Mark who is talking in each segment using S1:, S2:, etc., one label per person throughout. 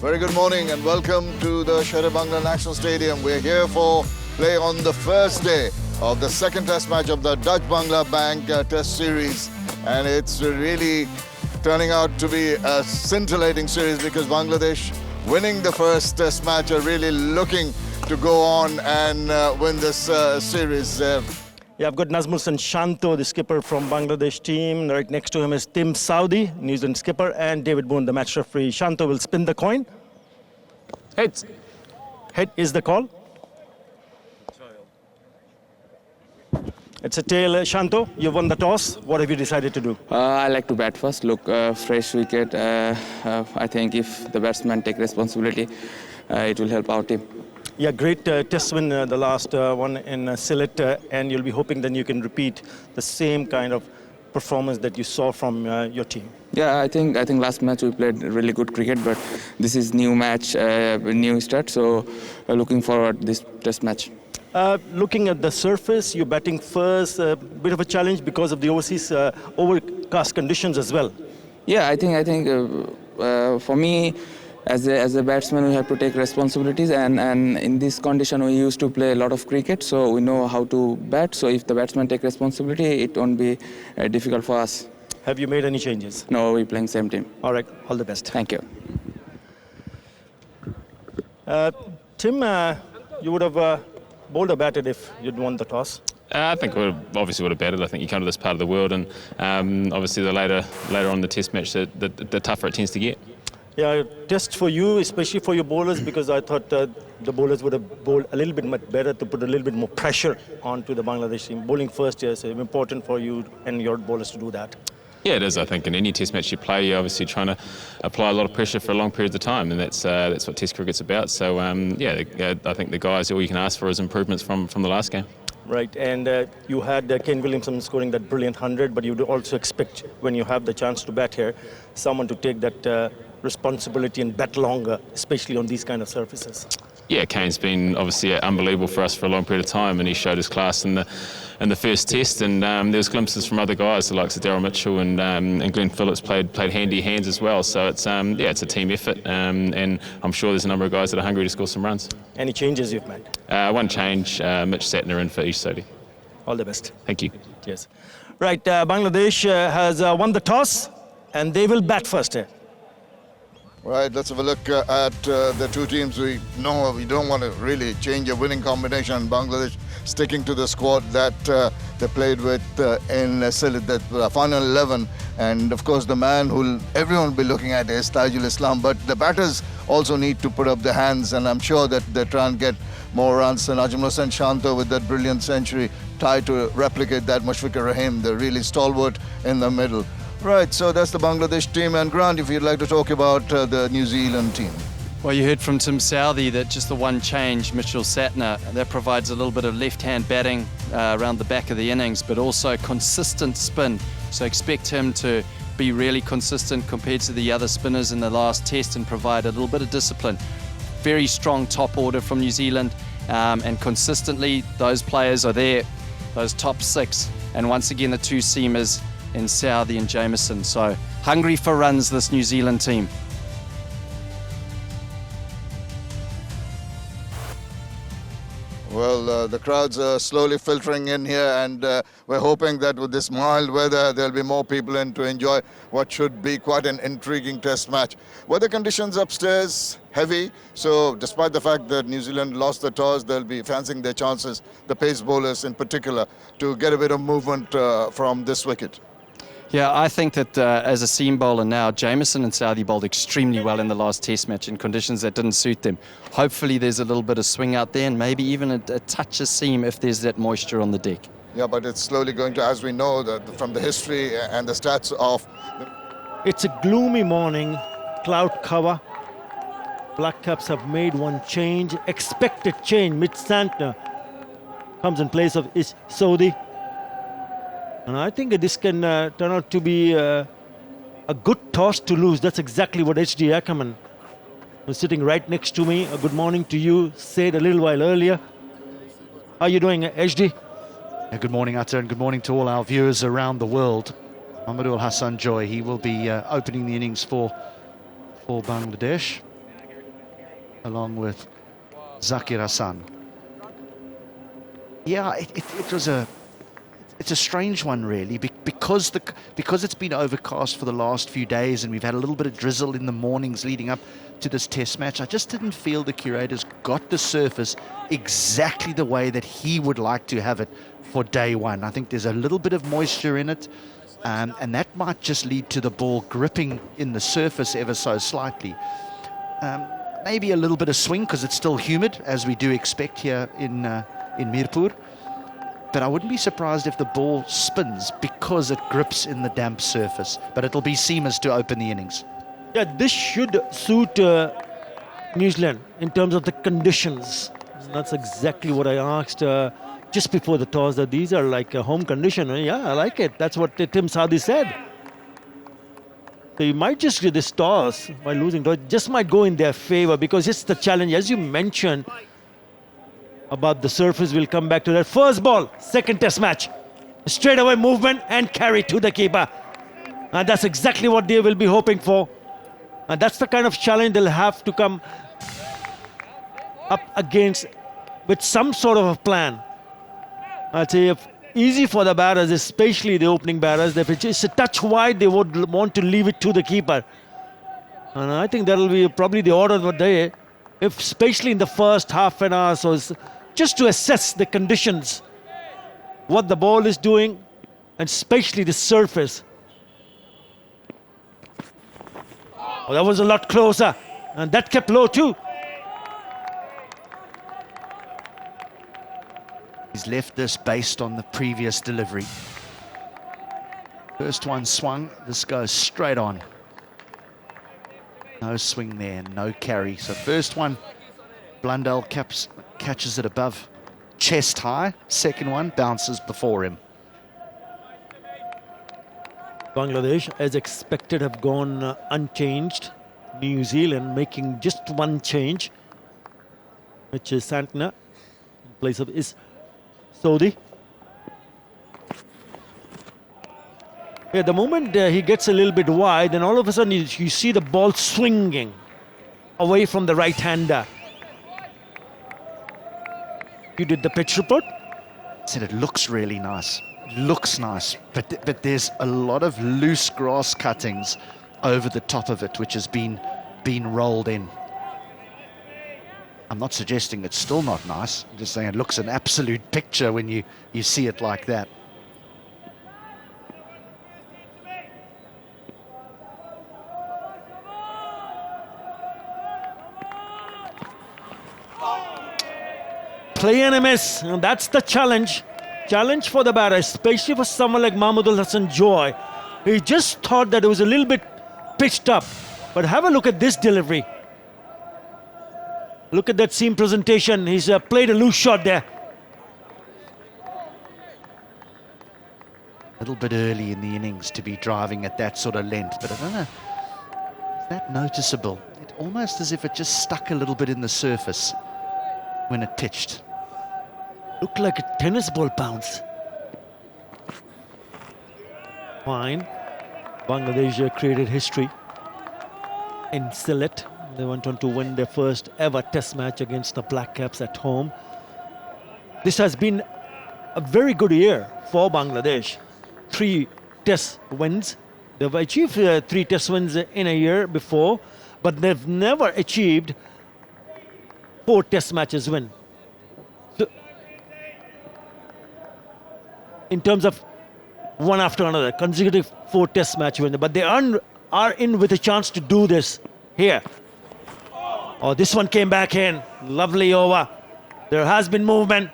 S1: Very good morning and welcome to the Sher-e-Bangla National Stadium. We're here for play on the first day of the second test match of the Dutch-Bangla Bank Test Series. And it's really turning out to be a scintillating series because Bangladesh, winning the first test match, are really looking to go on and win this series.
S2: Yeah, I've got Nazmul Shanto, the skipper from Bangladesh team. Right next to him is Tim Saudi, New Zealand skipper, and David Boone, the match referee. Shanto will spin the coin.
S3: Heads.
S2: Head is the call. It's a tail. Shanto, you won the toss. What have you decided to do?
S3: I like to bat first, look fresh wicket. I think if the batsman take responsibility, it will help our team.
S2: Yeah, great test win, the last one in Sylhet, and you'll be hoping then you can repeat the same kind of performance that you saw from your team.
S3: Yeah, I think last match we played really good cricket, but this is new match, new start, so looking forward this test match.
S2: Looking at the surface, you're batting first, a bit of a challenge because of the overseas overcast conditions as well.
S3: Yeah, I think for me, as a batsman, we have to take responsibilities, and in this condition, we used to play a lot of cricket, so we know how to bat. So if the batsman take responsibility, it won't be difficult for us.
S2: Have you made any changes?
S3: No, we're playing same team.
S2: All right, all the best.
S3: Thank you.
S2: Tim, you would have bowled or batted if you'd won the toss.
S4: I think we obviously would have batted. I think you come to this part of the world, and obviously the later on in the test match, the tougher it tends to get.
S2: Yeah, test for you, especially for your bowlers, because I thought the bowlers would have bowled a little bit much better to put a little bit more pressure onto the Bangladesh team. Bowling first, yes, it's important for you and your bowlers to do that.
S4: Yeah, it is. I think in any test match you play, you're obviously trying to apply a lot of pressure for long periods of time, and that's what test cricket's about. So, I think the guys, all you can ask for is improvements from the last game.
S2: Right, and you had Ken Williamson scoring that brilliant 100, but you'd also expect, when you have the chance to bat here, someone to take that responsibility and bat longer, especially on these kind of surfaces.
S4: Yeah, Kane's been obviously unbelievable for us for a long period of time, and he showed his class in the first test. And there was glimpses from other guys, the likes of Daryl Mitchell and Glenn Phillips played handy hands as well. So it's it's a team effort, and I'm sure there's a number of guys that are hungry to score some runs.
S2: Any changes you've made?
S4: One change, Mitch Satner in for Ish Sodhi.
S2: All the best.
S4: Thank you.
S2: Yes. Right, Bangladesh has won the toss, and they will bat first here.
S1: Right, let's have a look at the two teams. We know we don't want to really change a winning combination. Bangladesh sticking to the squad that they played with in Sylhet, the final 11. And of course, the man who everyone will be looking at is Tajul Islam. But the batters also need to put up their hands, and I'm sure that they try and get more runs. And Nazmul Shanto with that brilliant century tried to replicate that. Mushfiqur Rahim, the really stalwart in the middle. Right, so that's the Bangladesh team. And Grant, if you'd like to talk about the New Zealand team.
S5: Well, you heard from Tim Southey that just the one change, Mitchell Satner, that provides a little bit of left-hand batting around the back of the innings, but also consistent spin. So expect him to be really consistent compared to the other spinners in the last test and provide a little bit of discipline. Very strong top order from New Zealand, and consistently those players are there, those top six. And once again, the two seamers in Southey and Jameson. So hungry for runs, this New Zealand team.
S1: Well, the crowds are slowly filtering in here, and we're hoping that with this mild weather, there'll be more people in to enjoy what should be quite an intriguing test match. Weather conditions upstairs, heavy, so despite the fact that New Zealand lost the toss, they'll be fancying their chances, the pace bowlers in particular, to get a bit of movement from this wicket.
S5: Yeah, I think that as a seam bowler now, Jameson and Southey bowled extremely well in the last test match in conditions that didn't suit them. Hopefully there's a little bit of swing out there and maybe even a touch of seam if there's that moisture on the deck.
S1: Yeah, but it's slowly going to, as we know from the history and the stats of...
S2: It's a gloomy morning, cloud cover. Black Caps have made one change, expected change. Mitch Santner comes in place of Ish Sodhi. And I think this can turn out to be a good toss to lose. That's exactly what H.D. Ackerman was sitting right next to me. A good morning to you, said a little while earlier. How are you doing, H.D.?
S6: Yeah, good morning, Atta, and good morning to all our viewers around the world. Mamadou Hassan Joy, he will be opening the innings for Bangladesh. along with Zakir Hassan. Yeah, it's a strange one really, because it's been overcast for the last few days and we've had a little bit of drizzle in the mornings leading up to this test match. I just didn't feel the curators got the surface exactly the way that he would like to have it for day one. I think there's a little bit of moisture in it, and that might just lead to the ball gripping in the surface ever so slightly. Maybe a little bit of swing because it's still humid, as we do expect here in Mirpur. But I wouldn't be surprised if the ball spins because it grips in the damp surface. But it'll be seamers to open the innings.
S2: Yeah, this should suit New Zealand in terms of the conditions. That's exactly what I asked just before the toss, that these are like a home condition. Yeah, I like it. That's what Tim Southee said. So you might just get this toss by losing toss, just might go in their favor, because it's the challenge, as you mentioned, about the surface. We'll come back to that. First ball, second test match. Straight away movement and carry to the keeper. And that's exactly what they will be hoping for. And that's the kind of challenge they'll have to come up against with some sort of a plan. I'd say if easy for the batters, especially the opening batters. If it's a touch wide, they would want to leave it to the keeper. And I think that'll be probably the order of the day, if especially in the first half an hour, so just to assess the conditions, what the ball is doing, and especially the surface. Oh, that was a lot closer, and that kept low too.
S6: He's left this based on the previous delivery. First one swung, this goes straight on. No swing there, no carry. So first one, Blundell catches it above chest high. Second one bounces before him.
S2: Bangladesh, as expected, have gone unchanged. New Zealand making just one change, which is Santner in place of Southee. Yeah, the moment he gets a little bit wide, then all of a sudden you see the ball swinging away from the right-hander. You did the pitch report?
S6: Said it looks really nice. It looks nice, but there's a lot of loose grass cuttings over the top of it, which has been rolled in. I'm not suggesting it's still not nice. I'm just saying it looks an absolute picture when you see it like that.
S2: Play and a miss, and that's the challenge. Challenge for the batter, especially for someone like Mahmudul Hassan Joy. He just thought that it was a little bit pitched up. But have a look at this delivery. Look at that seam presentation. He's played a loose shot there.
S6: A little bit early in the innings to be driving at that sort of length, but I don't know, is that noticeable? It almost as if it just stuck a little bit in the surface when it pitched.
S2: Looked like a tennis ball bounce. Fine. Bangladesh created history in Sylhet. They went on to win their first ever test match against the Black Caps at home. This has been a very good year for Bangladesh. 3 test wins. They've achieved 3 test wins in a year before, but they've never achieved 4 test matches win. So, in terms of one after another, consecutive 4 test match win. But they are in with a chance to do this here. Oh, this one came back in. Lovely over. There has been movement.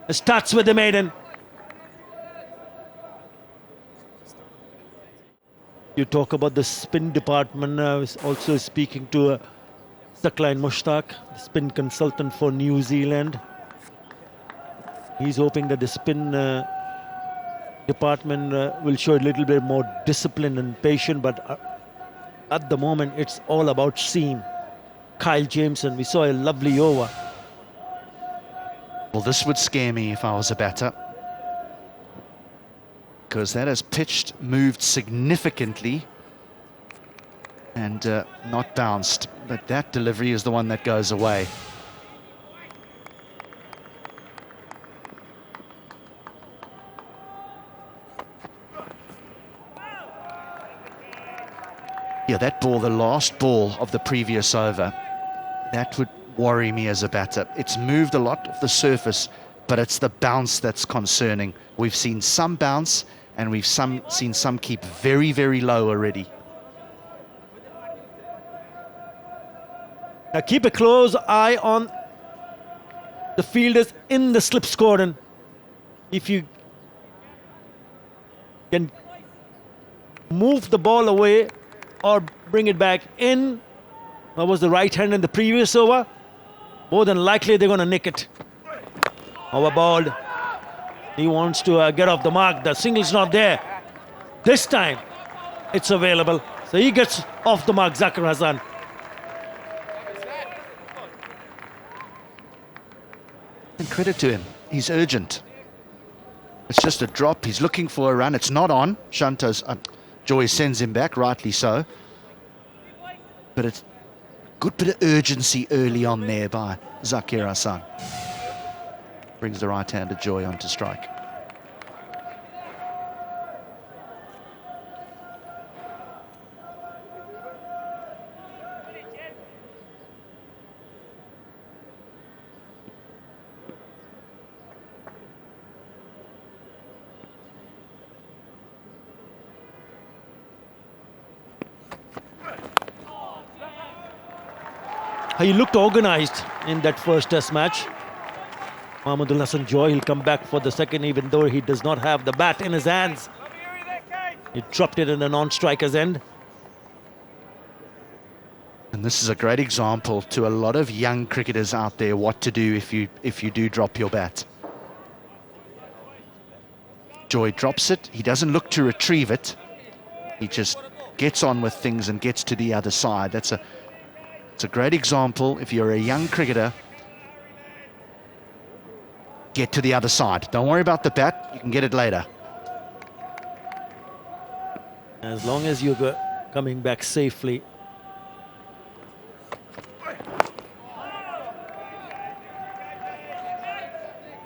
S2: It starts with the maiden. You talk about the spin department. I was also speaking to Saklain Mushtaq, the spin consultant for New Zealand. He's hoping that the spin department will show a little bit more discipline and patience, but at the moment it's all about seam. Kyle Jameson, we saw a lovely over.
S6: Well, this would scare me if I was a batter, because that has pitched, moved significantly, and not bounced. but that delivery is the one that goes away. Yeah, that ball, the last ball of the previous over, that would worry me as a batter. It's moved a lot off the surface, but it's the bounce that's concerning. We've seen some bounce, and we've seen some keep very, very low already.
S2: Now keep a close eye on the fielders in the slips cordon. If you can move the ball away or bring it back in, that was the right hand in the previous over, more than likely they're going to nick it. Overballed. He wants to get off the mark. The single's not there. This time it's available. So he gets off the mark, Zakir Hassan.
S6: And credit to him, he's urgent. It's just a drop, he's looking for a run, it's not on. Joy sends him back, rightly so. But it's good bit of urgency early on there by Zakir Hassan. Brings the right-hander Joy onto strike.
S2: He looked organised in that first test match. Mahmudul Hassan Joy, he'll come back for the second, even though he does not have the bat in his hands. He dropped it in the non-striker's end.
S6: And this is a great example to a lot of young cricketers out there what to do if you do drop your bat. Joy drops it, he doesn't look to retrieve it. He just gets on with things and gets to the other side. It's a great example. If you're a young cricketer, get to the other side. Don't worry about the bat, you can get it later.
S2: As long as you're coming back safely.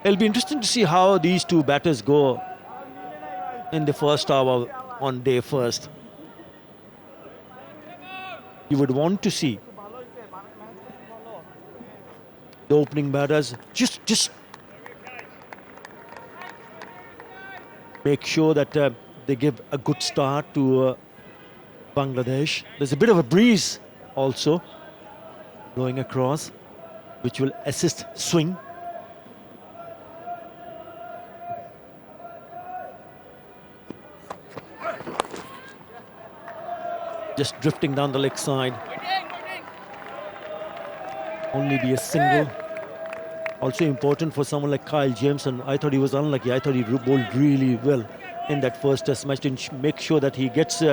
S2: It'll be interesting to see how these two batters go in the first hour on day first. You would want to see the opening batters just make sure that they give a good start to Bangladesh. There's a bit of a breeze also blowing across, which will assist swing. Just drifting down the leg side. Only be a single. Also important for someone like Kyle Jameson. I thought he was unlucky. I thought he bowled really well in that first test match to make sure that he gets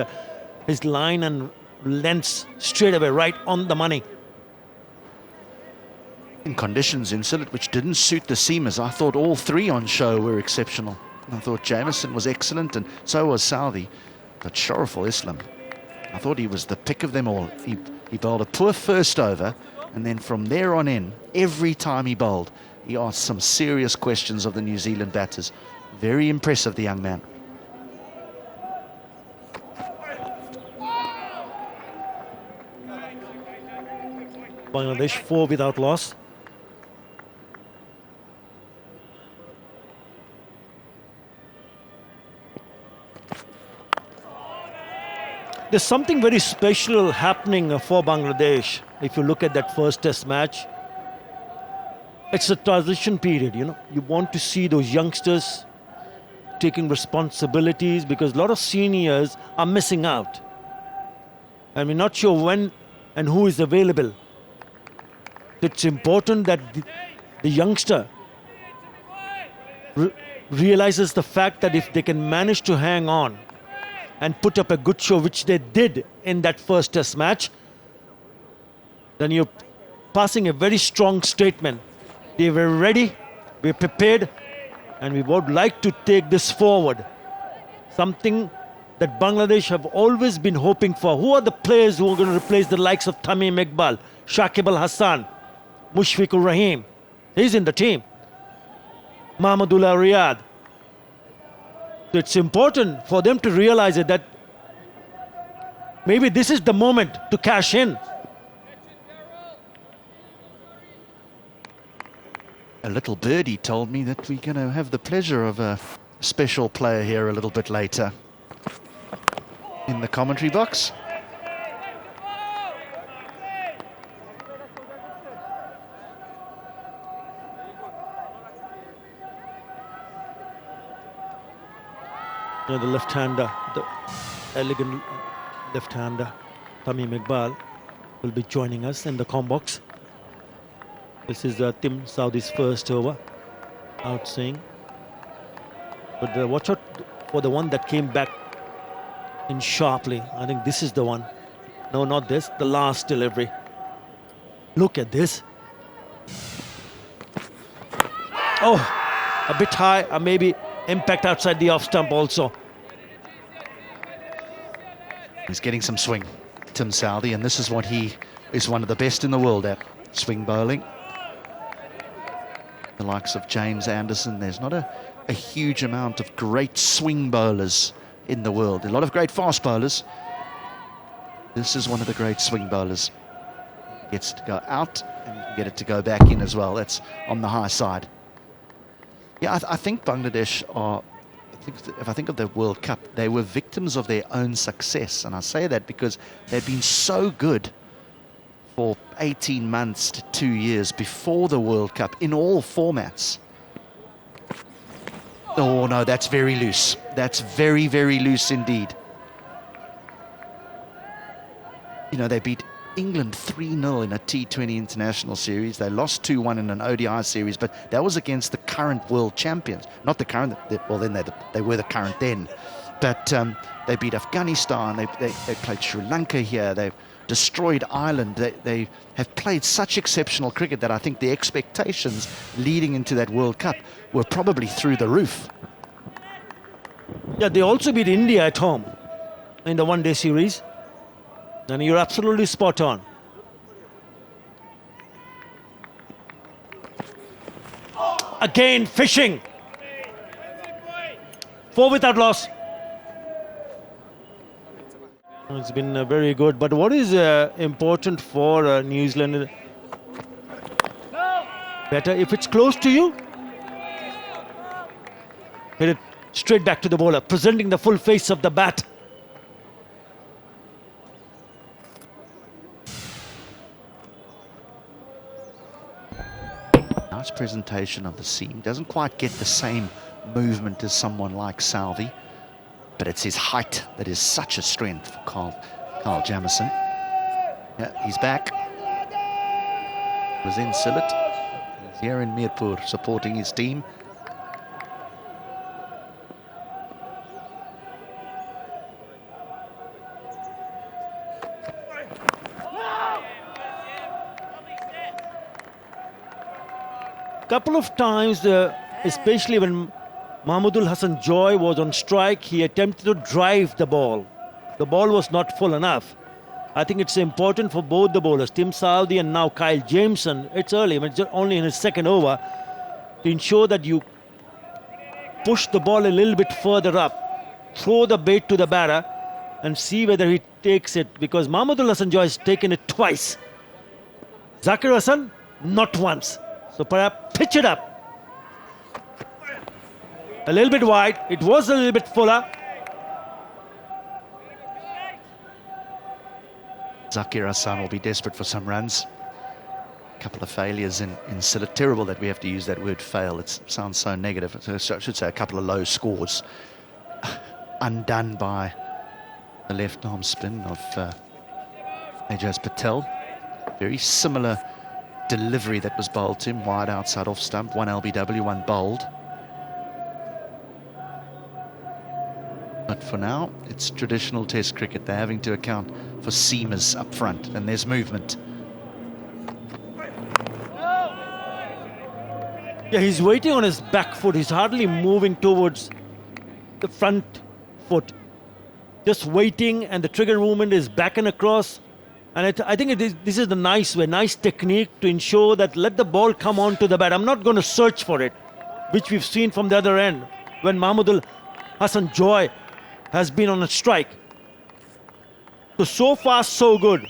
S2: his line and lengths straight away right on the money.
S6: In conditions in Sylhet which didn't suit the seamers, I thought all three on show were exceptional. I thought Jameson was excellent and so was Southee. But Shariful Islam, I thought he was the pick of them all. He bowled a poor first over, and then from there on in, every time he bowled, he asked some serious questions of the New Zealand batters. Very impressive, the young man.
S2: Bangladesh 4 without loss. There's something very special happening for Bangladesh. If you look at that first test match, it's a transition period, you know. You want to see those youngsters taking responsibilities because a lot of seniors are missing out. And we're not sure when and who is available. It's important that the youngster realizes the fact that if they can manage to hang on and put up a good show, which they did in that first test match, then you're passing a very strong statement. They were ready, we're prepared, and we would like to take this forward. Something that Bangladesh have always been hoping for. Who are the players who are going to replace the likes of Tamim Iqbal, Shakib Al Hassan, Mushfiqur Rahim? He's in the team. Mahmudullah Riyad. So it's important for them to realize it, that maybe this is the moment to cash in.
S6: A little birdie told me that we're going to have the pleasure of a special player here a little bit later in the commentary box.
S2: You know, the left-hander, the elegant left-hander, Tamim Iqbal, will be joining us in the com box. This is Tim Southee's first over, out swing. But watch out for the one that came back in sharply. I think this is the one. No, not this, the last delivery. Look at this. Oh, a bit high, maybe impact outside the off stump also.
S6: He's getting some swing, Tim Southee, and this is what he is one of the best in the world at, swing bowling. The likes of James Anderson, there's not a huge amount of great swing bowlers in the world. A lot of great fast bowlers. This is one of the great swing bowlers. Gets to go out and you can get it to go back in as well. That's on the high side. Yeah, I think Bangladesh are, if I think of the World Cup, they were victims of their own success. And I say that because they'd been so good for 18 months to 2 years before the World Cup in all formats. Oh no, that's very loose. That's very, very loose indeed. You know, they beat England 3-0 in a T20 international series. They lost 2-1 in an ODI series, but that was against the current world champions. Not the current, well then they were the current then. But they beat Afghanistan, they played Sri Lanka here, they destroyed Ireland. They have played such exceptional cricket that I think the expectations leading into that World Cup were probably through the roof.
S2: Yeah, they also beat India at home in the one-day series. And you're absolutely spot on. Again, fishing. 4 without loss. It's been very good. But what is important for New Zealand? Better if it's close to you. Hit it straight back to the bowler, presenting the full face of the bat.
S6: Nice presentation of the seam. Doesn't quite get the same movement as someone like Southee, but it's his height that is such a strength for Carl Jamieson. Yeah, he's back. Was in Sylhet. He's here in Mirpur supporting his team.
S2: Couple of times, especially when Mahmudul Hasan Joy was on strike, he attempted to drive the ball. The ball was not full enough. I think it's important for both the bowlers, Tim Southee and now Kyle Jameson. It's early, it's only in his second over, to ensure that you push the ball a little bit further up, throw the bait to the batter and see whether he takes it, because Mahmudul Hasan Joy has taken it twice. Zakir Hasan, not once. So perhaps pitch it up. A little bit wide. It was a little bit fuller.
S6: Zakir Hasan will be desperate for some runs. A couple of failures in Sylhet. Terrible that we have to use that word fail. It sounds so negative. So I should say a couple of low scores. Undone by the left arm spin of Ajaz Patel. Very similar delivery that was bowled to him, wide outside off stump, 1 LBW, 1 bowled. But for now, it's traditional test cricket. They're having to account for seamers up front, and there's movement.
S2: Yeah, he's waiting on his back foot. He's hardly moving towards the front foot. just waiting, and the trigger movement is back and across. And I think this is the nice way, nice technique to ensure that let the ball come onto the bat. I'm not going to search for it, which we've seen from the other end when Mahmudul Hassan Joy has been on a strike. So far, so good.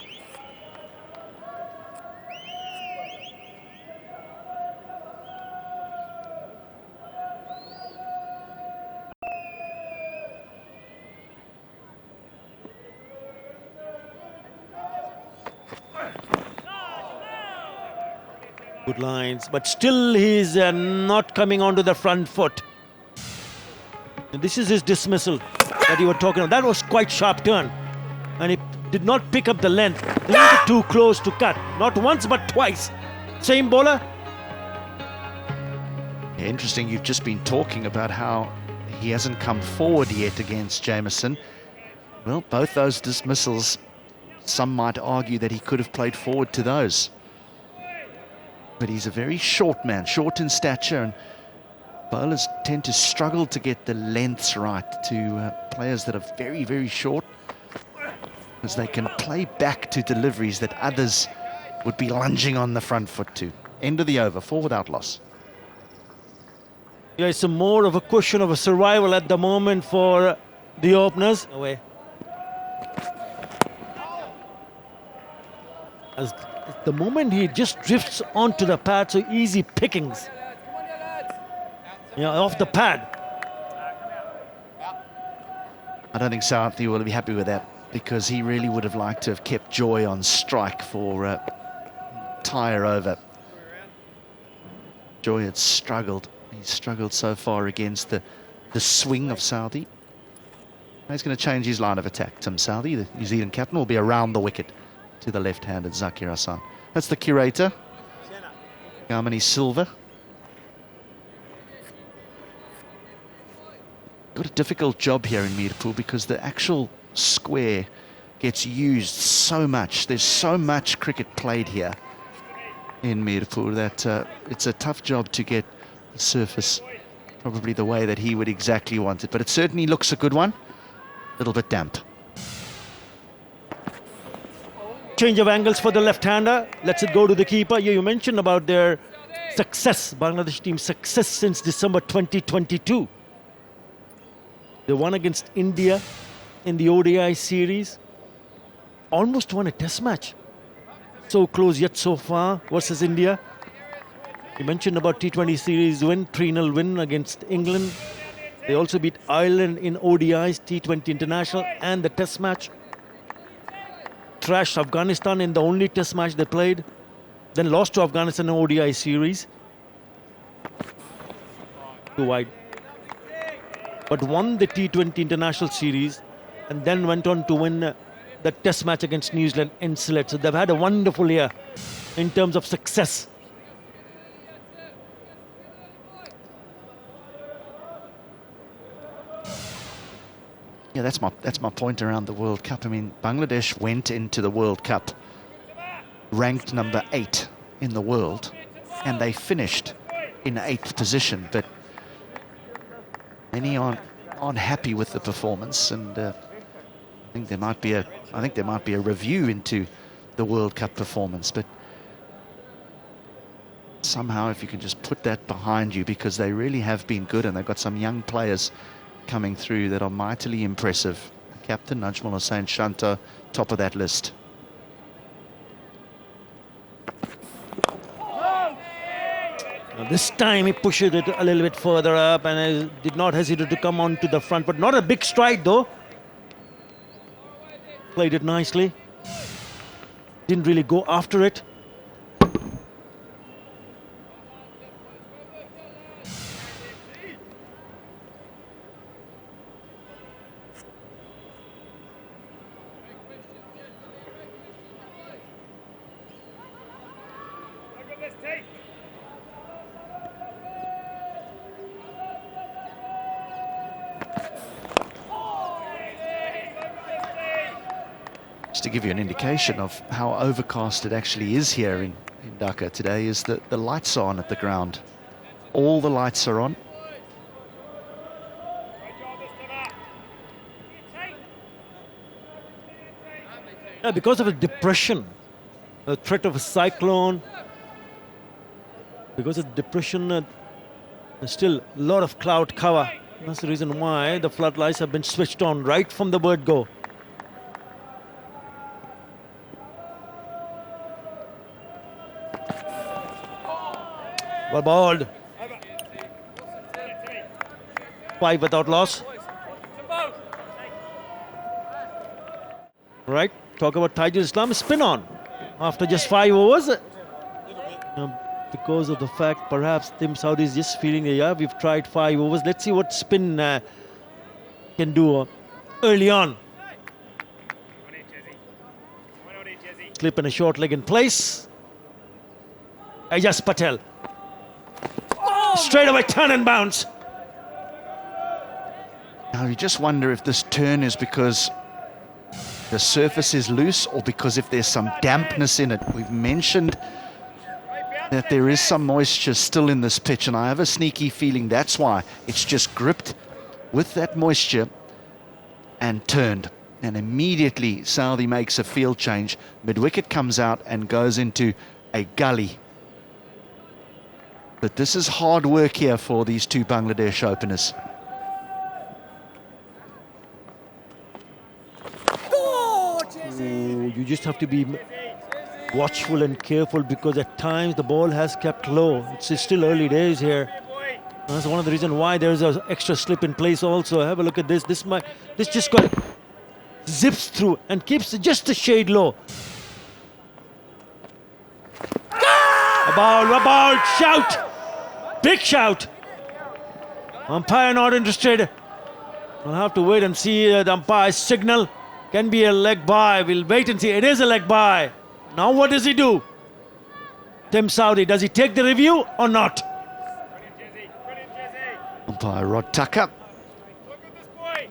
S2: Good lines, but still he's not coming onto the front foot. And this is his dismissal that you were talking about. That was quite sharp turn, and he did not pick up the length. A little bit too close to cut. Not once, but twice. Same bowler.
S6: Yeah, interesting, you've just been talking about how he hasn't come forward yet against Jameson. Well, both those dismissals, some might argue that he could have played forward to those. But he's a very short man, short in stature, and bowlers tend to struggle to get the lengths right to players that are very, very short, as they can play back to deliveries that others would be lunging on the front foot to. End of the over, 4 without loss.
S2: Yeah, it's more of a question of a survival at the moment for the openers. Away. As the moment he just drifts onto the pad, so easy pickings. Yeah, off the pad.
S6: I don't think Southey will be happy with that, because he really would have liked to have kept Joy on strike for entire over. Joy had struggled. He's struggled so far against the swing of Southey. He's going to change his line of attack. Tim Southey, the New Zealand captain, will be around the wicket to the left-handed Zakir Hassan. That's the curator, Garmini Silva. Got a difficult job here in Mirpur because the actual square gets used so much. There's so much cricket played here in Mirpur that it's a tough job to get the surface probably the way that he would exactly want it. But it certainly looks a good one. A little bit damp.
S2: Change of angles for the left-hander. Let's it go to the keeper. You mentioned about their success, Bangladesh team's success since December 2022. They won against India in the ODI series. Almost won a test match. So close yet so far versus India. You mentioned about T20 series win, 3-0 win against England. They also beat Ireland in ODIs, T20 International, and the test match. Thrashed Afghanistan in the only test match they played. Then lost to Afghanistan in ODI series. Too wide. But won the T20 International series and then went on to win the test match against New Zealand in Sylhet. So they've had a wonderful year in terms of success.
S6: Yeah, that's my point around the World Cup. I mean, Bangladesh went into the World Cup ranked number 8 in the world, and they finished in 8th position. But many aren't happy with the performance, and I think there might be a review into the World Cup performance. But somehow, if you can just put that behind you, because they really have been good, and they've got some young players coming through that are mightily impressive. Captain Najmul Hossain Shanta, top of that list.
S2: Now this time he pushed it a little bit further up and did not hesitate to come on to the front, but not a big stride though. Played it nicely. Didn't really go after it.
S6: Just to give you an indication of how overcast it actually is here in Dhaka today, is that the lights are on at the ground. All the lights are on.
S2: Yeah, because of a depression, a threat of a cyclone. Because of depression, there's still a lot of cloud cover. That's the reason why the floodlights have been switched on right from the word go. Well balled. 5 without loss. Right, talk about Tajul Islam, spin on after just 5 overs. Because of the fact perhaps Tim Saudi is just feeling, yeah, we've tried 5 overs. Let's see what spin can do early on. Slip and a short leg in place. Ajaz Patel. Straight away turn and bounce.
S6: Now you just wonder if this turn is because the surface is loose or because if there's some dampness in it. We've mentioned that there is some moisture still in this pitch, and I have a sneaky feeling that's why it's just gripped with that moisture and turned. And immediately Saudi makes a field change. Mid-wicket comes out and goes into a gully. But this is hard work here for these two Bangladesh openers.
S2: You just have to be watchful and careful because at times the ball has kept low. It's still early days here. That's one of the reasons why there's an extra slip in place also. Have a look at this. This just got zips through and keeps just a shade low. A ball, shout! Big shout! Umpire not interested. We'll have to wait and see the umpire's signal. Can be a leg by. We'll wait and see. It is a leg by. Now what does he do? Tim Saudi, does he take the review or not?
S6: Umpire Rod Tucker,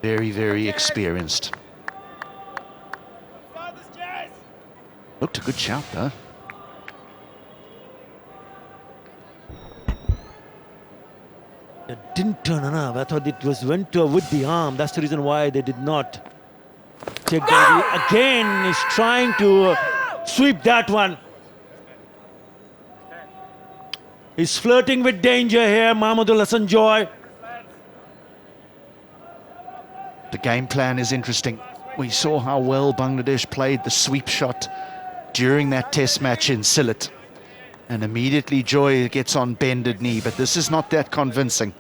S6: very, very experienced. Looked a good shout though.
S2: It didn't turn enough. I thought it went with the arm. That's the reason why they did not take the review. Again, he's trying to sweep that one. He's flirting with danger here, Mahmudul Hasan Joy.
S6: The game plan is interesting. We saw how well Bangladesh played the sweep shot during that test match in Sylhet. And immediately Joy gets on bended knee, but this is not that convincing.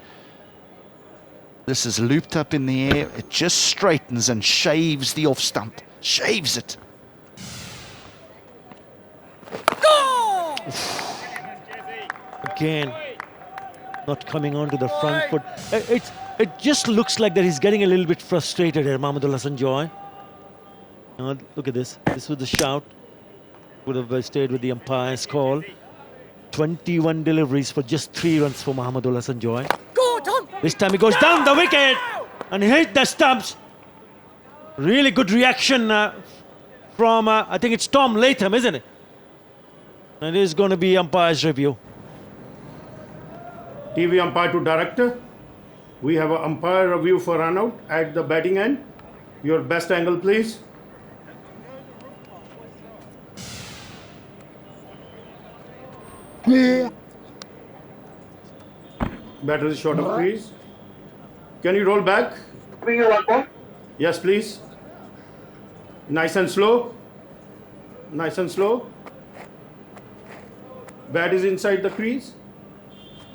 S6: This is looped up in the air. It just straightens and shaves the off stump. Shaves it.
S2: Again, not coming onto the front foot. It just looks like that he's getting a little bit frustrated here, Mahmudul Hasan Joy. Look at this. This was the shout. Would have stayed with the umpire's call. 21 deliveries for just 3 runs for Mahmudul Hasan Joy. This time he goes down the wicket and he hit the stumps. Really good reaction from, I think it's Tom Latham, isn't it? And it is going to be umpire's review.
S7: TV umpire to director. We have an umpire review for run out at the batting end. Your best angle, please. Batter is short of crease. Can you roll back? Yes, please. Nice and slow. Nice and slow. Bat is inside the crease.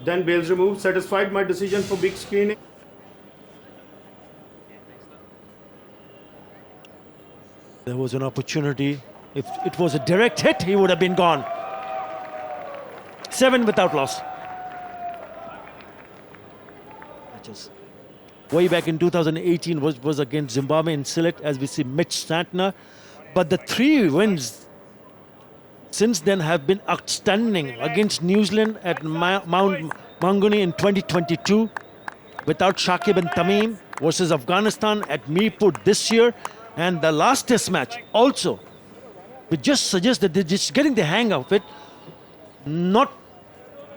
S7: Then bails removed. Satisfied my decision for big screening.
S2: There was an opportunity. If it was a direct hit, he would have been gone. 7 without loss. Matches. Way back in 2018 was against Zimbabwe in Sylhet, as we see Mitch Santner. But the 3 wins since then have been outstanding against New Zealand at Mount Maungani in 2022, without Shakib and Tamim, versus Afghanistan at Mirpur this year, and the last test match also. It just suggests that they're just getting the hang of it, not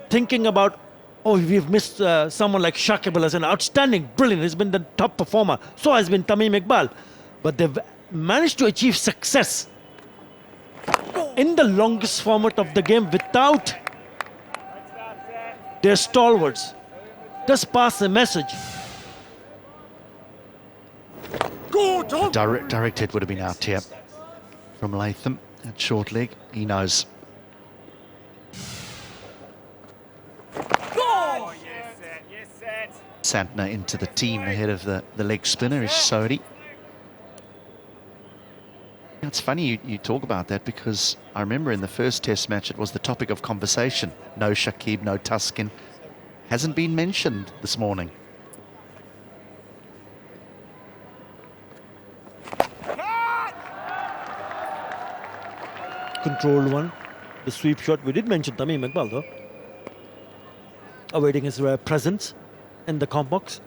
S2: thinking about, oh, we've missed someone like Shakib as an outstanding, brilliant, he's been the top performer, so has been Tamim Iqbal. But they've managed to achieve success in the longest format of the game without their stalwarts. Just pass a message.
S6: Direct hit would have been out here from Latham at short leg. He knows. Santner into the team ahead of the leg spinner is Sodhi. It's funny you talk about that, because I remember in the first test match it was the topic of conversation. No Shakib, no Tuskin. Hasn't been mentioned this morning.
S2: Controlled one. The sweep shot. We did mention Tamim Iqbal though. Awaiting his presence in the comp box.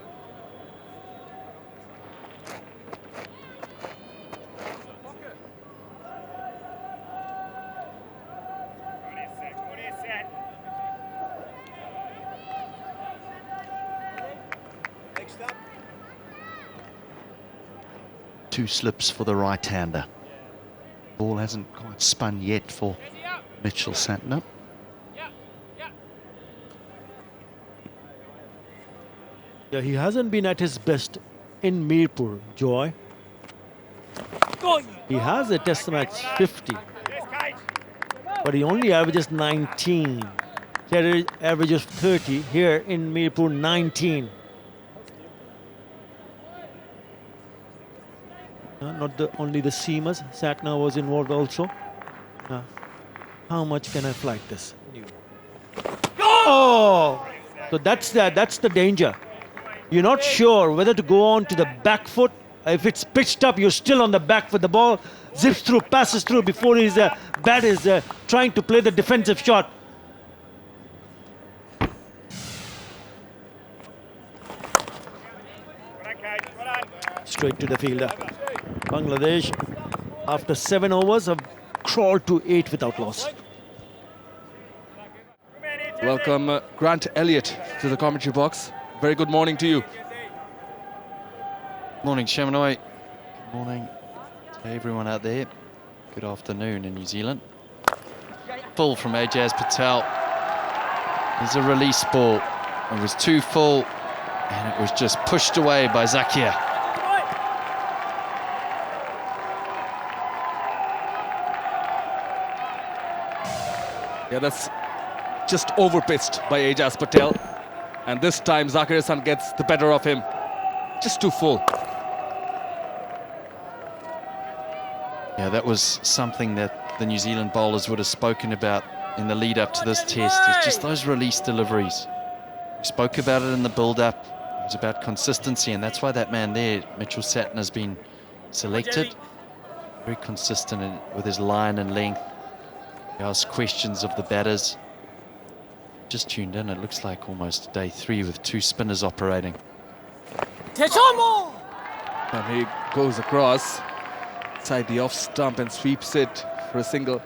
S6: Two slips for the right-hander. Ball hasn't quite spun yet for Mitchell Santner.
S2: Yeah, he hasn't been at his best in Mirpur, Joy. He has a test match 50, but he only averages 19. He averages 30 here in Mirpur, 19. Not only the seamers, Santner was involved also. How much can I flight this? Oh! So that's the danger. You're not sure whether to go on to the back foot. If it's pitched up, you're still on the back foot. The ball zips through, passes through before his bat is trying to play the defensive shot. Straight to the fielder. Bangladesh, after 7 overs, have crawled to 8 without loss.
S8: Welcome Grant Elliott to the commentary box. Very good morning to you.
S5: Morning, Shemanoi. Good morning to everyone out there. Good afternoon in New Zealand. Full from Ajaz Patel. There's a release ball. It was too full, and it was just pushed away by Zakia.
S8: Yeah, that's just overpitched by Ajaz Patel. And this time Zakir Hassan gets the better of him. Just too full.
S5: Yeah, that was something that the New Zealand bowlers would have spoken about in the lead up to this test. It's just those release deliveries. We spoke about it in the build-up. It was about consistency, and that's why that man there, Mitchell Santner, has been selected. Very consistent with his line and length. He asks questions of the batters. Just tuned in, it looks like almost day 3 with 2 spinners operating.
S8: And he goes across inside the off stump and sweeps it for a single.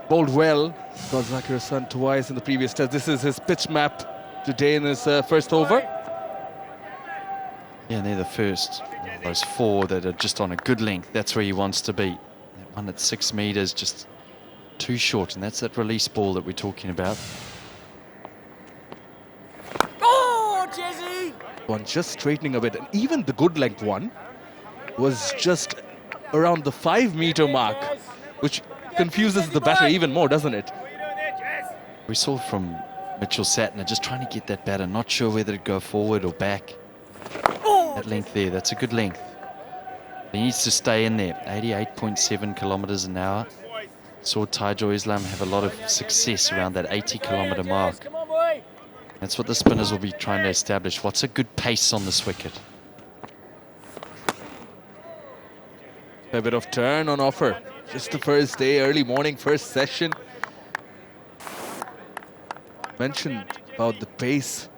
S8: Bowled well. Got Zakir Hassan twice in the previous test. This is his pitch map today in his first over.
S5: Yeah, and they're the first. Those 4 that are just on a good length. That's where he wants to be. That one at 6 meters, just too short, and that's that release ball that we're talking about.
S8: One just straightening a bit, and even the good length one was just around the 5 meter mark, which confuses the batter even more, doesn't it?
S5: We saw from Mitchell Santner just trying to get that batter, not sure whether to go forward or back. That length there, that's a good length. He needs to stay in there. 88.7 kilometers an hour. Saw Taijul Islam have a lot of success around that 80 kilometer mark. That's what the spinners will be trying to establish. What's a good pace on this wicket?
S8: A bit of turn on offer. Just the first day, early morning, first session. Mentioned about the pace,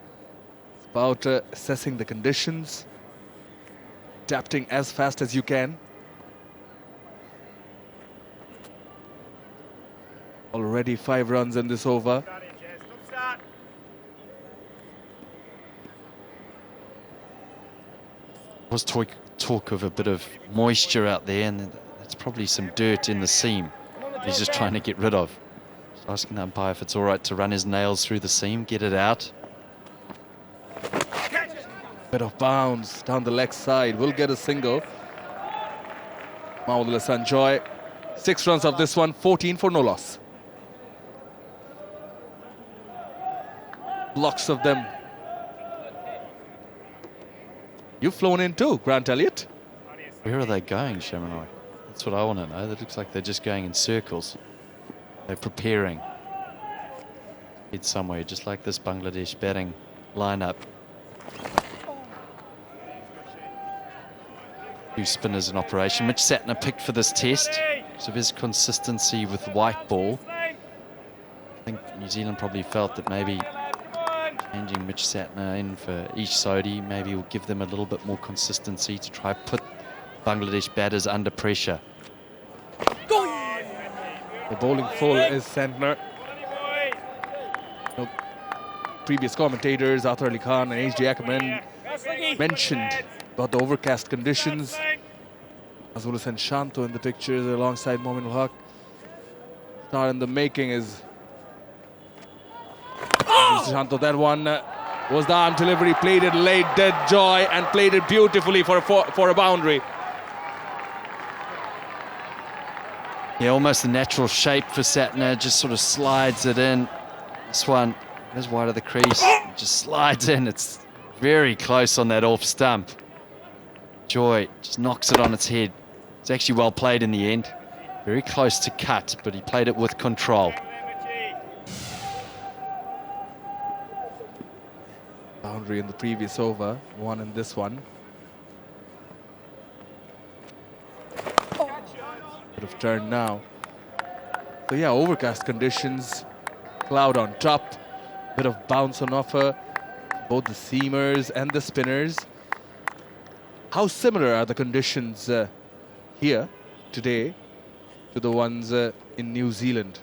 S8: about assessing the conditions, adapting as fast as you can. Already 5 runs in this over.
S5: There was talk of a bit of moisture out there, and that's probably some dirt in the seam. he's just trying to get rid of. Just asking the umpire if it's all right to run his nails through the seam, get it out.
S8: Bit of bounce down the leg side. Will get a single. Mahmoud Sanjoy. 6 runs of this one, 14 for no loss. Blocks of them. You've flown in too, Grant Elliott.
S5: Where are they going, Shamanoi? That's what I want to know. That looks like they're just going in circles. They're preparing. Head somewhere, just like this Bangladesh batting lineup. 2 spinners in operation. Mitch Satner picked for this test because of his consistency with white ball. I think New Zealand probably felt that maybe changing Mitch Satner in for Ish Sodhi maybe will give them a little bit more consistency to try put Bangladesh batters under pressure.
S8: The bowling full is Santner. Previous commentators, Arthur Ali Khan and H.J. Ackerman, mentioned about the overcast conditions. As well as Shanto in the pictures alongside Momin Haq. Star in the making is Shanto. That one was the arm delivery, played it late, dead joy, and played it beautifully for a boundary.
S5: Yeah, almost the natural shape for Satner, just sort of slides it in. This one goes wide of the crease, just slides in. It's very close on that off stump. Joy just knocks it on its head. It's actually well played in the end. Very close to cut, but he played it with control.
S8: Boundary in the previous over, 1 in this one. Bit of turn now. So yeah, overcast conditions, cloud on top, bit of bounce on offer, both the seamers and the spinners. How similar are the conditions here today to the ones in New Zealand?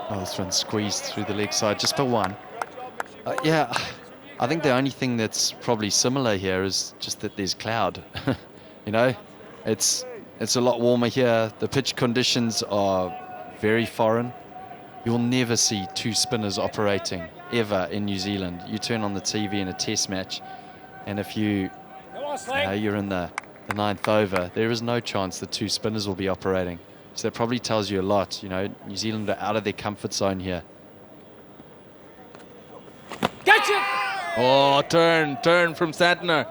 S5: Oh, this one squeezed through the leg side just for 1. Yeah, I think the only thing that's probably similar here is just that there's cloud. You know, it's a lot warmer here. The pitch conditions are very foreign. You'll never see 2 spinners operating ever in New Zealand. You turn on the TV in a test match, and if you're in the 9th over, there is no chance the 2 spinners will be operating. So that probably tells you a lot. You know, New Zealand are out of their comfort zone here.
S8: Catch it! Oh, turn from Santner.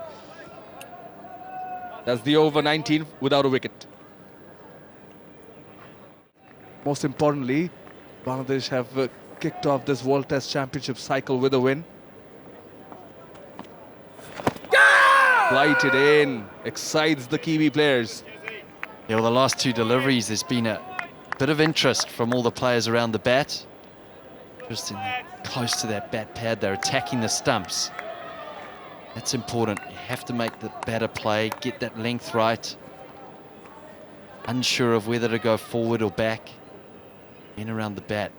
S8: That's the over 19 without a wicket. Most importantly, Bangladesh have kicked off this World Test Championship cycle with a win. Flighted in, excites the Kiwi players.
S5: Yeah, well, the last 2 deliveries, there's been a bit of interest from all the players around the bat. Just close to that bat pad, they're attacking the stumps. That's important. You have to make the batter play, get that length right. Unsure of whether to go forward or back. In around the bat.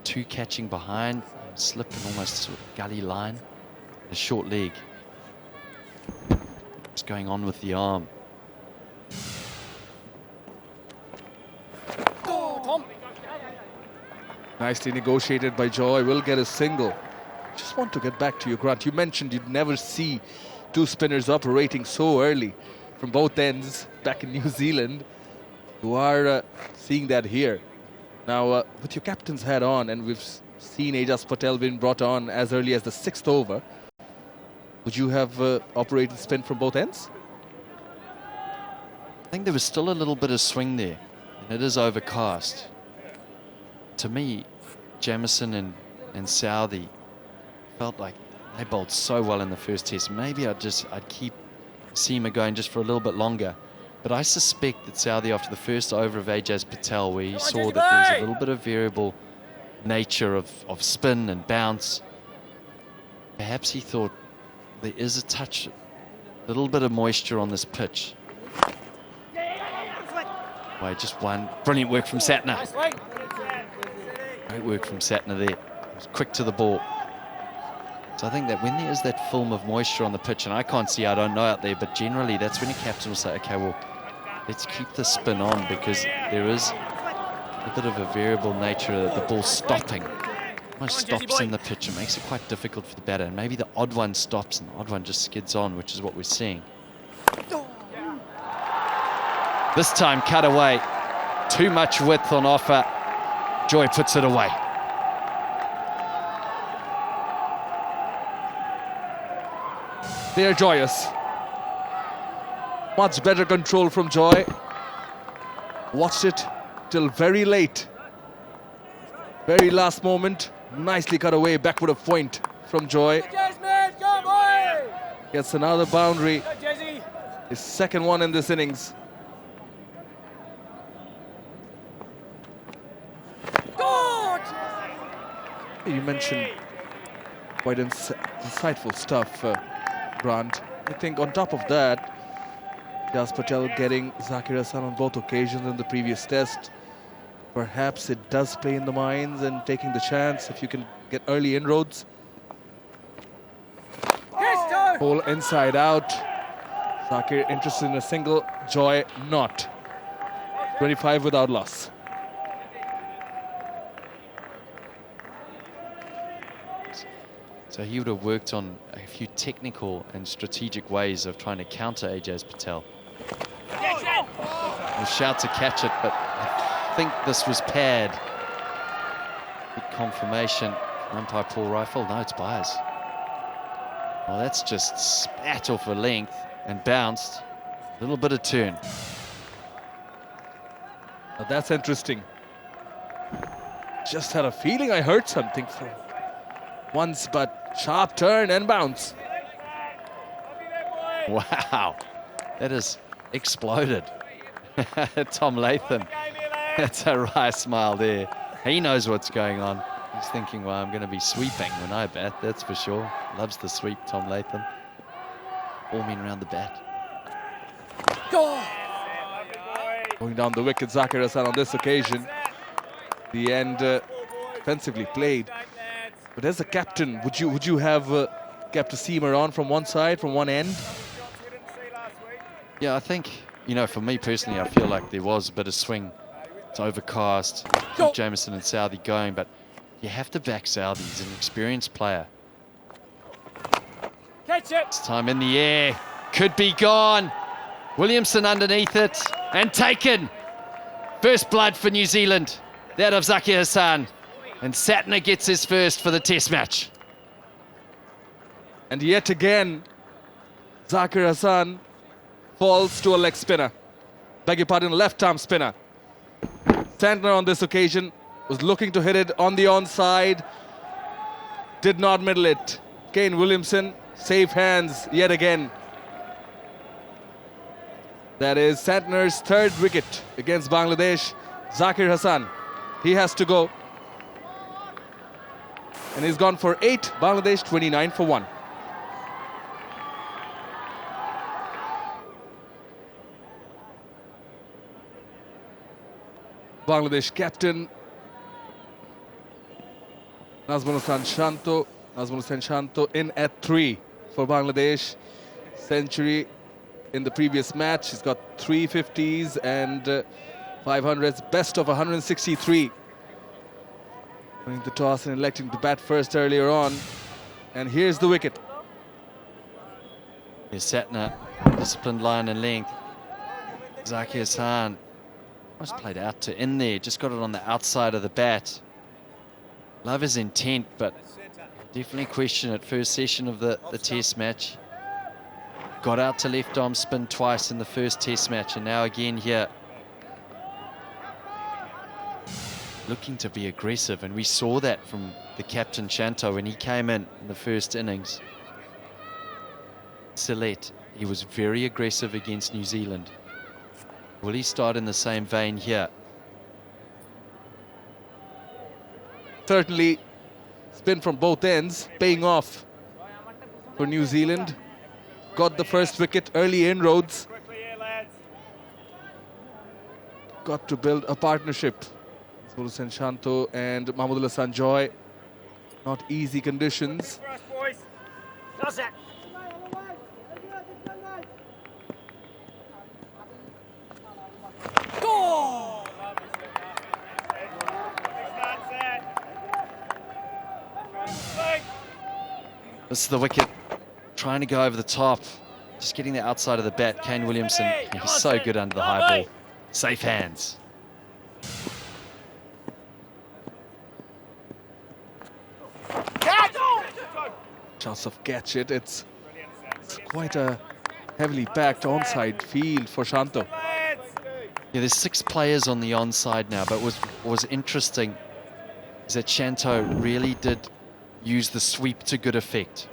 S5: 2 catching behind, slip and almost sort of gully line. A short leg. What's going on with the arm?
S8: Nicely negotiated by Joy, will get a single. Just want to get back to you, Grant. You mentioned you'd never see 2 spinners operating so early from both ends back in New Zealand. You are seeing that here. Now, with your captain's hat on, and we've seen Ajas Patel being brought on as early as the 6th over, would you have operated spin from both ends?
S5: I think there was still a little bit of swing there, and it is overcast. To me, Jamieson and Southey felt like they bowled so well in the first test. Maybe I'd keep Seamer going just for a little bit longer. But I suspect that Southey, after the first over of Ajaz Patel, where he saw that there's a little bit of variable nature of spin and bounce, perhaps he thought there is a touch, a little bit of moisture on this pitch. Well, just one. Brilliant work from Satner. Great work from Satner there. He was quick to the ball. So I think that when there is that film of moisture on the pitch, and I can't see, I don't know out there, but generally that's when your captain will say, okay, well, let's keep the spin on, because there is a bit of a variable nature of the ball stopping. Almost stops in the pitch. It makes it quite difficult for the batter, and maybe the odd one stops and the odd one just skids on, which is what we're seeing. This time cut away. Too much width on offer. Joy puts it away.
S8: They're joyous. Much better control from Joy. Watched it till very late. Very last moment. Nicely cut away. Backward of point from Joy. Gets another boundary. His second one in this innings. You mentioned quite insightful stuff, Grant. I think on top of that, Jas Patel getting Zakir Hassan on both occasions in the previous test. Perhaps it does play in the minds and taking the chance if you can get early inroads. Ball inside out. Zakir interested in a single, Joy not. 25 without loss.
S5: So he would have worked on a few technical and strategic ways of trying to counter Ajaz Patel. We'll shout to catch it, but I think this was paired. Good confirmation. Umpire Paul Rifle. No, it's Byers. Well, that's just spat off a length and bounced. A little bit of turn.
S8: Now that's interesting. Just had a feeling I heard something from once, but sharp turn and bounce.
S5: Wow, that has exploded. Tom Latham, that's a wry smile there. He knows what's going on. He's thinking, well, I'm going to be sweeping when I bat, that's for sure. Loves the sweep, Tom Latham. Forming around the bat.
S8: Going down the wicket, Zakir Hassan on this occasion. The end defensively played. But as a captain, would you have kept a seamer on from one side, from one end?
S5: Yeah, I think, you know, for me personally, I feel like there was a bit of swing. It's overcast. Keep Jameson and Southey going, but you have to back Southey. He's an experienced player.
S9: Catch it.
S5: It's time in the air. Could be gone. Williamson underneath it and taken. First blood for New Zealand. That of Zakir Hassan. And Satner gets his first for the test match.
S8: And yet again, Zakir Hassan falls to a leg spinner. Beg your pardon, left arm spinner. Santner on this occasion was looking to hit it on the onside. Did not middle it. Kane Williamson, safe hands yet again. That is Santner's third wicket against Bangladesh. Zakir Hassan, he has to go. And he's gone for 8, Bangladesh 29 for 1. Bangladesh captain Nazmul Hussain Shanto in at 3 for Bangladesh. Century in the previous match. He's got 3 50s and 500s, best of 163. Winning the toss and electing to bat first earlier on. And here's the wicket.
S5: Here's Satner, disciplined line and length. Zakir Hassan almost played out to in there, just got it on the outside of the bat. Love his intent, but definitely question at first session of the test match. Got out to left arm spin twice in the first test match, and now again here. Looking to be aggressive, and we saw that from the captain Shanto when he came in the first innings. Sillett, he was very aggressive against New Zealand. Will he start in the same vein here?
S8: Certainly spin from both ends, paying off for New Zealand. Got the first wicket, early inroads. Got to build a partnership. Hussain Shanto and Mahmudullah Hassan Joy. Not easy conditions.
S5: This is the wicket, trying to go over the top, just getting the outside of the bat. Kane Williamson, he's so good under the high ball. Safe hands.
S8: Chance of catch it. It's quite a heavily backed onside field for Shanto.
S5: Yeah, there's 6 players on the onside now, but what was interesting is that Shanto really did use the sweep to good effect.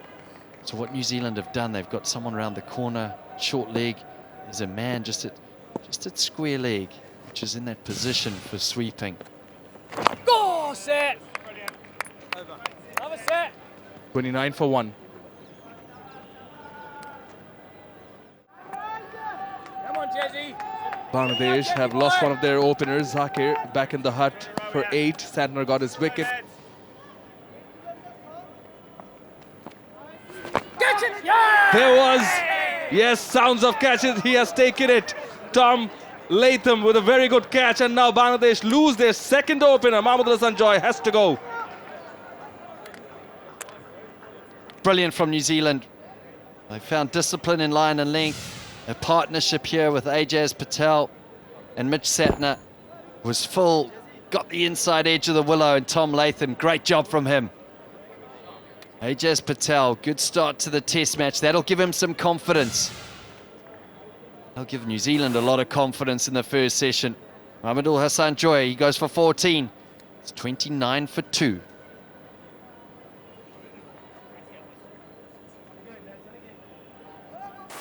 S5: So what New Zealand have done, they've got someone around the corner, short leg. There's a man just at square leg, which is in that position for sweeping.
S9: Go, set. Have a set.
S8: 29 for 1.
S9: Come on, Jazzy.
S8: Bangladesh have lost one of their openers, Zakir, back in the hut for 8. Santner got his wicket.
S9: Catch it! Yeah!
S8: There was, yes, sounds of catches. He has taken it. Tom Latham with a very good catch, and now Bangladesh lose their second opener. Mahmood Hassan Joy has to go.
S5: Brilliant from New Zealand. They found discipline in line and length. A partnership here with Ajaz Patel and Mitch Satner was full. Got the inside edge of the willow, and Tom Latham, great job from him. Ajaz Patel, good start to the test match. That'll give him some confidence. That'll give New Zealand a lot of confidence in the first session. Mahmood Hassan Joy, he goes for 14. It's 29 for 2.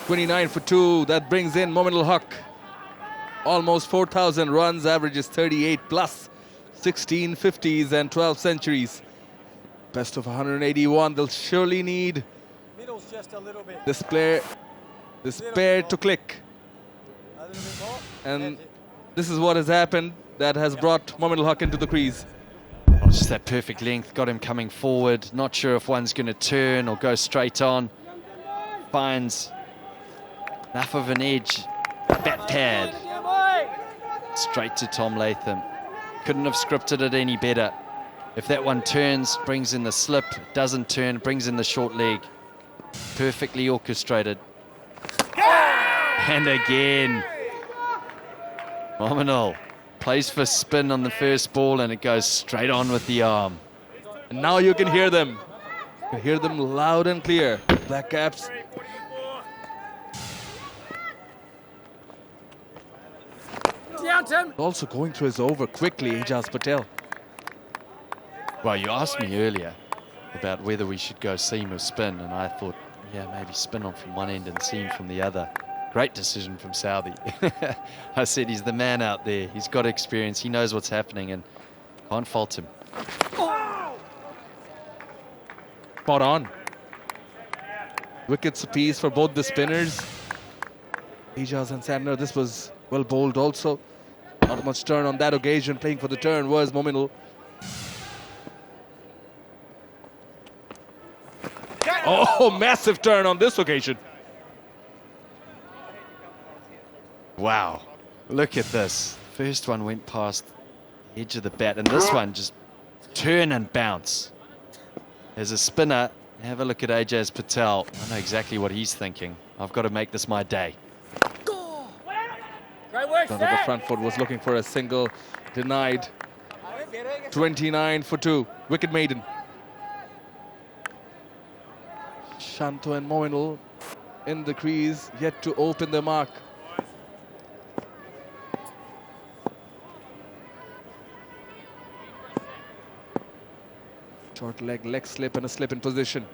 S8: $29 for 2. That brings in Mominul Haq. Almost 4,000 runs, averages 38 plus, 16 50s and 12 centuries. Best of 181. They'll surely need
S9: Middle's just a little bit.
S8: this pair to click.
S9: A little bit more.
S8: And this is what has happened that has brought Mominul Haq into the crease.
S5: Oh, just that perfect length, got him coming forward. Not sure if one's going to turn or go straight on. Finds enough of an edge, bat pad, straight to Tom Latham. Couldn't have scripted it any better. If that one turns, brings in the slip, doesn't turn, brings in the short leg. Perfectly orchestrated. And again, Mominul plays for spin on the first ball, and it goes straight on with the arm.
S8: And now you can hear them. You can hear them loud and clear. Black Caps. Also going through his over quickly, Ajaz Patel.
S5: Well, you asked me earlier about whether we should go seam or spin, and I thought, yeah, maybe spin on from one end and seam from the other. Great decision from Southee. I said he's the man out there. He's got experience. He knows what's happening, and can't fault him.
S8: Spot on. Wickets apiece for both the spinners. Ajaz and Santner, this was well bowled also. Not much turn on that occasion. Playing for the turn was Mominul. Oh, massive turn on this occasion.
S5: Wow, look at this. First one went past the edge of the bat, and this one just turn and bounce. As a spinner, have a look at Ajaz Patel. I know exactly what he's thinking. I've got to make this my day.
S9: Great work,
S8: Under the front foot was looking for a single, denied. 29 for 2. Wicket maiden. Shanto and Mominul in the crease, yet to open the mark. Short leg slip and a slip in position.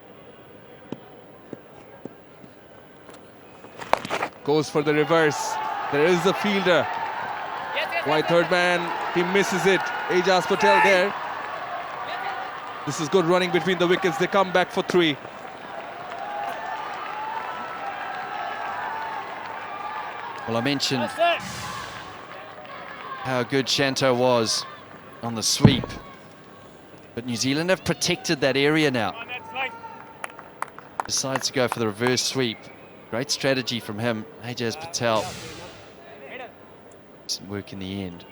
S8: Goes for the reverse. There is a fielder. Wide third man, he misses it. Ajaz Patel there. This is good running between the wickets. They come back for 3.
S5: Well, I mentioned how good Shanto was on the sweep, but New Zealand have protected that area now. Decides to go for the reverse sweep. Great strategy from him. Ajaz Patel. Doesn't work in the end.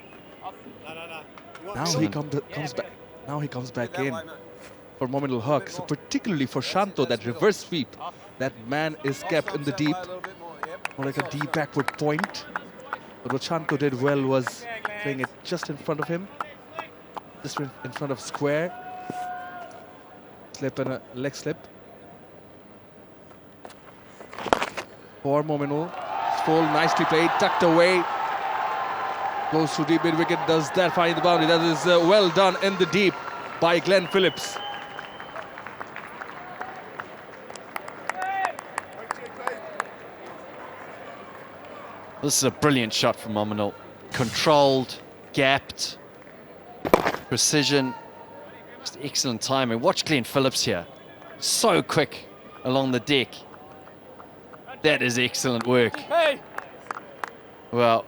S8: Now he comes back. Now he comes back in for Mominul Haq. So particularly for Shanto, that reverse sweep, that man is kept in the deep, or like a deep backward point. But what Shanto did well was playing it just in front of him, just in front of square. Slip and a leg slip. For Mominul. Full, nicely played, tucked away. Goes through deep mid wicket, does that, finding the boundary. That is well done in the deep by Glenn Phillips.
S5: This is a brilliant shot from Mominul. Controlled, gapped, precision, just excellent timing. Watch Glenn Phillips here. So quick along the deck. That is excellent work. Well,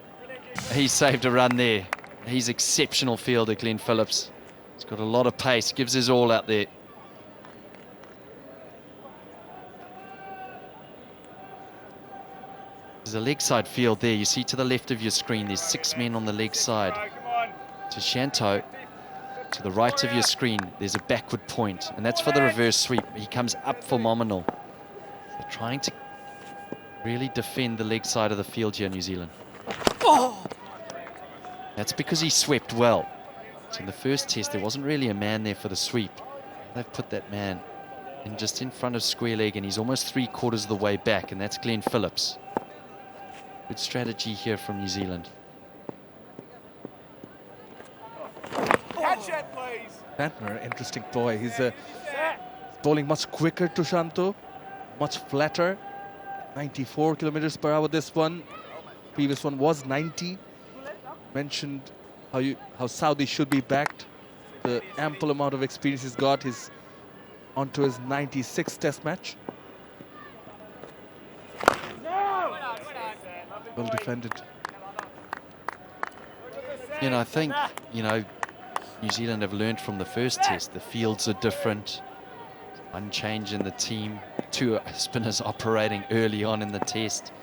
S5: he saved a run there. He's exceptional fielder, Glenn Phillips. He's got a lot of pace, gives his all out there. There's a leg side field there. You see to the left of your screen, there's 6 men on the leg side. To Shanto, to the right of your screen, there's a backward point, and that's for the reverse sweep. He comes up for Mominul. They're trying to really defend the leg side of the field here, New Zealand. That's because he swept well. So in the first test, there wasn't really a man there for the sweep. They've put that man in just in front of square leg, and he's almost 3/4 of the way back, and that's Glenn Phillips. Good strategy here from New Zealand.
S9: Catch it, please.
S8: Santner, interesting boy. He's bowling much quicker to Shanto, much flatter. 94 kilometers per hour this one. Previous one was 90. Mentioned how Saudi should be backed. The ample amount of experience he's got. He's onto his 96th test match. Well defended.
S5: You know, I think, New Zealand have learned from the first test. The fields are different. One change in the team. 2 spinners operating early on in the test.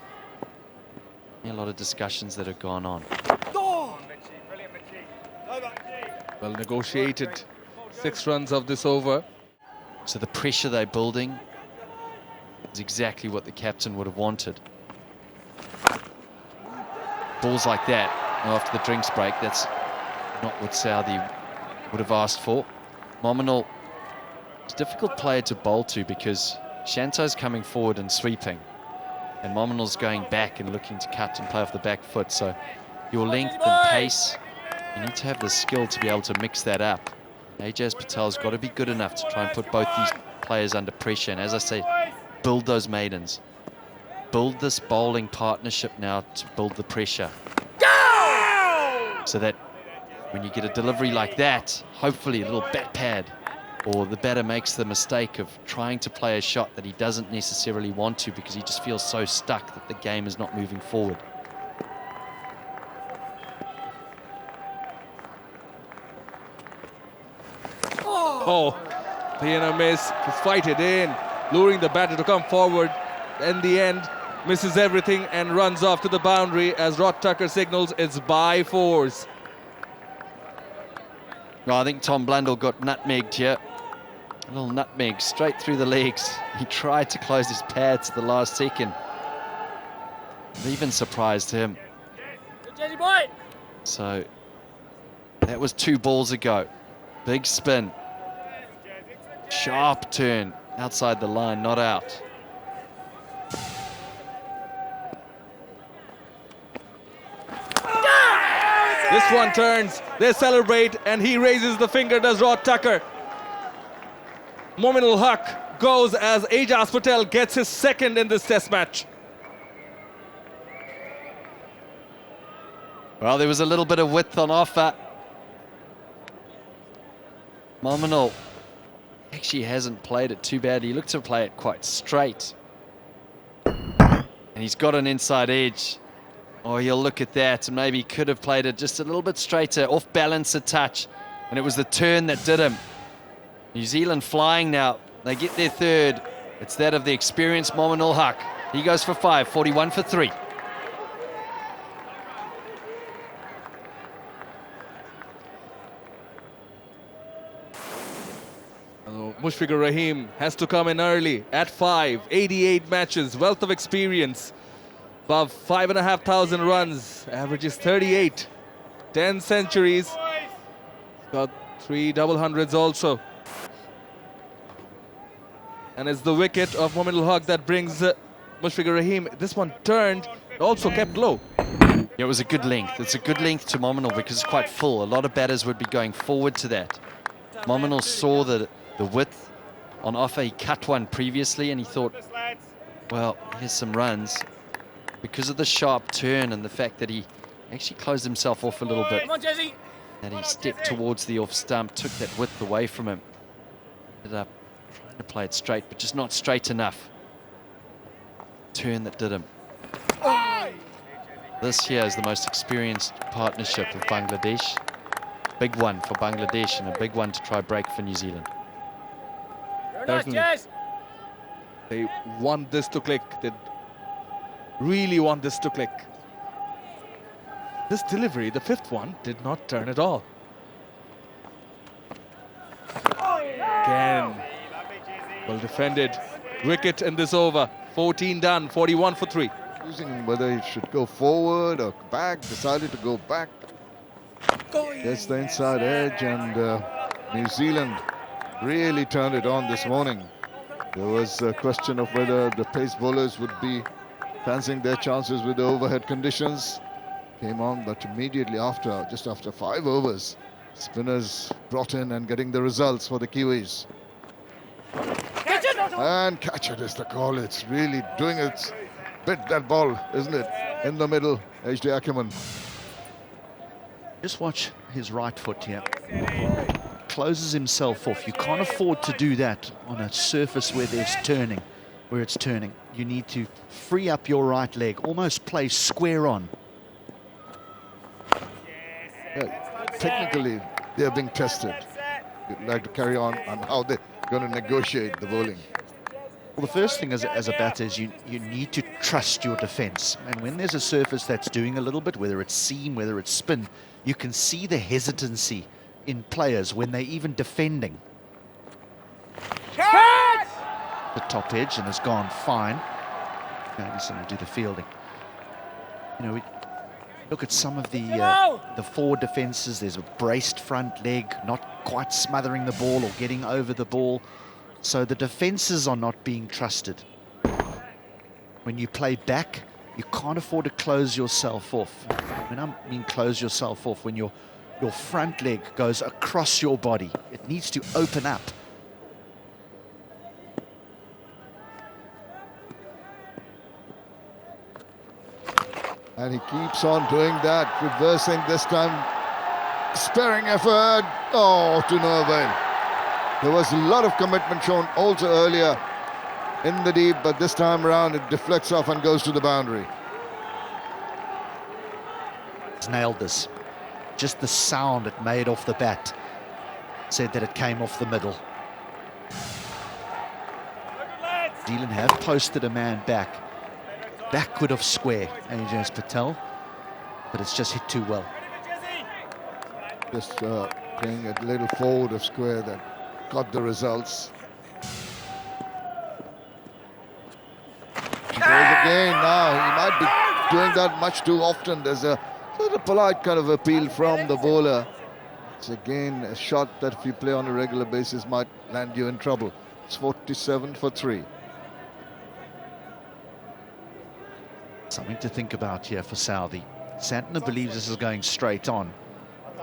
S5: A lot of discussions that have gone on.
S8: Well negotiated. 6 runs of this over.
S5: So the pressure they're building is exactly what the captain would have wanted. Balls like that after the drinks break, that's not what Saudi would have asked for. Mominul is a difficult player to bowl to because Shanto's coming forward and sweeping, and Mominul's going back and looking to cut and play off the back foot. So your length and pace, you need to have the skill to be able to mix that up. Ajaz Patel's got to be good enough to try and put both these players under pressure. And as I say, build those maidens. Build this bowling partnership now to build the pressure. So that when you get a delivery like that, hopefully a little bat pad, or the batter makes the mistake of trying to play a shot that he doesn't necessarily want to because he just feels so stuck that the game is not moving forward.
S8: Oh, the inner miss, to fight it in, luring the batter to come forward. In the end, misses everything and runs off to the boundary as Rod Tucker signals it's by 4s.
S5: Well, I think Tom Blundell got nutmegged here. A little nutmeg straight through the legs. He tried to close his pads at the last second. It even surprised him. So that was 2 balls ago. Big spin. Sharp turn outside the line, not out.
S8: This one turns, they celebrate, and he raises the finger, does Rod Tucker. Mominul Haq goes as Ajaz Patel gets his 2nd in this test match.
S5: Well, there was a little bit of width on offer. Mominul actually hasn't played it too bad. He looked to play it quite straight. And he's got an inside edge. Oh, he'll look at that, and maybe could have played it just a little bit straighter, off balance a touch, and it was the turn that did him. New Zealand flying now. They get their 3rd, It's that of the experienced Mominul Haq. He goes for 5, 41 for 3.
S8: Mushfiqur Rahim has to come in early at 5, 88 matches, wealth of experience, above 5,500 runs, averages 38, 10 centuries, got 3 double hundreds also. And it's the wicket of Mominul Haq that brings Mushfiqur Rahim. This one turned, also kept low.
S5: Yeah, it was a good length. It's a good length to Mominul because it's quite full. A lot of batters would be going forward to that. Mominul saw the width on offer. He cut one previously and he thought, well, here's some runs. Because of the sharp turn and the fact that he actually closed himself off a little bit, and he stepped towards the off stump, took that width away from him. Ended up trying to play it straight, but just not straight enough. Turn that did him. This here is the most experienced partnership of Bangladesh. Big one for Bangladesh and a big one to try break for New Zealand.
S8: They want this to click. They really want this to click. This delivery, the 5th one, did not turn at all. Again, well defended. Wicket in this over. 14 done, 41 for 3.
S1: Choosing whether he should go forward or back, decided to go back. Gets the inside edge, and New Zealand really turned it on this morning. There was a question of whether the pace bowlers would be fancying their chances with the overhead conditions. Came on, but immediately after, just after 5 overs, spinners brought in and getting the results for the Kiwis. And catch it is the call. It's really doing its bit, that ball, isn't it? In the middle, H.D. Ackerman.
S6: Just watch his right foot here. Closes himself off. You can't afford to do that on a surface where it's turning. You need to free up your right leg, almost play square on.
S1: Yeah, technically, they're being tested. You'd like to carry on how they're going to negotiate the bowling.
S6: Well, the first thing as a batter is you need to trust your defence. And when there's a surface that's doing a little bit, whether it's seam, whether it's spin, you can see the hesitancy in players when they're even defending. The top edge and has gone fine. Anderson will do the fielding. You know, we look at some of the forward defences. There's a braced front leg, not quite smothering the ball or getting over the ball. So the defences are not being trusted. When you play back, you can't afford to close yourself off. When I mean close yourself off, when your front leg goes across your body, it needs to open up.
S1: And he keeps on doing that, reversing this time, sparing effort. Oh, to no avail. There was a lot of commitment shown also earlier in the deep, but this time around it deflects off and goes to the boundary.
S6: He's nailed this. Just the sound it made off the bat said that it came off the middle. New Zealand have posted a man backward of square, Ajaz Patel, but it's just hit too well.
S1: Just playing a little forward of square that got the results. He goes again now. He might be doing that much too often. There's a sort of polite kind of appeal from the bowler. It's again a shot that if you play on a regular basis might land you in trouble. It's 47 for 3.
S6: Something to think about here for Saudi. Santner believes this is going straight on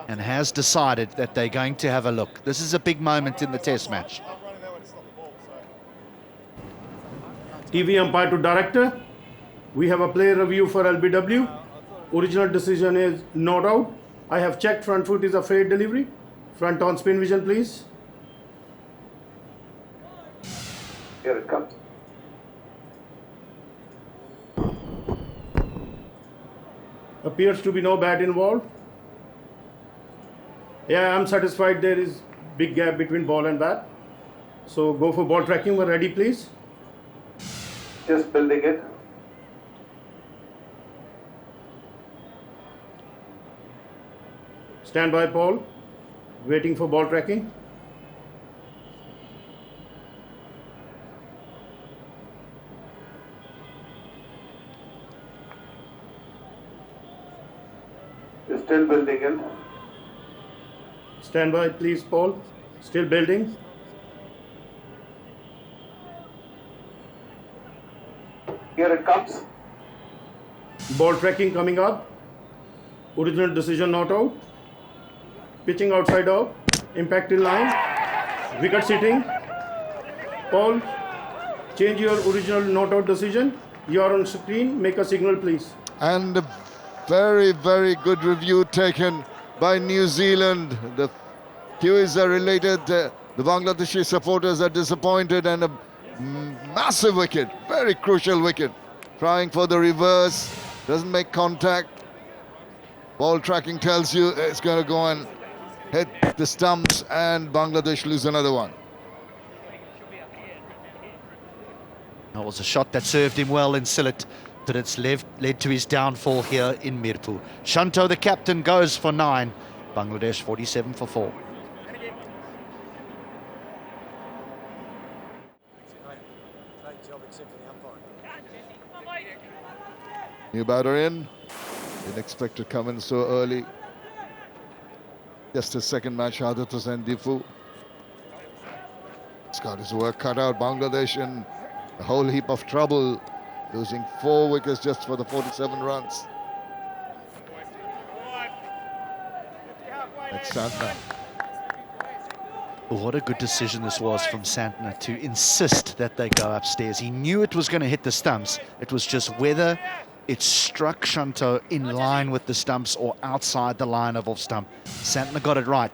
S6: and has decided that they're going to have a look. This is a big moment in the test match.
S7: TV umpire to director. We have a player review for LBW. Original decision is not out. I have checked front foot is a fair delivery. Front on spin vision, please. Here it comes. Appears to be no bat involved. Yeah, I'm satisfied there is big gap between ball and bat. So go for ball tracking. We're ready, please.
S10: Just building it.
S7: Stand by, Paul. Waiting for ball tracking.
S10: Still building it.
S7: Stand by, please, Paul. Still building.
S10: Here it comes.
S7: Ball tracking coming up. Original decision not out. Pitching outside out. Impact in line. Wicket sitting. Paul, change your original not out decision. You are on screen. Make a signal, please.
S1: And a very, very good review taken by New Zealand. The cues are related. The Bangladeshi supporters are disappointed, and a massive wicket, very crucial wicket. Trying for the reverse, doesn't make contact. Ball tracking tells you it's going to go and hit the stumps, and Bangladesh lose another one.
S6: That was a shot that served him well in Sylhet, but it's led to his downfall here in Mirpur. Shanto, the captain, goes for 9. Bangladesh 47 for 4.
S1: New batter in. Didn't expect to come in so early. Just his second match, Shahdat Hussain Difu. He's got his work cut out. Bangladesh in a whole heap of trouble, losing 4 wickets just for the 47 runs. It's Santner.
S6: What a good decision this was from Santner to insist that they go upstairs. He knew it was going to hit the stumps. It was just whether it struck Shanto in line with the stumps or outside the line of off stump. Santner got it right.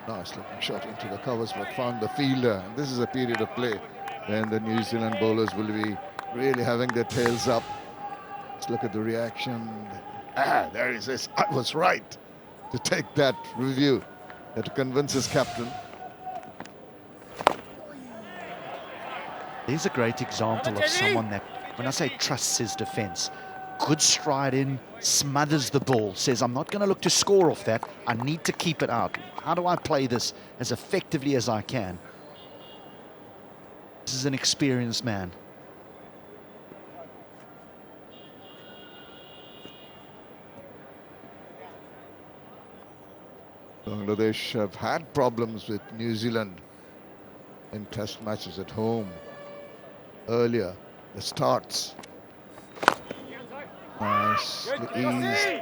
S1: Nice looking shot into the covers, but found the fielder. And this is a period of play when the New Zealand bowlers will be really having their tails up. Let's look at the reaction. There he says, I was right to take that review, to convince his captain.
S6: Here's a great example of someone that, when I say trusts his defence, good stride in, smothers the ball, says, I'm not going to look to score off that, I need to keep it out. How do I play this as effectively as I can? This is an experienced man.
S1: Bangladesh have had problems with New Zealand in test matches at home. Earlier, the starts. Nicely eased.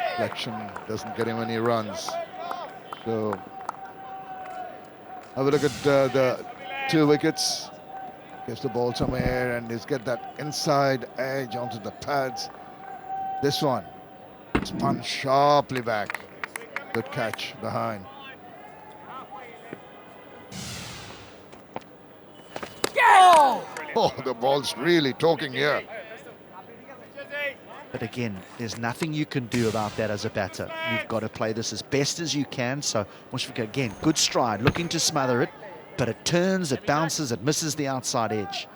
S1: Deflection doesn't get him any runs. So, have a look at the 2 wickets. Gives the ball some air and he's got that inside edge onto the pads. This one, spun sharply back. Good catch behind. Oh, the ball's really talking here.
S6: But again, there's nothing you can do about that as a batter. You've got to play this as best as you can. So, Mushfiq, again, good stride, looking to smother it, but it turns, it bounces, it misses the outside edge.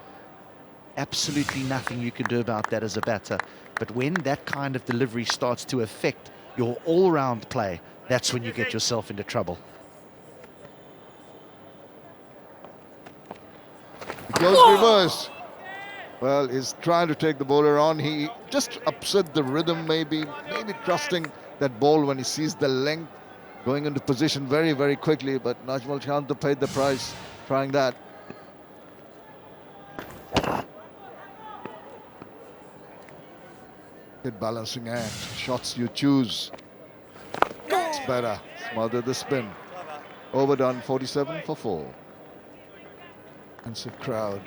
S6: Absolutely nothing you can do about that as a batter. But when that kind of delivery starts to affect your all-round play, that's when you get yourself into trouble.
S1: It goes reverse. Well, he's trying to take the bowler on. He just upset the rhythm, maybe trusting that ball when he sees the length, going into position very, very quickly. But Najmal Chand paid the price trying that. Good balancing act. Shots you choose. It's better. Smother the spin. Overdone, 47 for 4. And it's a crowd.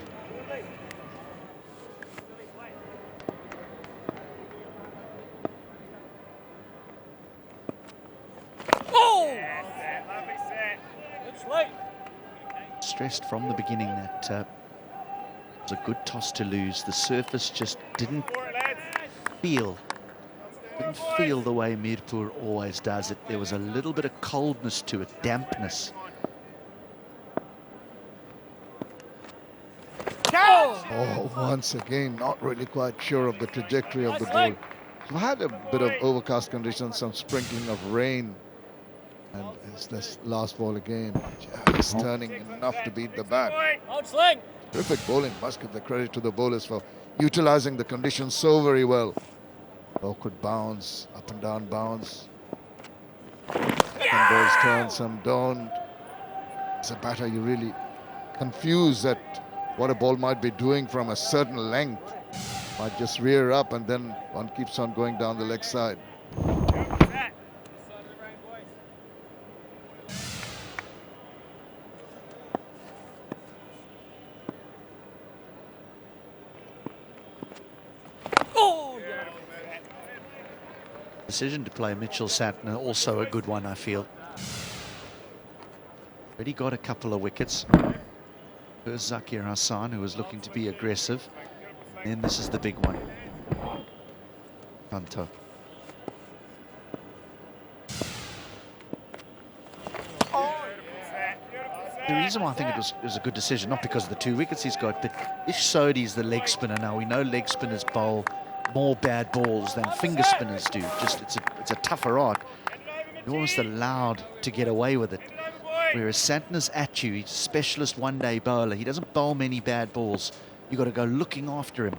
S6: Stressed from the beginning that it was a good toss to lose. The surface just didn't feel the way Mirpur always does it. There was a little bit of coldness to it, dampness.
S1: Oh, once again, not really quite sure of the trajectory of the ball. We've had a bit of overcast conditions, some sprinkling of rain. And it's this last ball again, just turning enough to beat the bat. Terrific bowling, must give the credit to the bowlers for utilizing the conditions so very well. Awkward bounce, up and down bounce. Some balls turn, some don't. As a batter, you really confused at what a ball might be doing from a certain length. Might just rear up and then one keeps on going down the leg side.
S6: Decision to play Mitchell Santner, also a good one, I feel. Already got a couple of wickets. First Zakir Hassan, who was looking to be aggressive. And then this is the big one. Kanto. The reason why I think it was a good decision, not because of the 2 wickets he's got, but Ish Sodhi's the leg spinner now. We know leg spinners bowl more bad balls than finger spinners do. Just it's a tougher art. You're almost allowed to get away with it. Whereas Santner's at you, he's a specialist one-day bowler. He doesn't bowl many bad balls. You've got to go looking after him.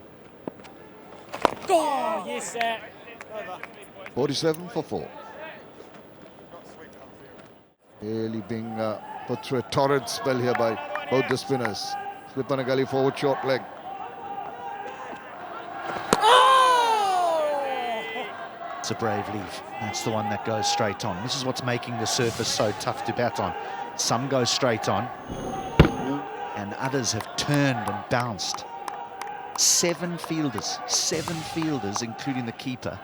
S11: Oh, yes, sir.
S1: 47 for 4. Really being put through a torrid spell here by both the spinners. Slip on a gully forward short leg.
S6: It's a brave leave. That's the one that goes straight on. This is what's making the surface so tough to bat on. Some go straight on, and others have turned and bounced. 7 fielders, including the keeper,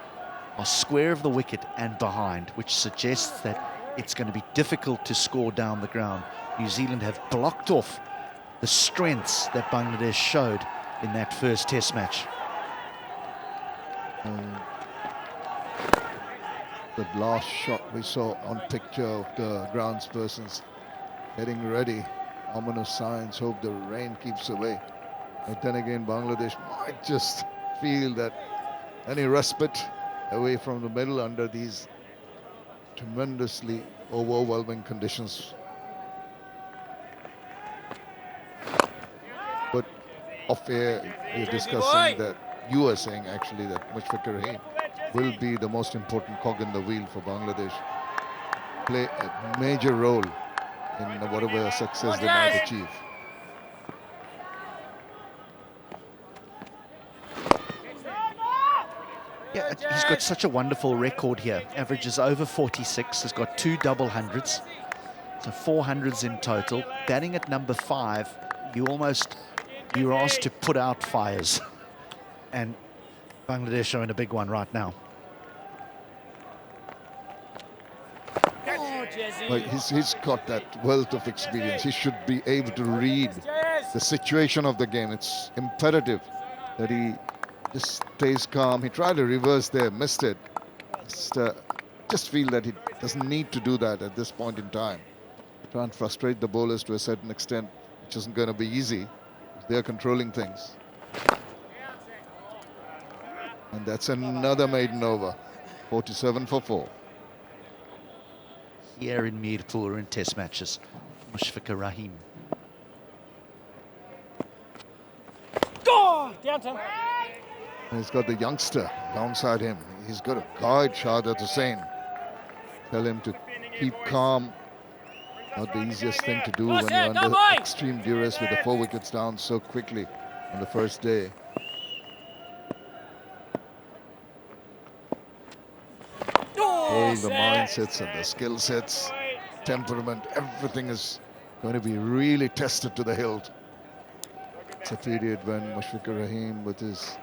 S6: are square of the wicket and behind, which suggests that it's going to be difficult to score down the ground. New Zealand have blocked off the strengths that Bangladesh showed in that first test match.
S1: The last shot we saw on picture of the groundspersons getting ready. Ominous signs, hope the rain keeps away. But then again, Bangladesh might just feel that any respite away from the middle under these tremendously overwhelming conditions. But off air, we're discussing that you were saying actually that Mushfiqur Rahim will be the most important cog in the wheel for Bangladesh. Play a major role in whatever success they might achieve.
S6: Yeah, he's got such a wonderful record here. Averages over 46, has got 2 double hundreds, so 400s in total. Batting at number 5, you're asked to put out fires. And Bangladesh showing a big one right now.
S1: Well, he's got that wealth of experience. He should be able to read the situation of the game. It's imperative that he just stays calm. He tried to reverse there, missed it. Just feel that he doesn't need to do that at this point in time. Try and frustrate the bowlers to a certain extent, which isn't going to be easy. They're controlling things. And that's another maiden over. 47 for 4.
S6: Here in Mirpur in test matches. Mushfiqur Rahim.
S11: Go! Down to him.
S1: He's got the youngster alongside him. He's got to guide Shahadat Hussain. Tell him to keep calm. Not the easiest thing to do when you're under extreme duress with the 4 wickets down so quickly on the first day. All the mindsets and the skill sets, temperament, everything is going to be really tested to the hilt. It's a period when Mushfiqur Rahim, with his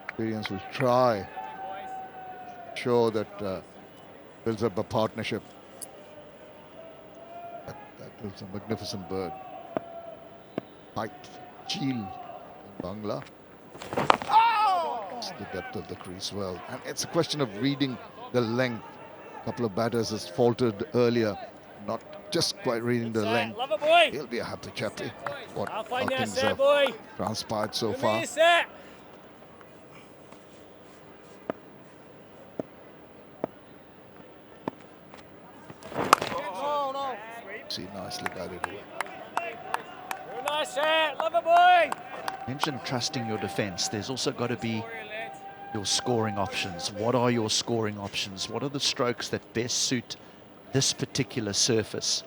S1: experience, will try to show that builds up a partnership. That builds a magnificent bird. Height, Cheel in Bangla. The depth of the crease well, and it's a question of reading the length. A couple of batters has faltered earlier. not just quite reading the length.
S9: Love it, boy.
S1: He'll be a happy chappy. What
S9: I'll
S1: how
S9: find that
S1: things
S9: set,
S1: have
S9: boy.
S1: transpired so
S9: Give me
S1: far.
S9: a set. Oh, no.
S1: See, nicely guided away.
S9: Very nice set. Love it, boy.
S6: Mentioned trusting your defense. There's also got to be your scoring options. What are your scoring options? What are the strokes that best suit this particular surface?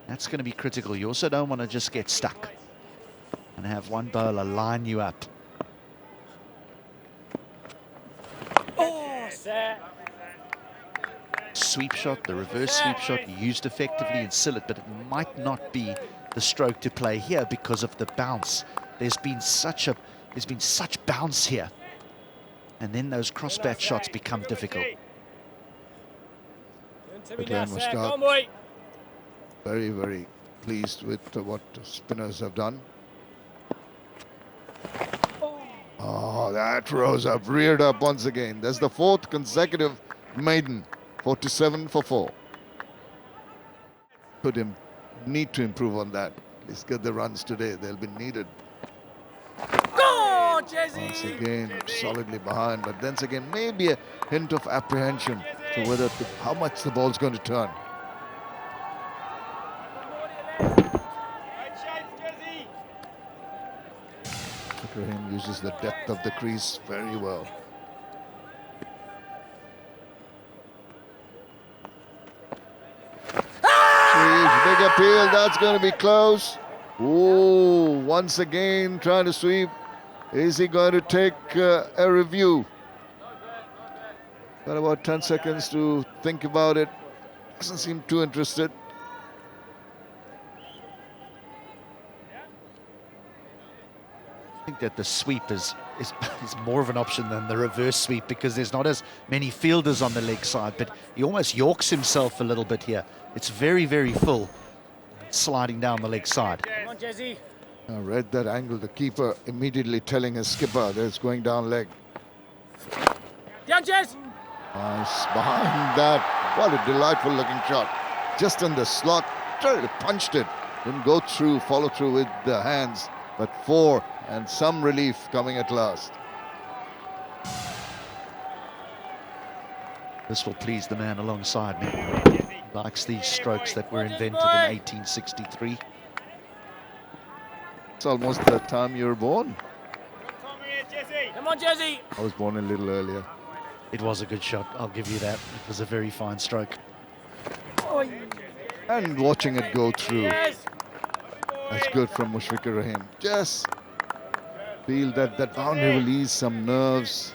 S6: That's going to be critical. You also don't want to just get stuck and have one bowler line you up.
S9: Oh, set.
S6: Sweep shot, the reverse sweep shot used effectively in Sillett, but it might not be the stroke to play here because of the bounce. There's been such bounce here, and then those cross-bat shots become difficult.
S1: Glenn was
S9: Come on, boy.
S1: very, very pleased with what the spinners have done. Oh, that rose up, reared up once again. That's the fourth consecutive maiden. 47 for 4. Need to improve on that. At least get the runs today. They'll be needed.
S9: Go, Jesse.
S1: Once again, solidly behind. But then again, maybe a hint of apprehension to whether how much the ball's going to turn. Ibrahim uses the depth of the crease very well. Big appeal, that's going to be close. Ooh, once again trying to sweep. Is he going to take a review? Got about 10 seconds to think about it. Doesn't seem too interested.
S6: I think that the sweep is more of an option than the reverse sweep because there's not as many fielders on the leg side, but he almost yorks himself a little bit here. It's very, very full, sliding down the leg side.
S9: Come on, Jesse.
S1: I read that angle, the keeper immediately telling his skipper that it's going down leg.
S9: Down, Jess.
S1: Nice, behind that. What a delightful looking shot. Just in the slot, punched it. Didn't go through, follow through with the hands, but 4 and some relief coming at last.
S6: This will please the man alongside me. He likes these strokes that were invented in 1863.
S1: It's almost the time you were born.
S9: Come on, Jesse.
S1: I was born a little earlier.
S6: It was a good shot, I'll give you that. It was a very fine stroke.
S1: And watching it go through, that's good from Mushfiqur Rahim. Just feel that boundary will ease some nerves.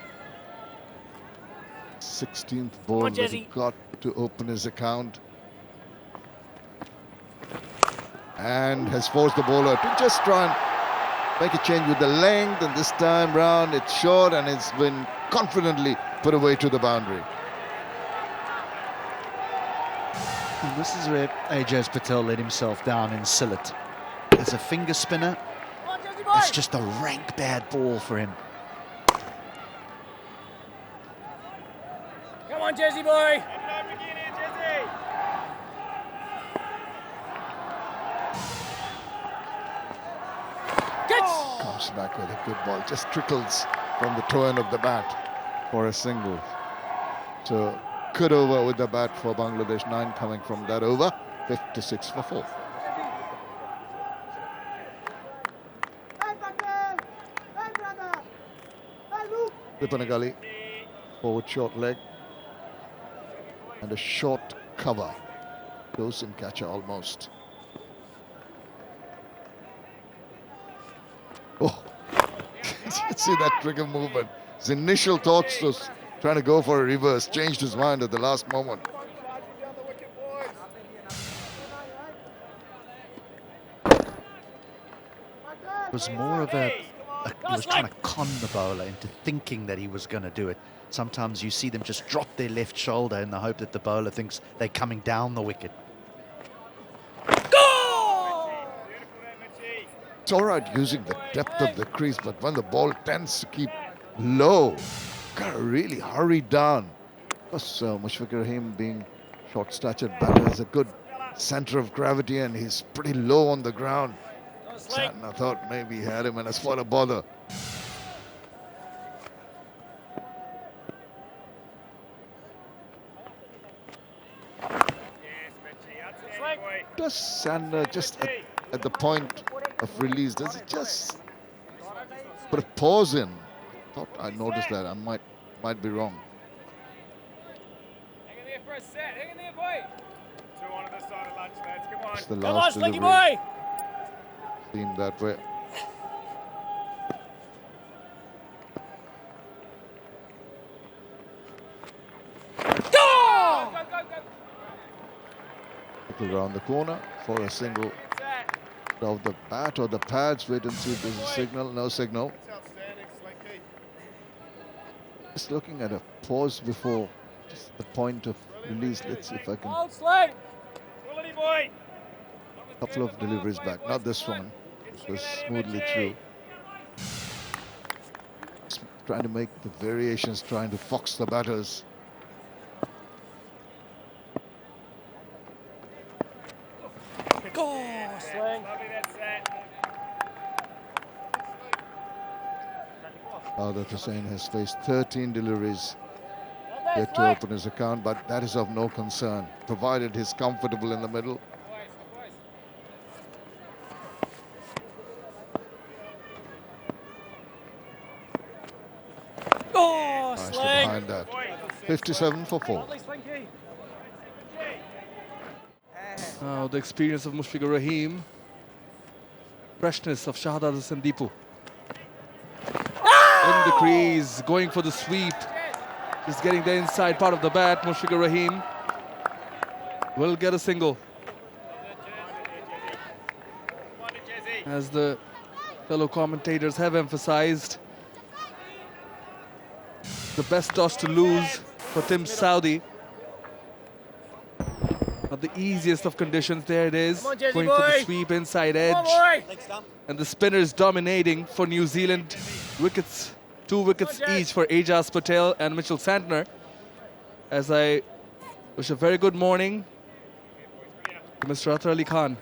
S1: 16th ball that he got to open his account. And has forced the bowler to just try and make a change with the length, and this time round it's short and it's been confidently put away to the boundary.
S6: And this is where Ajaz Patel let himself down in Sillett. As a finger spinner, it's just a rank bad ball for him.
S9: Come on, Jesse boy.
S1: Comes back with a good ball, just trickles from the toe end of the bat for a single. So good over with the bat for Bangladesh, 9 coming from that over, 56 for 4. Lipanagali, forward short leg and a short cover. Goes in catcher almost. Oh, see that trigger movement. His initial thoughts was trying to go for a reverse, changed his mind at the last moment.
S6: It was more of he was trying to con the bowler into thinking that he was going to do it. Sometimes you see them just drop their left shoulder in the hope that the bowler thinks they're coming down the wicket.
S1: It's all right using the depth of the crease, but when the ball tends to keep low, gotta really hurry down. Plus, Mushfiqur Rahim being short-statured batter has a good center of gravity, and he's pretty low on the ground. Santner thought maybe he had him in a spot of bother. Does Santner just at the point of release, does he just put a pause in? Thought I noticed that. I might be wrong.
S9: Hang in there for a set. Hang in there, boy. 2 on the side of lunch, lads. Come on.
S1: It's the
S9: Come on,
S1: last
S9: Slinky
S1: delivery.
S9: boy.
S1: Seemed that way.
S9: Go! Go, go, go.
S1: People around the corner for a single
S9: Set.
S1: of the bat or the pads. Wait and see if there's a signal. No signal.
S9: Outstanding, Slinky.
S1: Just looking at a pause before just the point of release. Let's see if I can.
S9: Hold, Slink. Quality boy.
S1: A couple of deliveries back. Not this one. It was smoothly through. Just trying to make the variations, trying to fox the batters.
S9: Go, Sling. Lovely that set.
S1: Saadat Hussain has faced 13 deliveries yet to
S9: Sling.
S1: open his account, but that is of no concern, provided he's comfortable in the middle.
S9: Oh,
S1: Nicely
S9: Sling.
S1: behind that. 57 for 4.
S9: Lovely, Slinky.
S8: Now the experience of Mushfiqur Rahim. Freshness of Shahzad Sandeepu. In the crease, going for the sweep. Just getting the inside part of the bat. Mushfiqur Rahim will get a single. As the fellow commentators have emphasized, the best toss to lose for Tim Saudi. Not the easiest of conditions. There it is,
S9: on, Jesse
S8: going for the
S9: boy.
S8: sweep inside
S9: Come on,
S8: edge.
S9: boy.
S8: And the spinners dominating for New Zealand. Wickets, 2 wickets
S9: Come on, Jess.
S8: each for Ajaz Patel and Mitchell Santner. As I wish a very good morning to Mr. Athar Ali Khan.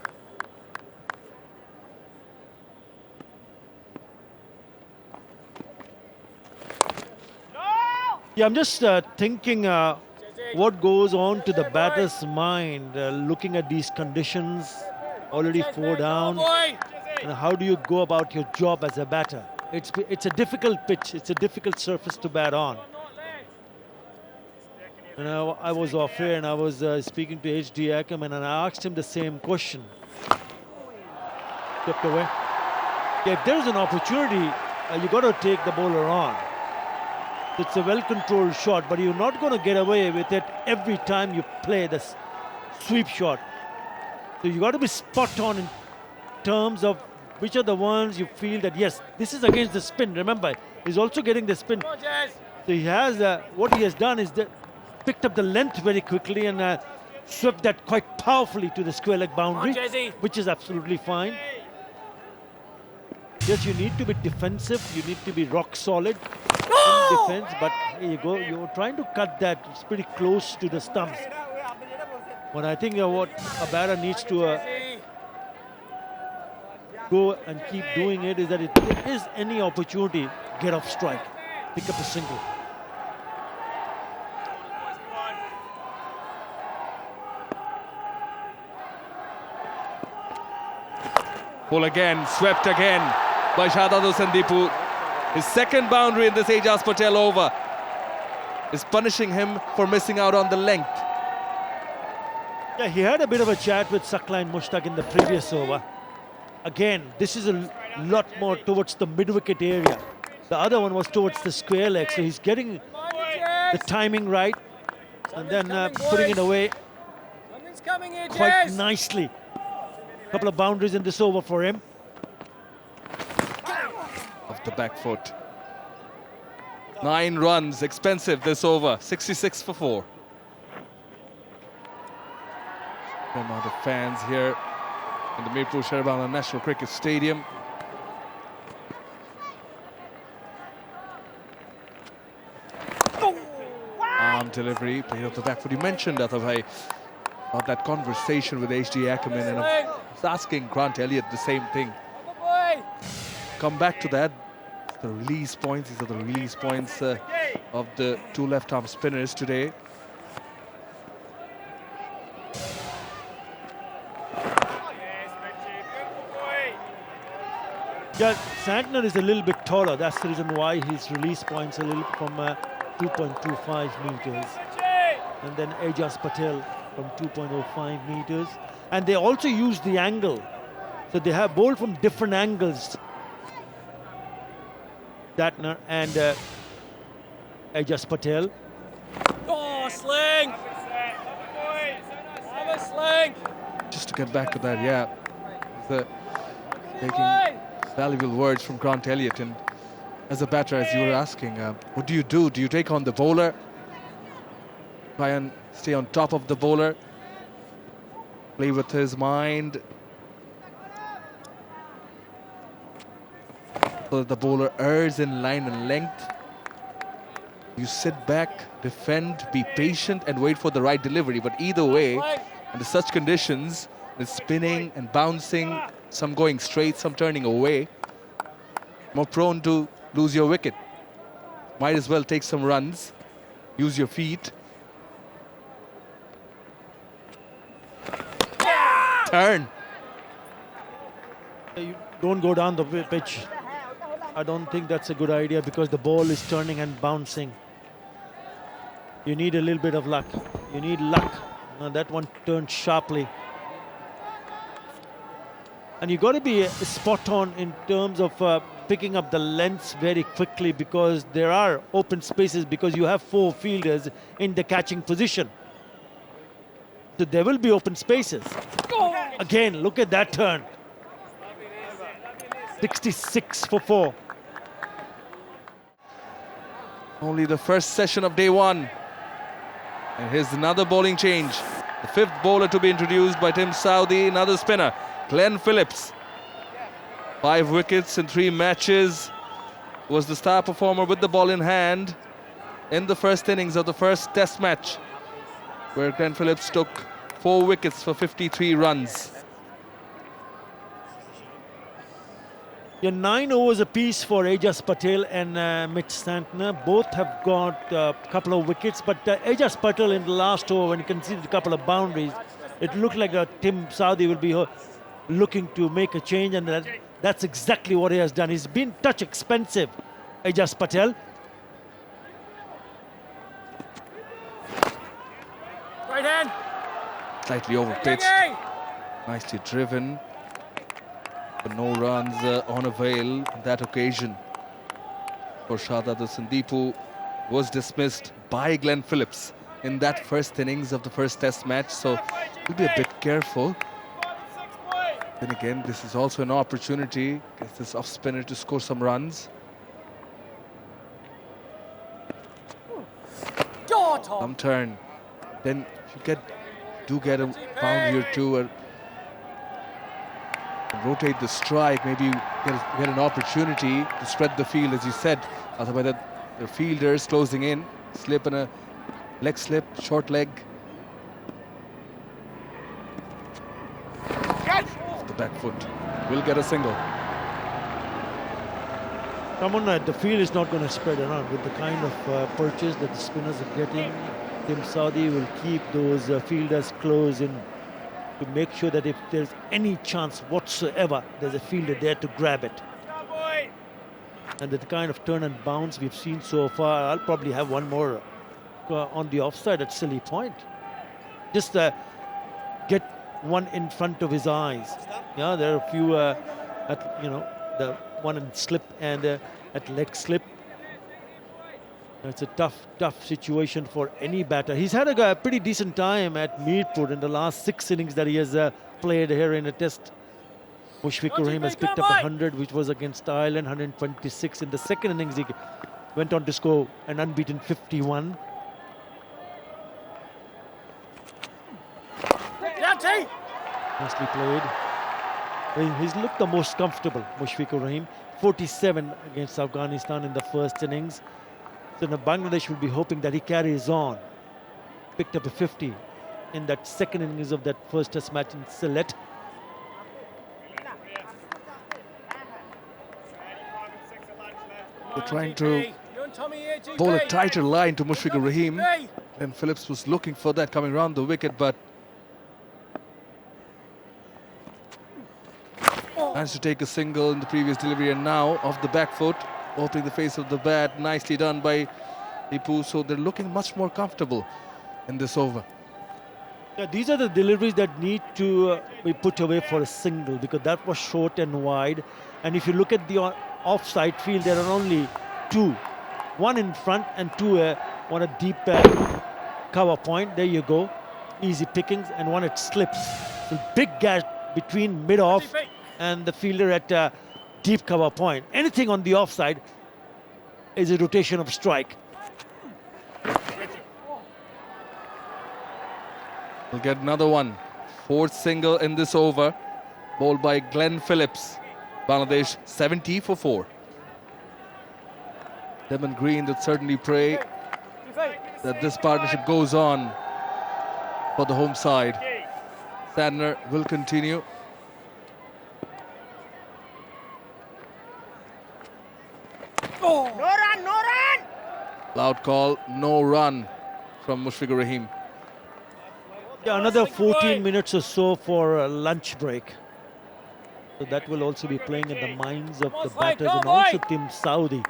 S2: Yeah, I'm just thinking what goes on to the batter's mind, looking at these conditions, already 4 down,
S9: Boy.
S2: and how do you go about your job as a batter? It's a difficult pitch, it's a difficult surface to bat on. And I was off air and I was speaking to H.D. Ackerman and I asked him the same question. Kept away. Yeah, if there's an opportunity, you got to take the bowler on. It's a well-controlled shot, but you're not going to get away with it every time you play this sweep shot. So you got to be spot on in terms of which are the ones you feel that, yes, this is against the spin. Remember, he's also getting the spin.
S9: Come on, Jazz.
S2: So he has, what he has done is that picked up the length very quickly and swept that quite powerfully to the square leg boundary,
S9: Come on, Jazzy.
S2: which is absolutely fine. Yes, you need to be defensive, you need to be rock solid in defense, but here you go, you're trying to cut that, it's pretty close to the stumps. But I think what a batter needs to go and keep doing it is that if there is any opportunity, get off strike, pick up a single.
S8: Pull again, swept again by Shahzad Sandeepu. His second boundary in this Ajaz Patel over is punishing him for missing out on the length.
S2: Yeah, he had a bit of a chat with Sakline Mushtaq in the previous over. Again, this is a lot more towards the mid-wicket area. The other one was towards the square leg, so he's getting the timing right and then putting it away
S9: Something's coming here,
S2: quite
S9: Jazz.
S2: nicely. Couple of boundaries in this over for him.
S8: Off the back foot. 9 runs, expensive this over, 66 for 4. The amount of fans here in the Mirpur Sherbala National Cricket Stadium. Arm delivery, played off the back foot. You mentioned that, Bhai. Had that conversation with H.D. Ackerman, and I was asking Grant Elliott the same thing. Come back to that. The release points, these are the release points of the two left-arm spinners today.
S2: Yeah, Santner is a little bit taller. That's the reason why his release points a little from 2.25 meters. And then Ajaz Patel from 2.05 meters. And they also use the angle. So they have bowled from different angles. Santner and Ajaz Patel.
S9: Oh, sling! Have a sling!
S8: Just to get back to that, yeah. Taking valuable words from Grant Elliott. And as a batter, as you were asking, what do you do? Do you take on the bowler? Try and stay on top of the bowler? Play with his mind? So that the bowler errs in line and length? You sit back, defend, be patient and wait for the right delivery. But either way, under such conditions, with spinning and bouncing, some going straight, some turning away, more prone to lose your wicket. Might as well take some runs, use your feet. Turn.
S2: You don't go down the pitch. I don't think that's a good idea because the ball is turning and bouncing. You need a little bit of luck. You need luck. Now that one turned sharply. And you got to be spot on in terms of picking up the lengths very quickly because there are open spaces because you have 4 fielders in the catching position. So there will be open spaces. Again, look at that turn. 66 for 4.
S8: Only the first session of day 1. And here's another bowling change. The 5th bowler to be introduced by Tim Southee, another spinner, Glenn Phillips. 5 wickets in 3 matches. Was the star performer with the ball in hand in the first innings of the first test match, where Glenn Phillips took 4 wickets for 53 runs.
S2: Yeah, 9 overs apiece for Ajaz Patel and Mitch Santner. Both have got a couple of wickets, but Ajaz Patel in the last over, when he conceded a couple of boundaries, it looked like Tim Southee will be looking to make a change, and that's exactly what he has done. He's been touch expensive, Ajaz Patel.
S9: Right hand!
S8: Slightly over pitched, nicely driven. But no runs on avail on that occasion. For Shahzad Sandeepu was dismissed by Glenn Phillips in that first innings of the first test match, so we'll be a bit careful. Then again, this is also an opportunity against this off spinner to score some runs. Some turn. Then if you do get a boundary or two, rotate the strike, maybe get an opportunity to spread the field, as you said. Otherwise, the fielders closing in, slip and a leg slip, short leg. Off the back foot, will get a single.
S2: Come on, the field is not going to spread around with the kind of purchase that the spinners are getting. Tim Southee will keep those fielders close in to make sure that if there's any chance whatsoever, there's a fielder there to grab it. And the kind of turn and bounce we've seen so far, I'll probably have one more on the offside at Silly Point. Just get one in front of his eyes. Yeah, there are a few the one in slip and at leg slip. It's a tough situation for any batter. He's had a pretty decent time at Meerput in the last 6 innings that he has played here in a test. Mushfiqur Rahim has picked up 100, which was against Ireland, 126. In the second innings, he went on to score an unbeaten 51. Nicely played. He's looked the most comfortable, Mushfiqur Rahim. 47 against Afghanistan in the first innings. So now Bangladesh will be hoping that he carries on. Picked up a 50 in that second innings of that first test match in Sylhet.
S8: They're trying to bowl a tighter line to Mushfiqur Rahim. And Phillips was looking for that coming round the wicket, but managed to take a single in the previous delivery, and now off the back foot, opening the face of the bat. Nicely done by Ipu. So they're looking much more comfortable in this over.
S2: Yeah, these are the deliveries that need to be put away for a single, because that was short and wide. And if you look at the offside field, there are only two, one in front and two on a deep cover point. There you go, easy pickings, and one it slips. So big gap between mid-off and the fielder at deep cover point. Anything on the offside is a rotation of strike.
S8: We'll get another one. Fourth single in this over, bowled by Glenn Phillips. Bangladesh 70 for 4. Lemon Green would certainly pray that this partnership goes on for the home side. Sandner will continue.
S9: No run, no run!
S8: Loud call, no run from Mushfiqur Rahim.
S2: Yeah, another 14 minutes or so for a lunch break. So that will also be playing in the minds of the batters and also Tim Saudi,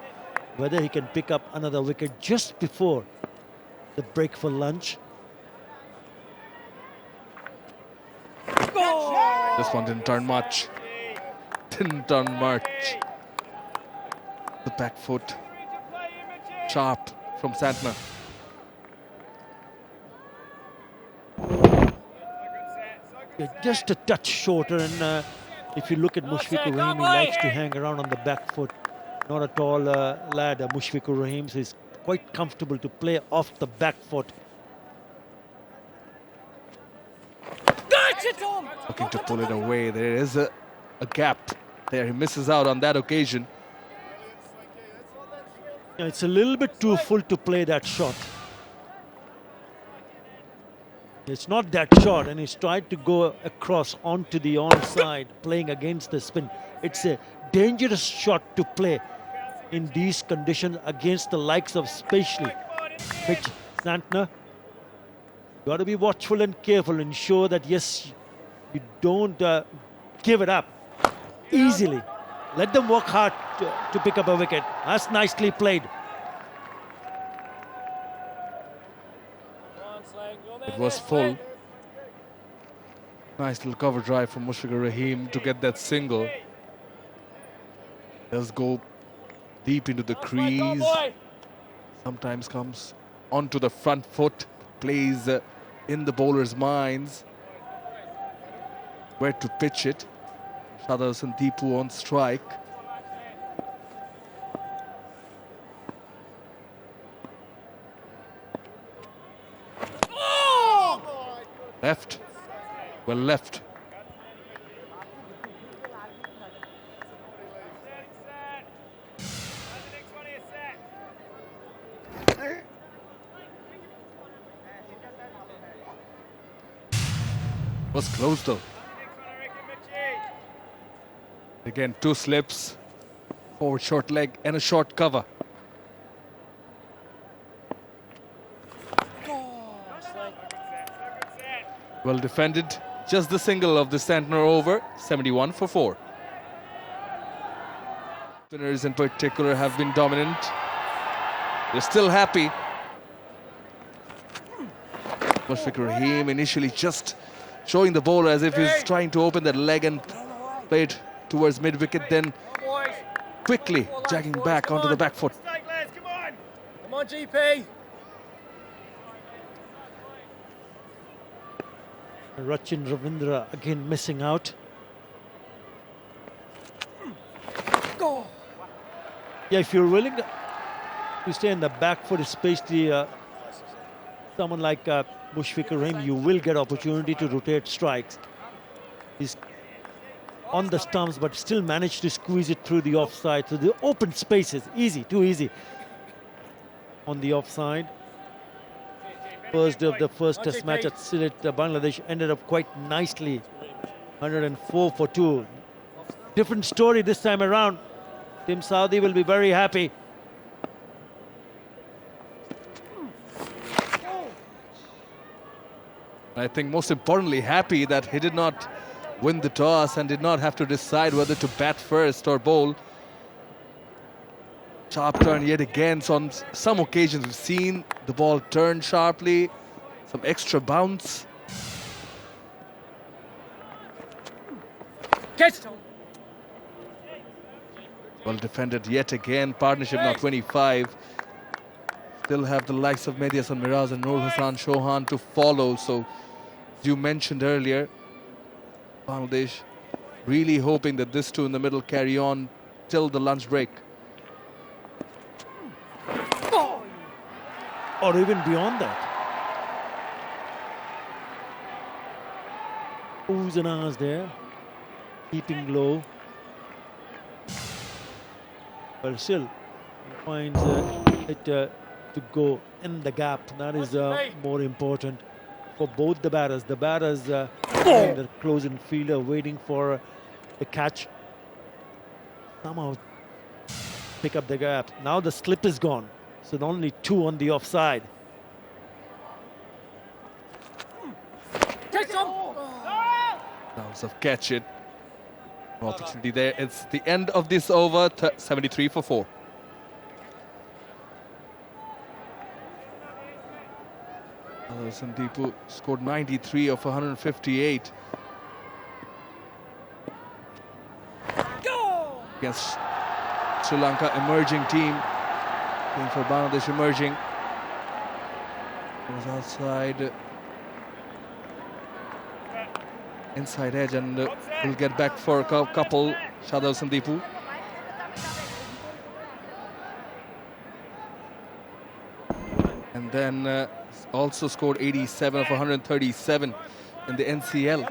S2: whether he can pick up another wicket just before the break for lunch.
S8: This one didn't turn much. Didn't turn much. The back foot sharp from Santner.
S2: Yeah, just a touch shorter, and if you look at Mushfiqur Rahim, he likes to hang around on the back foot. Not at all lad, Mushfiqur Rahim, so he's quite comfortable to play off the back foot.
S8: Looking to pull it away. There is a gap there. He misses out on that occasion.
S2: Yeah, it's a little bit too full to play that shot. It's not that short, and he's tried to go across onto the onside, playing against the spin. It's a dangerous shot to play in these conditions against the likes of especially Mitch Santner. Got to be watchful and careful, ensure that yes, you don't give it up easily. Let them work hard to pick up a wicket. That's nicely played.
S8: It was full. Nice little cover drive from Mushfiqur Rahim to get that single. Does go deep into the crease. Sometimes comes onto the front foot. Plays in the bowler's minds where to pitch it. Shadar and Deepu on strike. Left. Well left. Was close though. Again, two slips, forward short leg and a short cover. Well defended. Just the single of the Santner over, 71 for 4. Spinners in particular have been dominant. They're still happy. Mushfiqur Rahim initially just showing the bowler as if he's trying to open that leg and play it towards mid-wicket, then quickly jagging back onto the back foot.
S9: Come on, GP.
S2: Rachin Ravindra again missing out. Yeah, if you're willing to stay in the back foot, especially someone like Mushfiqur Rahim, you will get opportunity to rotate strikes. He's on the stumps, but still managed to squeeze it through the offside. So the open spaces, easy, too easy on the offside. First of the first test match at Sylhet, Bangladesh ended up quite nicely. 104 for 2. Different story this time around. Tim Saudi will be very happy.
S8: I think most importantly, happy that he did not win the toss and did not have to decide whether to bat first or bowl. Sharp turn yet again. So on some occasions we've seen the ball turn sharply, some extra bounce. Well defended yet again. Partnership now 25. Still have the likes of Mehdi Hasan Miraz and Noor Hassan Chauhan to follow. So as you mentioned earlier, Bangladesh really hoping that this two in the middle carry on till the lunch break.
S2: Or even beyond that. Oohs and ahs there. Keeping low. But still, he finds it to go in the gap. That is more important for both the batters. The batters, the close-in fielder, waiting for the catch. Somehow pick up the gap. Now the slip is gone. So only 2 on the offside.
S8: Sounds of catch it. Opportunity there. It's the end of this over. 73 for 4. Sandeepu scored 93 of 158. Against Sri Lanka, emerging team. Playing for Bangladesh, emerging. Goes outside. Inside edge, and will get back for a couple. Shadav Sandeepu. And then also scored 87 of 137 in the NCL.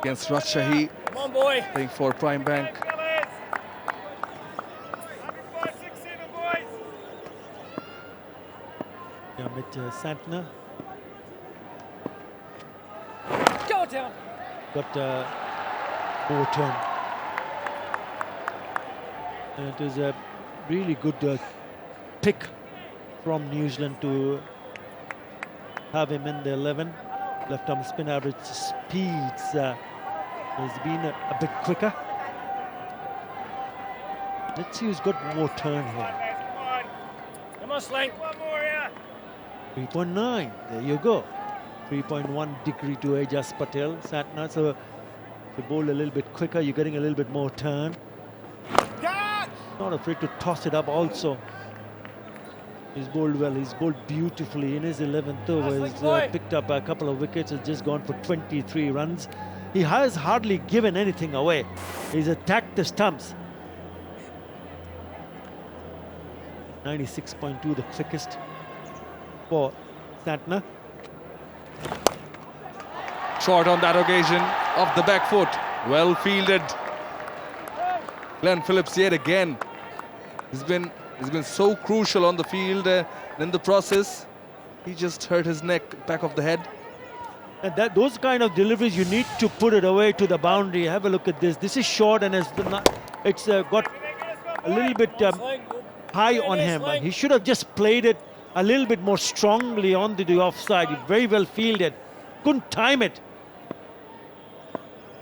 S8: Against Rajshahi, playing for Prime Bank.
S2: Amit Santner. Got more turn. And it is a really good pick from New Zealand to have him in the 11. Left arm spin average speeds has been a bit quicker. Let's see who's got more turn here.
S9: Come on, Sling. One more, yeah.
S2: 3.9. There you go. 3.1 degree to Ajaz Patel. Santner, so if you bowl a little bit quicker, you're getting a little bit more turn. Not afraid to toss it up also. He's bowled well, he's bowled beautifully in his 11th over. He's picked up a couple of wickets, has just gone for 23 runs. He has hardly given anything away. He's attacked the stumps. 96.2, the quickest for Santner.
S8: Short on that occasion, off the back foot. Well fielded. Glenn Phillips yet again. He's been so crucial on the field. In the process, he just hurt his neck, back of the head.
S2: And those kind of deliveries, you need to put it away to the boundary. Have a look at this. This is short and it's got a little bit high on him. He should have just played it a little bit more strongly onto the offside. He very well fielded. Couldn't time it.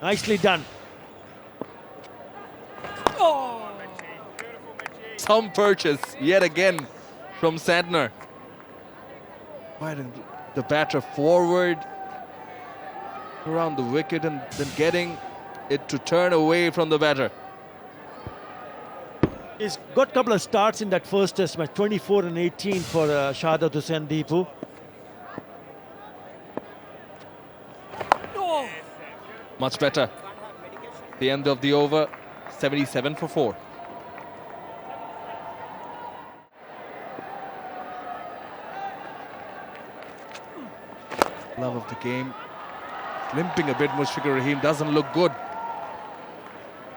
S2: Nicely done.
S8: Some purchase yet again from Santner. Fighting the batter forward around the wicket and then getting it to turn away from the batter.
S2: He's got a couple of starts in that first test match, 24 and 18 for Shahada Sandeepu.
S8: Much better. The end of the over, 77 for 4. Love of the game. Limping a bit, Mushfiqur Rahim doesn't look good.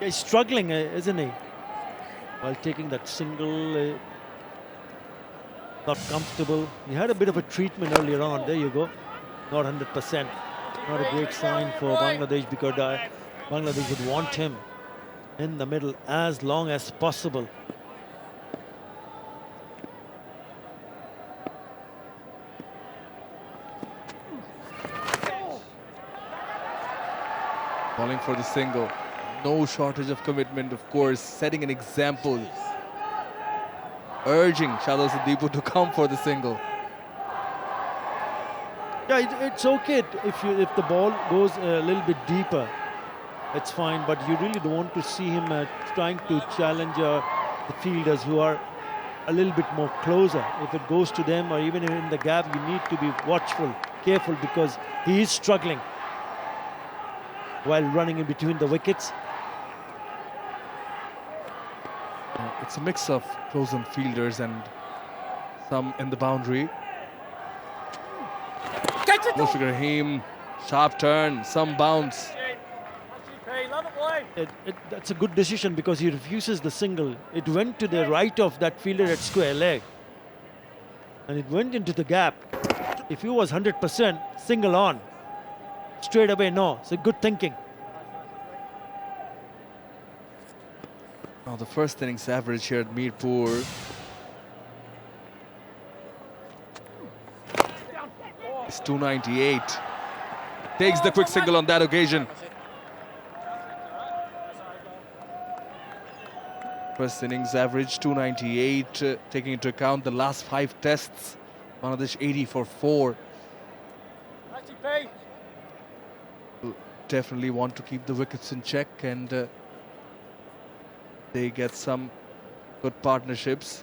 S2: Yeah, he's struggling, isn't he? While taking that single. not comfortable. He had a bit of a treatment earlier on. There you go. Not 100%. Not a great sign for Bangladesh, because Bangladesh would want him in the middle as long as possible.
S8: Falling for the single. No shortage of commitment, of course, setting an example. Urging Shadows and Deepu to come for the single.
S2: Yeah, it's okay if the ball goes a little bit deeper. It's fine, but you really don't want to see him trying to challenge the fielders who are a little bit more closer. If it goes to them or even in the gap, you need to be watchful, careful, because he is struggling while running in between the wickets.
S8: It's a mix of close-on fielders and some in the boundary. Mushfiqur Rahim, sharp turn, some bounce.
S2: That's a good decision, because he refuses the single. It went to the right of that fielder at square leg, and it went into the gap. If he was 100%, single on. Straight away, no. It's a good thinking.
S8: Now the first innings average here at Mirpur. It's 298. Takes the quick single on that occasion. First innings average 298, taking into account the last 5 tests. Bangladesh 80 for 4. Definitely want to keep the wickets in check, and they get some good partnerships.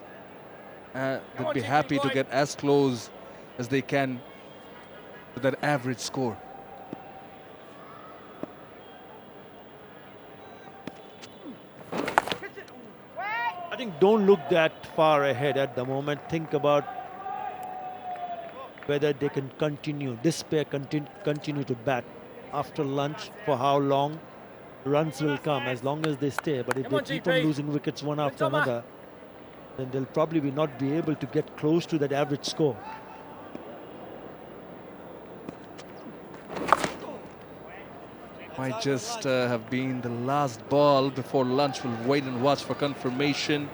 S8: They'd be happy to get as close as they can to that average score.
S2: I think don't look that far ahead at the moment. Think about whether they can continue, this pair continue to bat after lunch, for how long. Runs will come as long as they stay, but if they keep on losing wickets one after another, then they'll probably not be able to get close to that average score.
S8: Might just have been the last ball before lunch. We'll wait and watch for confirmation.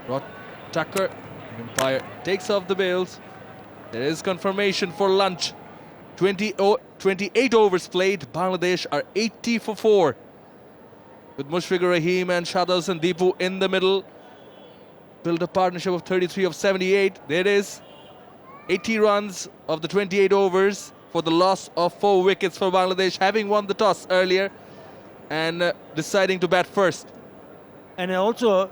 S8: Rod Tucker, the umpire, takes off the bails. There is confirmation for lunch. 28 overs played. Bangladesh are 80 for 4. With Mushfiqur Rahim and Shadows and Deepu in the middle. Build a partnership of 33 of 78. There it is. 80 runs of the 28 overs for the loss of 4 wickets for Bangladesh, having won the toss earlier and deciding to bat first.
S2: And also,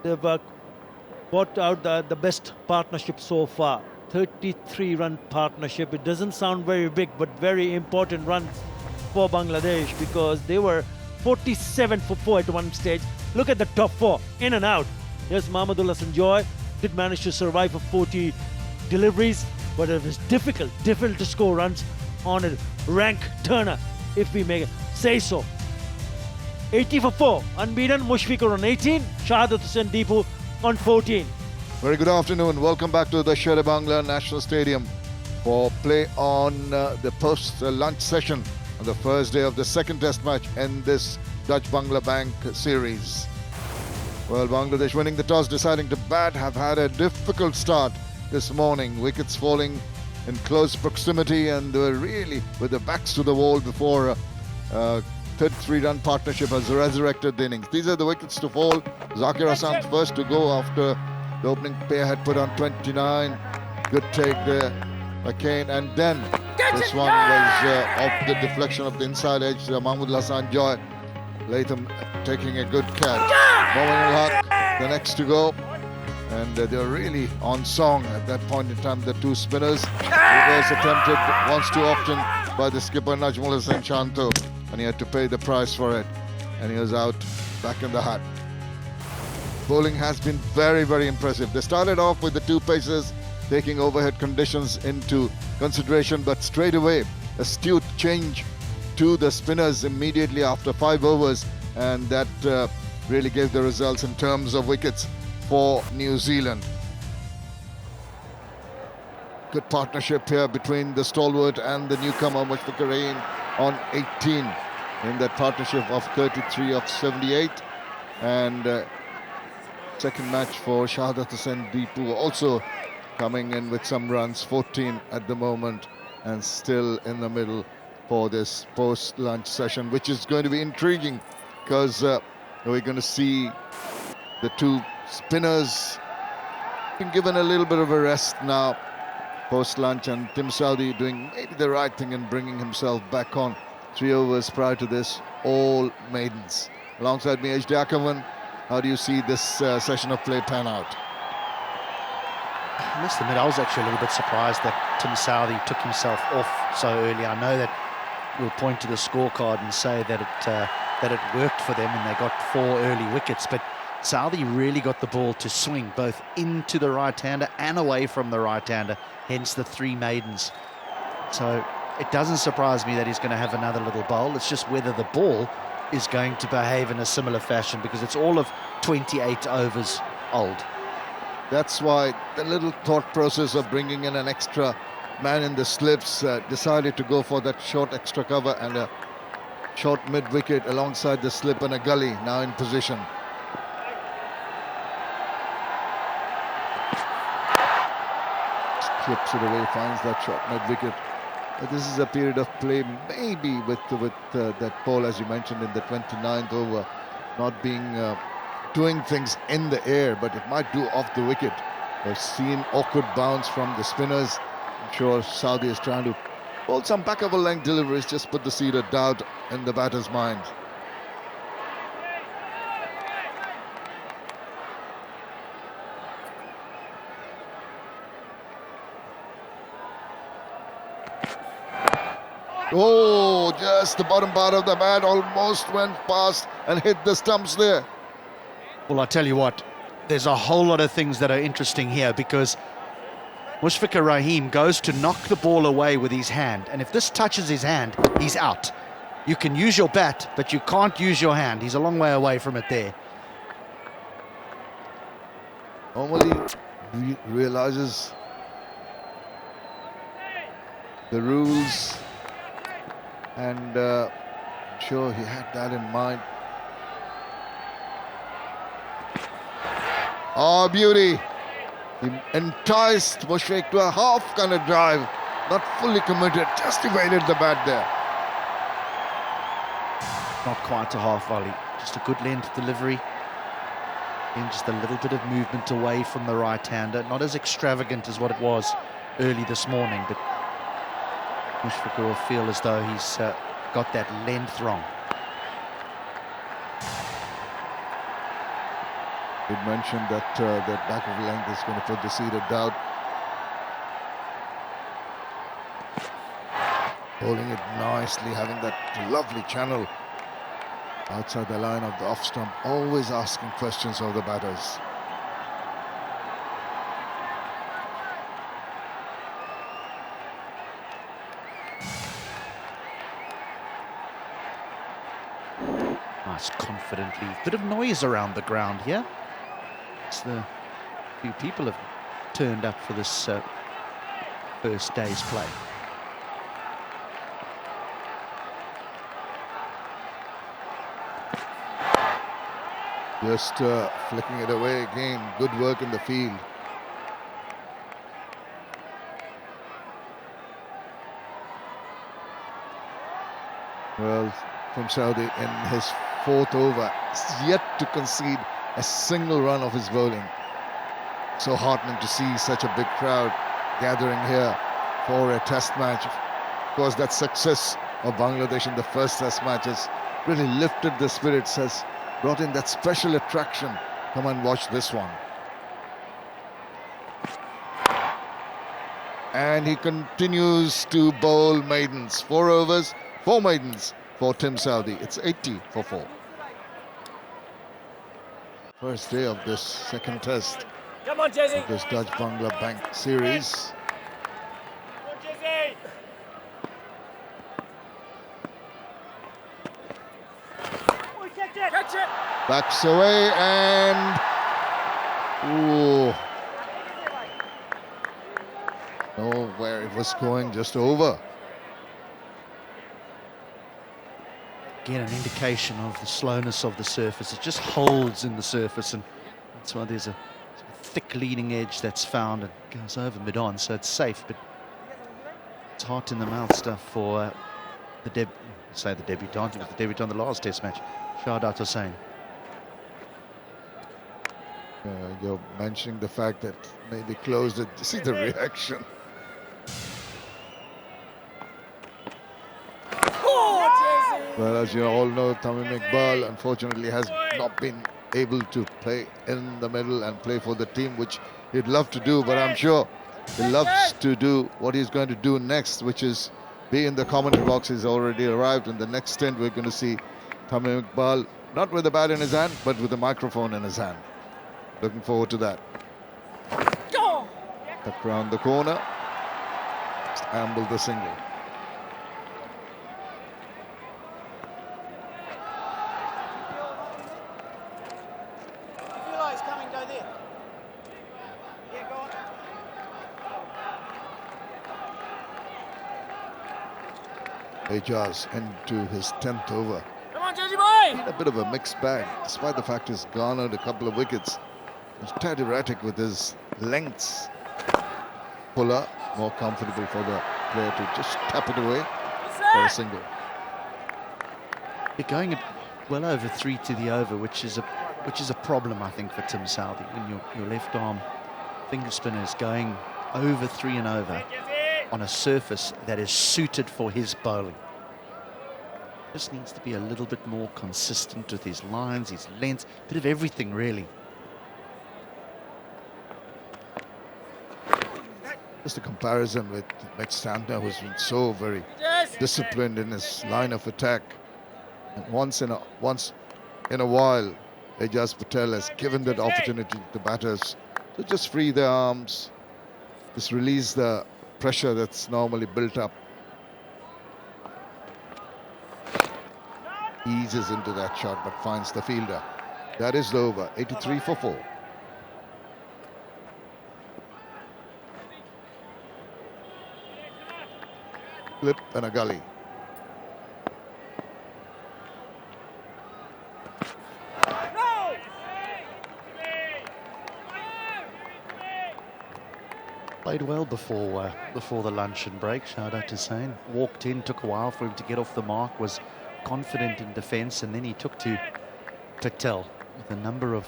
S2: they've brought out the best partnership so far. 33-run partnership. It doesn't sound very big, but very important runs for Bangladesh, because they were 47 for 4 at one stage. Look at the top 4, in and out. Yes, Mahmudullah Sanjoy did manage to survive for 40 deliveries, but it was difficult to score runs on a rank turner, if we may say so. 80 for 4, unbeaten. Mushfiqur on 18, Shahadat Hussain Deepu on 14.
S1: Very good afternoon. Welcome back to the Sher-e-Bangla National Stadium for play on the post-lunch session on the first day of the second test match in this Dutch-Bangla Bank series. Well, Bangladesh winning the toss, deciding to bat, have had a difficult start this morning. Wickets falling in close proximity, and they were really with their backs to the wall before 33-run partnership has resurrected the innings. These are the wickets to fall. Zakir Hasan's first to go after the opening pair had put on 29. Good take there by Kane. And then this one was off the deflection of the inside edge. Mahmudullah Sanjoy. Latham taking a good catch. Momin al-Haq, the next to go. And they were really on song at that point in time, the 2 spinners. Reverse attempted once too often by the skipper Najmul Hussain Shanto. And he had to pay the price for it. And he was out back in the hat. Bowling has been very, very impressive. They started off with the 2 pacers taking overhead conditions into consideration, but straight away astute change to the spinners immediately after 5 overs, and that really gave the results in terms of wickets. for New Zealand. Good partnership here between the stalwart and the newcomer Mushfiqur Rahim on 18 in that partnership of 33 of 78. And second match for Shahadat Hussain Deepu, also coming in with some runs, 14 at the moment, and still in the middle for this post-lunch session, which is going to be intriguing because we're going to see the two spinners been given a little bit of a rest now post-lunch, and Tim Southee doing maybe the right thing in bringing himself back on. 3 overs prior to this, all maidens. Alongside me, H. Ackerman, how do you see this session of play pan out?
S6: I must admit, I was actually a little bit surprised that Tim Southee took himself off so early. I know that we'll point to the scorecard and say that it worked for them and they got 4 early wickets, but Southee really got the ball to swing both into the right-hander and away from the right-hander, hence the 3 maidens. So it doesn't surprise me that he's going to have another little bowl. It's just whether the ball is going to behave in a similar fashion, because it's all of 28 overs old.
S1: That's why the little thought process of bringing in an extra man in the slips, decided to go for that short extra cover and a short mid-wicket alongside the slip and a gully now in position. Slips it away, finds that short mid-wicket. But this is a period of play, maybe with that ball, as you mentioned, in the 29th over, not being doing things in the air, but it might do off the wicket. We've seen awkward bounce from the spinners. I'm sure Southee is trying to bowl some back of a length deliveries, just put the seed of doubt in the batter's mind. Oh, just the bottom part of the bat almost went past and hit the stumps there.
S6: Well, I tell you what, there's a whole lot of things that are interesting here, because Mushfiqur Rahim goes to knock the ball away with his hand, and if this touches his hand, he's out. You can use your bat, but you can't use your hand. He's a long way away from it there.
S1: Normally realizes the rules, and I'm sure he had that in mind. Oh, beauty. He enticed Mushfiq to a half kind of drive, not fully committed, just evaded the bat there.
S6: Not quite a half volley, just a good length delivery. And just a little bit of movement away from the right-hander. Not as extravagant as what it was early this morning, but Mushfiq will feel as though he's got that length wrong.
S1: Did mention that that back of length is going to put the seed of doubt. Holding it nicely, having that lovely channel outside the line of the off stump, always asking questions of the batters.
S6: Nice, confidently. Bit of noise around the ground here. The few people have turned up for this first day's play.
S1: Just flicking it away again. Good work in the field. Well, from Southee in his 4th over, is yet to concede a single run of his bowling. So heartening to see such a big crowd gathering here for a test match. Of course, that success of Bangladesh in the first test match has really lifted the spirits, has brought in that special attraction. Come and watch this one. And he continues to bowl maidens. 4 overs, 4 maidens for Tim Southee. It's 80 for 4. First day of this second test of this Dutch Bangla Bank series. Backs away, and Ooh. No, where it was going, just over.
S6: Again, an indication of the slowness of the surface. It just holds in the surface, and that's why there's a thick leading edge that's found and goes over mid-on, so it's safe, but it's heart in the mouth stuff for the debutant, the last test match, Shahdat Hussain.
S1: You're mentioning the fact that maybe closed it. See the reaction. Well, as you all know, Tamim Iqbal unfortunately has not been able to play in the middle and play for the team, which he'd love to do, but I'm sure he loves to do what he's going to do next, which is be in the commentary box. He's already arrived. In the next stint, we're going to see Tamim Iqbal, not with a bat in his hand, but with a microphone in his hand. Looking forward to that. Tuck around the corner. Just amble the single. Ejaz into his 10th over.
S9: Come on, Jersey boy!
S1: Been a bit of a mixed bag, despite the fact he's garnered a couple of wickets. He's tad erratic with his lengths. Puller, more comfortable for the player to just tap it away for a single.
S6: You're going well over 3 to the over, which is a problem, I think, for Tim Southee. When your left arm finger spinner is going over 3 and over on a surface that is suited for his bowling. Just needs to be a little bit more consistent with his lines, his lengths, a bit of everything, really.
S1: Just a comparison with Mitch Santner, who's been so very disciplined in his line of attack. And once in a while, Ejaz Patel has given that opportunity to batters to just free their arms, just release the pressure that's normally built up. Eases into that shot but finds the fielder. That is the over. 83 for 4. Flip and a gully.
S6: Played well before the luncheon break. Shahdat Hussain walked in, took a while for him to get off the mark, was confident in defence, and then he took to Patel with a number of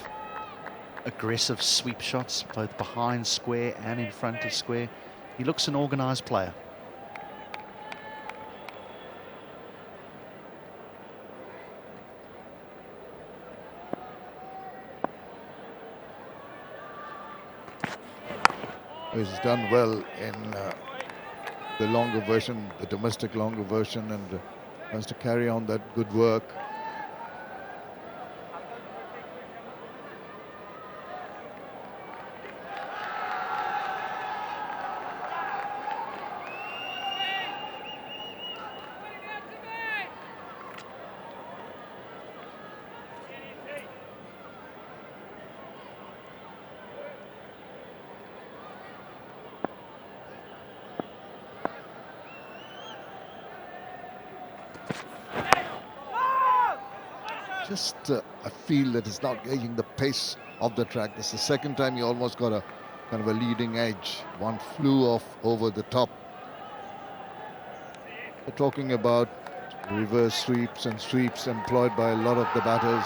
S6: aggressive sweep shots, both behind square and in front of square. He looks an organised player.
S1: He's done well in the longer version, the domestic longer version, and wants to carry on that good work. Just a feel that is not gauging the pace of the track. This is the second time he almost got a kind of a leading edge. One flew off over the top. We're talking about reverse sweeps and sweeps employed by a lot of the batters.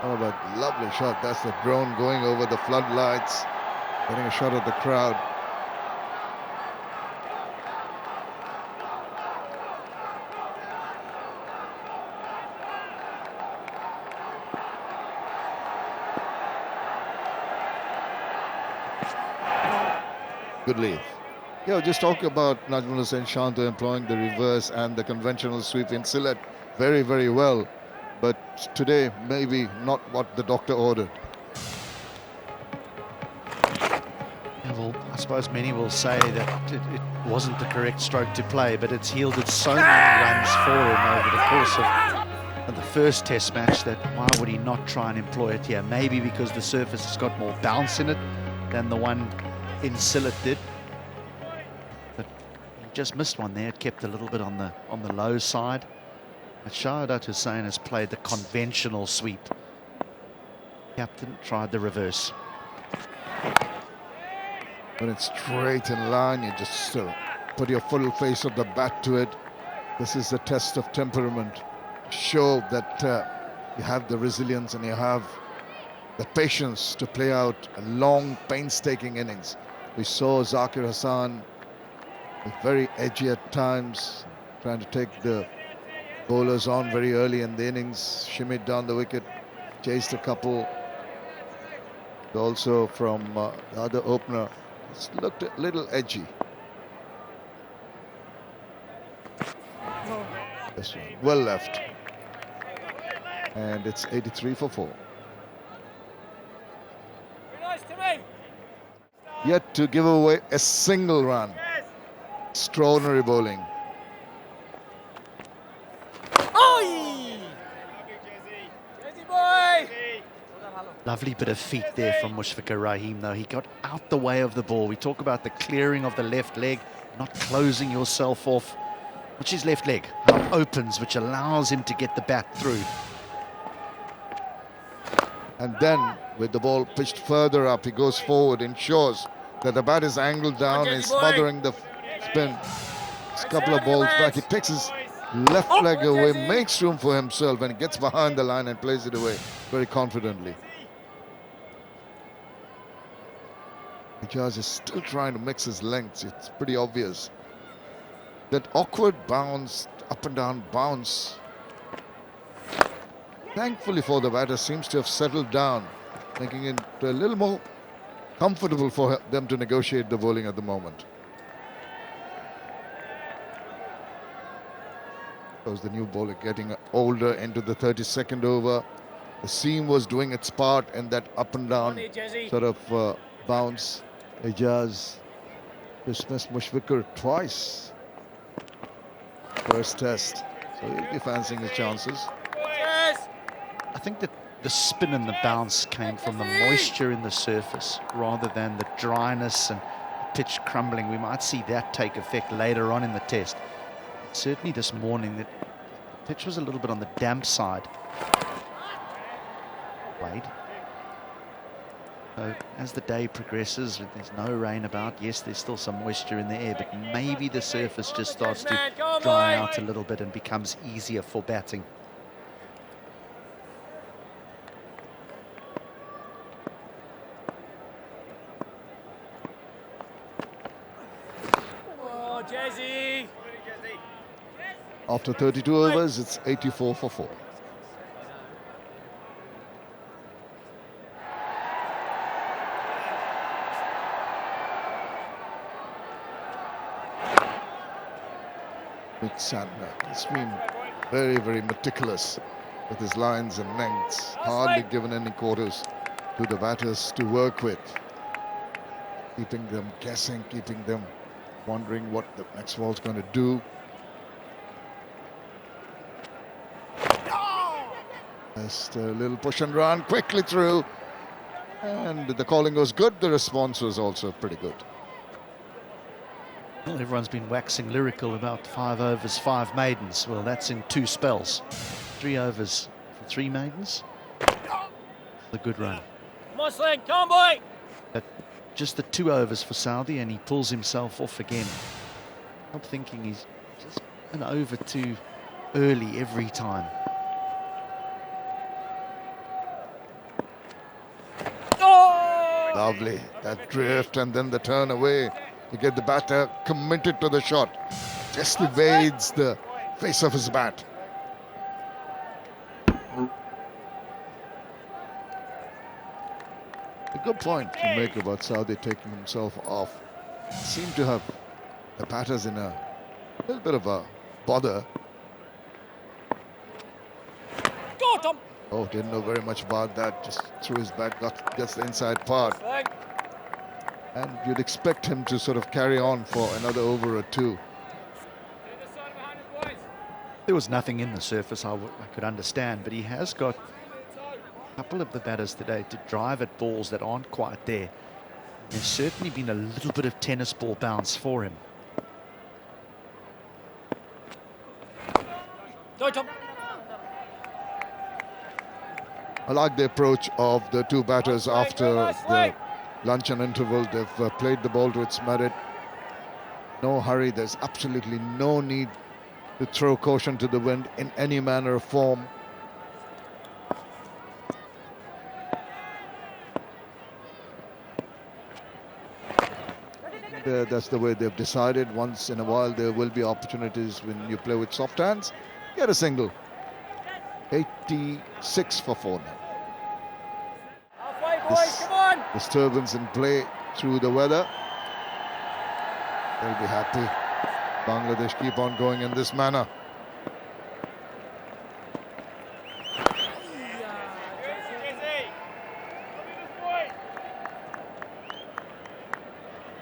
S1: Oh, but lovely shot. That's the drone going over the floodlights, getting a shot at the crowd. Good lead. Yeah, just talk about Najmul Hussain Shanto employing the reverse and the conventional sweep in Sylhet very, very well. But today, maybe not what the doctor ordered.
S6: Yeah, well, I suppose many will say that it wasn't the correct stroke to play, but it's yielded so many runs for him over the course of the first test match that why would he not try and employ it here? Maybe because the surface has got more bounce in it than the one in Sylhet did. But he just missed one there. It kept a little bit on the low side. But Shahadat Hussain has played the conventional sweep. Captain tried the reverse.
S1: When it's straight in line, you just put your full face of the bat to it. This is a test of temperament. Show that you have the resilience and you have the patience to play out a long, painstaking innings. We saw Zakir Hassan very edgy at times, trying to take the bowlers on very early in the innings, shimmied down the wicket, chased a couple. Also from the other opener, it's looked a little edgy. This one, well left. And it's 83 for 4. Yet to give away a single run. Extraordinary bowling.
S6: Lovely bit of feet there from Mushfiqur Rahim, though. He got out the way of the ball. We talk about the clearing of the left leg, not closing yourself off, which is left leg, how it opens, which allows him to get the bat through.
S1: And then, with the ball pitched further up, he goes forward, ensures that the bat is angled down, and is smothering the spin. It's a couple of balls back. He takes his left leg away, makes room for himself, and gets behind the line and plays it away very confidently. Ijaz is still trying to mix his lengths. It's pretty obvious. That awkward bounce, up and down bounce, thankfully for the batter, seems to have settled down, making it a little more comfortable for them to negotiate the bowling at the moment. Was the new bowler getting older into the 32nd over. The seam was doing its part in that up and down sort of bounce. Ijaz dismissed Mushfiqur twice. First test, so he'll be fancying his chances.
S6: I think that the spin and the bounce came from the moisture in the surface rather than the dryness and pitch crumbling. We might see that take effect later on in the test. Certainly this morning, the pitch was a little bit on the damp side. Played. So as the day progresses, there's no rain about. Yes, there's still some moisture in the air, but maybe the surface just starts to dry out a little bit and becomes easier for batting.
S1: After 32 overs, it's 84 for 4. Santner has been very, very meticulous with his lines and lengths, hardly given any quarters to the batters to work with, keeping them guessing, keeping them wondering what the next ball's going to do. Just a little push and run quickly through, and the calling was good. The response was also pretty good.
S6: Well, everyone's been waxing lyrical about 5 overs, 5 maidens. Well, that's in 2 spells. 3 overs for 3 maidens. A good run.
S9: Come on, Sling, come on, boy!
S6: But just the 2 overs for Saudi, and he pulls himself off again. I'm thinking he's just an over too early every time.
S9: Oh!
S1: Lovely, that drift and then the turn away. You get the batter committed to the shot. Just evades the face of his bat. A good point to make about Saudi taking himself off. Seemed to have the batters in a little bit of a bother.
S9: Go, Tom!
S1: Oh, didn't know very much about that. Just threw his bat, gets the inside part. And you'd expect him to sort of carry on for another over or 2.
S6: There was nothing in the surface I could understand, but he has got a couple of the batters today to drive at balls that aren't quite there. There's certainly been a little bit of tennis ball bounce for him.
S1: I like the approach of the two batters after the luncheon interval. They've played the ball to its merit. No hurry. There's absolutely no need to throw caution to the wind in any manner or form. That's the way they've decided. Once in a while there will be opportunities when you play with soft hands. Get a single. 86 for 4 now. This disturbance in play through the weather. They'll be happy. Bangladesh keep on going in this manner.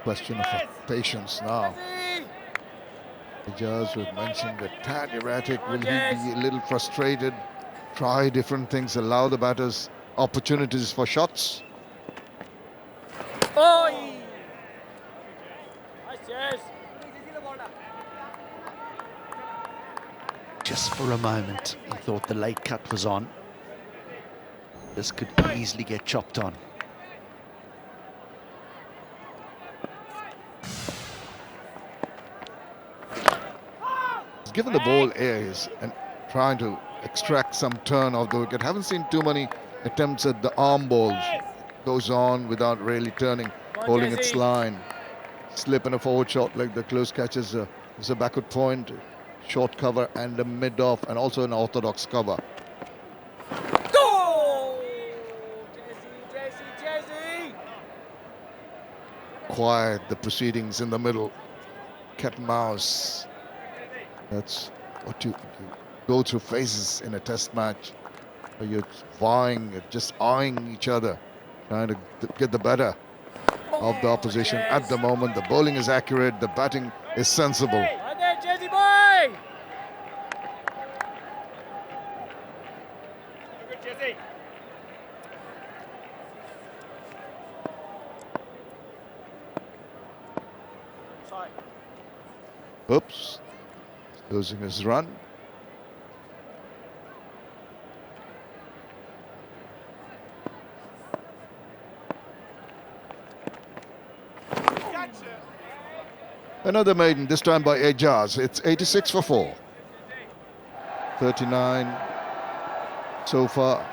S1: Question of patience now. Ijaz would mention the tad erratic. Will he be a little frustrated? Try different things, allow the batters opportunities for shots.
S6: Just for a moment, he thought the late cut was on. This could easily get chopped on.
S1: He's given the ball airs and trying to extract some turn off the wicket. Haven't seen too many attempts at the arm balls. Goes on without really turning, holding its line. Slip and a forward shot like the close catches is a backward point, short cover and a mid-off, and also an orthodox cover. Quiet the proceedings in the middle. Cat and mouse. That's what you go through phases in a test match. Where you're vying, you're just eyeing each other, trying to get the better of the opposition. At the moment, the bowling is accurate, the batting is sensible. Oops, losing his run. Another maiden, this time by Ejaz. It's 86 for 4. 39 so far.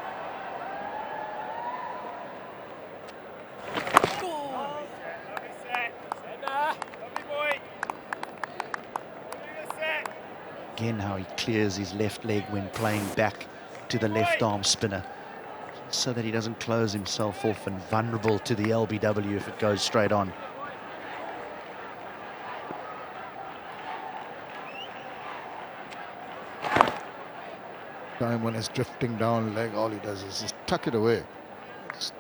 S6: Again, how he clears his left leg when playing back to the left arm spinner, so that he doesn't close himself off and vulnerable to the LBW if it goes straight on.
S1: Time when it's drifting down leg, all he does is just tuck it away. Just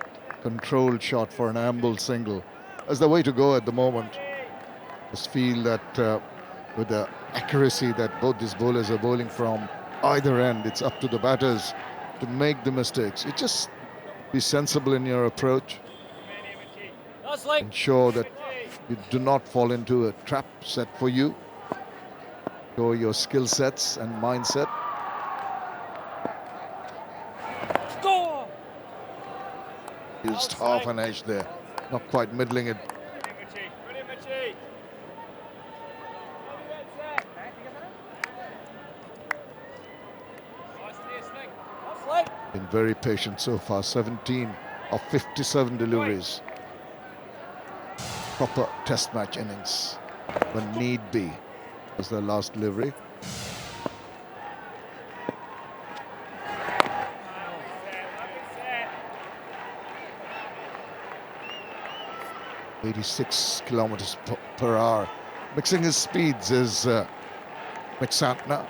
S1: controlled shot for an amble single. That's the way to go at the moment. Just feel that with the accuracy that both these bowlers are bowling from either end, it's up to the batters to make the mistakes. You just be sensible in your approach. Ensure that you do not fall into a trap set for you. Show your skill sets and mindset. Used half an edge there, not quite middling it. Been very patient so far, 17 of 57 deliveries. Proper test match innings when need be was their last delivery. .86 kilometers per hour. Mixing his speeds is McSantner.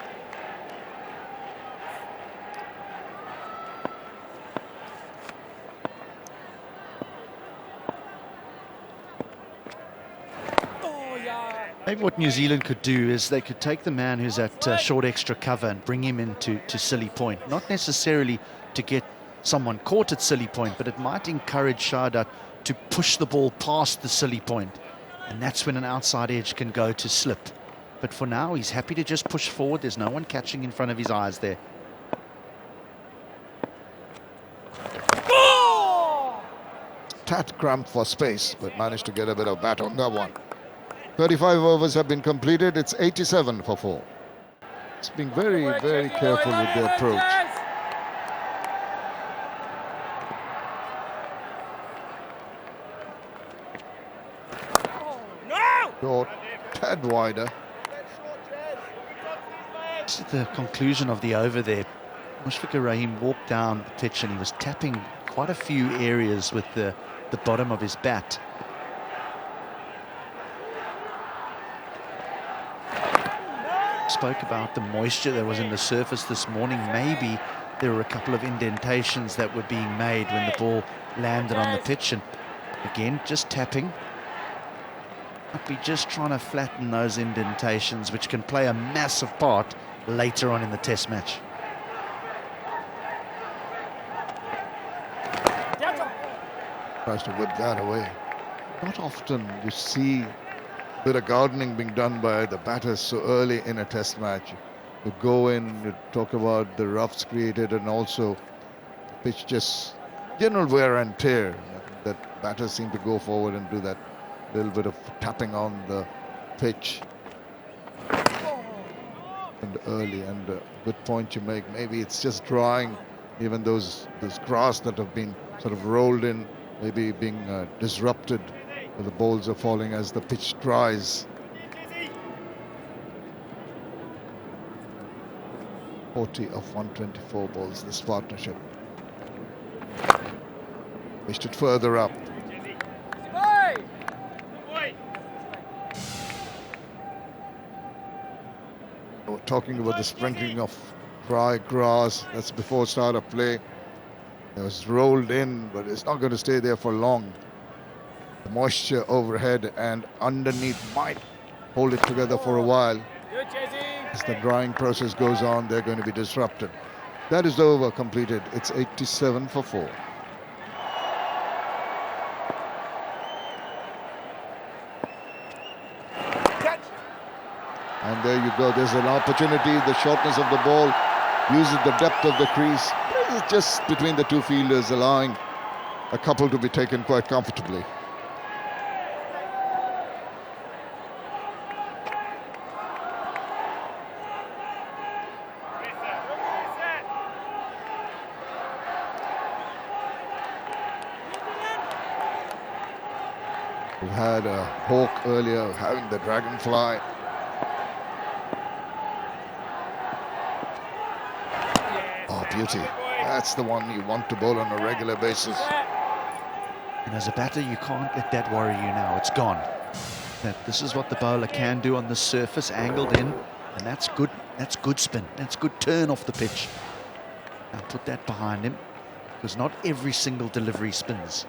S6: Maybe what New Zealand could do is they could take the man who's at short extra cover and bring him into silly point. Not necessarily to get someone caught at silly point, but it might encourage Shadat to push the ball past the silly point. And that's when an outside edge can go to slip. But for now, he's happy to just push forward. There's no one catching in front of his eyes there.
S1: Tad cramped for space, but managed to get a bit of bat on that one. 35 overs have been completed. It's 87 for 4. It's being very, very careful with the approach. Short, tad wider.
S6: This is the conclusion of the over there. Mushfiqur Rahim walked down the pitch and he was tapping quite a few areas with the bottom of his bat. Spoke about the moisture that was in the surface this morning. Maybe there were a couple of indentations that were being made when the ball landed on the pitch. And again, just tapping. Might be just trying to flatten those indentations, which can play a massive part later on in the test match.
S1: Tries to whip that away. Not often you see a bit of gardening being done by the batters so early in a test match. You go in, you talk about the roughs created and also the pitch just general wear and tear. That batters seem to go forward and do that little bit of tapping on the pitch. And early, and a good point you make. Maybe it's just drying, even those grass that have been sort of rolled in, maybe being disrupted, where the balls are falling as the pitch dries. 40 of 124 balls, this partnership. Wished it further up. We're talking about the sprinkling of dry grass. That's before start of play. It was rolled in, but it's not going to stay there for long. The moisture overhead and underneath might hold it together for a while. As the drying process goes on, they're going to be disrupted. That is over, completed. It's 87 for 4. And there you go. There's an opportunity. The shortness of the ball uses the depth of the crease. It's just between the two fielders, allowing a couple to be taken quite comfortably. We had a hawk earlier, having the dragonfly. Oh, beauty. That's the one you want to bowl on a regular basis.
S6: And as a batter, you can't let that worry you now. It's gone. This is what the bowler can do on the surface, angled in, and that's good. That's good spin. That's good turn off the pitch. Now put that behind him, because not every single delivery spins.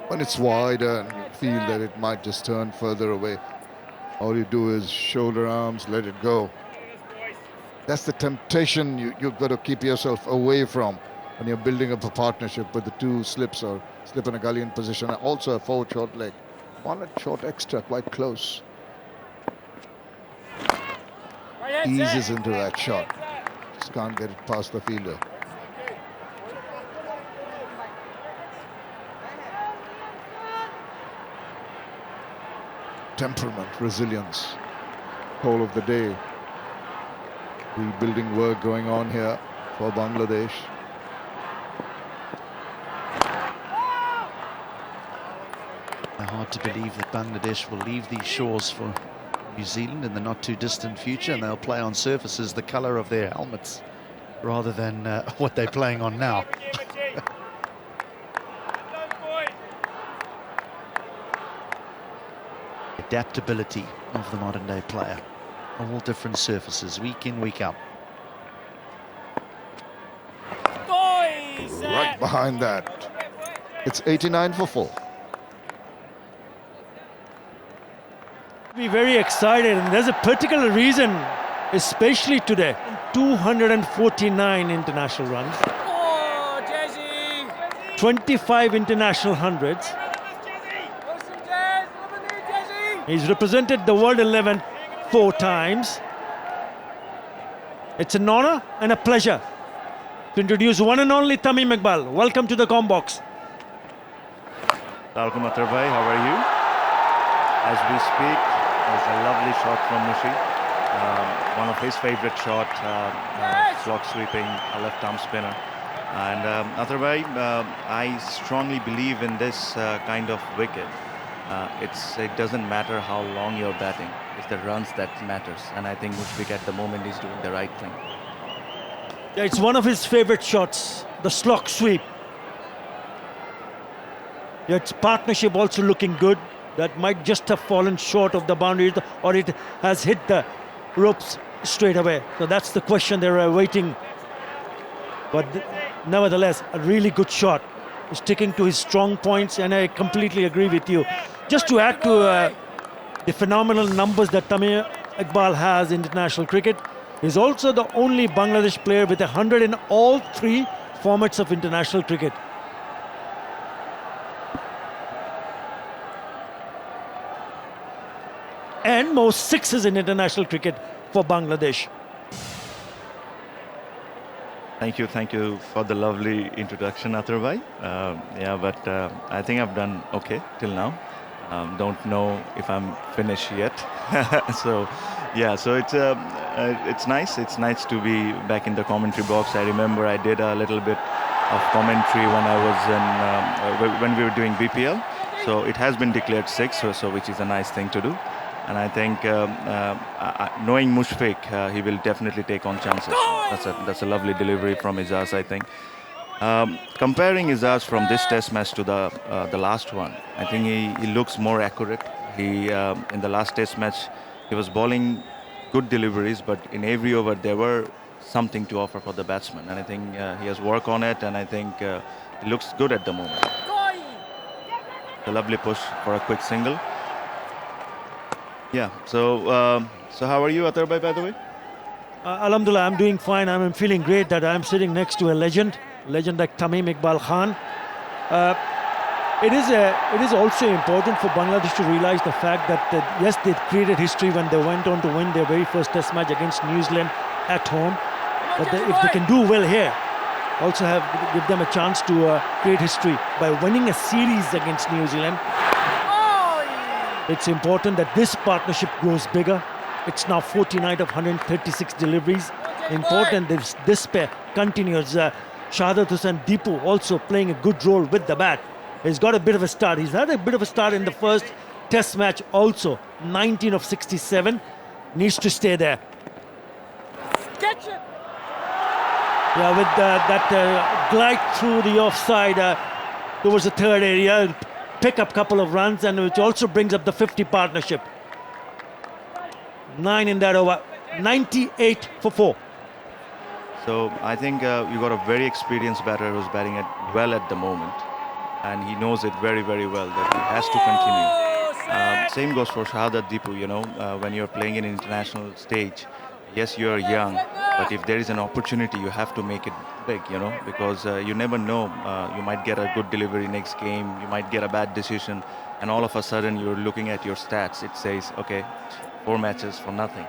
S1: When it's wider and you feel that it might just turn further away, all you do is shoulder arms, let it go. That's the temptation you've got to keep yourself away from when you're building up a partnership with the two slips or slip in a gully in position. Also a forward short leg. One short extra, quite close. Eases into that shot. Just can't get it past the fielder. Temperament, resilience, whole of the day. Rebuilding work going on here for Bangladesh.
S6: Hard to believe that Bangladesh will leave these shores for New Zealand in the not too distant future, and they'll play on surfaces the colour of their helmets rather than what they're playing on now. Adaptability of the modern day player. All different surfaces, week in, week out.
S1: Right behind that. It's 89 for 4.
S2: Be very excited, and there's a particular reason, especially today. 249 international runs, 25 international hundreds. He's represented the World 11 4 times. It's an honor and a pleasure to introduce one and only Tamim Iqbal. Welcome to the Combox.
S11: Welcome, Atar bhai. How are you? As we speak, there's a lovely shot from Mushi. One of his favorite shot, slog sweeping, a left arm spinner. And Atar bhai, I strongly believe in this kind of wicket. It doesn't matter how long you're batting. It's the runs that matters. And I think Mushfiq at the moment is doing the right thing.
S2: Yeah, it's one of his favorite shots, the slog sweep. Yeah, its partnership also looking good. That might just have fallen short of the boundary, or it has hit the ropes straight away. So that's the question they're awaiting. But nevertheless, a really good shot. Sticking to his strong points, and I completely agree with you. Just to add to the phenomenal numbers that Tamim Iqbal has in international cricket, he's also the only Bangladesh player with 100 in all 3 formats of international cricket. And most 6s in international cricket for Bangladesh.
S11: Thank you for the lovely introduction, Atar bhai. But I think I've done okay till now. Don't know if I'm finished yet. So it's nice. It's nice to be back in the commentary box. I remember I did a little bit of commentary when I was in when we were doing BPL. So it has been declared 6, so which is a nice thing to do. And I think knowing Mushfiq, he will definitely take on chances. That's a lovely delivery from Izaz, I think. Comparing Izaz from this test match to the last one, I think he looks more accurate. He in the last test match, he was bowling good deliveries, but in every over there were something to offer for the batsman. And I think he has worked on it, and I think he looks good at the moment. A lovely push for a quick single. Yeah, so how are you, Atar bhai, by the way?
S2: Alhamdulillah, I'm doing fine. I'm feeling great that I'm sitting next to a legend like Tamim Iqbal Khan. It is also important for Bangladesh to realize the fact that yes, they created history when they went on to win their very first test match against New Zealand at home. But if they can do well here, also give them a chance to create history by winning a series against New Zealand. It's important that this partnership grows bigger. It's now 49 of 136 deliveries. Important this pair continues. Shahadat Hussain Deepu also playing a good role with the bat. He's got a bit of a start. He's had a bit of a start in the first test match also. 19 of 67. Needs to stay there.
S9: Catch it!
S2: Yeah, with that glide through the offside towards the third area. Pick up a couple of runs, and which also brings up the 50 partnership. 9 in that over. 98 for 4.
S11: So I think you got a very experienced batter who's batting well at the moment, and he knows it very, very well that he has to continue. Same goes for Shahadat Deepu. When you're playing in an international stage, yes, you're young, but if there is an opportunity, you have to make it big, because you never know. You might get a good delivery next game, you might get a bad decision, and all of a sudden you're looking at your stats. It says, okay, 4 matches for nothing.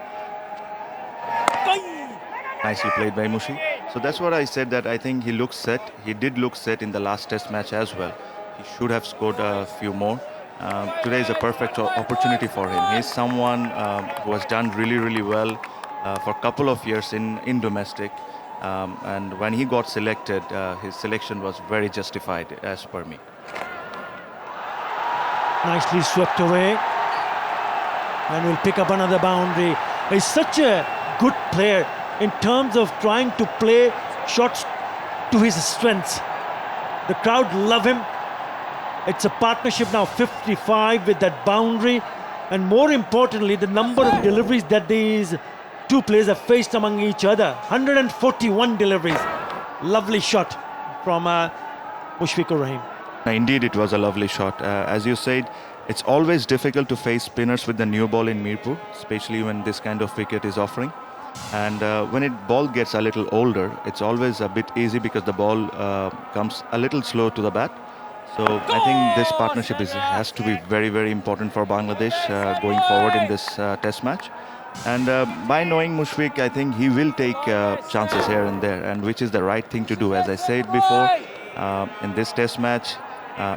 S11: Nicely played by Mushi. So that's what I said, that I think he looks set. He did look set in the last test match as well. He should have scored a few more. Today is a perfect opportunity for him. He's someone who has done really, really well for a couple of years in domestic. And when he got selected, his selection was very justified as per me.
S2: Nicely swept away. And will pick up another boundary. He's such a good player in terms of trying to play shots to his strengths. The crowd love him. It's a partnership now, 55 with that boundary. And more importantly, the number of deliveries that these two players have faced among each other. 141 deliveries. Lovely shot from Mushfiqur Rahim.
S11: Indeed, it was a lovely shot. As you said, it's always difficult to face spinners with the new ball in Mirpur, especially when this kind of wicket is offering. And when ball gets a little older, it's always a bit easy because the ball comes a little slow to the bat. So I think this partnership has to be very, very important for Bangladesh going forward in this test match. And by knowing Mushfiq, I think he will take chances here and there, and which is the right thing to do. As I said before, in this test match,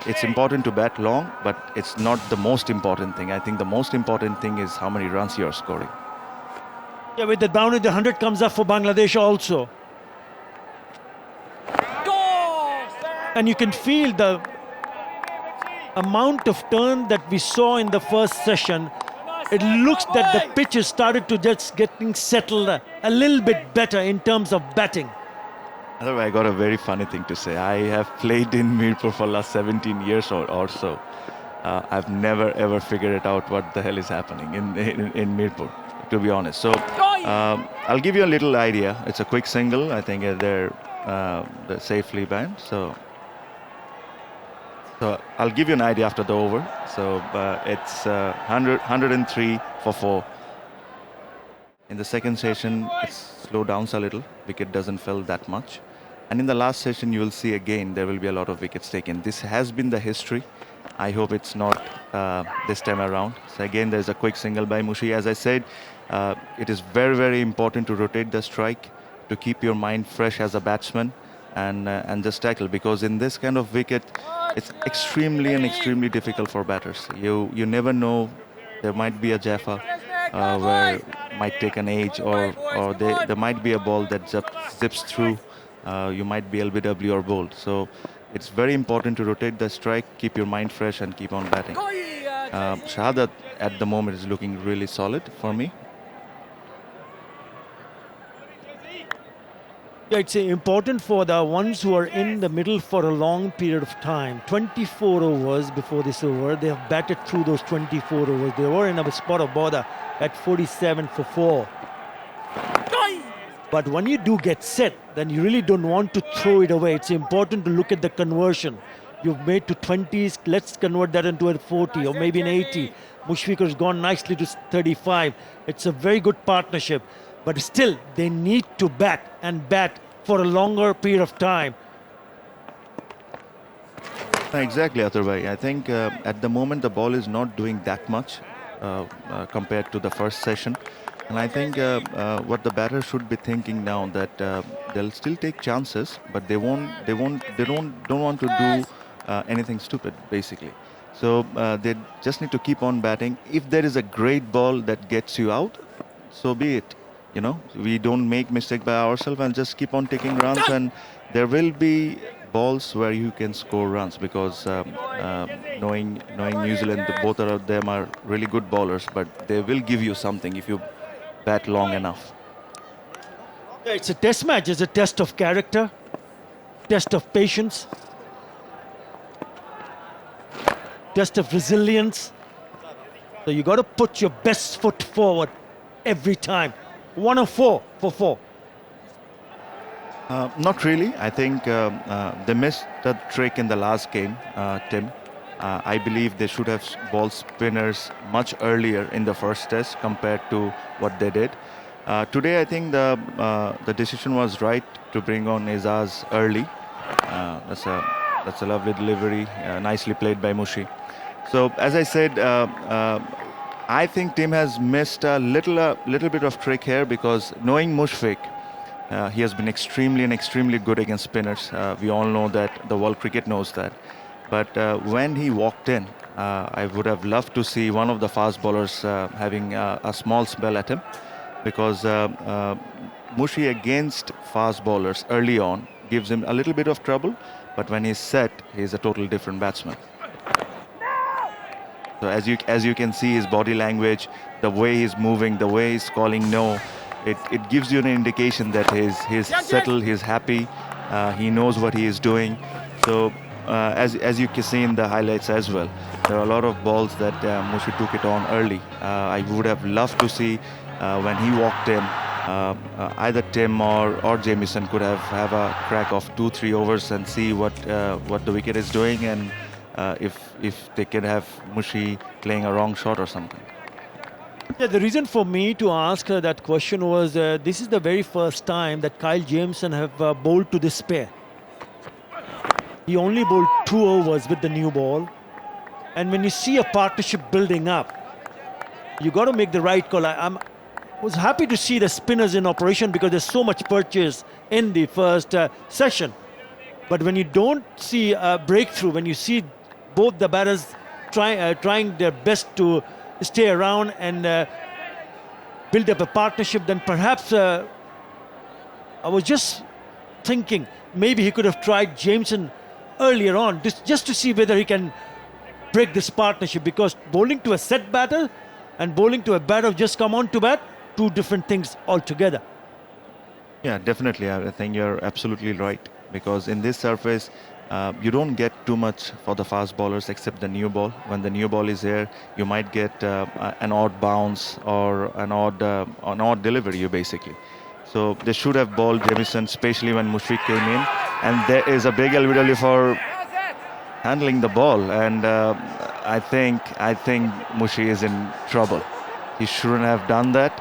S11: it's important to bat long, but it's not the most important thing. I think the most important thing is how many runs you're scoring.
S2: Yeah, with the boundary, the 100 comes up for Bangladesh also. And you can feel the amount of turn that we saw in the first session. It looks that the pitch has started to just getting settled a little bit better in terms of batting.
S11: I got a very funny thing to say. I have played in Mirpur for the last 17 years or so. I've never ever figured it out what the hell is happening in Mirpur, to be honest. So I'll give you a little idea. It's a quick single. I think they're safely banned. So I'll give you an idea after the over. So it's 103 for 4. In the second session, it slows down a little. Wicket doesn't fall that much. And in the last session, you will see again there will be a lot of wickets taken. This has been the history. I hope it's not this time around. So again, there's a quick single by Mushi. As I said, it is very, very important to rotate the strike, to keep your mind fresh as a batsman and just tackle. Because in this kind of wicket, it's extremely difficult for batters. You never know. There might be a Jaffa where might take an edge, or there might be a ball that zips through. You might be LBW or bowled. So it's very important to rotate the strike, keep your mind fresh and keep on batting. Shahadat at the moment is looking really solid for me.
S2: Yeah, it's important for the ones who are in the middle for a long period of time. 24 overs before this over. They have batted through those 24 overs. They were in a spot of bother at 47 for 4. But when you do get set, then you really don't want to throw it away. It's important to look at the conversion. You've made to 20s, let's convert that into a 40 or maybe an 80. Mushfiq has gone nicely to 35. It's a very good partnership. But still, they need to bat and bat for a longer period of time.
S11: Exactly, Athar. I think at the moment the ball is not doing that much compared to the first session. And I think what the batter should be thinking now that they'll still take chances, but they don't want to do anything stupid, basically. So they just need to keep on batting. If there is a great ball that gets you out, so be it. You know, we don't make mistake by ourselves and just keep on taking runs. And there will be balls where you can score runs because knowing New Zealand, both of them are really good bowlers, but they will give you something if you bat long enough.
S2: Yeah, it's a test match. It's a test of character, test of patience, test of resilience. So you got to put your best foot forward every time. 104 for 4.
S11: Not really. I think they missed the trick in the last game, Tim. I believe they should have bowled spinners much earlier in the first test compared to what they did. Today, I think the decision was right to bring on Izaz early. That's a lovely delivery, nicely played by Mushi. So, as I said, I think Tim has missed a little bit of trick here because knowing Mushfiq, he has been extremely good against spinners. We all know that. The world cricket knows that. But when he walked in, I would have loved to see one of the fast bowlers having a small spell at him, because Mushi against fast bowlers early on gives him a little bit of trouble. But when he's set, he's a total different batsman. So as you can see, his body language, the way he's moving, the way he's calling no, it gives you an indication that he's settled, he's happy, he knows what he is doing. So as you can see in the highlights as well, there are a lot of balls that Mushi took it on early. I would have loved to see when he walked in, either Tim or Jamieson could have a crack of 2-3 overs and see what the wicket is doing, and if they could have Mushi playing a wrong shot or something.
S2: Yeah, the reason for me to ask that question was this is the very first time that Kyle Jameson have bowled to this pair. He only bowled 2 overs with the new ball, and when you see a partnership building up, you got to make the right call. I was happy to see the spinners in operation because there's so much purchase in the first session. But when you don't see a breakthrough, when you see both the batters trying their best to stay around and build up a partnership, then perhaps I was just thinking maybe he could have tried Jameson earlier on just to see whether he can break this partnership, because bowling to a set batter and bowling to a batter who just come on to bat, two different things altogether.
S11: Yeah, definitely. I think you're absolutely right, because in this surface, you don't get too much for the fast bowlers except the new ball. When the new ball is here, you might get an odd bounce or an odd delivery, basically. So they should have bowled Jamieson, especially when Mushfiq came in. And there is a big LBW for handling the ball. And I think Mushi is in trouble. He shouldn't have done that.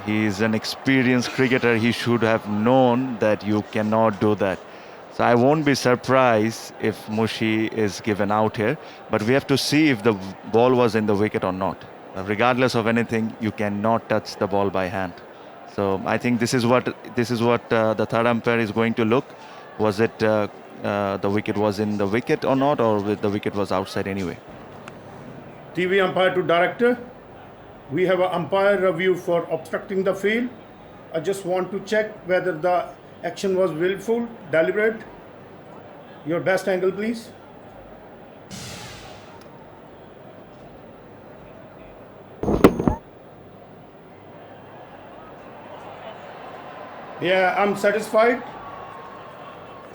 S11: He's an experienced cricketer. He should have known that you cannot do that. So I won't be surprised if Mushi is given out here. But we have to see if the ball was in the wicket or not. Regardless of anything, you cannot touch the ball by hand. So I think this is what the third umpire is going to look. Was it the wicket was in the wicket or not, or the wicket was outside anyway?
S7: TV umpire to director. We have an umpire review for obstructing the field. I just want to check whether the action was willful, deliberate. Your best angle, please. Yeah, I'm satisfied.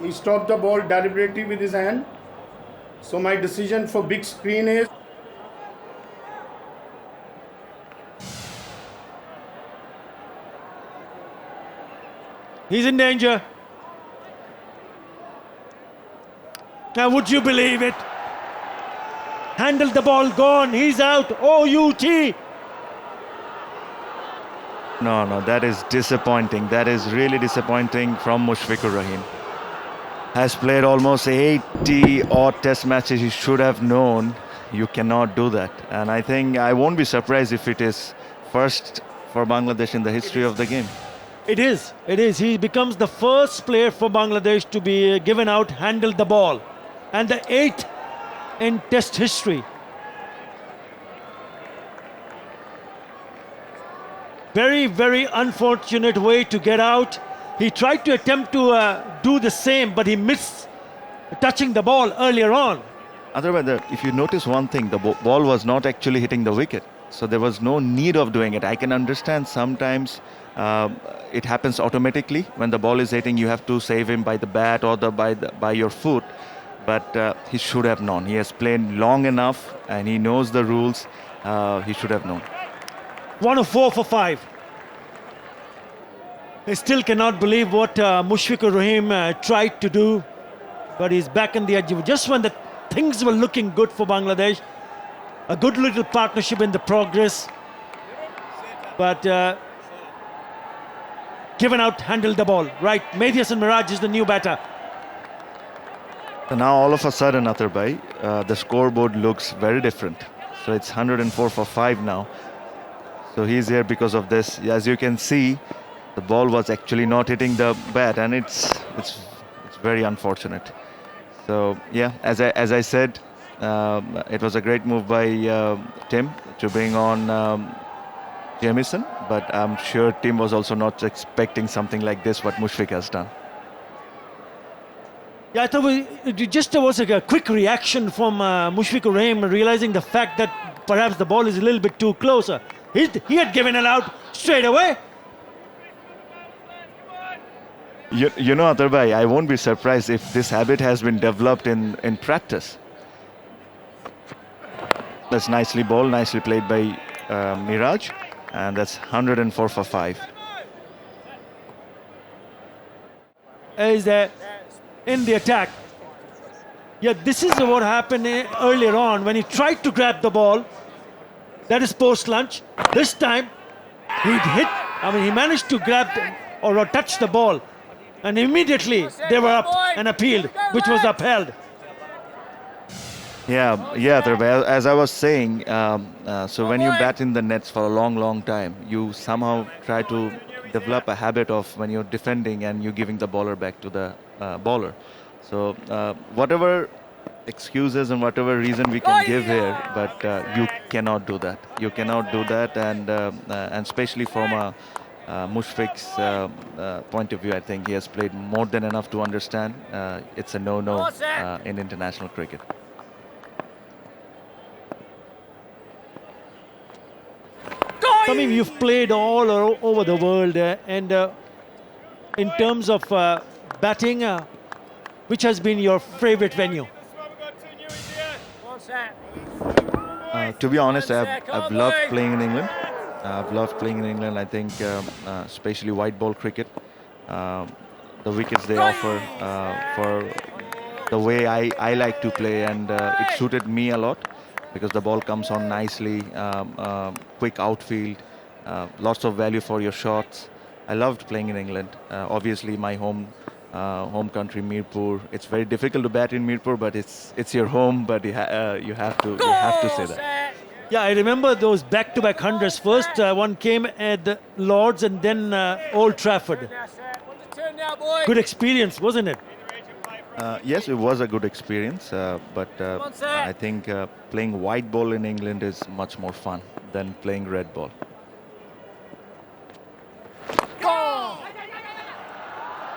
S7: He stopped the ball deliberately with his hand. So my decision for big screen is
S2: he's in danger. Now, would you believe it? Handled the ball, gone. He's out. OUT.
S11: No, that is disappointing. That is really disappointing from Mushfiqur Rahim. Has played almost 80 odd test matches. He should have known you cannot do that. And I think I won't be surprised if it is first for Bangladesh in the history of the game.
S2: It is. He becomes the first player for Bangladesh to be given out, handled the ball. And the 8th in test history. Very, very unfortunate way to get out. He tried to attempt to do the same, but he missed touching the ball earlier on.
S11: Otherwise, if you notice one thing, the ball was not actually hitting the wicket. So there was no need of doing it. I can understand sometimes it happens automatically. When the ball is hitting, you have to save him by the bat or by your foot. But he should have known. He has played long enough and he knows the rules. He should have known.
S2: 1 of 4 for 5. I still cannot believe what Mushfiqur Rahim tried to do. But he's back in the edge. Just when the things were looking good for Bangladesh. A good little partnership in the progress. But given out, handled the ball. Right, Mehdi Hasan Miraj is the new batter.
S11: So now all of a sudden, Atharbhai, the scoreboard looks very different. So it's 104 for 5 now. So he's here because of this. As you can see, the ball was actually not hitting the bat, and it's very unfortunate. So yeah, as I said, it was a great move by Tim to bring on Jamieson, but I'm sure Tim was also not expecting something like this, what Mushfiq has done.
S2: Yeah, I thought it just was a quick reaction from Mushfiqur Rahim, realizing the fact that perhaps the ball is a little bit too close. He had given it out straight away.
S11: You know, Atharbhai, I won't be surprised if this habit has been developed in practice. That's nicely bowled, nicely played by Miraj. and that's 104 for 5.
S2: Is in the attack. Yeah, this is what happened earlier on when he tried to grab the ball. That is post-lunch. This time, he managed to grab or touch the ball. And immediately they were up and appealed, which was upheld.
S11: Yeah, Trevor, as I was saying, so when you bat in the nets for a long time, you somehow try to develop a habit of when you're defending and you're giving the bowler back to the bowler. So whatever excuses and whatever reason we can give here, but you cannot do that. You cannot do that, and especially from a Mushfiq's point of view, I think he has played more than enough to understand it's a no-no in international cricket.
S2: Tamim, you've played all over the world, and in terms of batting, which has been your favorite venue?
S11: To be honest, I've loved playing in England. I've loved playing in England. I think, especially white ball cricket, the wickets they offer for the way I like to play, and it suited me a lot because the ball comes on nicely, quick outfield, lots of value for your shots. I loved playing in England. Obviously, my home country, Mirpur. It's very difficult to bat in Mirpur, but it's your home. But you have to say that.
S2: Yeah, I remember those back-to-back hundreds. First one came at the Lords and then Old Trafford. Good experience, wasn't it?
S11: Yes, it was a good experience, but I think playing white ball in England is much more fun than playing red ball.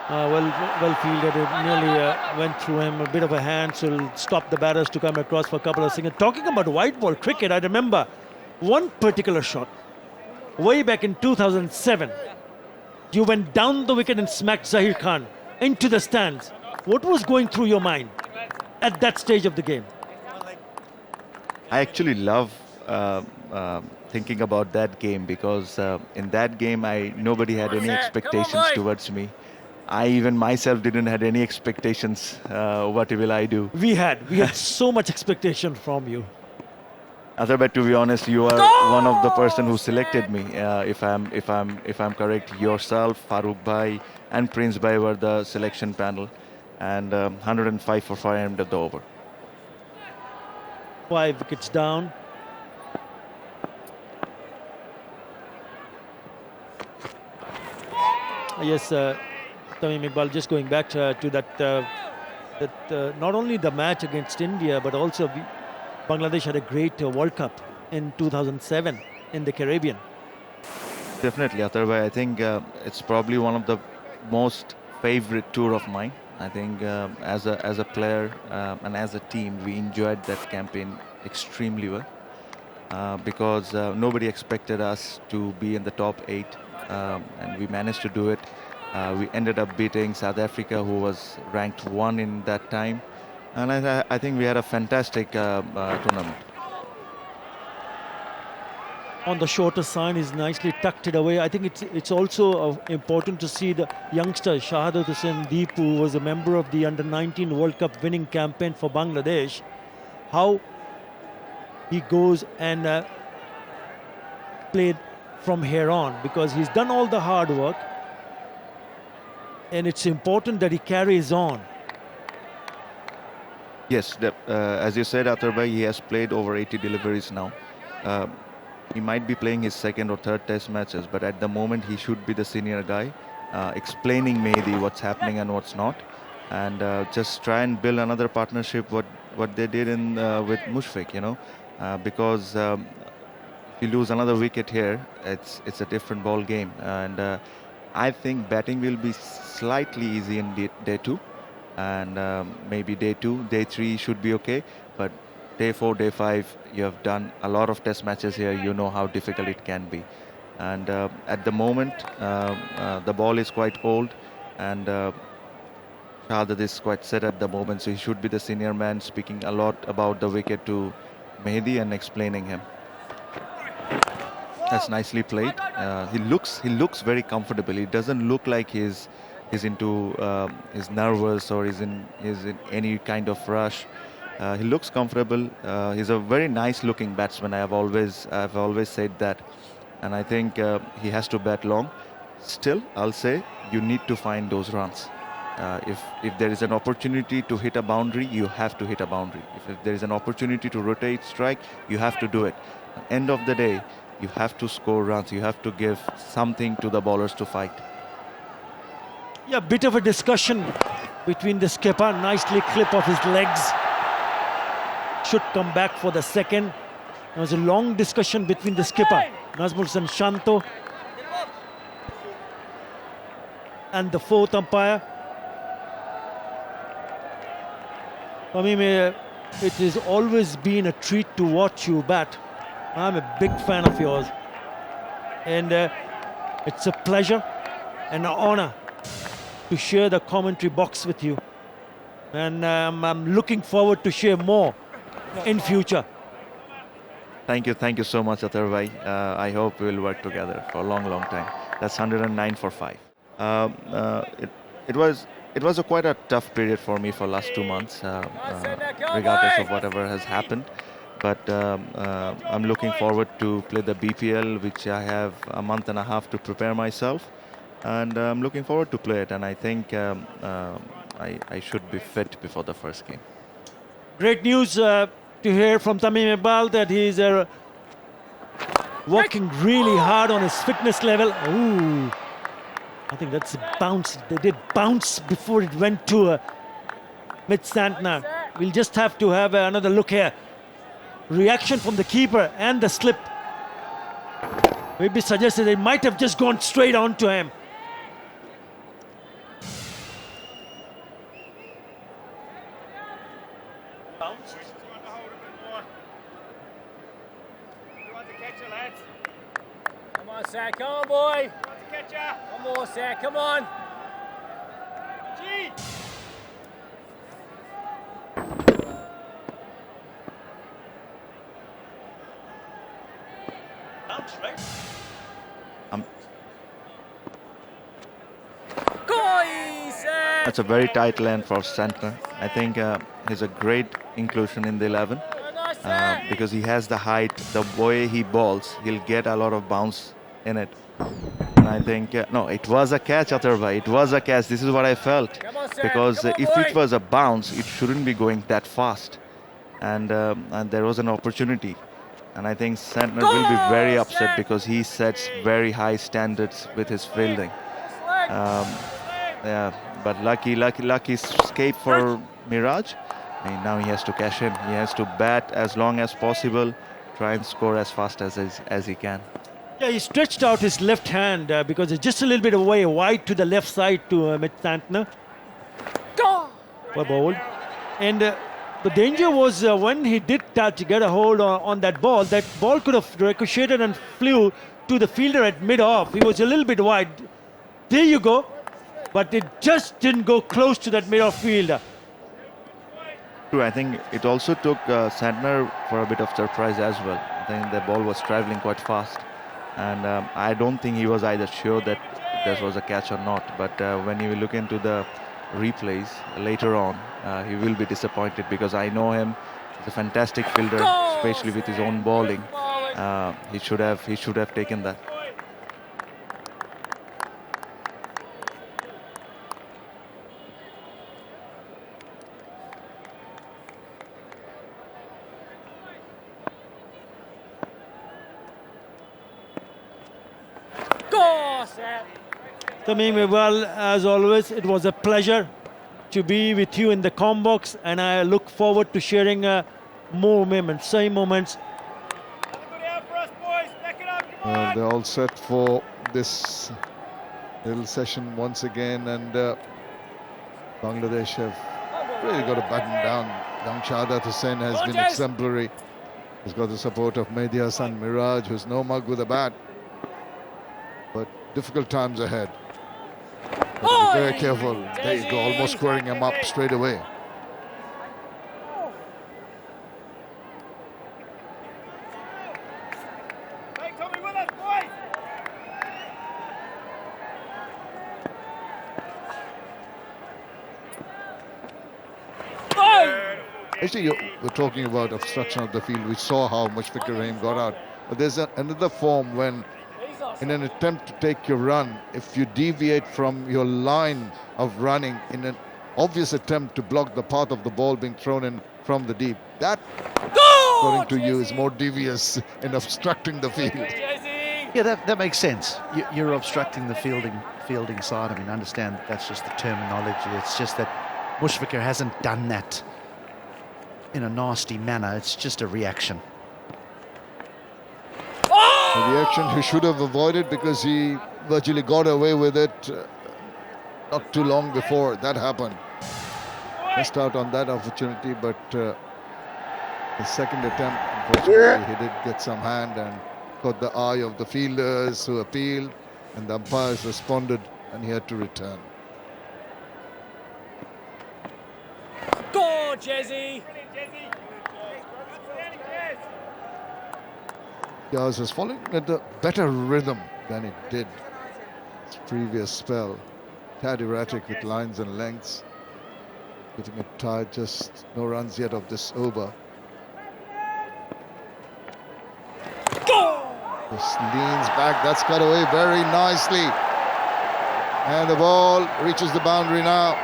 S2: Well fielded. It nearly went through him. A bit of a hand, so it'll stop the batters to come across for a couple of seconds. Talking about white ball cricket, I remember one particular shot way back in 2007. You went down the wicket and smacked Zahir Khan into the stands. What was going through your mind at that stage of the game?
S11: I actually love thinking about that game because in that game nobody had any expectations towards me. I even myself didn't have any expectations. What will I do?
S2: We had so much expectation from you.
S11: But to be honest, you are one of the person who selected me. If I'm correct, yourself, Farooq Bhai, and Prince Bhai were the selection panel, and 105 for 5 end of the over.
S2: 5 wickets down. Yes, Tamim Iqbal, just going back to that not only the match against India, but also Bangladesh had a great World Cup in 2007 in the Caribbean.
S11: Definitely, Athar, I think it's probably one of the most favorite tour of mine. I think as a player and as a team, we enjoyed that campaign extremely well because nobody expected us to be in the top 8, and we managed to do it. We ended up beating South Africa, who was ranked 1 in that time. And I think we had a fantastic tournament.
S2: On the shorter side, he's nicely tucked it away. I think it's also important to see the youngster Shahadat Hussain Deep, who was a member of the Under-19 World Cup winning campaign for Bangladesh, how he goes and played from here on, because he's done all the hard work. And it's important that he carries on.
S11: Yes, as you said, Athar Bhai, he has played over 80 deliveries now. He might be playing his 2nd or 3rd test matches, but at the moment he should be the senior guy, explaining Mehdi what's happening and what's not, and just try and build another partnership what they did with Mushfiq, because if you lose another wicket here, it's a different ball game, and I think batting will be slightly easy in day 2, and maybe day 2, day 3 should be okay, but day 4, day 5, you have done a lot of test matches here. You know how difficult it can be. And at the moment, the ball is quite old, and Shahadat is quite set at the moment, so he should be the senior man, speaking a lot about the wicket to Mehdi and explaining him. That's nicely played. He looks very comfortable. He doesn't look like he's he's nervous or is in any kind of rush. He looks comfortable. He's a very nice looking batsman. I've always said that, and I think he has to bat long. Still, I'll say you need to find those runs. If there is an opportunity to hit a boundary, you have to hit a boundary. If there is an opportunity to rotate strike, you have to do it. At the end of the day, you have to score runs. You have to give something to the bowlers to fight.
S2: Yeah, bit of a discussion between the skipper. Nicely clip of his legs. Should come back for the second. There was a long discussion between the skipper, Nazmul and Shanto, and the fourth umpire. For me, it has always been a treat to watch you bat. I'm a big fan of yours. And it's a pleasure and an honor to share the commentary box with you. And I'm looking forward to share more in future.
S11: Thank you so much, Atar bhai. I hope we'll work together for a long time. That's 109 for 5. It was quite a tough period for me for last 2 months, regardless of whatever has happened. But I'm looking forward to play the BPL, which I have a month and a half to prepare myself, and I'm looking forward to play it. And I think I should be fit before the first game.
S2: Great news to hear from Tamim Iqbal that he's working really hard on his fitness level. Ooh, I think that's a bounce. They did bounce before it went to Mitch Santner. We'll just have to have another look here. Reaction from the keeper and the slip. Maybe suggested it might have just gone straight on to him.
S9: Bounce. Just want to hold a bit more. You want to catch her, lads? Come on, Sir. Come on, boy. You want to catch her? One more, Sir. Come on. Gee.
S2: Bounce, right?
S11: That's a very tight lane for Santner. I think he's a great inclusion in the 11 because he has the height. The way he bowls, he'll get a lot of bounce in it. And I think, no, it was a catch, Atar. It was a catch. This is what I felt. Because if it was a bounce, it shouldn't be going that fast. And there was an opportunity. And I think Santner will be very upset because he sets very high standards with his fielding. Yeah, but lucky escape for Miraj. I mean, now he has to cash in. He has to bat as long as possible, try and score as fast as he can.
S2: Yeah, he stretched out his left hand because it's just a little bit away wide to the left side to Mitch Santner. For bowled. And the danger was when he did get a hold on that ball could have ricocheted and flew to the fielder at mid-off. He was a little bit wide. There you go. But it just didn't go close to that mid-off fielder.
S11: True, I think it also took Santner for a bit of surprise as well. I think the ball was traveling quite fast. And I don't think he was either sure that this was a catch or not. But when you look into the replays later on, he will be disappointed because I know him. He's a fantastic fielder, especially with his own bowling. He should have taken that.
S2: Tamim Iqbal, as always, it was a pleasure to be with you in the Combox, and I look forward to sharing more moments, same moments.
S1: They're all set for this little session once again, and Bangladesh have really got to button down. Young Shahadat Hussain has been exemplary. He's got the support of Mehdi Hassan Miraj, who's no mug with a bat. But difficult times ahead. Be very careful. There you go, almost squaring him up straight away.
S9: Hey, Tommy, with us, boy.
S1: Actually, you were talking about obstruction of the field. We saw how Mushfiqur Rahim got out. But there's another form when, in an attempt to take your run, if you deviate from your line of running in an obvious attempt to block the path of the ball being thrown in from the deep, that, according to you, is more devious in obstructing the field.
S6: Yeah, that makes sense. You're obstructing the fielding side. I mean, understand that's just the terminology. It's just that Mushfiqur hasn't done that in a nasty manner. It's just a reaction.
S1: A reaction he should have avoided because he virtually got away with it not too long before that happened. Missed out on that opportunity, but the second attempt, unfortunately, he did get some hand and caught the eye of the fielders who appealed, and the umpires responded, and he had to return.
S9: Go, Jezzy!
S1: Yaz was following at a better rhythm than it did its previous spell. Tad erratic with lines and lengths. Getting it tied, just no runs yet of this over. Just leans back, that's cut away very nicely. And the ball reaches the boundary now.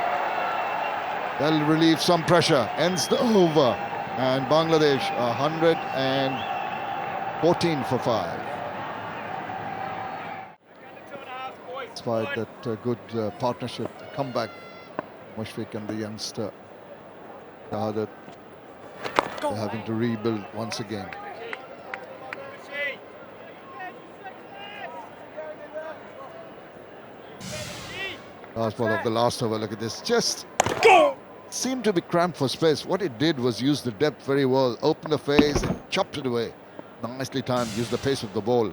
S1: That'll relieve some pressure. Ends the over. And Bangladesh 114 for 5. Despite that good partnership, comeback, Mushfiq and the youngster, Shahadat, they're having to rebuild once again. Last ball of the last over, look at this. Just seemed to be cramped for space. What it did was use the depth very well, open the face and chopped it away. Nicely timed, used the pace of the ball.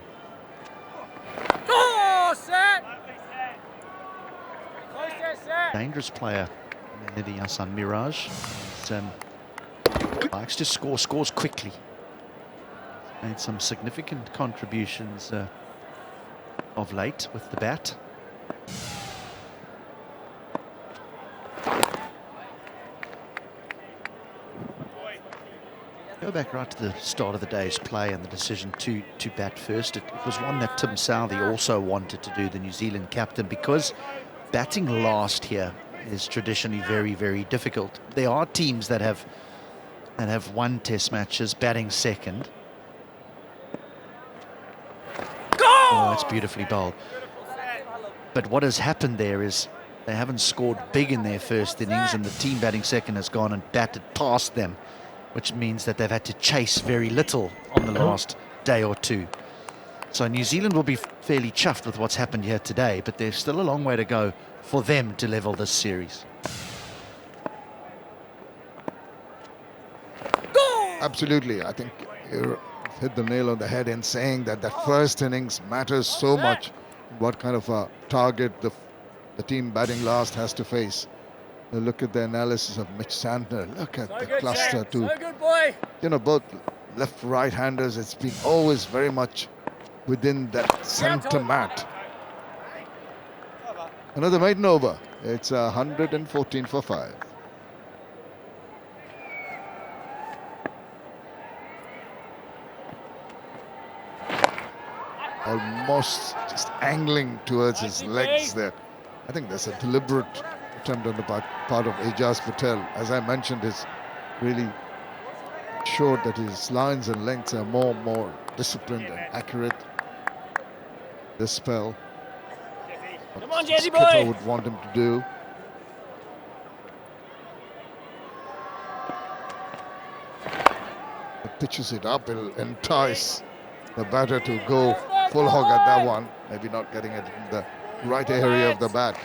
S6: Dangerous player, Mehdi Hassan Miraj. Likes to scores quickly. Made some significant contributions of late with the bat. Go back right to the start of the day's play and the decision to bat first. It was one that Tim Southee also wanted to do, the New Zealand captain, because batting last here is traditionally very, very difficult. There are teams that have won test matches batting second. Oh, that's beautifully bowled. But what has happened there is they haven't scored big in their first innings, and the team batting second has gone and batted past them, which means that they've had to chase very little on the last day or two. So New Zealand will be fairly chuffed with what's happened here today, but there's still a long way to go for them to level this series.
S1: Absolutely, I think you hit the nail on the head in saying that that first innings matters so much. What kind of a target the team batting last has to face. Look at the analysis of Mitch Santner. Look at the cluster too. You know, both left right-handers, it's been always very much within that centre mat. Another maiden over. It's 114 for 5. Almost just angling towards his legs there. I think that's a deliberate attempt on the part of Ijaz Patel. As I mentioned, is really showed that his lines and lengths are more disciplined and accurate this spell.
S9: Come on, Jesse
S1: Skipper
S9: boy!
S1: would want him to do. He pitches it up, it'll entice the batter to go full hog at that one. Maybe not getting it in the right area of the bat.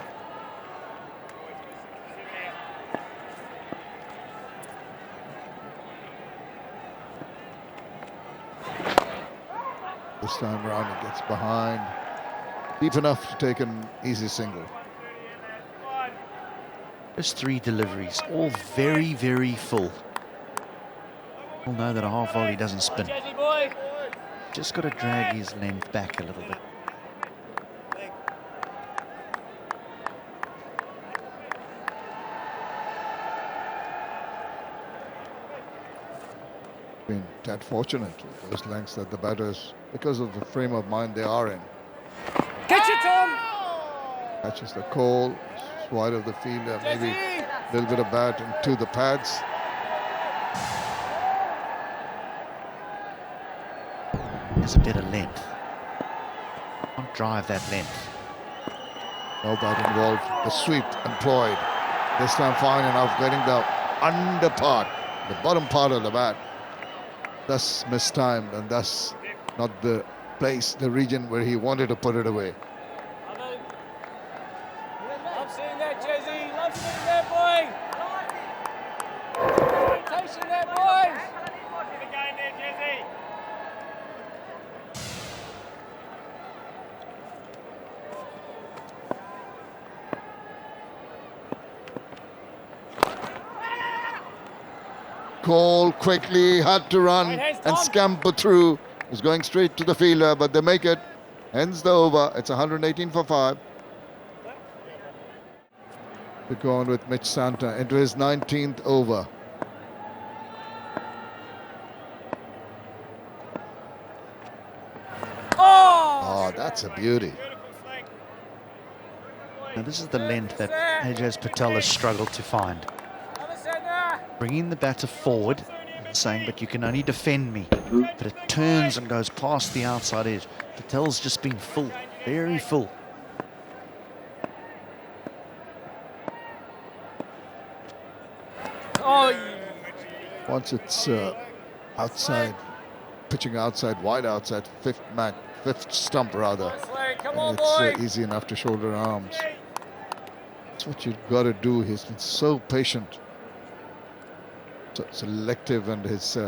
S1: This time around he gets behind, deep enough to take an easy single.
S6: There's 3 deliveries, all very, very full. We'll know that a half volley doesn't spin. Just got to drag his length back a little bit.
S1: been that fortunate with those lengths that the batters, because of the frame of mind they are in.
S9: Catch it, Tom!
S1: Catches the call, it's wide of the fielder, maybe a little bit of bat into the pads.
S6: There's a better length. Can't drive that length.
S1: No bat involved, the sweep employed. This time fine enough, getting the under part, the bottom part of the bat. Thus mistimed, and thus not the place, the region where he wanted to put it away.
S9: Love seeing that, Jezzy. Love seeing that, boy. Rotation there, boys. Get a game there, Jezzy.
S1: Cole quickly had to run and scamper through. Was going straight to the fielder, but they make it. Ends the over. It's 118 for 5. To go on with Mitch Santner into his 19th over. Oh, that's a beauty.
S6: Now this is the length that Ajaz Patel has struggled to find. Bringing the batter forward and saying, but you can only defend me. But it turns and goes past the outside edge. Patel's just been full, very full.
S1: Once it's outside, pitching outside, wide outside, fifth stump rather. And it's easy enough to shoulder arms. That's what you've got to do. He's been so patient, so selective, and has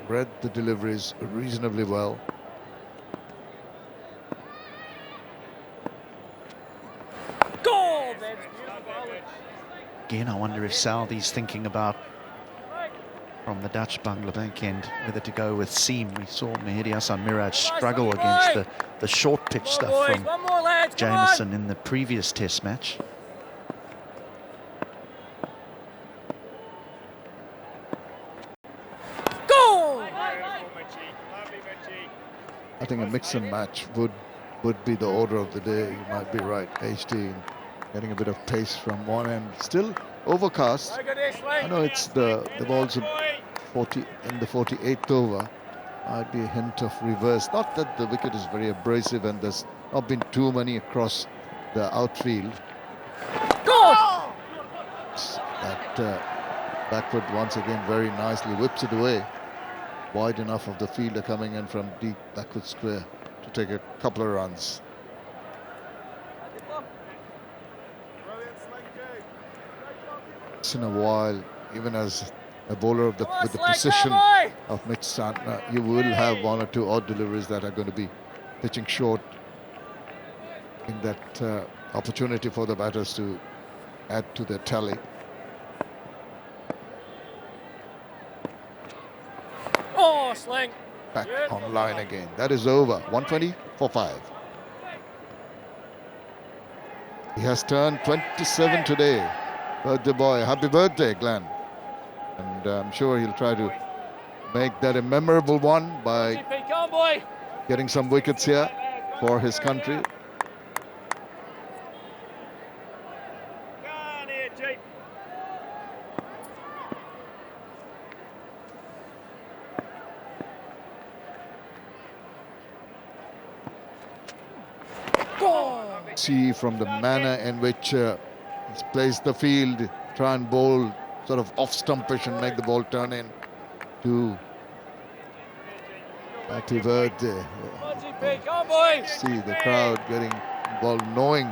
S1: read the deliveries reasonably well.
S9: Goal!
S6: Again, I wonder if Southee's thinking about, from the Dutch Bangla Bank end, whether to go with seam. We saw Mehdi Hassan Miraj struggle against the short pitch stuff from Jameson in the previous test match.
S1: I think a mix and match would be the order of the day. You might be right, HD, getting a bit of pace from one end. Still overcast. I know it's the ball's 40 in the 48th over. Might be a hint of reverse. Not that the wicket is very abrasive and there's not been too many across the outfield. That backward once again very nicely whips it away. Wide enough of the fielder coming in from deep backward square to take a couple of runs. Once in a while, even as a bowler with the precision of Mitch Santner, you will have one or two odd deliveries that are going to be pitching short. In that opportunity for the batters to add to their tally.
S9: Oh, sling.
S1: Back on line again. That is over. 120 for 5. He has turned 27 today. Birthday boy. Happy birthday, Glenn. And I'm sure he'll try to make that a memorable one by getting some wickets here for his country. See from the manner in which he's placed the field, try and bowl sort of off stumpish and make the ball turn in to happy birthday. See the crowd getting involved, knowing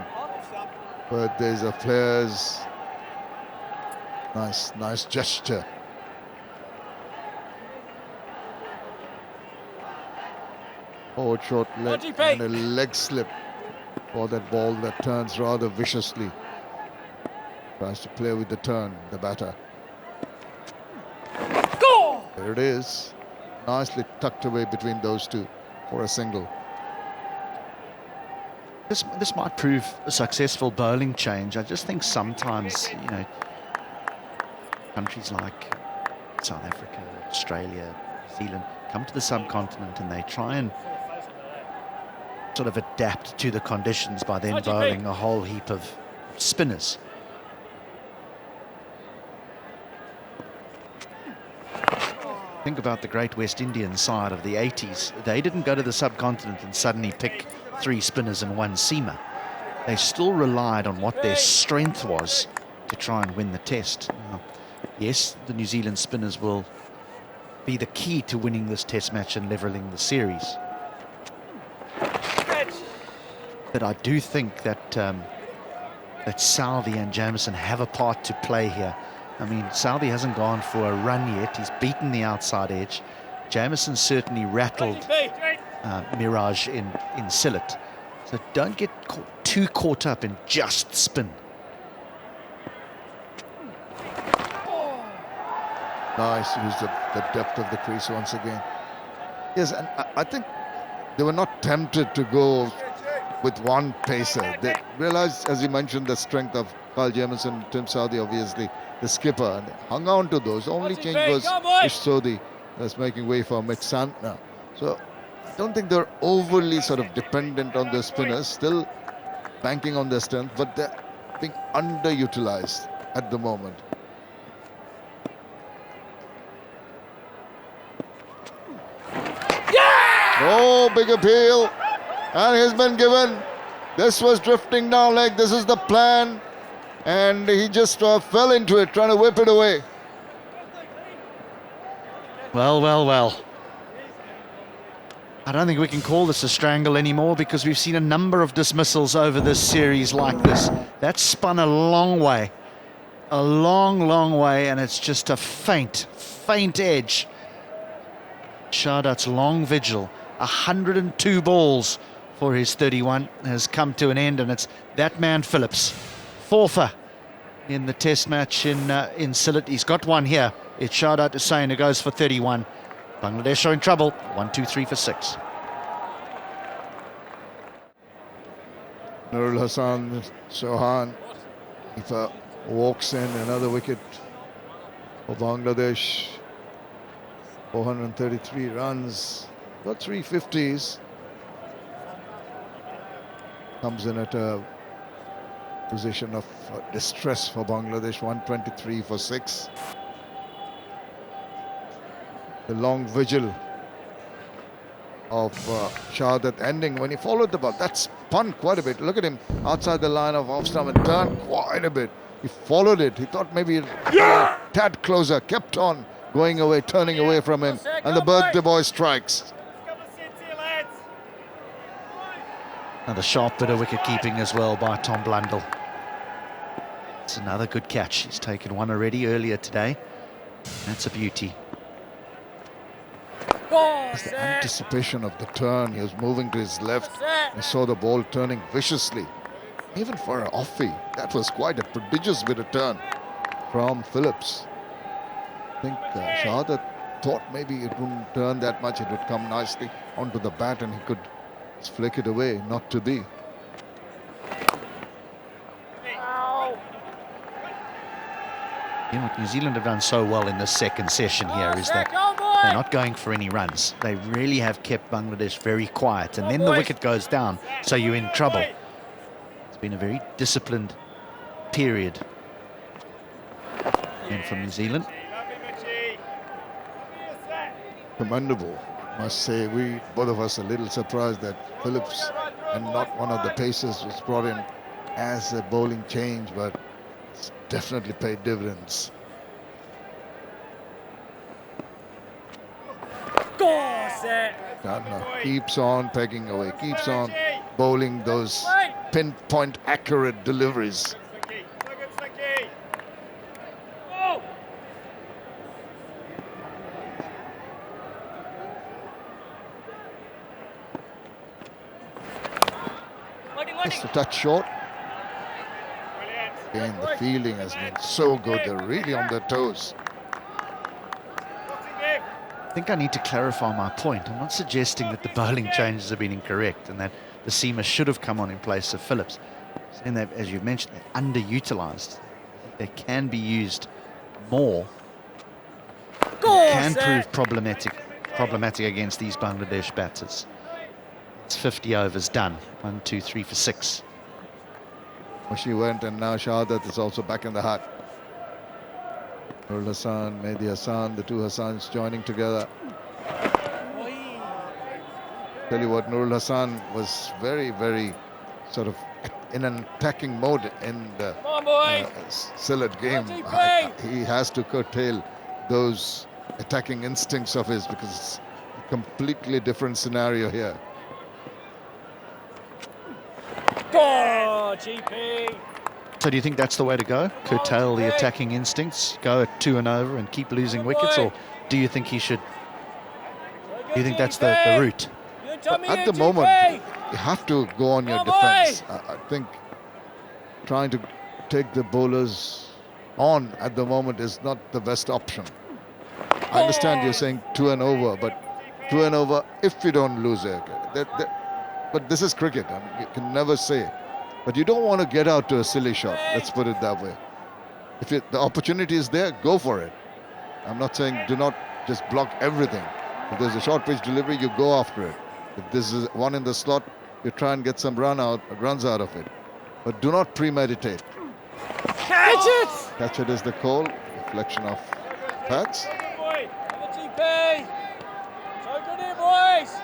S1: birthdays of players. Nice gesture. Forward short leg and a leg slip for that ball that turns rather viciously. Tries to play with the turn, the batter. There it is. Nicely tucked away between those two for a single.
S6: This might prove a successful bowling change. I just think sometimes, countries like South Africa, Australia, New Zealand come to the subcontinent and they try and sort of adapt to the conditions by then bowling a whole heap of spinners. Think about the great West Indian side of the 80s. They didn't go to the subcontinent and suddenly pick 3 spinners and 1 seamer. They still relied on what their strength was to try and win the test. Now, yes, the New Zealand spinners will be the key to winning this test match and levelling the series. But I do think that that Southee and Jamieson have a part to play here. I mean, Southee hasn't gone for a run yet. He's beaten the outside edge. Jamieson certainly rattled Mirage in Sylhet. So don't get too caught up in just spin.
S1: Nice, use the depth of the crease once again. Yes, and I think they were not tempted to go with one pacer. They realized, as you mentioned, the strength of Kyle Jamieson, Tim Southee, obviously, the skipper, and they hung on to those. The only change was Southee that's making way for Mitch Santner. So I don't think they're overly sort of dependent on the spinners, still banking on their strength, but they're being underutilized at the moment. Oh, big appeal, and he's been given. This was drifting down leg. This is the plan, and he just fell into it, trying to whip it away.
S6: Well, well, well. I don't think we can call this a strangle anymore because we've seen a number of dismissals over this series like this. That spun a long way. A long, long way, and it's just a faint edge. Shahdat's long vigil. 102 balls for his 31 has come to an end, and it's that man Phillips, fourfer in the test match in Sylhet. He's got one here. It's Shahdat Hussain who goes for 31. Bangladesh are in trouble. 1, 2, 3 for 6.
S1: Nurul Hassan Sohan, keeper, walks in, another wicket for Bangladesh. 433 runs. Got 350s. Comes in at a position of distress for Bangladesh. 123 for 6. The long vigil of Shahdat ending when he followed the ball. That spun quite a bit. Look at him outside the line of off stump and turned quite a bit. He followed it. He thought maybe a tad closer. Kept on going away, turning away from him. And the birthday boy strikes.
S6: Another sharp bit of wicket keeping as well by Tom Blundell. It's another good catch. He's taken one already earlier today. That's a beauty.
S1: It's the anticipation of the turn. He was moving to his left. He saw the ball turning viciously. Even for an offie, that was quite a prodigious bit of turn from Phillips. I think Shahdat thought maybe it wouldn't turn that much. It would come nicely onto the bat and he could flick it away, not to be.
S6: You know what New Zealand have done so well in this second session here is that they're not going for any runs. They really have kept Bangladesh very quiet, and then the wicket goes down, so you're in trouble. It's been a very disciplined period. And from New Zealand.
S1: Commendable, must say. We, both of us, a little surprised that Phillips and not one of the pacers was brought in as a bowling change, but it's definitely paid dividends. Gardner keeps on pegging away, keeps on bowling those pinpoint accurate deliveries. Just a touch short. Again, the fielding has been so good. They're really on their toes.
S6: I think I need to clarify my point. I'm not suggesting that the bowling changes have been incorrect and that the seamer should have come on in place of Phillips. And they've, as you mentioned, they're underutilised. They can be used more. Can prove problematic problematic against these Bangladesh batters. It's 50 overs done. 1, 2, 3 for 6.
S1: Well, she went, and now Shahadat is also back in the hut. Nurul Hassan, Mehdi Hassan, the two Hassans joining together. Tell you what, Nurul Hassan was very, very sort of in an attacking mode in the Sylhet game. He has to curtail those attacking instincts of his because it's a completely different scenario here.
S9: Go, GP!
S6: So do you think that's the way to go? Curtail the attacking instincts, go at 2 and over and keep losing wickets? Or do you think he should... Do you think that's the route?
S1: At the moment, you have to go on your defense. I think trying to take the bowlers on at the moment is not the best option. I understand you're saying 2 and over, but 2 and over if you don't lose it. But this is cricket. I mean, you can never say. But you don't want to get out to a silly shot. Let's put it that way. If the opportunity is there, go for it. I'm not saying do not just block everything. If there's a short pitch delivery, you go after it. If this is one in the slot, you try and get some runs out of it. But do not premeditate.
S9: Catch it!
S1: Catch it is the call. Reflection of pads.
S9: GP! So good here, boys!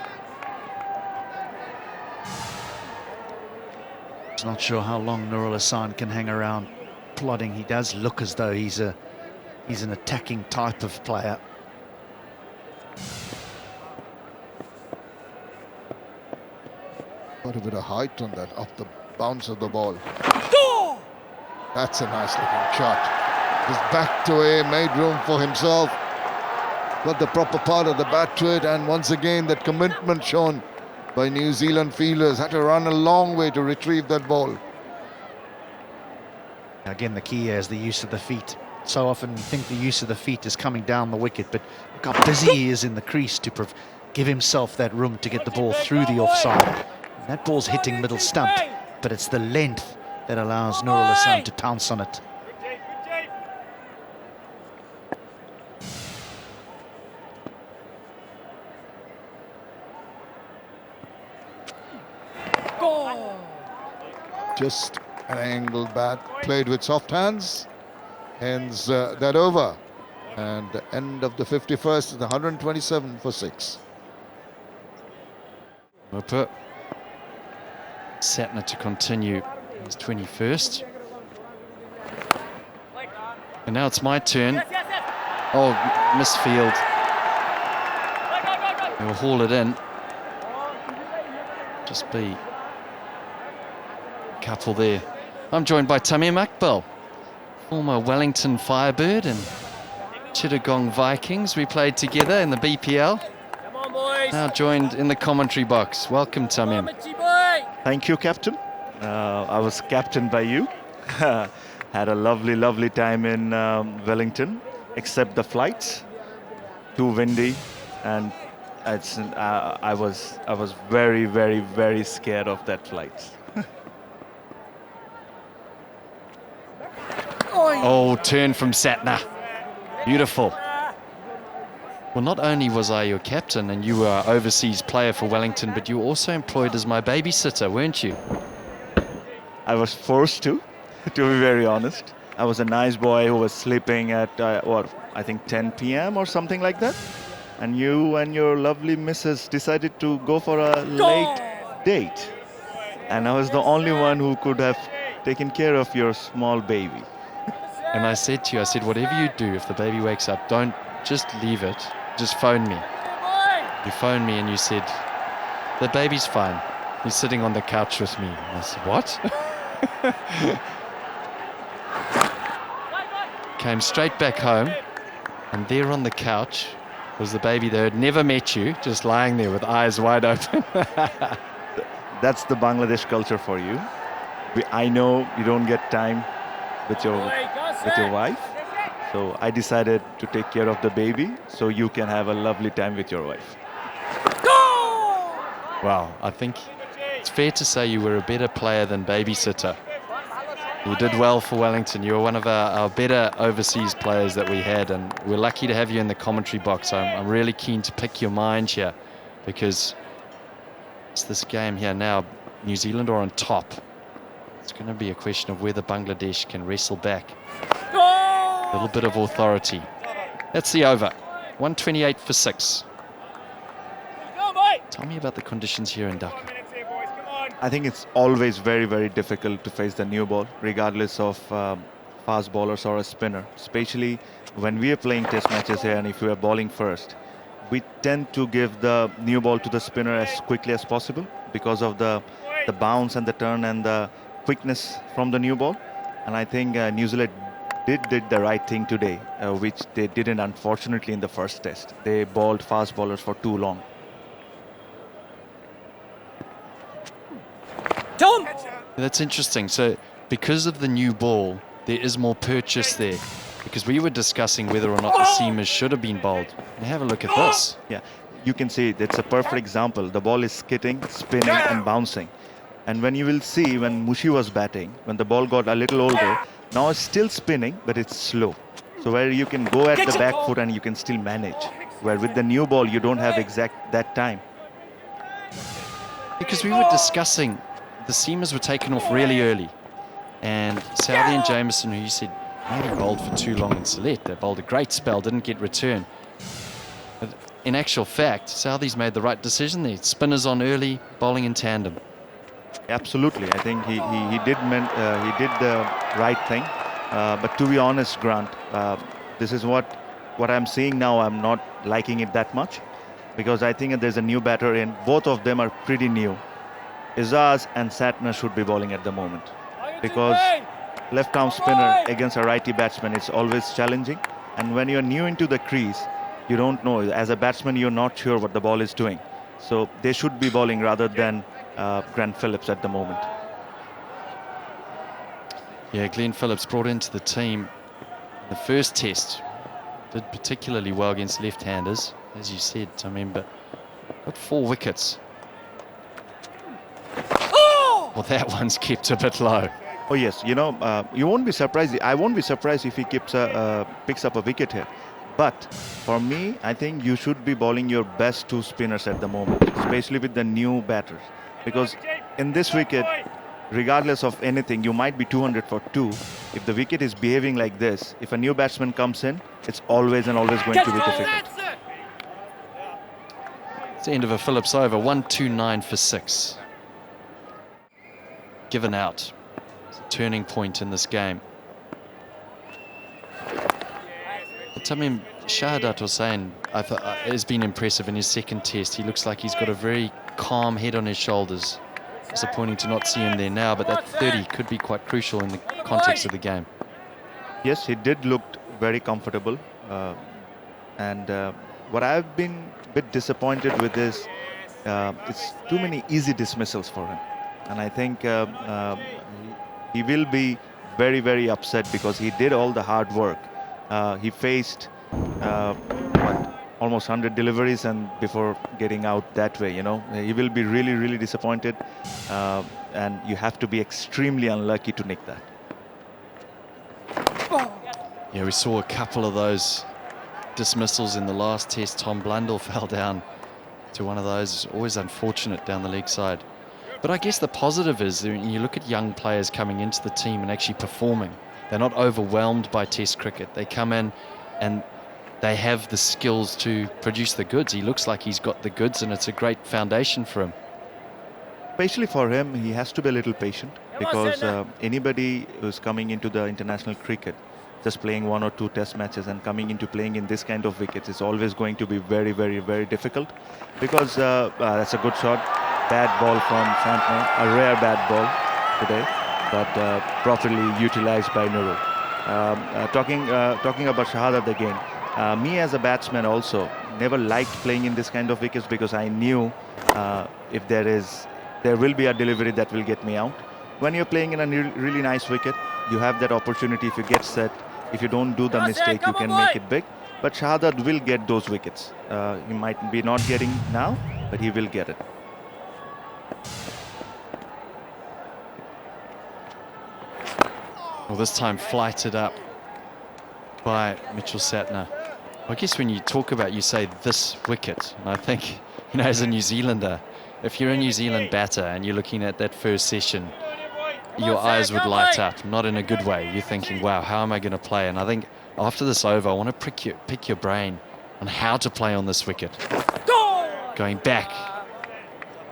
S6: Not sure how long Nurul Hassan can hang around plodding. He does look as though he's an attacking type of player.
S1: Got a bit of height on that, off the bounce of the ball. That's a nice looking shot. Just backed away, made room for himself. Got the proper part of the bat to it, and once again that commitment shown by New Zealand fielders. Had to run a long way to retrieve that ball.
S6: Again, the key here is the use of the feet. So often we think the use of the feet is coming down the wicket, but look how busy he is in the crease to give himself that room to get the ball through the offside. That ball's hitting middle stump, but it's the length that allows Nurul Hassan to pounce on it.
S1: Just an angled bat, played with soft hands, ends that over. And the end of the 51st is the 127 for 6.
S5: We'll Satner to continue his 21st. And now it's my turn. Oh, misfield. We'll haul it in. Just be couple there. I'm joined by Tamim Iqbal, former Wellington Firebird and Chittagong Vikings. We played together in the BPL.
S9: Come on, boys.
S5: Now joined in the commentary box. Welcome, Tamim.
S11: Thank you, Captain. I was captained by you. Had a lovely, lovely time in Wellington, except the flights. Too windy, and I was very, very, very scared of that flight.
S5: Oh, turn from Satner. Beautiful. Well, not only was I your captain and you were an overseas player for Wellington, but you were also employed as my babysitter, weren't you?
S11: I was forced to be very honest. I was a nice boy who was sleeping at, I think 10 p.m. or something like that. And you and your lovely missus decided to go for a late date. And I was the only one who could have taken care of your small baby.
S5: And I said to you, whatever you do, if the baby wakes up, don't just leave it, just phone me. You phoned me and you said, the baby's fine. He's sitting on the couch with me. And I said, what? Came straight back home, and there on the couch was the baby that had never met you, just lying there with eyes wide open.
S11: That's the Bangladesh culture for you. I know you don't get time with your wife, so I decided to take care of the baby so you can have a lovely time with your wife.
S5: Wow, I think it's fair to say you were a better player than babysitter. You did well for Wellington. You were one of our better overseas players that we had, and we're lucky to have you in the commentary box. I'm really keen to pick your mind here, because it's this game here now. New Zealand are on top. It's going to be a question of whether Bangladesh can wrestle back. A little bit of authority. That's the over. 128 for 6. Tell me about the conditions here in Dhaka.
S11: I think it's always very, very difficult to face the new ball, regardless of fast bowlers or a spinner. Especially when we are playing test matches here, and if we are bowling first, we tend to give the new ball to the spinner as quickly as possible because of the bounce and the turn and the quickness from the new ball. And I think New Zealand did the right thing today, which they didn't, unfortunately, in the first test. They bowled fast bowlers for too long.
S9: Tom!
S5: That's interesting. So because of the new ball, there is more purchase there, because we were discussing whether or not the seamers should have been bowled. Now have a look at this.
S11: Yeah, you can see that's a perfect example. The ball is skidding, spinning and bouncing. And when you will see, when Mushi was batting, when the ball got a little older, now it's still spinning, but it's slow. So where you can go at the back foot and you can still manage. Where with the new ball, you don't have exact that time.
S5: Because we were discussing, the seamers were taken off really early. And Southey and Jameson, who you said maybe bowled for too long in select, they bowled a great spell, didn't get return. But in actual fact, Southey's made the right decision there. Spinners on early, bowling in tandem.
S11: Absolutely, I think he did the right thing. But to be honest, Grant, this is what I'm seeing now. I'm not liking it that much, because I think there's a new batter in. Both of them are pretty new. Izaz and Satner should be bowling at the moment, because left-arm spinner against a righty batsman, it's always challenging. And when you're new into the crease, you don't know. As a batsman, you're not sure what the ball is doing. So they should be bowling rather than Grant Phillips at the moment.
S5: Yeah, Glenn Phillips brought into the team the first test. Did particularly well against left-handers, as you said, I mean, but got 4 wickets. Well, that one's kept a bit low.
S11: Oh yes, you know, you won't be surprised. I won't be surprised if he picks up a wicket here. But for me, I think you should be bowling your best 2 spinners at the moment, especially with the new batters. Because in this wicket, regardless of anything, you might be 200 for 2. If the wicket is behaving like this, if a new batsman comes in, it's always and always going to be difficult.
S5: It's the end of a Phillips over, 129 for 6. Given out. It's a turning point in this game. But I mean, Shahadat was saying, I thought has been impressive in his second test. He looks like he's got a very calm head on his shoulders. Disappointing to not see him there now, but that 30 could be quite crucial in the context of the game.
S11: Yes, he did look very comfortable. And what I've been a bit disappointed with is it's too many easy dismissals for him. And I think he will be very, very upset, because he did all the hard work. He faced almost 100 deliveries, and before getting out that way, you know, he will be really, really disappointed. And you have to be extremely unlucky to nick that.
S5: Yeah, we saw a couple of those dismissals in the last test. Tom Blundell fell down to one of those. Always unfortunate down the leg side. But I guess the positive is when you look at young players coming into the team and actually performing, they're not overwhelmed by Test cricket. They come in and they have the skills to produce the goods. He looks like he's got the goods, and it's a great foundation for him.
S11: Especially for him, he has to be a little patient, because anybody who's coming into the international cricket, just playing 1 or 2 test matches and coming into playing in this kind of wickets, is always going to be very, very, very difficult. Because that's a good shot. Bad ball from Santner, a rare bad ball today, but properly utilized by Nurul. Talking about Shahadat again, me as a batsman also never liked playing in this kind of wickets, because I knew if there will be a delivery that will get me out. When you're playing in a really nice wicket, you have that opportunity. If you get set, if you don't do the mistake, you can make it big. But Shahadat will get those wickets. He might be not getting now, but he will get it.
S5: Well, this time flighted up by Mitchell Satner. I guess when you talk about, you say this wicket, and I think, you know, as a New Zealander, if you're a New Zealand batter and you're looking at that first session, your eyes would light up, not in a good way. You're thinking, wow, how am I going to play? And I think after this over, I want to pick your brain on how to play on this wicket. Going back.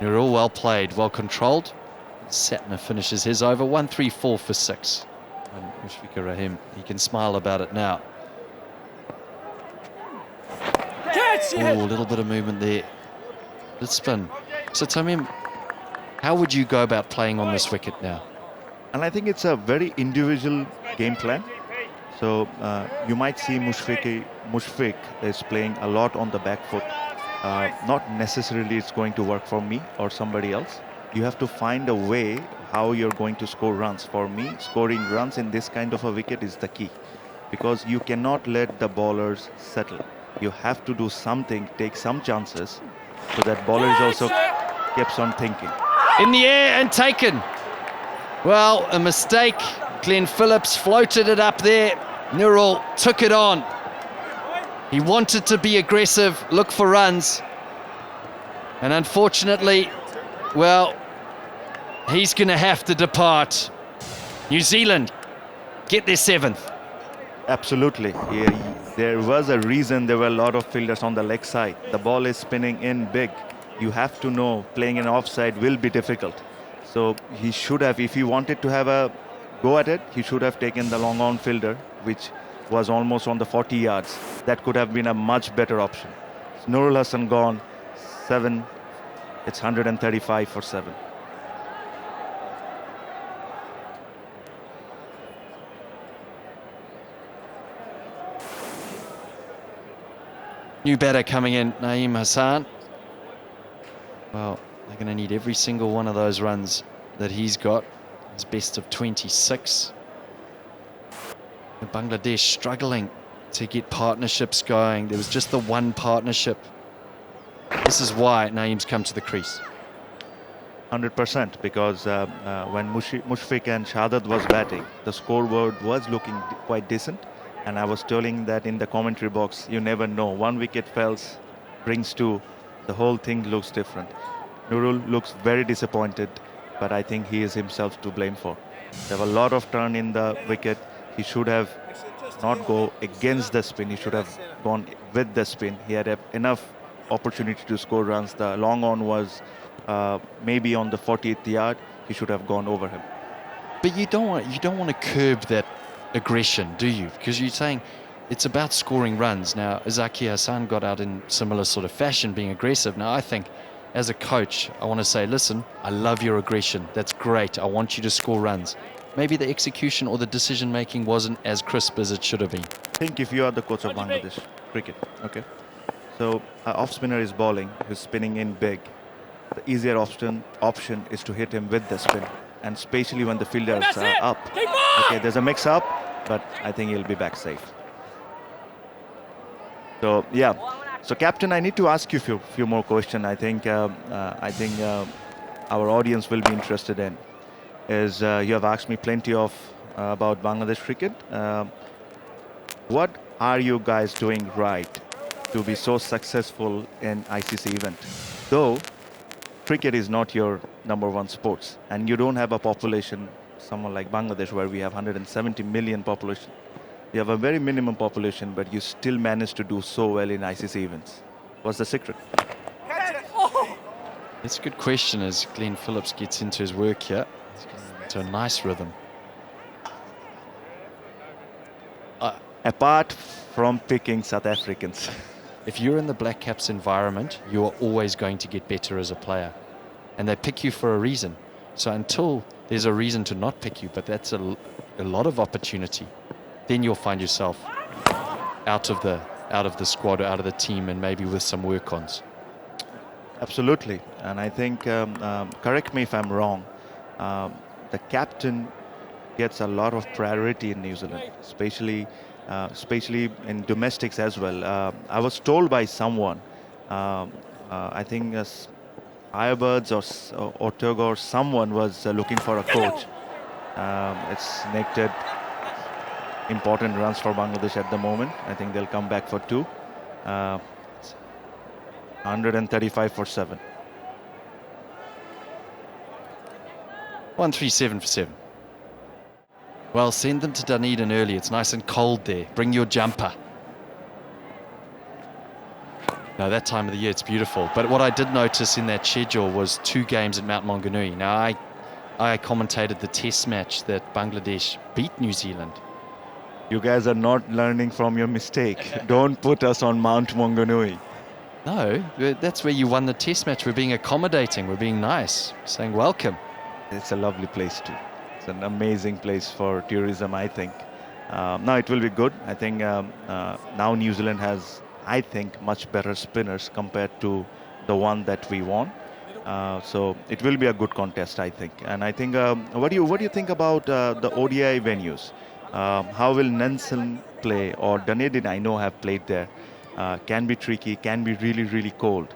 S5: You're all well played, well controlled. Satner finishes his over, 1-3-4 for 6. And Mushfiqur Rahim, he can smile about it now. Oh, a little bit of movement there. Good spin. So Tamim, how would you go about playing on this wicket now?
S11: And I think it's a very individual game plan. So you might see Mushfiq is playing a lot on the back foot. Not necessarily it's going to work for me or somebody else. You have to find a way how you're going to score runs. For me, scoring runs in this kind of a wicket is the key, because you cannot let the bowlers settle. You have to do something, take some chances, so that bowlers also keeps on thinking.
S5: In the air and taken. Well, a mistake. Glenn Phillips floated it up there. Nurul took it on. He wanted to be aggressive, look for runs. And unfortunately, well, he's going to have to depart. New Zealand get their 7th.
S11: Absolutely. Yeah, there was a reason there were a lot of fielders on the leg side. The ball is spinning in big. You have to know playing an offside will be difficult. So he should have, if he wanted to have a go at it, he should have taken the long on fielder, which was almost on the 40 yards. That could have been a much better option. Nurul Hassan gone, 7. It's 135 for 7.
S5: New batter coming in, Naeem Hassan. Well, they're going to need every single one of those runs that he's got. His best of 26. Bangladesh struggling to get partnerships going. There was just the one partnership. This is why Naeem's come to the crease.
S11: 100%, because when Mushfiq and Shahadat was batting, the scoreboard was looking quite decent. And I was telling that in the commentary box, you never know. One wicket falls, brings 2. The whole thing looks different. Nurul looks very disappointed, but I think he is himself to blame for. There were a lot of turn in the wicket. He should have not go against the spin. He should have gone with the spin. He had enough opportunity to score runs. The long on was maybe on the 40th yard. He should have gone over him.
S5: But you don't want to curb that aggression, do you? Because you're saying it's about scoring runs. Now, Zaki Hassan got out in similar sort of fashion, being aggressive. Now, I think as a coach, I want to say, listen, I love your aggression. That's great. I want you to score runs. Maybe the execution or the decision-making wasn't as crisp as it should have been.
S11: Think if you are the coach of Bangladesh cricket, okay? So, an off-spinner is bowling, who's spinning in big. The easier option is to hit him with the spin, and especially when the fielders are up. Okay, there's a mix-up, but I think he'll be back safe. So, yeah. So, Captain, I need to ask you a few more questions. I think our audience will be interested in. Is you have asked me plenty of about Bangladesh cricket. What are you guys doing right to be so successful in ICC event? Though cricket is not your #1 sports, and you don't have a population, someone like Bangladesh, where we have 170 million population. You have a very minimum population, but you still manage to do so well in ICC events. What's the secret?
S5: That's a good question as Glenn Phillips gets into his work here. He's getting into a nice rhythm.
S11: Apart from picking South Africans.
S5: If you're in the Black Caps environment, you are always going to get better as a player. And they pick you for a reason. So until there's a reason to not pick you, but that's a lot of opportunity, then you'll find yourself out of the squad or out of the team, and maybe with some work-ons.
S11: Absolutely. And I think, correct me if I'm wrong, the captain gets a lot of priority in New Zealand, especially in domestics as well. I was told by someone, I think Firebirds or Togo or someone was looking for a coach. It's connected important runs for Bangladesh at the moment. I think they'll come back for 2. 135 for 7.
S5: 137 for 7. Well, send them to Dunedin early. It's nice and cold there. Bring your jumper. No, that time of the year it's beautiful. But what I did notice in that schedule was 2 games at Mount Maunganui. Now, I commentated the test match that Bangladesh beat New Zealand.
S11: You guys are not learning from your mistake. Don't put us on Mount Maunganui.
S5: No, that's where you won the test match. We're being accommodating. We're being nice, saying welcome.
S11: It's a lovely place too. It's an amazing place for tourism, I think. Now it will be good. I think now New Zealand has, I think, much better spinners compared to the one that we won. So it will be a good contest, I think. And I think, what do you think about the ODI venues? How will Nelson play, or Dunedin, I know, have played there? Can be tricky, can be really, really cold.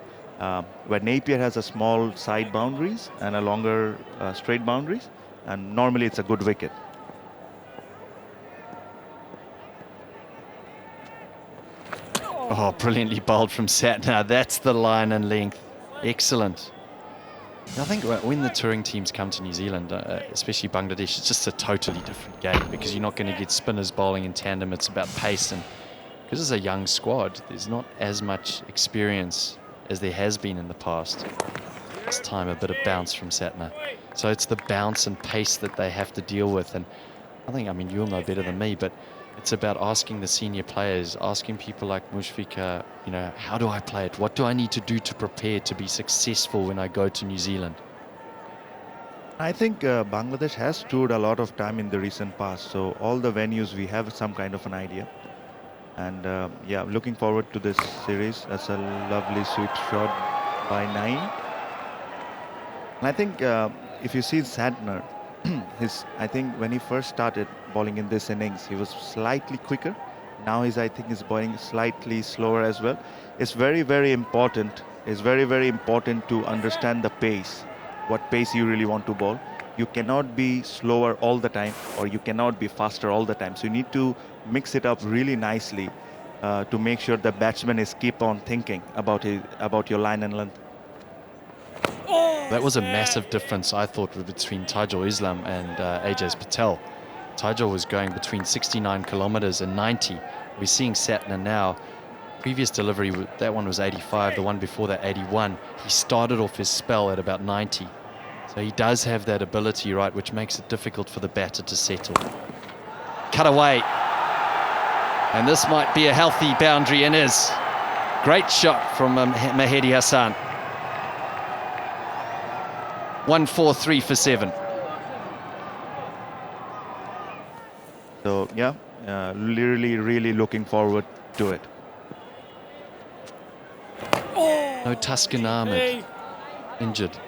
S11: Where Napier has a small side boundaries and a longer straight boundaries, and normally it's a good wicket.
S5: Oh, brilliantly bowled from Satna. That's the line and length. Excellent. I think when the touring teams come to New Zealand, especially Bangladesh, it's just a totally different game because you're not going to get spinners bowling in tandem. It's about pace, and because it's a young squad, there's not as much experience as there has been in the past. This time a bit of bounce from Satna. So it's the bounce and pace that they have to deal with. And I mean, you'll know better than me, but it's about asking the senior players, asking people like Mushfiqur, how do I play it? What do I need to do to prepare to be successful when I go to New Zealand?
S11: I think Bangladesh has toured a lot of time in the recent past, so all the venues we have some kind of an idea. And yeah, looking forward to this series. That's a lovely sweep shot by 9. And I think if you see Santner, I think when he first started bowling in this innings, he was slightly quicker. Now I think he's bowling slightly slower as well. It's very, very important. It's very, very important to understand the pace, what pace you really want to bowl. You cannot be slower all the time, or you cannot be faster all the time. So you need to mix it up really nicely to make sure the batsman is keep on thinking about your line and length.
S5: That was a massive difference, I thought, between Taijul Islam and Ajaz Patel. Taijul was going between 69 kilometers and 90. We're seeing Satna now. Previous delivery, that one was 85, the one before that 81. He started off his spell at about 90. So he does have that ability, right, which makes it difficult for the batter to settle. Cut away. And this might be a healthy boundary, and is. Great shot from Mahedi Hassan. 143 for 7.
S11: So yeah, really looking forward to it.
S5: No Tuscan Ahmed injured.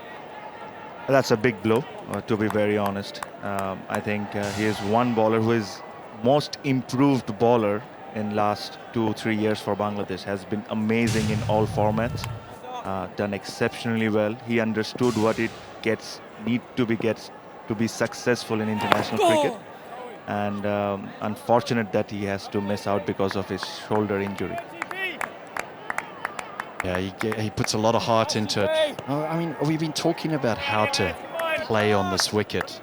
S11: That's a big blow, to be very honest. I think he is one bowler who is most improved bowler in last 2-3 years for Bangladesh. Has been amazing in all formats. Done exceptionally well. He understood what it need to be successful in international cricket, and unfortunate that he has to miss out because of his shoulder injury.
S5: Yeah, he puts a lot of heart into it. I mean, we've been talking about how to play on this wicket,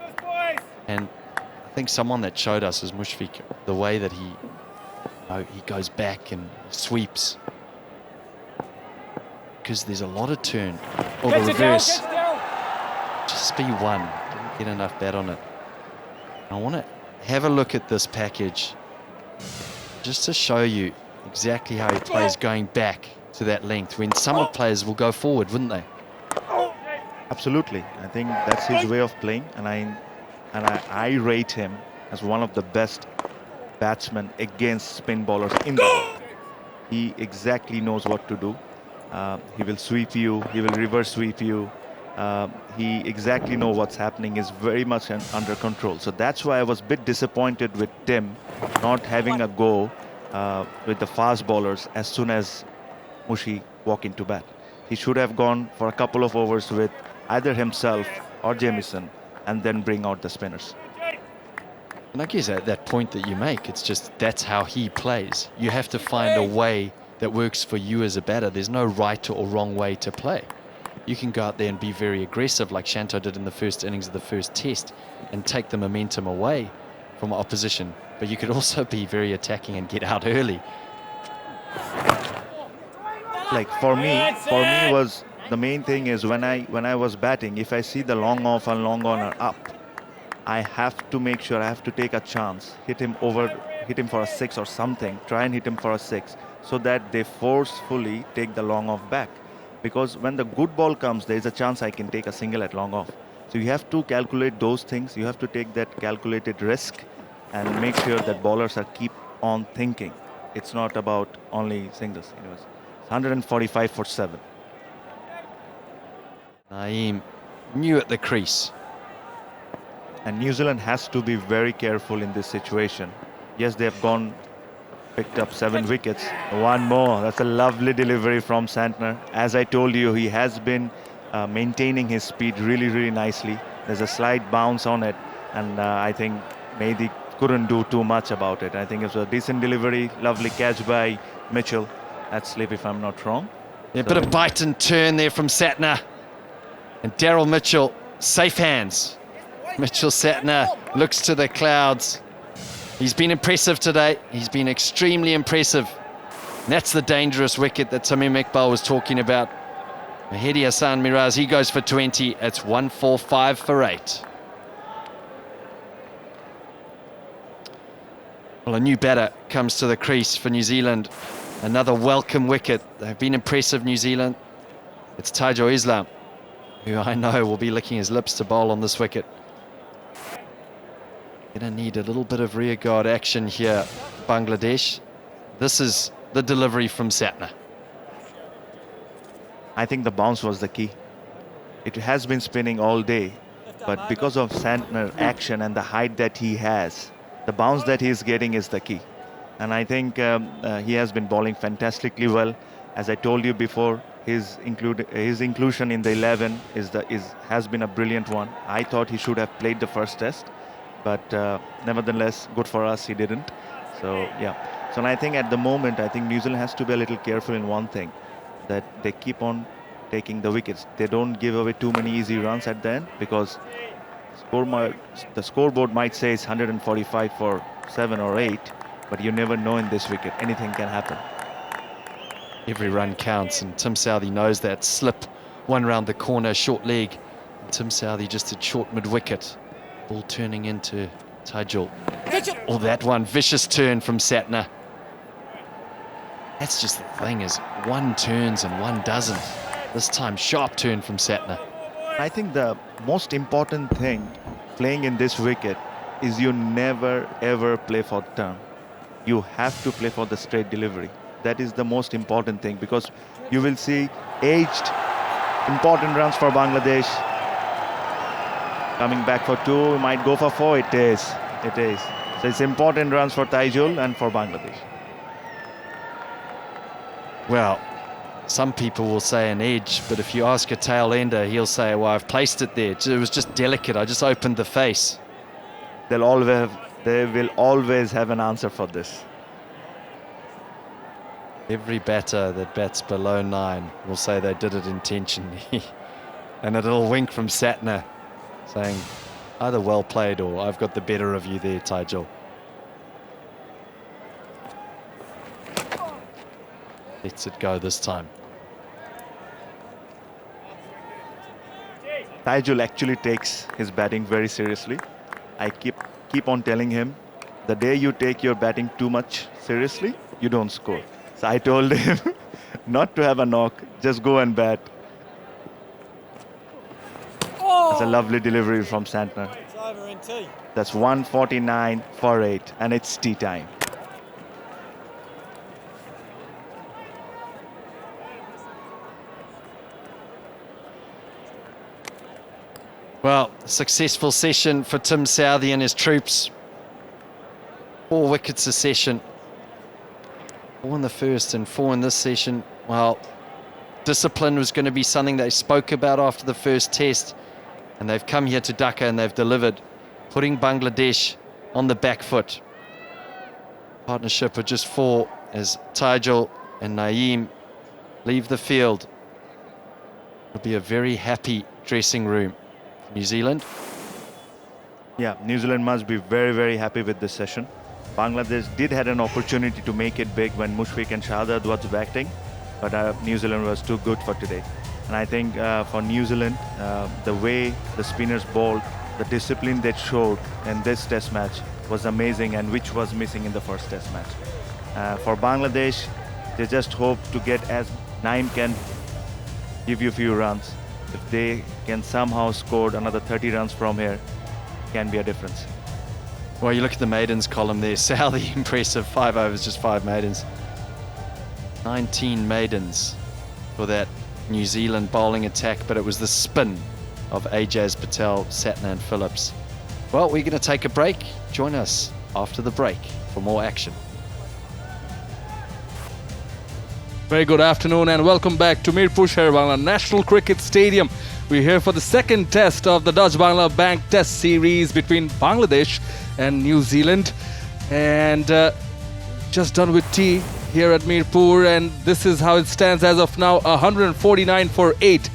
S5: and I think someone that showed us is Mushfiqur, the way that he goes back and sweeps, because there's a lot of turn. Or the reverse. Just be one. Didn't get enough bat on it. I want to have a look at this package just to show you exactly how he plays going back to that length, when some players will go forward, wouldn't they?
S11: Absolutely. I think that's his way of playing, and I rate him as one of the best batsmen against spin bowlers in the world. He exactly knows what to do. He will sweep you, he will reverse sweep you. He exactly knows what's happening, is very much under control. So that's why I was a bit disappointed with Tim not having a go with the fast bowlers as soon as Mushi walk into bat. He should have gone for a couple of overs with either himself or Jamieson, and then bring out the spinners.
S5: And I guess at that point that you make, it's just that's how he plays. You have to find a way that works for you as a batter. There's no right or wrong way to play. You can go out there and be very aggressive like Shanto did in the first innings of the first test and take the momentum away from opposition. But you could also be very attacking and get out early.
S11: Like for me was the main thing is when I was batting, if I see the long off and long on are up, I have to make sure I have to take a chance, hit him for a 6 or something, try and hit him for a 6, so that they forcefully take the long off back. Because when the good ball comes, there is a chance I can take a single at long off. So you have to calculate those things. You have to take that calculated risk and make sure that bowlers are keep on thinking. It's not about only singles. It was 145 for 7.
S5: Naeem new at the crease.
S11: And New Zealand has to be very careful in this situation. Yes, they have picked up 7 wickets. One more. That's a lovely delivery from Santner. As I told you, he has been maintaining his speed really, really nicely. There's a slight bounce on it, and I think Mehdi couldn't do too much about it. I think it was a decent delivery, lovely catch by Mitchell. That's slip if I'm not wrong.
S5: Yeah, a bit of bite and turn there from Satner. And Daryl Mitchell, safe hands. Mitchell Satner looks to the clouds. He's been impressive today. He's been extremely impressive. And that's the dangerous wicket that Tamim Iqbal was talking about. Mahedi Hassan Miraz, he goes for 20. It's 145 for 8. Well, a new batter comes to the crease for New Zealand. Another welcome wicket. They've been impressive, New Zealand. It's Taijul Islam, who I know will be licking his lips to bowl on this wicket. Gonna need a little bit of rear guard action here, Bangladesh. This is the delivery from Satner.
S11: I think the bounce was the key. It has been spinning all day, but because of Santner action and the height that he has, the bounce that he is getting is the key. And I think he has been bowling fantastically well. As I told you before, his inclusion in the 11 has been a brilliant one. I thought he should have played the first test, but nevertheless, good for us, he didn't. So yeah. So I think at the moment, I think New Zealand has to be a little careful in one thing, that they keep on taking the wickets. They don't give away too many easy runs at the end, because the scoreboard might say it's 145 for 7 or 8, but you never know in this wicket. Anything can happen.
S5: Every run counts, and Tim Southee knows that. Slip one round the corner, short leg. And Tim Southee just at short mid-wicket. Ball turning into Taijul. Oh, that one, vicious turn from Satner. That's just the thing, is one turns and one doesn't. This time, sharp turn from Satner.
S11: I think the most important thing playing in this wicket is you never ever play for turn. You have to play for the straight delivery. That is the most important thing, because you will see aged important runs for Bangladesh. Coming back for 2, might go for 4. It is. So it's important runs for Taijul and for Bangladesh.
S5: Well, some people will say an edge, but if you ask a tail ender, he'll say, well, I've placed it there. It was just delicate. I just opened the face.
S11: They will always have an answer for this.
S5: Every batter that bats below 9 will say they did it intentionally. And a little wink from Satner saying, either well played or I've got the better of you there, Taijul. Lets it go this time.
S11: Taijul actually takes his batting very seriously. I keep on telling him, the day you take your batting too much seriously, you don't score. So I told him not to have a knock, just go and bat. That's a lovely delivery from Santner. That's 149 for 8, and it's tea time.
S5: Well, successful session for Tim Southee and his troops. 4 wickets a session. 4 in the first and 4 in this session. Well, discipline was going to be something they spoke about after the first test. And they've come here to Dhaka and they've delivered, putting Bangladesh on the back foot. Partnership of just 4 as Tijal and Naeem leave the field. It'll be a very happy dressing room for New Zealand.
S11: Yeah, New Zealand must be very, very happy with this session. Bangladesh did had an opportunity to make it big when Mushfiq and Shahzad was batting, but New Zealand was too good for today. And I think for New Zealand, the way the spinners bowled, the discipline they showed in this test match was amazing, and which was missing in the first test match. For Bangladesh, they just hope to get, as Naeem can give you a few runs. If they can somehow score another 30 runs from here, can be a difference.
S5: Well, you look at the maidens column there. Southee, impressive, 5 overs, just 5 maidens. 19 maidens for that New Zealand bowling attack, but it was the spin of Ajaz Patel, Satna and Phillips. Well, we're going to take a break. Join us after the break for more action.
S8: Very good afternoon and welcome back to Mirpur Sherbangla National Cricket Stadium. We're here for the second test of the Dutch Bangla Bank Test Series between Bangladesh and New Zealand. And just done with tea here at Mirpur, and this is how it stands as of now, 149 for 8.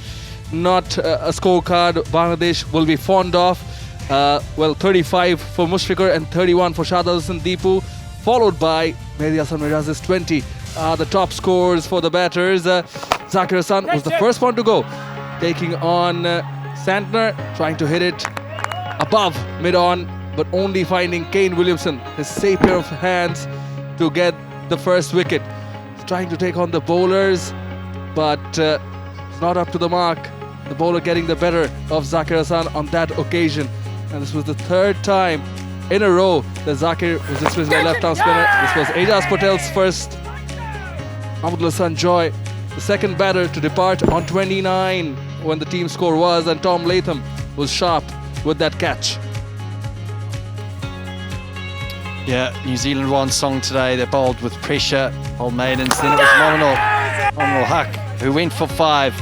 S8: Not a scorecard Bangladesh will be fond of. 35 for Mushfiqur and 31 for Shahzad and Deepu, followed by Mehdi Hasan Miraz's 20. The top scores for the batters. Zakir Hasan was the first one to go, taking on Santner, trying to hit it above mid-on, but only finding Kane Williamson, his safe pair of hands, to get the first wicket. He's trying to take on the bowlers, but it's not up to the mark. The bowler getting the better of Zakir Hasan on that occasion. And this was the 3rd time in a row that Zakir was dismissed by left-arm spinner. This was Ajaz Patel's first. Mahmudul Hasan Joy, the second batter to depart on 29 when the team score was, and Tom Latham was sharp with that catch.
S5: Yeah, New Zealand won song today. They bowled with pressure, bowled maidens. Then it was Nominal Huck, who went for 5.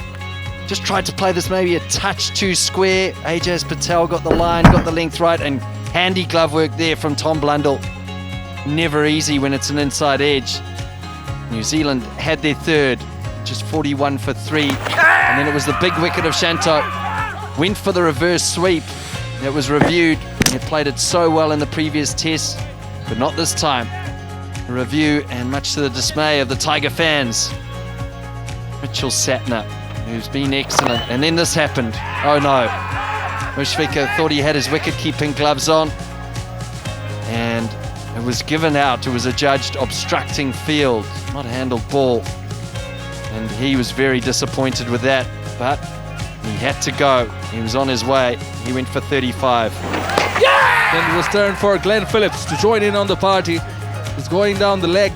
S5: Just tried to play this maybe a touch too square. Ajaz Patel got the line, got the length right, and handy glove work there from Tom Blundell. Never easy when it's an inside edge. New Zealand had their 3rd, just 41 for 3. And then it was the big wicket of Shanto. Went for the reverse sweep. It was reviewed. He played it so well in the previous test, but not this time. A review, and much to the dismay of the Tiger fans, Mitchell Satner, who's been excellent. And then this happened. Oh no. Mushfiqur thought he had his wicket-keeping gloves on, and it was given out. It was adjudged obstructing field, not handled ball. And he was very disappointed with that, but he had to go. He was on his way. He went for 35.
S8: Then it was turn for Glenn Phillips to join in on the party. He's going down the leg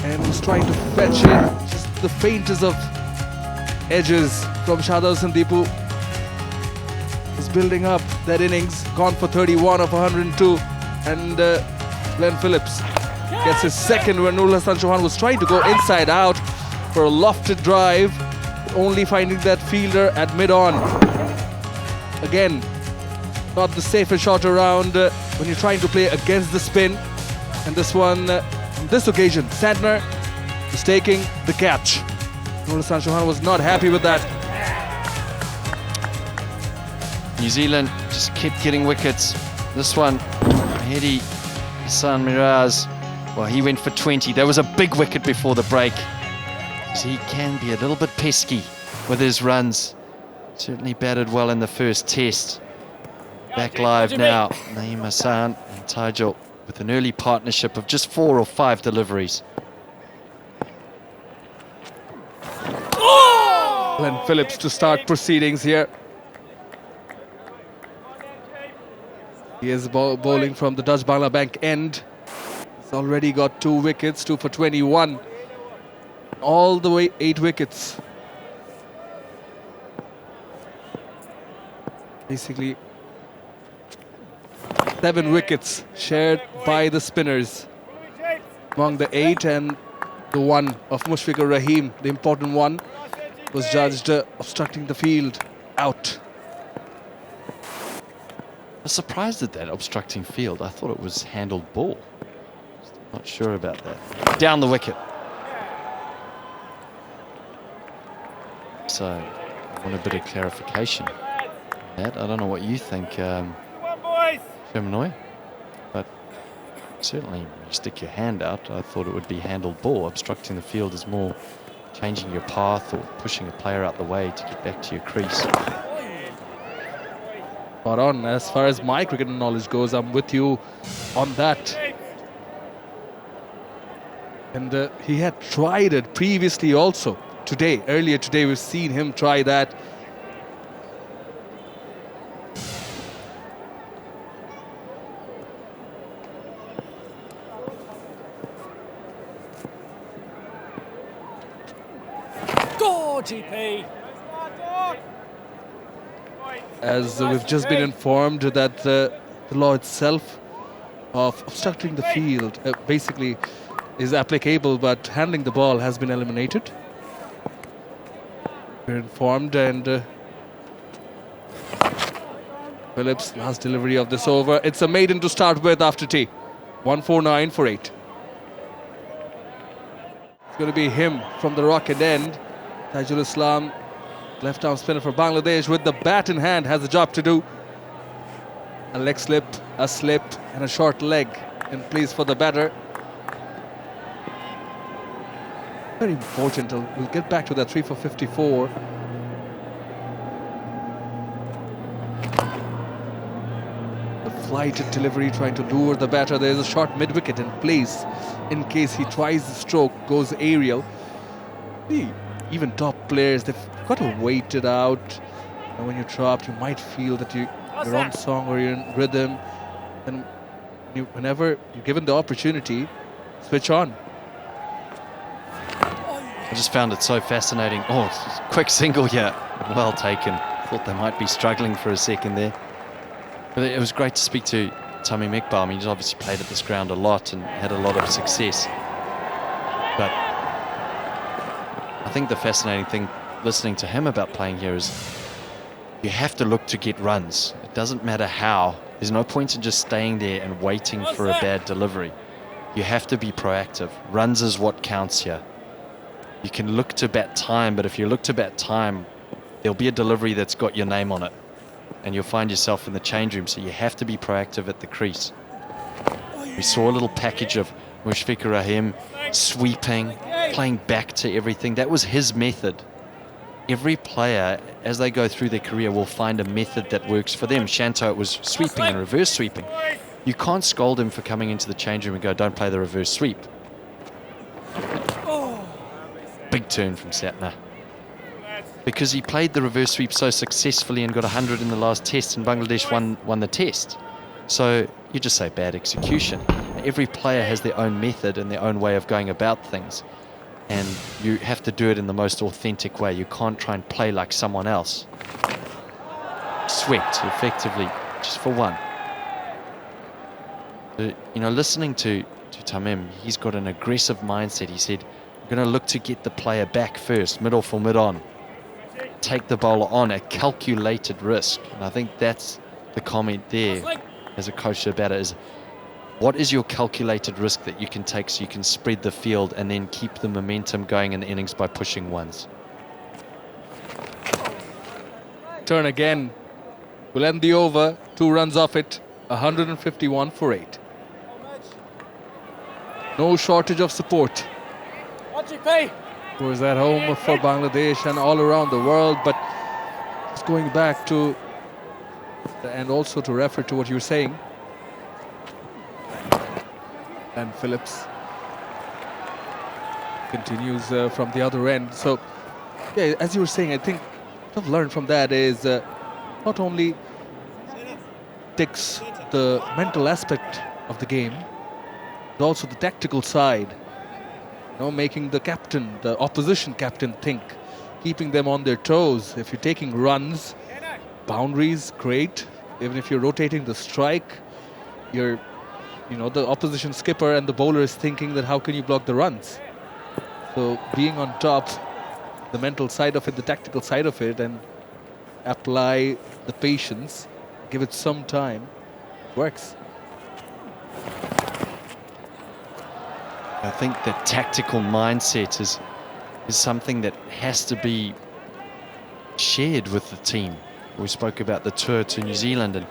S8: and was trying to fetch in just the faintest of edges from Shahzad and Deepu. He's building up that innings, gone for 31 of 102, and Glenn Phillips gets his second when Nur Hassan Chauhan was trying to go inside out for a lofted drive, only finding that fielder at mid-on. Again, not the safest shot around when you're trying to play against the spin. And this one, on this occasion, Santner is taking the catch. Nur Hassan Chauhan was not happy with that.
S5: New Zealand just kept getting wickets. This one, Mehdi Hasan Miraz, well, he went for 20. There was a big wicket before the break. So he can be a little bit pesky with his runs. Certainly batted well in the first test. Back live now, Naeem Hassan and Tijal with an early partnership of just 4 or 5 deliveries.
S8: Glenn Phillips to start proceedings here. He is bowling from the Dutch Bangla Bank end. He's already got 2 wickets, 2 for 21. All the way 8 wickets. Basically 7 wickets shared by the spinners. Among the 8, and the one of Mushfiqur Rahim, the important one, was judged obstructing the field out.
S5: was surprised at that obstructing field. I thought it was handled ball. Not sure about that. Down the wicket. So I want a bit of clarification on that. I don't know what you think, Shermanoy, but certainly when you stick your hand out, I thought it would be handled ball. Obstructing the field is more changing your path or pushing a player out the way to get back to your crease.
S8: Spot on. As far as my cricket knowledge goes, I'm with you on that. And he had tried it previously also. Earlier today, we've seen him try that.
S9: Go, GP!
S8: As we've just been informed that the law itself of obstructing the field basically is applicable, but handling the ball has been eliminated. We're informed, and Phillips, last delivery of this over. It's a maiden to start with after tea. 149 for 8. It's going to be him from the rocket end. Tajul Islam, left arm spinner for Bangladesh, with the bat in hand, has a job to do. A leg slip, a slip, and a short leg in place for the batter. Very important. We'll get back to that 3 for 54. The flighted delivery trying to lure the batter. There's a short mid-wicket in place in case he tries the stroke, goes aerial. Even top players, they've got to wait it out. And when you're dropped, you might feel that you're on song or you're in rhythm. And whenever you're given the opportunity, switch on.
S5: I just found it so fascinating. Oh, quick single here. Well taken. Thought they might be struggling for a second there. But it was great to speak to Tamim Iqbal. I mean, he's obviously played at this ground a lot and had a lot of success. But I think the fascinating thing listening to him about playing here is you have to look to get runs. It doesn't matter how. There's no point in just staying there and waiting for a bad delivery. You have to be proactive. Runs is what counts here. You can look to bat time, but if you look to bat time, there'll be a delivery that's got your name on it, and you'll find yourself in the change room, so you have to be proactive at the crease. We saw a little package of Mushfiqur Rahim sweeping, playing back to everything. That was his method. Every player, as they go through their career, will find a method that works for them. Shanto, it was sweeping and reverse sweeping. You can't scold him for coming into the change room and go, don't play the reverse sweep. Big turn from Satna. Because he played the reverse sweep so successfully and got 100 in the last test, and Bangladesh won the test. So you just say bad execution. Every player has their own method and their own way of going about things. And you have to do it in the most authentic way. You can't try and play like someone else. Swept effectively, just for one. You know, listening to Tamim, he's got an aggressive mindset. He said, we're going to look to get the player back first, mid-off or mid-on. Take the bowler on at calculated risk. And I think that's the comment there as a coach about it is, what is your calculated risk that you can take so you can spread the field and then keep the momentum going in the innings by pushing ones?
S8: Turn again. We'll end the over. 2 runs off it. 151 for 8. No shortage of support. Was at home for Bangladesh and all around the world, but just going back to and also to refer to what you were saying. And Phillips continues from the other end. So, yeah, as you were saying, I think what I've learned from that is not only takes the mental aspect of the game, but also the tactical side. You know, making the captain, the opposition captain, think, keeping them on their toes. If you're taking runs, boundaries, great. Even if you're rotating the strike, you're, you know, the opposition skipper and the bowler is thinking that how can you block the runs? So being on top, the mental side of it, the tactical side of it, and apply the patience give it some time. Works.
S5: I think the tactical mindset is something that has to be shared with the team. We spoke about the tour to New Zealand, and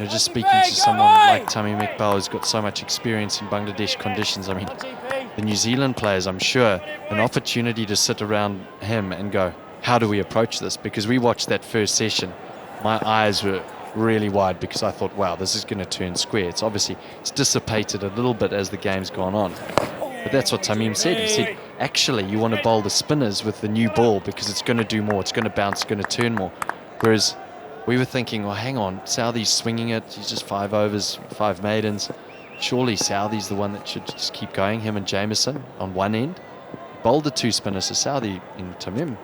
S5: just speaking to someone like Tamim Iqbal, who's got so much experience in Bangladesh conditions. I mean, the New Zealand players, I'm sure, an opportunity to sit around him and go, how do we approach this? Because we watched that first session, my eyes were really wide because I thought, wow, this is going to turn square. It's dissipated a little bit as the game's gone on. But that's what Tamim said. He said, actually, you want to bowl the spinners with the new ball because it's going to do more, it's going to bounce, it's going to turn more. Whereas we were thinking, well, hang on, Southey's swinging it, he's just 5 overs, 5 maidens. Surely Southey's the one that should just keep going, him and Jameson on one end. Bowled the 2 spinners, so Southey in Tamim,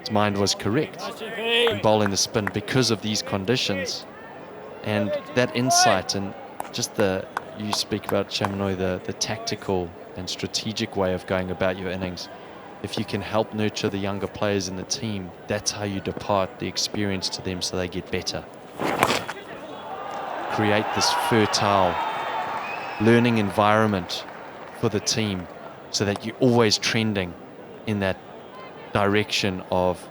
S5: his mind was correct in bowling the spin because of these conditions. And that insight and just you speak about, Chamanoi, the tactical and strategic way of going about your innings. If you can help nurture the younger players in the team, that's how you depart the experience to them so they get better. Create this fertile learning environment for the team so that you're always trending in that direction of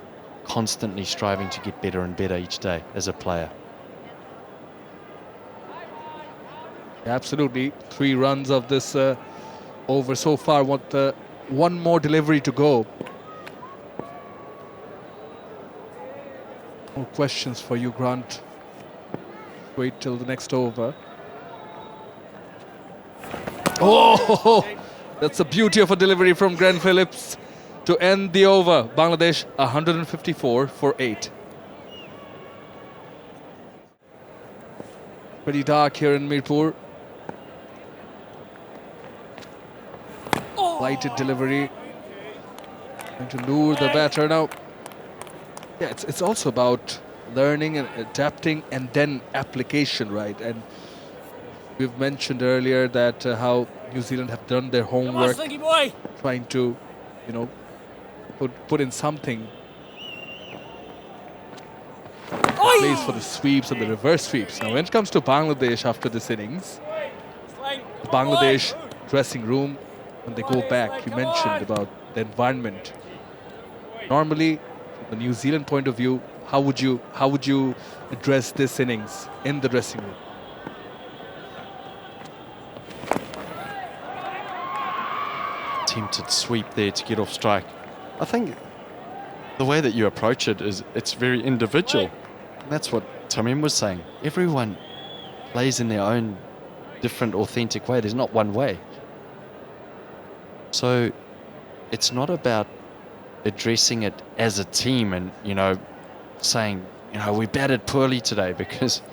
S5: constantly striving to get better and better each day as a player.
S8: Absolutely. 3 runs of this over so far. Want one more delivery to go. More questions for you, Grant. Wait till the next over. Oh, that's the beauty of a delivery from Glenn Phillips to end the over. Bangladesh 154 for 8. Pretty dark here in Mirpur. Lighted delivery. Going to lure the batter now. Yeah, it's also about learning and adapting and then application, right? And we've mentioned earlier that how New Zealand have done their homework, trying to, put in something. Plays for the sweeps and the reverse sweeps. Now, when it comes to Bangladesh after this innings, the Bangladesh dressing room, when they go back, you mentioned about the environment. Normally, from the New Zealand point of view, how would you address this innings in the dressing room?
S5: Attempted sweep there to get off strike. I think the way that you approach it is it's very individual. And that's what Tamim was saying. Everyone plays in their own different, authentic way. There's not one way. So it's not about addressing it as a team and, saying, we batted poorly today, because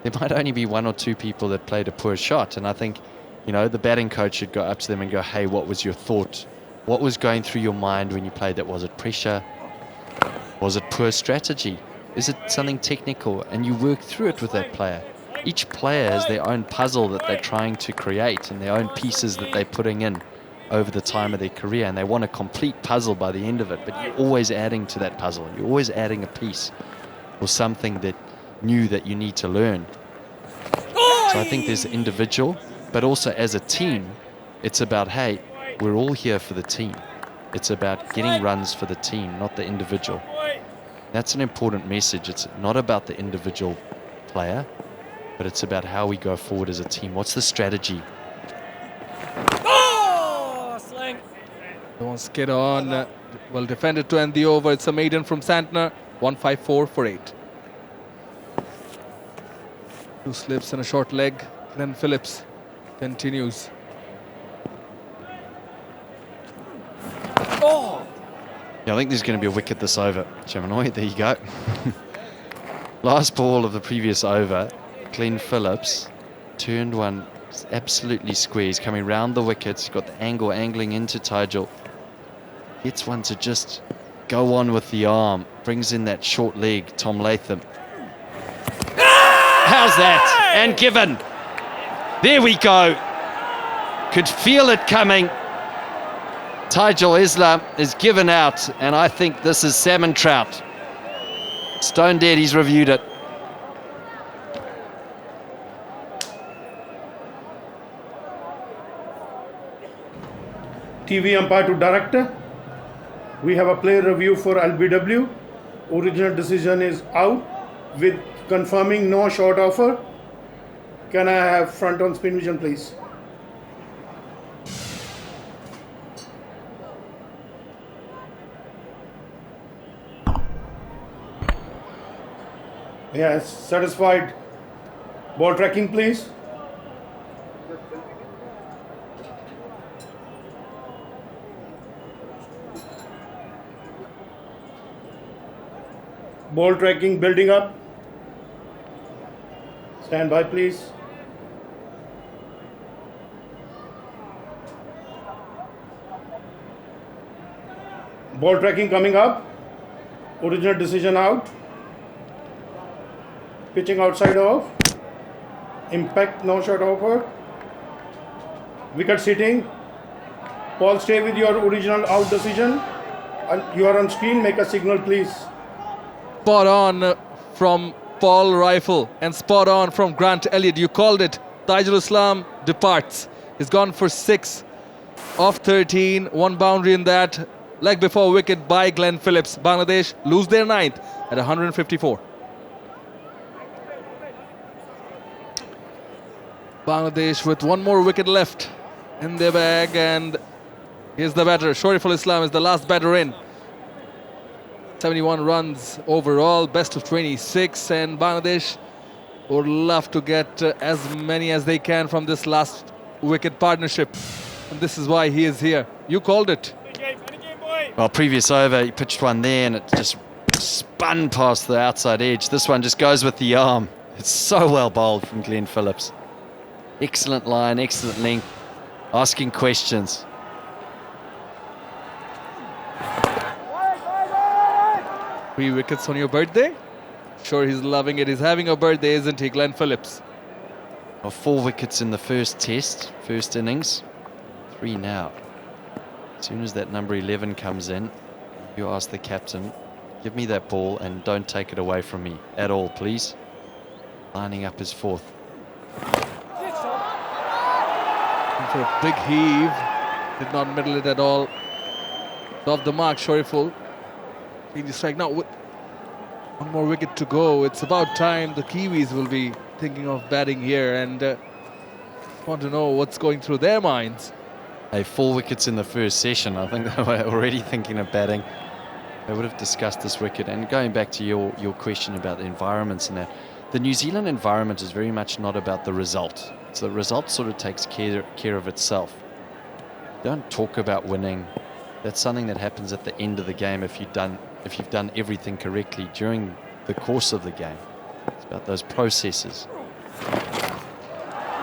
S5: there might only be 1 or 2 people that played a poor shot. And I think, the batting coach should go up to them and go, hey, what was your thought? What was going through your mind when you played that? Was it pressure? Was it poor strategy? Is it something technical? And you work through it with that player. Each player has their own puzzle that they're trying to create and their own pieces that they're putting in over the time of their career, and they want a complete puzzle by the end of it, but you're always adding to that puzzle. You're always adding a piece or something that new that you need to learn. So I think there's individual, but also as a team, it's about, hey, we're all here for the team. It's about getting runs for the team, not the individual. That's an important message. It's not about the individual player, but it's about how we go forward as a team. What's the strategy?
S8: Don't get on. Well defended to end the over. It's a maiden from Santner. 154 for 8. 2 slips and a short leg. Glenn Phillips continues.
S5: Yeah, I think there's going to be a wicket this over, Chamanoi. There you go. Last ball of the previous over. Glenn Phillips turned one absolutely square. He's coming round the wickets. He's got the angling into Tijal. Gets one to just go on with the arm. Brings in that short leg, Tom Latham. How's that? And given. There we go. Could feel it coming. Tijal Islam is given out, and I think this is salmon trout. Stone Dead, he's reviewed it.
S7: TV umpire to director. We have a player review for LBW. Original decision is out with confirming no short offer. Can I have front on spin vision, please? Yes, satisfied. Ball tracking, please. Ball tracking building up. Stand by, please. Ball tracking coming up. Original decision out. Pitching outside off. Impact no shot offer. Wicket sitting. Paul, stay with your original out decision. And you are on screen. Make a signal, please.
S8: Spot on from Paul Rifle and spot on from Grant Elliott. You called it. Tajul Islam departs. He's gone for 6 of 13. 1 boundary in that. Leg before wicket by Glenn Phillips. Bangladesh lose their 9th at 154. Bangladesh with 1 more wicket left in their bag, and here's the batter. Shoriful Islam is the last batter in. 71 runs overall, best of 26, and Bangladesh would love to get as many as they can from this last wicket partnership, and this is why he is here. You called it.
S5: Well, previous over, he pitched one there and it just spun past the outside edge. This one just goes with the arm. It's so well bowled from Glenn Phillips. Excellent line, excellent length, asking questions.
S8: Three wickets on your birthday? Sure, he's loving it. He's having a birthday, isn't he, Glenn Phillips?
S5: Well, 4 wickets in the first test, first innings. 3 now. As soon as that number 11 comes in, you ask the captain, give me that ball and don't take it away from me at all, please. Lining up his 4th.
S8: For a big heave, did not middle it at all. Off the mark, Shoriful. Clean the strike. Now, with 1 more wicket to go, it's about time the Kiwis will be thinking of batting here, and want to know what's going through their minds.
S5: Hey, 4 wickets in the first session. I think they were already thinking of batting. They would have discussed this wicket. And going back to your question about the environments and that, the New Zealand environment is very much not about the result. So the result sort of takes care of itself. Don't talk about winning. That's something that happens at the end of the game if you've done everything correctly during the course of the game. It's about those processes.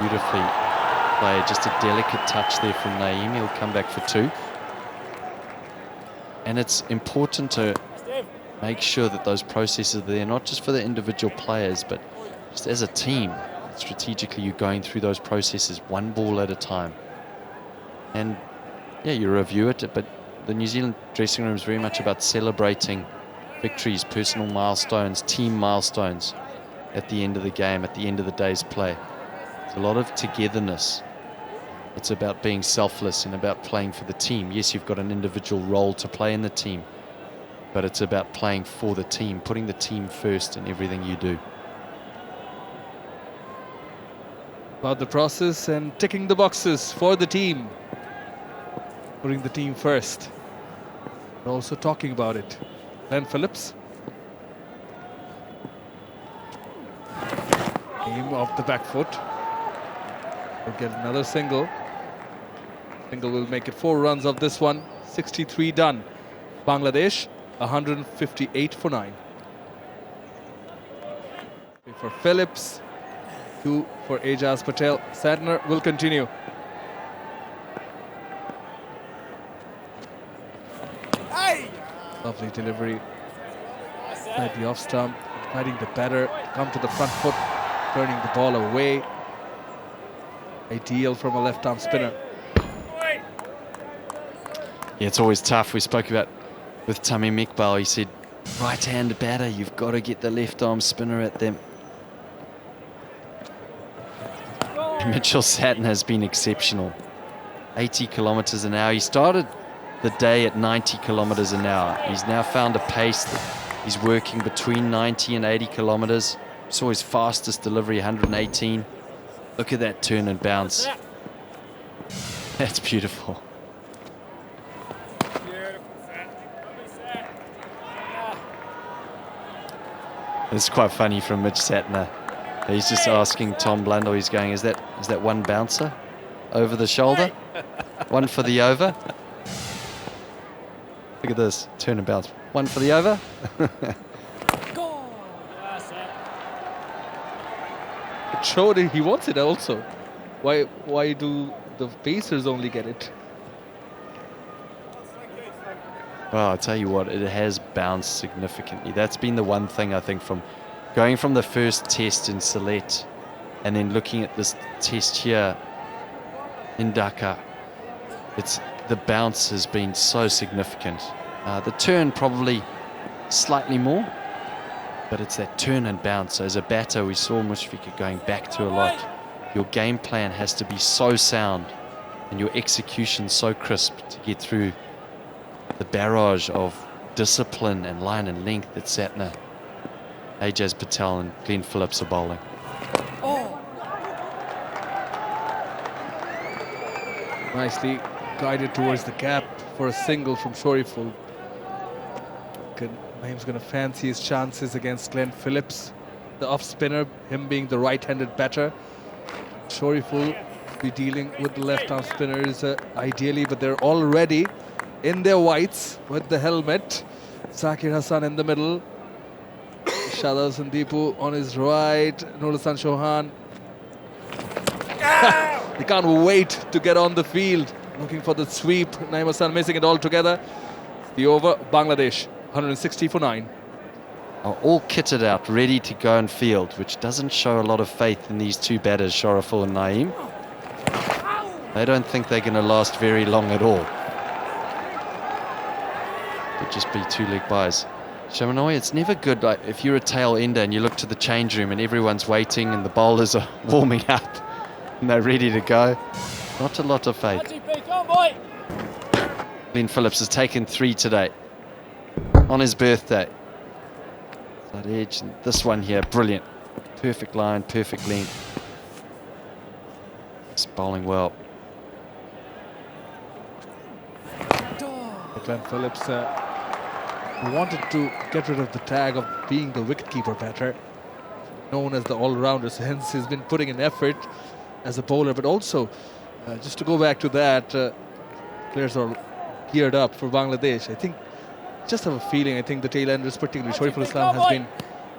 S5: Beautifully played. Just a delicate touch there from Naeem. He'll come back for 2. And it's important to make sure that those processes are there, not just for the individual players, but just as a team. Strategically, you're going through those processes 1 ball at a time. And yeah, you review it, but the New Zealand dressing room is very much about celebrating victories, personal milestones, team milestones at the end of the game, at the end of the day's play. It's a lot of togetherness. It's about being selfless and about playing for the team. Yes, you've got an individual role to play in the team, but it's about playing for the team, putting the team first in everything you do.
S8: About the process and ticking the boxes for the team. Putting the team first. And also talking about it. Glenn Phillips. Aim off the back foot. We'll get another single. Single will make it 4 runs of this one. 63 done. Bangladesh, 158 for 9. For Phillips. 2 for Ajaz Patel. Sadner will continue. Lovely delivery. At the off stump, guiding the batter, come to the front foot, turning the ball away. Ideal from a left-arm spinner.
S5: Yeah, it's always tough. We spoke about with Tamim Iqbal. He said, right-hand batter, you've got to get the left-arm spinner at them. Mitchell Satin has been exceptional. 80 kilometers an hour. He started the day at 90 kilometers an hour. He's now found a pace that he's working between 90 and 80 kilometers. Saw his fastest delivery, 118. Look at that turn and bounce. That's beautiful. It's quite funny from Mitch Satner. He's just asking Tom Blundell, he's going, is that one bouncer over the shoulder? One for the over? Look at this, turn and bounce. One for the over?
S8: It showed he wants it also. Why do the Pacers only get it?
S5: Well, I'll tell you what, it has bounced significantly. That's been the one thing I think from going from the first test in Sylhet and then looking at this test here in Dhaka. The bounce has been so significant. The turn probably slightly more, but it's that turn and bounce. As a batter, we saw Mushfiqur going back to a lot. Your game plan has to be so sound and your execution so crisp to get through the barrage of discipline and line and length that Satner, Ajaz Patel and Glenn Phillips are bowling.
S8: Nicely guided towards the gap for a single from Shoriful. Naim's going to fancy his chances against Glenn Phillips, the off spinner, him being the right-handed batter. Shoriful be dealing with the left-arm spinners ideally, but they're already in their whites with the helmet. Zakir Hassan in the middle. Shadab Sandeepu on his right. Nur Hassan Chauhan. He can't wait to get on the field. Looking for the sweep. Naim Hassan missing it altogether. The over, Bangladesh, 160 for 9.
S5: Are all kitted out, ready to go and field, which doesn't show a lot of faith in these two batters, Shoriful and Naeem. They don't think they're going to last very long at all. Could just be two leg buys. Shamanoi, it's never good like if you're a tail ender and you look to the change room and everyone's waiting and the bowlers are warming up and they're ready to go. Not a lot of faith. Glenn Phillips has taken 3 today on his birthday. That edge, and this one here, brilliant. Perfect line, perfect length. It's bowling well.
S8: Glenn Phillips wanted to get rid of the tag of being the wicketkeeper batter, known as the all-rounder, so hence he's been putting in effort as a bowler. But also, just to go back to that, players are geared up for Bangladesh. I think, just have a feeling, I think the tail enders, particularly Shoriful Islam,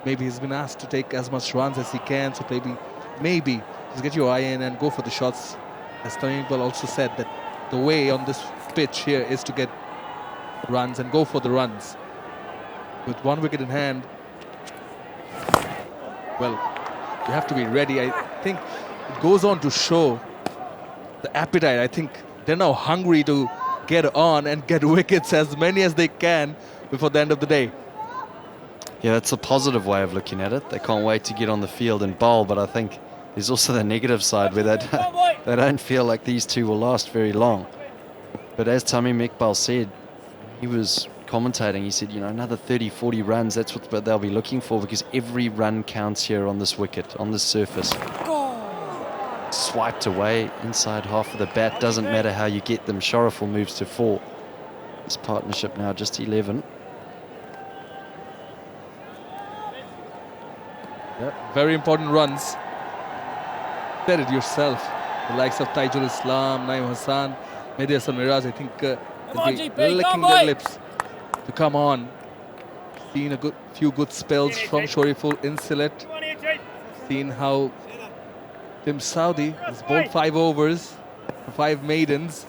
S8: he's been asked to take as much runs as he can, so maybe just get your eye in and go for the shots. As Tamim Iqbal also said, that the way on this pitch here is to get runs and go for the runs. With 1 wicket in hand, well, you have to be ready. I think it goes on to show the appetite. I think they're now hungry to get on and get wickets, as many as they can, before the end of the day.
S5: Yeah, that's a positive way of looking at it. They can't wait to get on the field and bowl, but I think there's also the negative side where they don't feel like these two will last very long. But as Tamim Iqbal said, he was commentating, he said, you know, another 30, 40 runs, that's what they'll be looking for, because every run counts here on this wicket, on this surface. Swiped away inside half of the bat, doesn't matter how you get them. Shoriful moves to 4. This partnership now just 11.
S8: Yeah, very important runs. Said it yourself. The likes of Taijul Islam, Naim Hassan, Mehdi Hassan Miraj, I think they'll be licking their lips to come on. Seen a few good spells from Shoriful in Sylhet. Seen how Tim Saudi has bowled 5 overs, 5 maidens.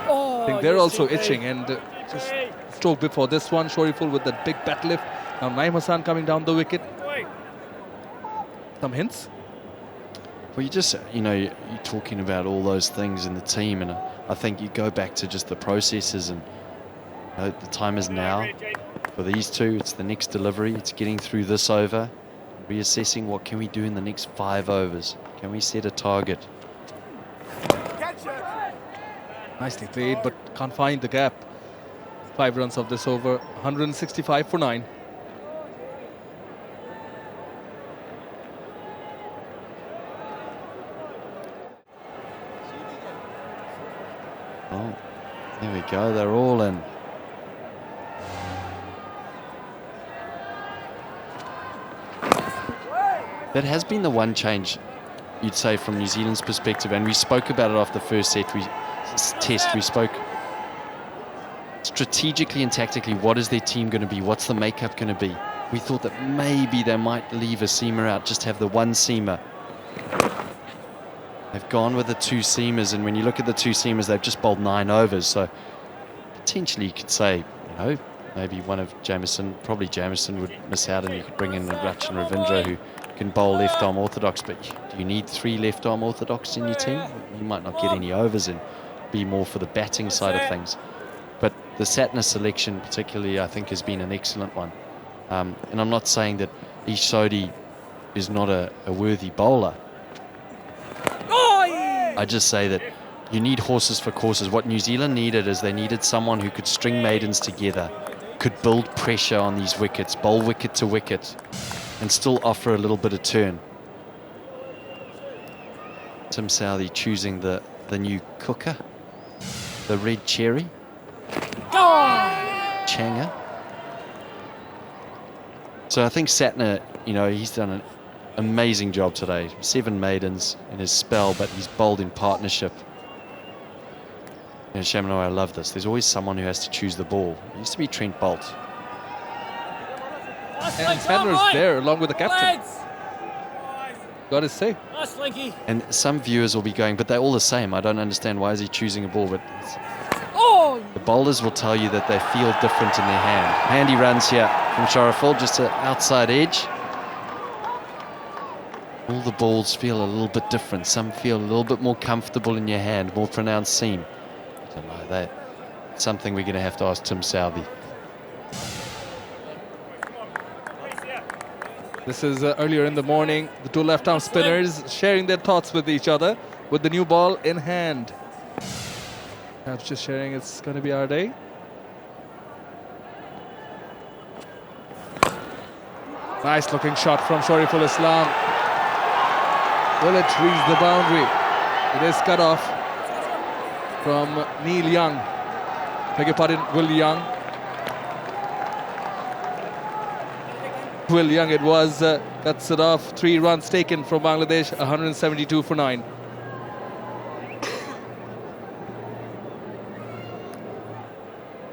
S8: I think they're also itching, and just stroke before this one, Shoriful with that big bat lift. Now Naim Hassan coming down the wicket. Some hints?
S5: Well, you just, you know, you're talking about all those things in the team, and I think you go back to just the processes, and you know, the time is now for these two. It's the next delivery. It's getting through this over.
S12: reassessing what can we do in the next 5 overs. Can we set a target?
S8: Nicely played, but can't find the gap. 5 runs of this over, 165 for 9.
S12: Oh, there we go. They're all in. That has been the one change, you'd say, from New Zealand's perspective, and we spoke about it after the first set. We spoke strategically and tactically, what is their team going to be? What's the makeup going to be? We thought that maybe they might leave a seamer out, just have the one seamer. They've gone with the 2 seamers, and when you look at the 2 seamers, they've just bowled 9 overs. So potentially you could say, you know, maybe one of Jamieson, probably Jamieson would miss out, and you could bring in Rachin Ravindra, who can bowl left-arm orthodox. But do you need 3 left-arm orthodox in your team? You might not get any overs and be more for the batting side of things. But the Satna selection particularly, I think, has been an excellent one. And I'm not saying that Ish Sodhi is not a worthy bowler. I just say that you need horses for courses. What New Zealand needed is they needed someone who could string maidens together, could build pressure on these wickets, bowl wicket to wicket, and still offer a little bit of turn. Tim Southee choosing the new cooker, the red cherry. Changa. So I think Satna, you know, he's done an amazing job today. 7 maidens in his spell, but he's bowled in partnership. You know, Shamanoy, I love this. There's always someone who has to choose the ball. It used to be Trent Bolt.
S8: And Satna's there along with the captain. Got to say.
S12: And some viewers will be going, but they're all the same. I don't understand, why is he choosing a ball? But the bowlers will tell you that they feel different in their hand. Handy runs here from Sharaful, just an outside edge. All the balls feel a little bit different. Some feel a little bit more comfortable in your hand, more pronounced seam. I don't know, that's something we're going to have to ask Tim Southee.
S8: This is earlier in the morning. The 2 left-arm spinners sharing their thoughts with each other with the new ball in hand. Perhaps just sharing it's going to be our day. Nice looking shot from Shariful Islam. Will it reach the boundary? It is cut off from Neil Young. Beg your pardon, Will Young. Will Young it was, cuts it off. 3 runs taken from Bangladesh, 172 for 9.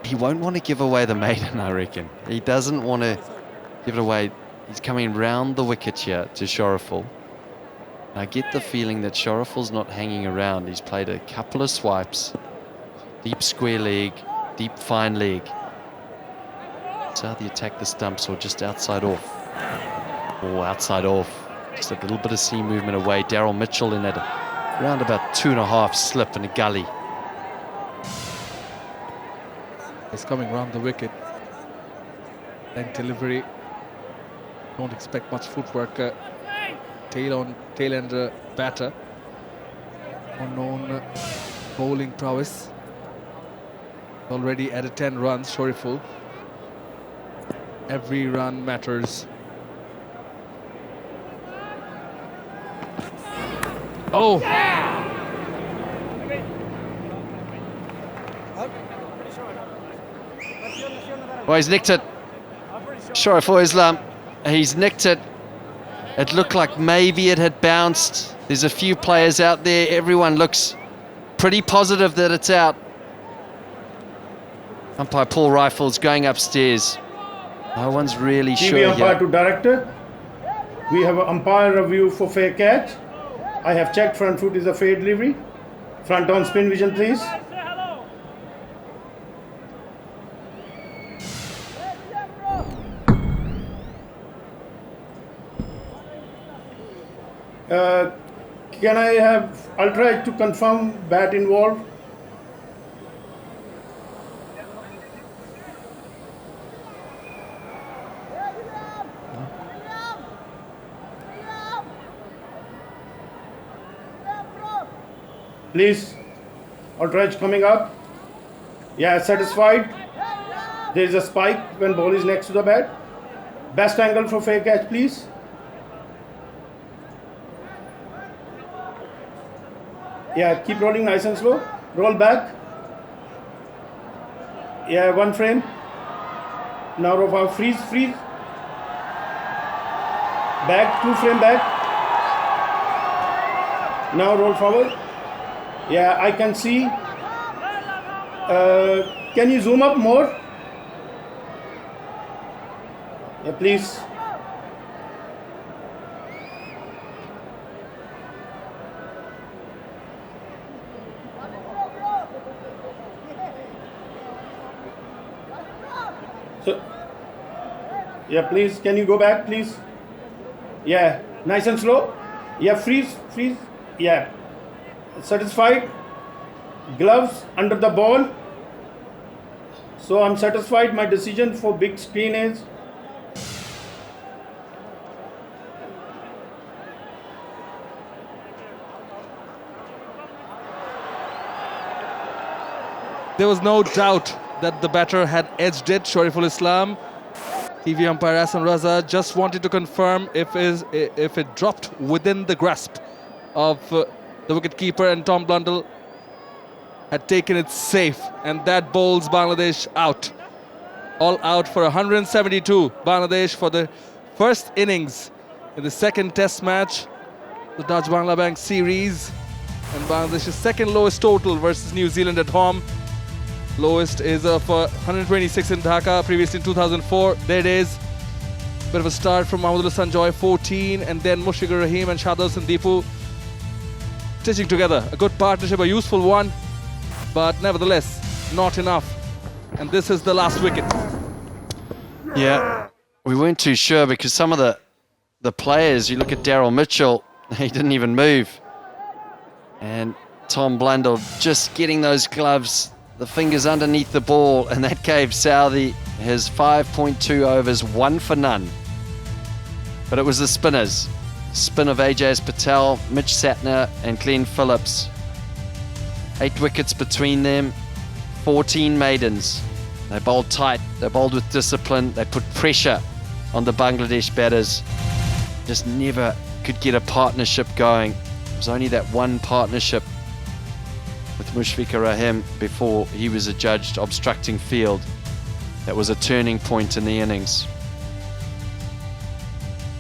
S12: He won't want to give away the maiden, I reckon. He doesn't want to give it away. He's coming round the wicket here to Sharaful. I get the feeling that Sharaful's not hanging around. He's played a couple of swipes. Deep square leg, deep fine leg. Southee attack the stumps or just outside off. Or outside off. Just a little bit of seam movement away. Daryl Mitchell in at around about 2.5 slip in a gully.
S8: He's coming round the wicket. And delivery. Don't expect much footwork. Tail end batter. Unknown bowling prowess. Already added 10 runs, Shariful. Every run matters. Oh!
S12: Well, he's nicked it. Shariful Islam, he's nicked it. It looked like maybe it had bounced. There's a few players out there. Everyone looks pretty positive that it's out. Umpire Paul Rifles going upstairs. No one's really sure
S7: TV umpire
S12: yet.
S7: to director. We have an umpire review for fair catch. I have checked front foot is a fair delivery. Front on spin vision, please. Can I have, I'll try to confirm bat involved. Please. Aldridge coming up. Yeah, satisfied. There is a spike when ball is next to the bat. Best angle for fair catch, please. Yeah, keep rolling nice and slow. Roll back. Yeah, one frame. Now roll forward. Freeze, freeze. Back, 2 frame back. Now roll forward. Yeah, I can see. Can you zoom up more? Yeah, please. So, yeah, please. Can you go back, please? Yeah, nice and slow. Yeah, freeze, freeze. Yeah, satisfied. Gloves under the ball. So I'm satisfied. My decision for big screen is
S8: There was no doubt that the batter had edged it, Shariful Islam. TV umpire Hassan Raza just wanted to confirm if it dropped within the grasp of the wicketkeeper, and Tom Blundell had taken it safe, and that bowls Bangladesh out. All out for 172. Bangladesh for the first innings in the second test match, the Dutch Bangla Bank series, and Bangladesh's second lowest total versus New Zealand at home. Lowest is of 126 in Dhaka, previously in 2004. There it is. Bit of a start from Mahmudullah Sanjoy, 14, and then Mushfiqur Rahim and Shadab Sandeepu stitching together. A good partnership, a useful one, but nevertheless, not enough. And this is the last wicket.
S12: Yeah, we weren't too sure because some of the players, you look at Daryl Mitchell, he didn't even move. And Tom Blundell just getting those gloves, the fingers underneath the ball, and that gave Southey his 5.2 overs, 1 for none. But it was the spinners. Spin of Ajaz Patel, Mitch Satner and Glenn Phillips. 8 wickets between them, 14 maidens. They bowled tight, they bowled with discipline, they put pressure on the Bangladesh batters. Just never could get a partnership going. It was only that one partnership with Mushfiqur Rahim before he was adjudged obstructing field. That was a turning point in the innings.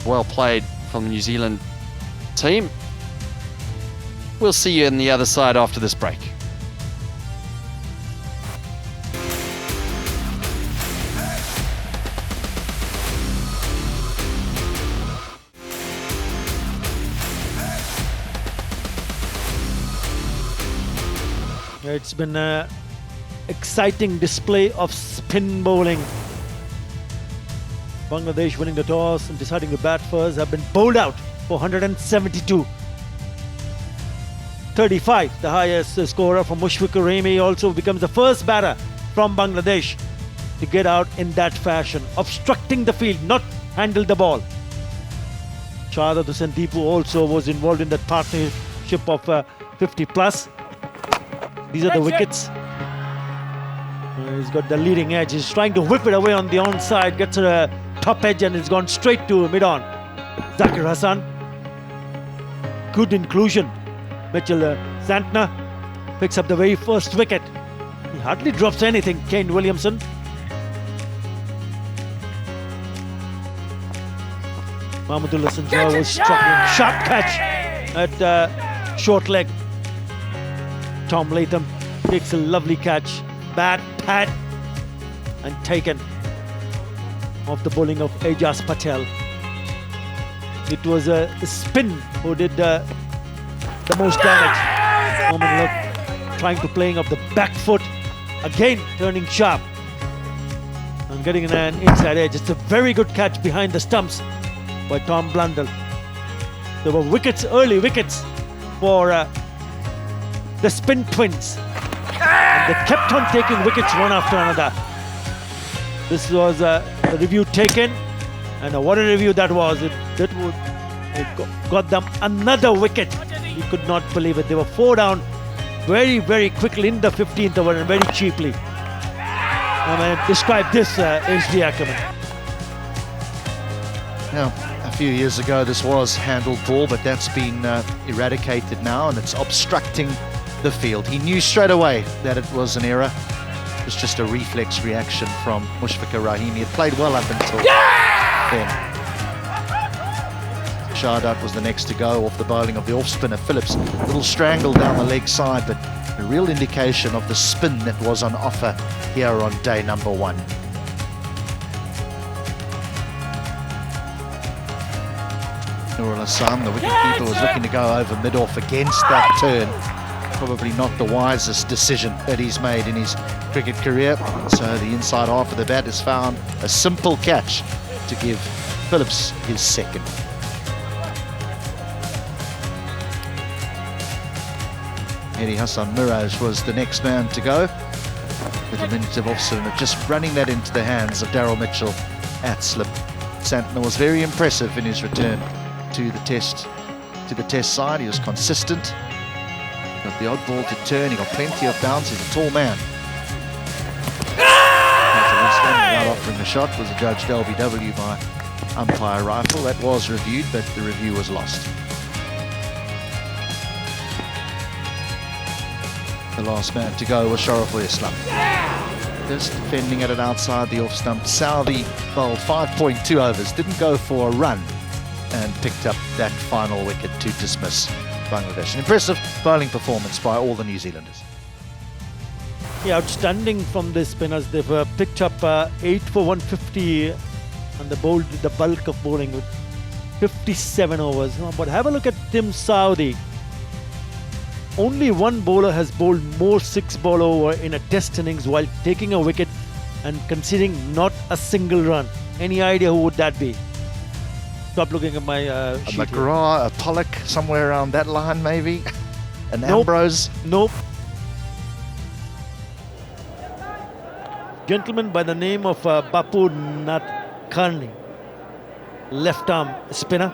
S12: Well played from the New Zealand team. We'll see you on the other side after this break.
S2: It's been an exciting display of spin bowling. Bangladesh winning the toss and deciding to bat first have been bowled out for 172. 35, the highest scorer from Mushfiqur Rahim. He also becomes the first batter from Bangladesh to get out in that fashion, obstructing the field, not handle the ball. Shadab Sandeepu also was involved in that partnership of 50 plus. These are the wickets. He's got the leading edge. He's trying to whip it away on the onside. Gets a top edge and it's gone straight to mid-on. Zakir Hassan. Good inclusion. Mitchell Santner picks up the very first wicket. He hardly drops anything. Kane Williamson. Mahmudullah Sanjoy was struggling. Sharp catch at short leg. Tom Latham takes a lovely catch, bat, pad, and taken off the bowling of Ajaz Patel. It was a spin who did the most damage. Mahmudullah trying to playing off the back foot, again turning sharp and getting an inside edge. It's a very good catch behind the stumps by Tom Blundell. There were wickets, early wickets for the spin twins, and they kept on taking wickets one after another. This was a review taken, and what a review that was. It got them another wicket. You could not believe it. They were 4 down very, very quickly in the 15th over and very cheaply. I mean, describe this, HD Ackerman.
S6: Now, a few years ago, this was handled ball, but that's been eradicated now, and it's obstructing the field. He knew straight away that it was an error. It was just a reflex reaction from Mushfiqur Rahim. He had played well up until then. Shardat was the next to go off the bowling of the off-spinner Phillips. A little strangle down the leg side, but a real indication of the spin that was on offer here on day number 1. Nurul Hassan, the wicketkeeper, was looking to go over mid-off against that turn. Probably not the wisest decision that he's made in his cricket career. So the inside half of the bat has found a simple catch to give Phillips his second. Eddie Hassan Miraj was the next man to go, with a minute of off-spinner, just running that into the hands of Daryl Mitchell at slip. Santner was very impressive in his return to the test side. He was consistent, got the odd ball to turn, he got plenty of bounce. He's a tall man. Without offering the shot was adjudged LBW by umpire Rifle. That was reviewed, but the review was lost. The last man to go was Sharaful Islam. Just defending at it outside the off stump. Saudi bowled 5.2 overs, didn't go for a run, and picked up that final wicket to dismiss Bangladesh. An impressive bowling performance by all the New Zealanders.
S2: Yeah, outstanding from the spinners. They've picked up 8 for 150 and they bowled the bulk of bowling with 57 overs. But have a look at Tim Saudi. Only one bowler has bowled more 6-ball over in a test innings while taking a wicket and conceding not a single run. Any idea who would that be? Stop looking at my sheet.
S6: A McGrath, a Pollock, somewhere around that line maybe. An
S2: Nope.
S6: Ambrose.
S2: Nope. Gentleman by the name of Bapu Nadkarni, left arm spinner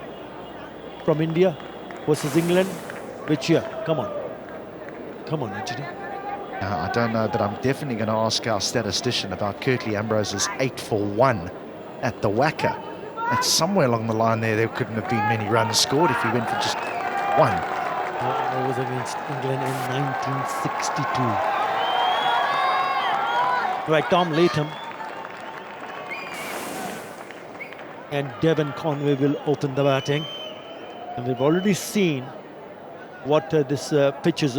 S2: from India versus England. Which year? Come on. Come on, HD.
S6: I don't know, but I'm definitely going to ask our statistician about Curtly Ambrose's 8 for 1 at the Wacker. That's somewhere along the line there couldn't have been many runs scored if he went for just 1.
S2: That was against England in 1962. Right, Tom Latham and Devon Conway will open the batting. And we've already seen what this pitch is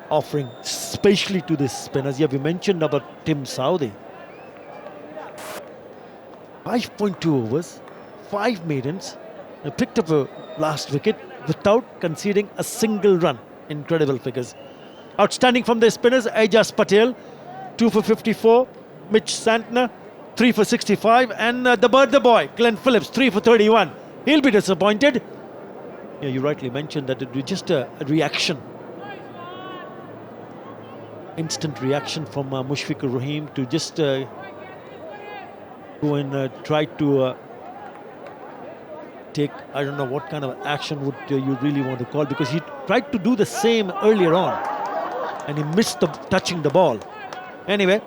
S2: offering, especially to the spinners. Yeah, we mentioned about Tim Saudi. 5.2 overs, 5 maidens, and picked up a last wicket without conceding a single run. Incredible figures. Outstanding from the spinners, Aijaz Patel, 2 for 54, Mitch Santner, 3 for 65, and the bird the boy, Glenn Phillips, 3 for 31. He'll be disappointed. Yeah, you rightly mentioned that it was just a reaction. Instant reaction from Mushfiqur Rahim to just go and try to take, I don't know what kind of action would you really want to call, because he tried to do the same earlier on and he missed touching the ball. Anyway,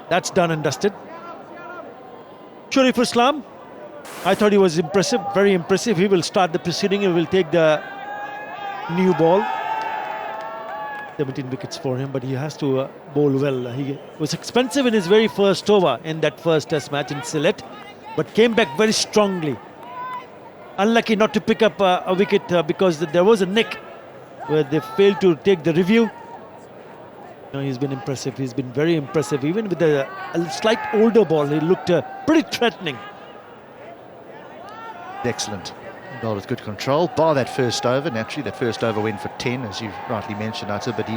S2: that's done and dusted. Sharif Islam, I thought he was impressive, very impressive. He will start the proceeding, he will take the new ball. 17 wickets for him, but he has to bowl well. He was expensive in his very first over in that first test match in Sylhet, but came back very strongly. Unlucky not to pick up a wicket because there was a nick where they failed to take the review. No, he's been impressive. He's been very impressive. Even with a slight older ball, he looked pretty threatening.
S6: Excellent. Bowled with good control, bar that first over. Naturally, that first over went for 10, as you rightly mentioned, Atta, but he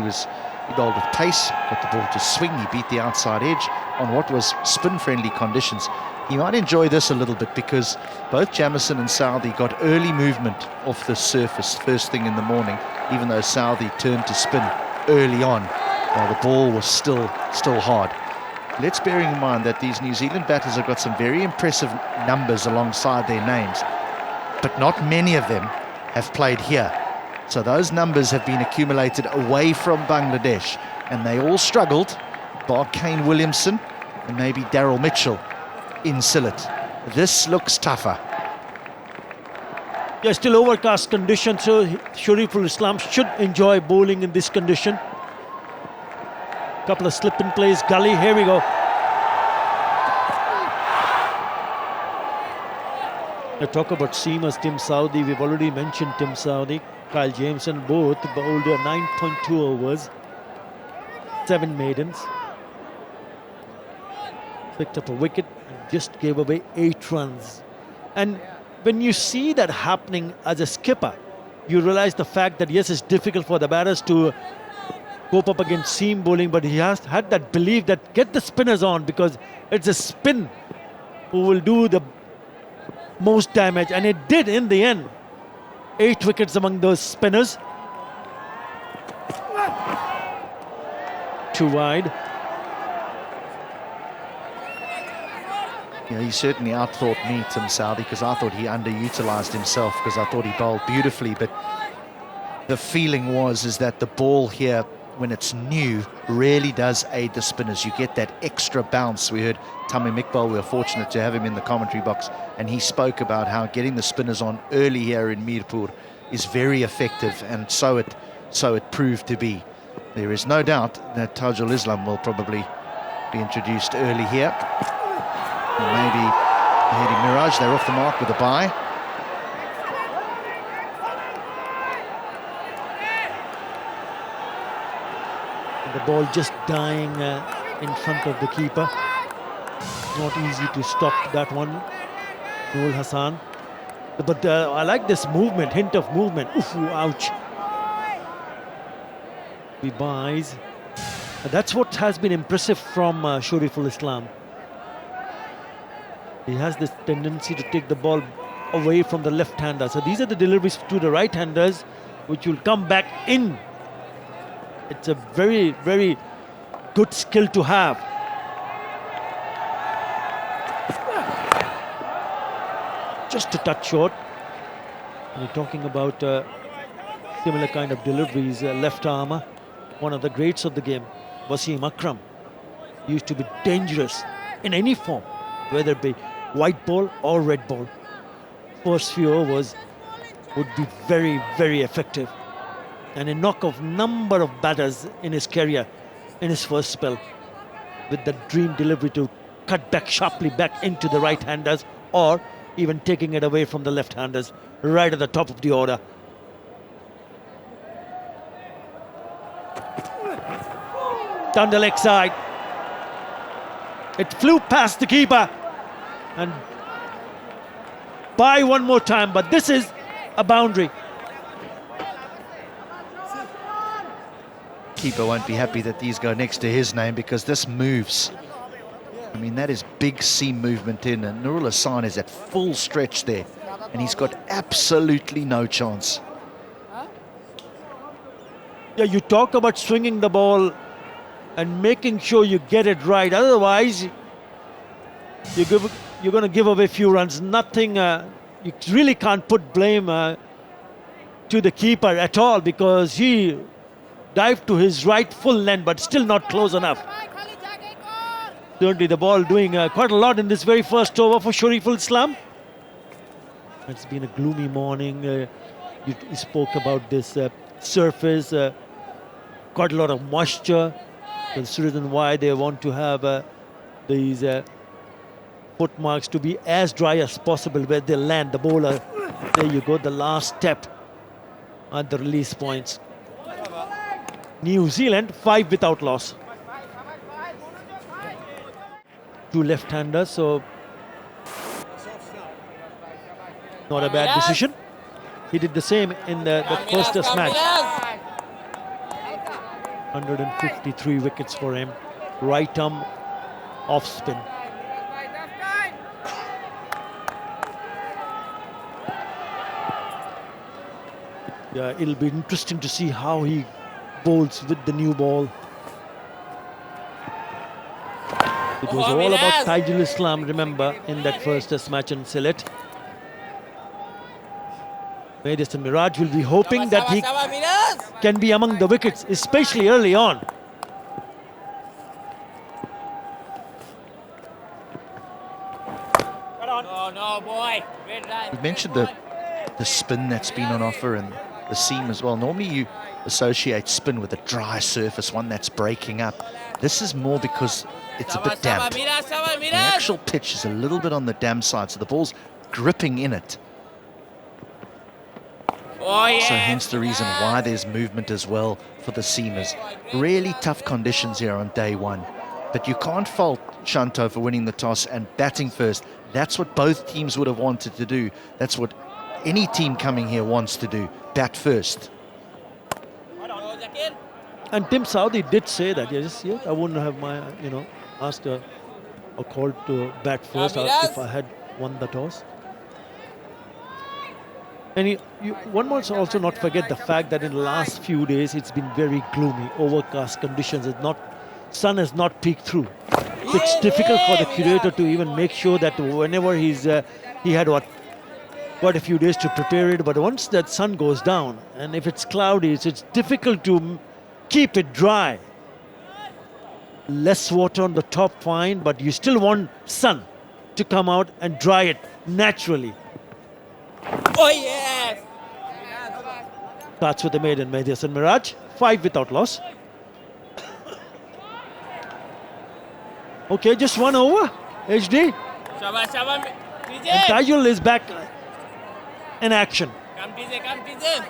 S6: bowled with pace, got the ball to swing, he beat the outside edge on what was spin-friendly conditions. He might enjoy this a little bit because both Jamieson and Southey got early movement off the surface first thing in the morning, even though Southey turned to spin early on while the ball was still hard. Let's bear in mind that these New Zealand batters have got some very impressive numbers alongside their names, but not many of them have played here. So those numbers have been accumulated away from Bangladesh, and they all struggled, bar Kane Williamson and maybe Daryl Mitchell in Sylhet. This looks tougher.
S2: Yeah, still overcast conditions, so Shariful Islam should enjoy bowling in this condition. Couple of slip-in plays, gully, here we go. Now talk about seamers, Tim Southee, we've already mentioned Tim Southee. Kyle Jameson, both bowled 9.2 overs, 7 maidens. Picked up a wicket and just gave away 8 runs. And when you see that happening as a skipper, you realize the fact that yes, it's difficult for the batters to cope up against seam bowling, but he has had that belief that get the spinners on, because it's a spin who will do the most damage, and it did in the end. 8 wickets among those spinners. 2 wide.
S6: Yeah, he certainly outthought me, Tim Southee, because I thought he underutilised himself, because I thought he bowled beautifully. But the feeling is that the ball here, when it's new, really does aid the spinners. You get that extra bounce. We heard Tamim Iqbal, we were fortunate to have him in the commentary box, and he spoke about how getting the spinners on early here in Mirpur is very effective, and so it proved to be. There is no doubt that Tajul Islam will probably be introduced early here. And maybe Hedi Miraj, they're off the mark with a bye.
S2: And the ball just dying in front of the keeper. Not easy to stop that one, Noor Hassan. But I like this movement, hint of movement. Oof, ouch. He buys. That's what has been impressive from Shariful Islam. He has this tendency to take the ball away from the left-hander. So these are the deliveries to the right-handers, which will come back in. It's a very, very good skill to have. Just a touch short. We're talking about similar kind of deliveries, left armour. One of the greats of the game, Wasim Akram, used to be dangerous in any form, whether it be white ball or red ball. First few overs would be very, very effective, and a knock off number of batters in his career in his first spell, with the dream delivery to cut back sharply back into the right-handers, or even taking it away from the left-handers right at the top of the order. Down the leg side. It flew past the keeper and by one more time, but this is a boundary.
S6: Keeper won't be happy that these go next to his name, because this moves. I mean, that is big seam movement in, and Nurul Hassan is at full stretch there, and he's got absolutely no chance.
S2: Yeah, you talk about swinging the ball and making sure you get it right. Otherwise, you're going to give away a few runs. Nothing, you really can't put blame to the keeper at all, because he dived to his right full length, but still not close enough. Certainly the ball doing quite a lot in this very first over for Shariful Islam. It's been a gloomy morning. You spoke about this surface, quite a lot of moisture. That's the reason why they want to have these footmarks to be as dry as possible where they land the bowler. There you go, the last step at the release points. New Zealand 5 without loss. 2 left-handers, so not a bad decision. He did the same in the first test match. 153 wickets for him. Right arm off spin. Yeah, it'll be interesting to see how he bowls with the new ball. It was all about Tajul Islam, remember, in that first test match in Sylhet. Madison Mirage will be hoping that he can be among the wickets, especially early on.
S9: No, boy.
S6: You mentioned the spin that's been on offer and the seam as well. Normally you associate spin with a dry surface, one that's breaking up. This is more because it's a bit damp. The actual pitch is a little bit on the damp side, so the ball's gripping in it. So hence the reason why there's movement as well for the seamers. Really tough conditions here on day one. But you can't fault Shanto for winning the toss and batting first. That's what both teams would have wanted to do. That's what any team coming here wants to do, bat first.
S2: And Tim Southee did say that, yes, I wouldn't have asked or called to bat first if I had won the toss. And one must also not forget the fact that in the last few days it's been very gloomy, overcast conditions. Sun has not peeked through. It's difficult for the curator to even make sure that whenever he had quite a few days to prepare it, but once that sun goes down, and if it's cloudy, it's difficult to keep it dry. Less water on the top, fine, but you still want sun to come out and dry it naturally.
S9: Oh, yes!
S2: Starts with the maiden, Madison Mirage, 5 without loss. Okay, just 1 over, HD. And Tajul is back in action.
S9: Come, TJ.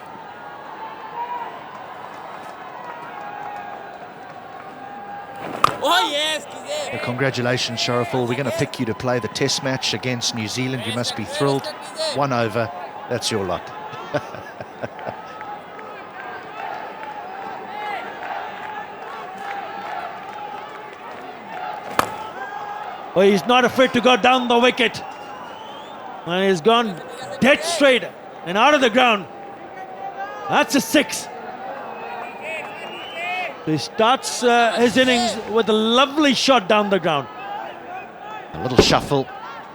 S9: Oh, yes, TJ.
S6: Well, congratulations, Sharaful. We're going to pick you to play the test match against New Zealand. You must be thrilled. 1 over, that's your lot.
S2: Oh, he's not afraid to go down the wicket. And he's gone dead straight and out of the ground. That's a 6. He starts his innings with a lovely shot down the ground.
S6: A little shuffle,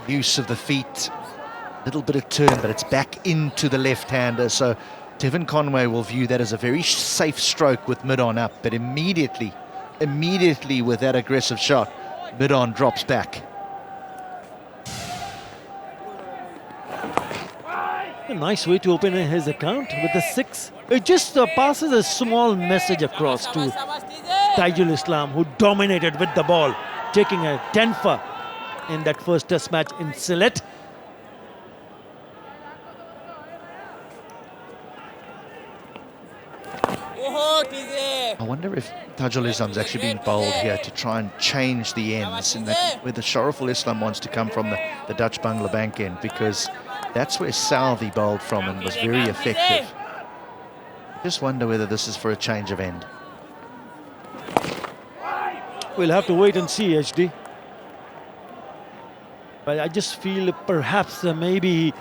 S6: use of the feet, a little bit of turn, but it's back into the left-hander. So Devin Conway will view that as a very safe stroke with mid-on up, but immediately with that aggressive shot, mid-on drops back.
S2: A nice way to open his account with a 6. It just passes a small message across to Taijul Islam, who dominated with the ball, taking a 10-for in that first test match in Sylhet.
S6: I wonder if Tajul Islam's actually been bowled here to try and change the ends, and that where the Sharaful Islam wants to come from the Dutch Bangla Bank end, because that's where Southee bowled from and was very effective. Just wonder whether this is for a change of end.
S2: We'll have to wait and see, HD. But I just feel perhaps maybe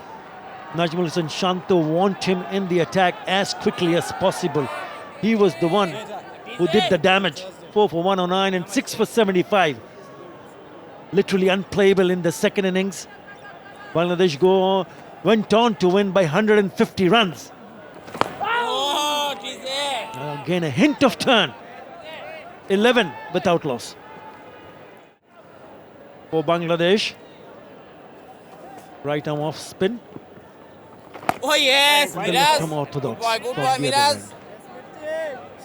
S2: Najmul Hussain Shanto want him in the attack as quickly as possible. He was the one who did the damage. 4 for 109 and 6 for 75. Literally unplayable in the second innings. Bangladesh went on to win by 150 runs. Again, a hint of turn. 11 without loss for Bangladesh. Right arm off spin.
S9: Oh, yes,
S2: Miraz. Come orthodox.
S9: Good boy, Miraz.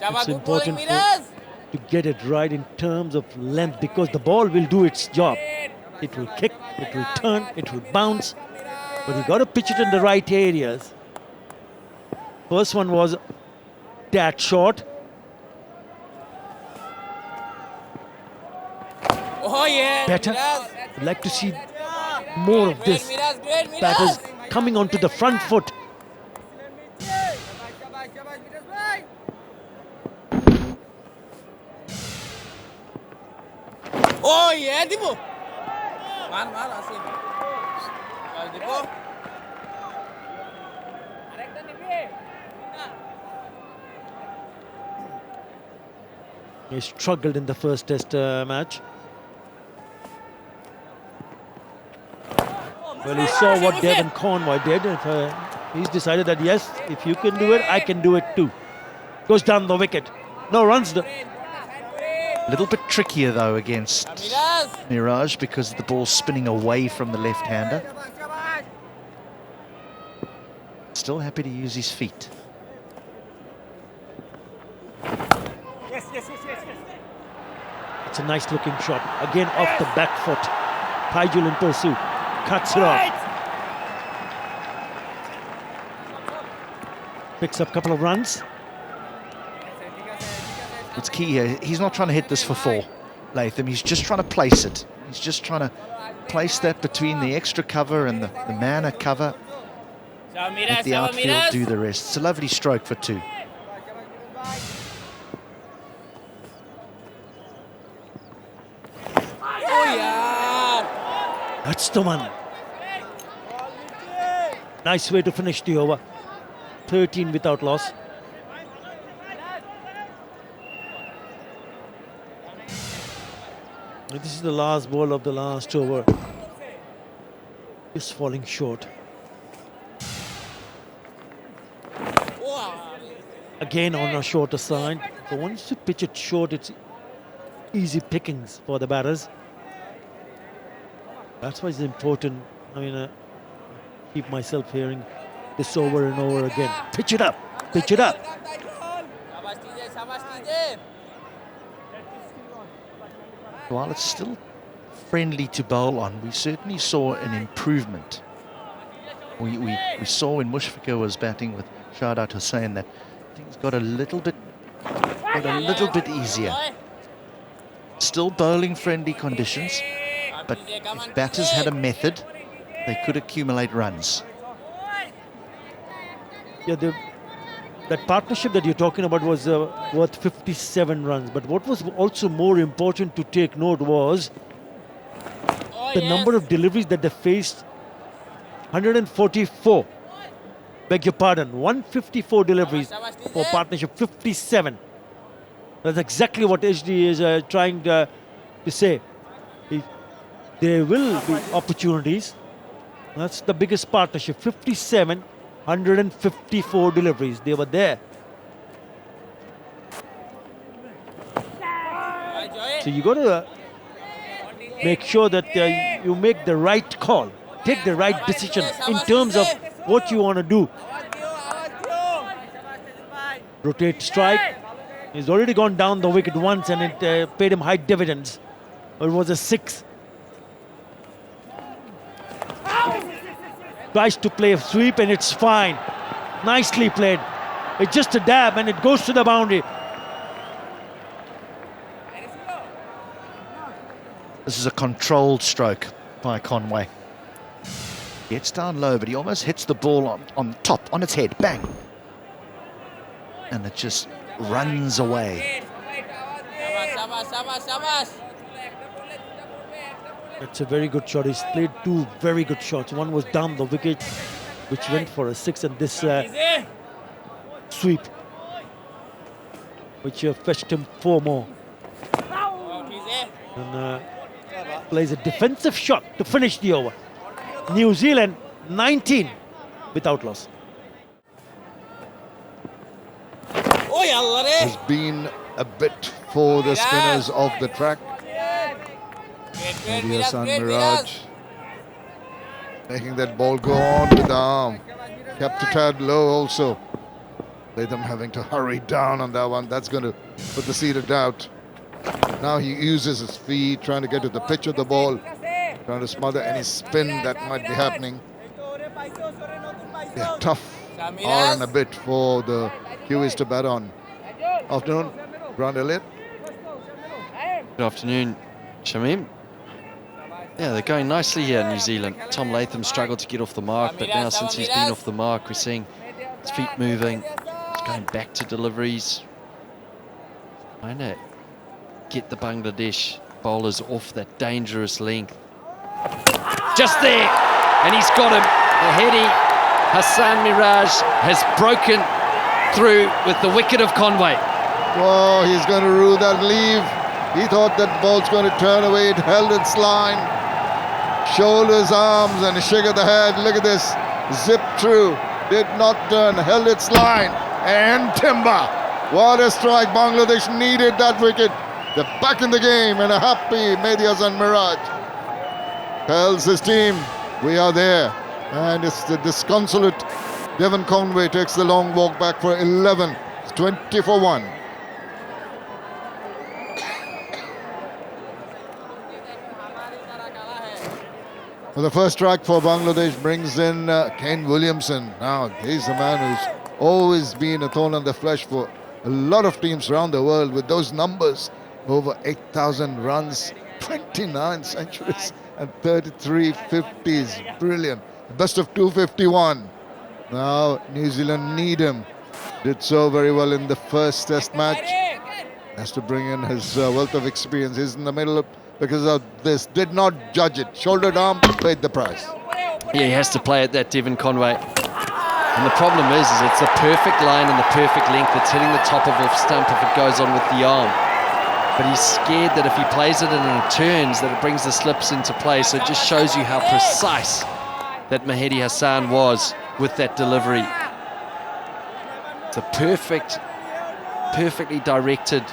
S2: It's important to get it right in terms of length, because the ball will do its job. It will kick, it will turn, it will bounce, but you got to pitch it in the right areas. First one was that short.
S9: Oh, yeah.
S2: Better. I'd like to see more of this. Batters coming onto the front foot.
S9: Oh, yeah, Dipo. Man, asik. Dipo.
S2: He struggled in the first test match. Well, he saw what Devin Conway did. He's decided that yes, if you can do it, I can do it too. Goes down the wicket. No runs.
S6: A little bit trickier though against Mirage because the ball's spinning away from the left-hander. Still happy to use his feet.
S2: It's a nice looking shot. Again off the back foot. Taijul in pursuit. Cuts it off. Picks up a couple of runs.
S6: It's key here. He's not trying to hit this for 4, Latham. He's just trying to place it. He's just trying to place that between the extra cover and the man at cover. Let the outfield do the rest. It's a lovely stroke for 2.
S2: That's the one. Nice way to finish the over. 13 without loss. This is the last ball of the last over. Just falling short. Again on a shorter side. So once you pitch it short, it's easy pickings for the batters. That's why it's important. I mean, keep myself hearing this over and over again. Pitch it up, pitch it up.
S6: While it's still friendly to bowl on, we certainly saw an improvement. We saw when Mushfiqur was batting with Shahdat Hussain that things got a little bit easier. Still bowling friendly conditions, but if batters had a method, they could accumulate runs.
S2: Yeah, that partnership that you're talking about was worth 57 runs. But what was also more important to take note was the number of deliveries that they faced. 144. Beg your pardon. 154 deliveries for partnership. 57. That's exactly what HD is trying to say. There will be opportunities. That's the biggest partnership. 57. 154 deliveries. They were there. So you got to make sure that you make the right call. Take the right decision in terms of what you want to do. Rotate strike. He's already gone down the wicket once and it paid him high dividends. It was a 6. Tries to play a sweep and it's fine. Nicely played. It's just a dab and it goes to the boundary.
S6: This is a controlled stroke by Conway. Gets down low, but he almost hits the ball on top, on its head. Bang! And it just runs away.
S2: It's a very good shot. He's played 2 very good shots. One was down the wicket, which went for a 6, and this sweep, which fetched him 4 more. And plays a defensive shot to finish the over. New Zealand 19 without loss.
S1: Has been a bit for the spinners of the track. Maybe Hassan Miraj making that ball go on with the arm. Kept a tad low also. Latham having to hurry down on that one. That's going to put the seed of doubt. Now he uses his feet, trying to get to the pitch of the ball, trying to smother any spin that might be happening. Yeah, tough hour and a bit for the Kiwis to bat on. Afternoon, Grant Elliott.
S12: Good afternoon, Shamim. Yeah, they're going nicely here in New Zealand. Tom Latham struggled to get off the mark, but now since he's been off the mark, we're seeing his feet moving. He's going back to deliveries. Trying to get the Bangladesh bowlers off that dangerous length. Just there, and he's got him. The heady Hassan Miraj has broken through with the wicket of Conway.
S1: Oh, he's going to rule that leave. He thought that ball's going to turn away. It held its line. Shoulders, arms, and a shake of the head. Look at this. Zip through. did not turn, held its line, and timber. What a strike. Bangladesh needed that wicket. They're back in the game, and a happy Mehdi Hasan Miraj tells his team, we are there. And it's the disconsolate Devon Conway takes the long walk back for 11. It's 20 for 1. Well, the first strike for Bangladesh brings in Kane Williamson. Now, he's a man who's always been a thorn on the flesh for a lot of teams around the world with those numbers. Over 8,000 runs, 29 centuries, and 33 50s. Brilliant. Best of 251. Now, New Zealand need him. Did so very well in the first test match. Has to bring in his wealth of experience. He's in the middle because of this. Did not judge it. Shouldered arm, paid the price.
S12: Yeah, he has to play at that, Devon Conway. And the problem is it's the perfect line and the perfect length. It's hitting the top of off stump if it goes on with the arm. But he's scared that if he plays it and it turns, that it brings the slips into play. So it just shows you how precise that Mehdi Hasan was with that delivery. It's a perfectly directed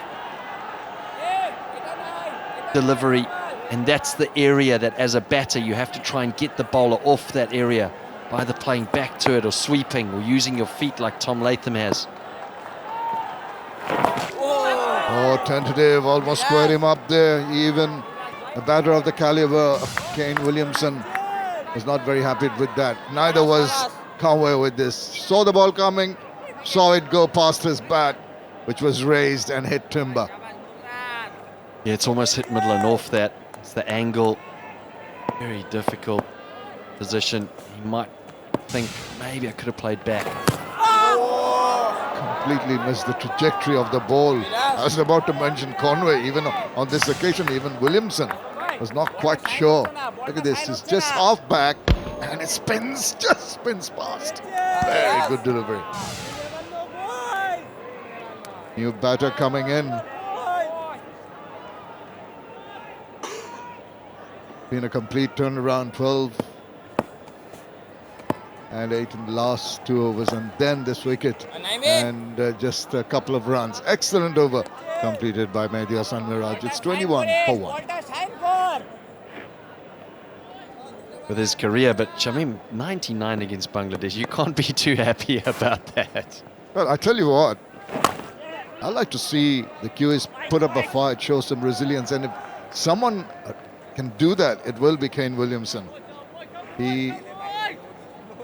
S12: delivery, and that's the area that as a batter you have to try and get the bowler off that area by either playing back to it or sweeping or using your feet like Tom Latham has.
S1: Oh, tentative, almost squared him up there. Even a batter of the caliber of Kane Williamson was not very happy with that. Neither was Conway with this. Saw the ball coming, saw it go past his bat, which was raised and hit timber.
S12: Yeah, it's almost hit middle and off that. It's the angle. Very difficult position. He might think maybe I could have played back.
S1: Completely missed the trajectory of the ball. I was about to mention Conway. Even on this occasion, even Williamson was not quite sure. Look at this. It's just half back and it spins, just spins past. Very good delivery. New batter coming in. Been a complete turnaround, 12 and 8 in the last 2 overs, and then this wicket and just a couple of runs. Excellent over completed by Mehdi Hasan Miraj. It's 21 for 1.
S12: With his career, but Shamim, 99 against Bangladesh, you can't be too happy about that.
S1: Well, I tell you what, I like to see the QS put up a fight, show some resilience, and if someone can do that, it will be Kane Williamson. He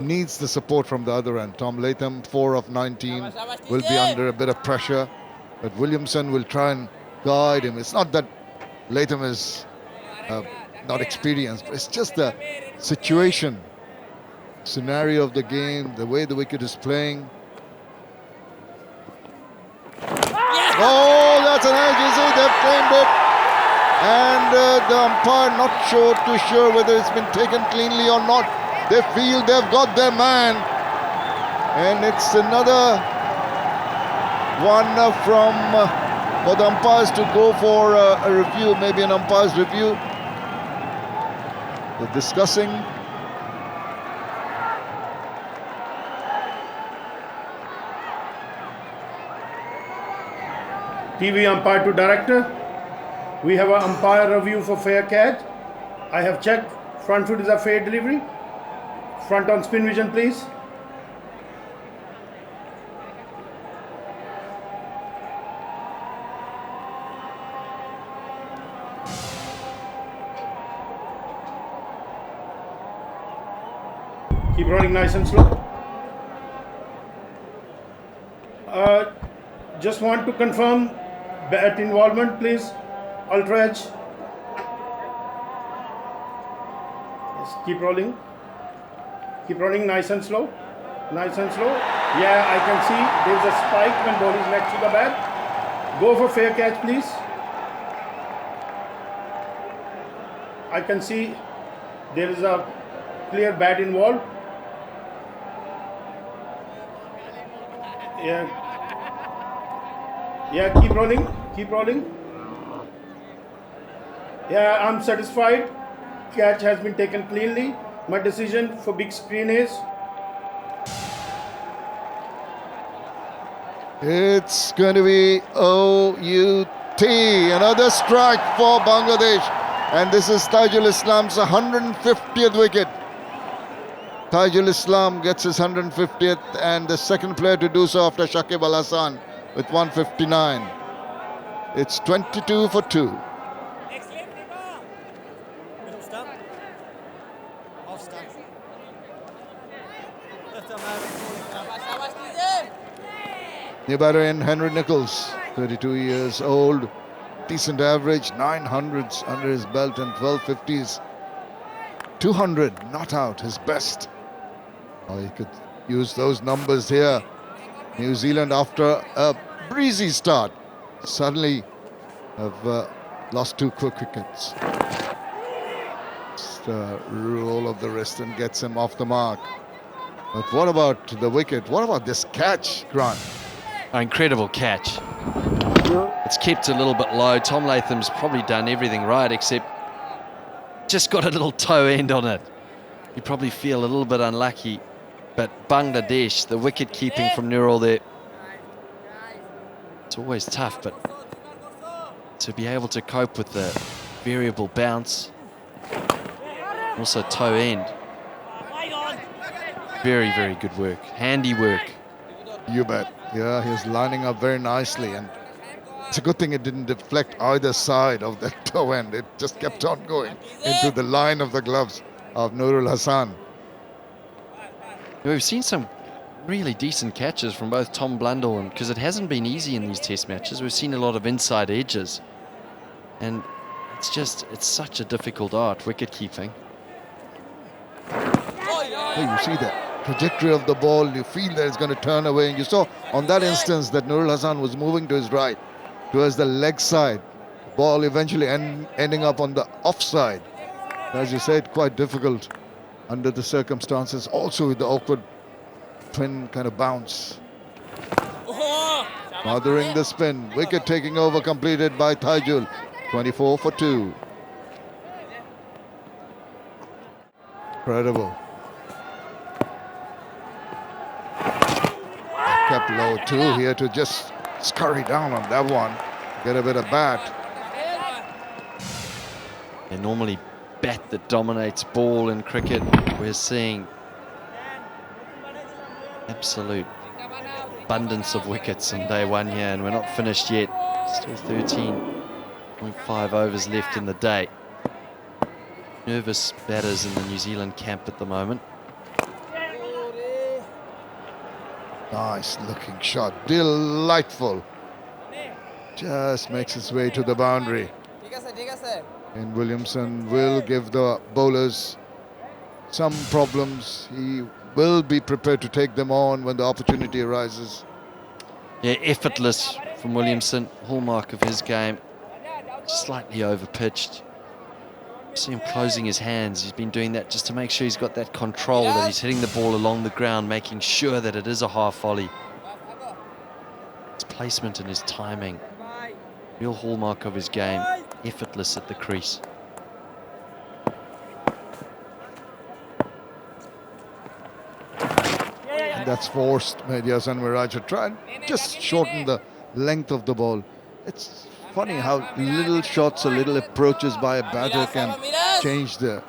S1: needs the support from the other end. Tom Latham, 4 of 19, will be under a bit of pressure, but Williamson will try and guide him. It's not that Latham is not experienced, but it's just the situation, scenario of the game, the way the wicket is playing. Oh, that's an edge, you see, they've framed it. And the umpire not too sure whether it's been taken cleanly or not. They feel they've got their man. And it's another one for the umpires to go for a review, maybe an umpire's review. They're discussing.
S7: TV umpire to director. We have an umpire review for fair catch. I have checked. Front foot is a fair delivery. Front on spin vision, please. Keep rolling nice and slow. Just want to confirm bat involvement, please. Ultra edge. Yes, keep rolling. Keep running nice and slow. Nice and slow. Yeah, I can see there's a spike when ball is next to the bat. Go for fair catch, please. I can see there is a clear bat involved. Yeah. Yeah, keep rolling. Keep rolling. Yeah, I'm satisfied. Catch has been taken cleanly. My decision for big screen is
S1: It's going to be OUT. Another strike for Bangladesh. And this is Tajul Islam's 150th wicket. Tajul Islam gets his 150th and the second player to do so after Shakib Al Hassan with 159. It's 22 for 2. New batter in Henry Nicholls, 32 years old, decent average, 900s under his belt and 12 50s. 200 not out, his best. Oh, he could use those numbers here. New Zealand, after a breezy start, suddenly have lost 2 quick wickets. Just a roll of the wrist and gets him off the mark. But what about the wicket? What about this catch, Grant?
S12: Incredible catch. It's kept a little bit low. Tom Latham's probably done everything right, except just got a little toe end on it. You probably feel a little bit unlucky. But Bangladesh, the wicket keeping from Nurul there, it's always tough, but to be able to cope with the variable bounce, also toe end, very, very good work. Handy work.
S1: You bet. Yeah, he's lining up very nicely, and it's a good thing it didn't deflect either side of that toe end. It just kept on going into the line of the gloves of Nurul Hassan.
S12: We've seen some really decent catches from both Tom Blundell, and because it hasn't been easy in these test matches, we've seen a lot of inside edges, and it's such a difficult art, wicket keeping.
S1: Hey, you see that trajectory of the ball, you feel that it's going to turn away, and you saw on that instance that Nurul Hassan was moving to his right towards the leg side, ball eventually ending up on the offside. As you said, quite difficult under the circumstances, also with the awkward twin kind of bounce. Mothering the spin, wicket taking over, completed by Tajul, 24 for 2. Incredible. Kept low too here to just scurry down on that one, get a bit of bat.
S12: They're normally bat that dominates ball in cricket. We're seeing absolute abundance of wickets on day one here, and we're not finished yet. Still 13.5 overs left in the day. Nervous batters in the New Zealand camp at the moment.
S1: Nice looking shot, delightful. Just makes its way to the boundary. And Williamson will give the bowlers some problems. He will be prepared to take them on when the opportunity arises.
S12: Yeah, effortless from Williamson, hallmark of his game. Slightly overpitched. See him closing his hands. He's been doing that just to make sure he's got that control, that he's hitting the ball along the ground, making sure that it is a half volley. His placement and his timing, real hallmark of his game. Effortless at the crease.
S1: And that's forced Mehdi Hasan Miraj to try and just shorten the length of the ball. It's funny how little shots or little approaches by a batter can change the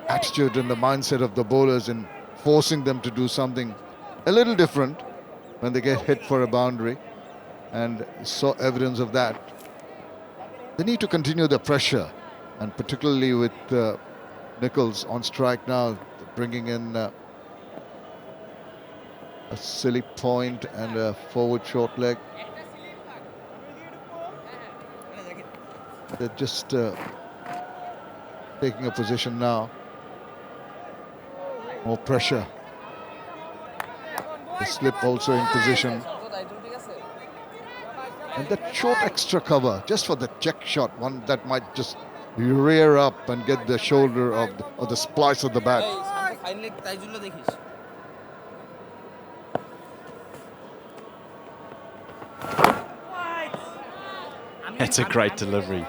S1: attitude and the mindset of the bowlers in forcing them to do something a little different when they get hit for a boundary, and saw evidence of that. They need to continue the pressure, and particularly with Nicholls on strike now, bringing in a silly point and a forward short leg. They're just taking a position now. More pressure. The slip also in position. And that short extra cover, just for the check shot, one that might just rear up and get the shoulder of the splice of the bat.
S12: That's a great delivery,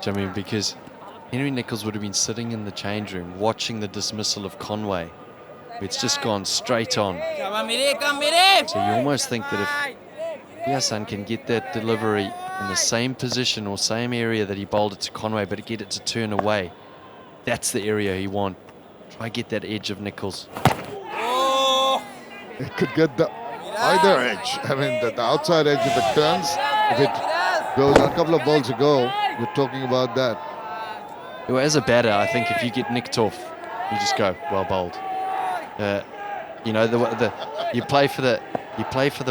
S12: Jamie, because Henry Nicholls would have been sitting in the change room watching the dismissal of Conway. It's just gone straight on. So you almost think that if Yasan can get that delivery in the same position or same area that he bowled it to Conway, but get it to turn away. That's the area he wants. Try get that edge of Nichols.
S1: It could get the either edge. I mean, the outside edge if it turns. If it goes a couple of balls ago, we're talking about that.
S12: Well, as a batter, I think if you get nicked off, you just go, well bowled. You know, you play for the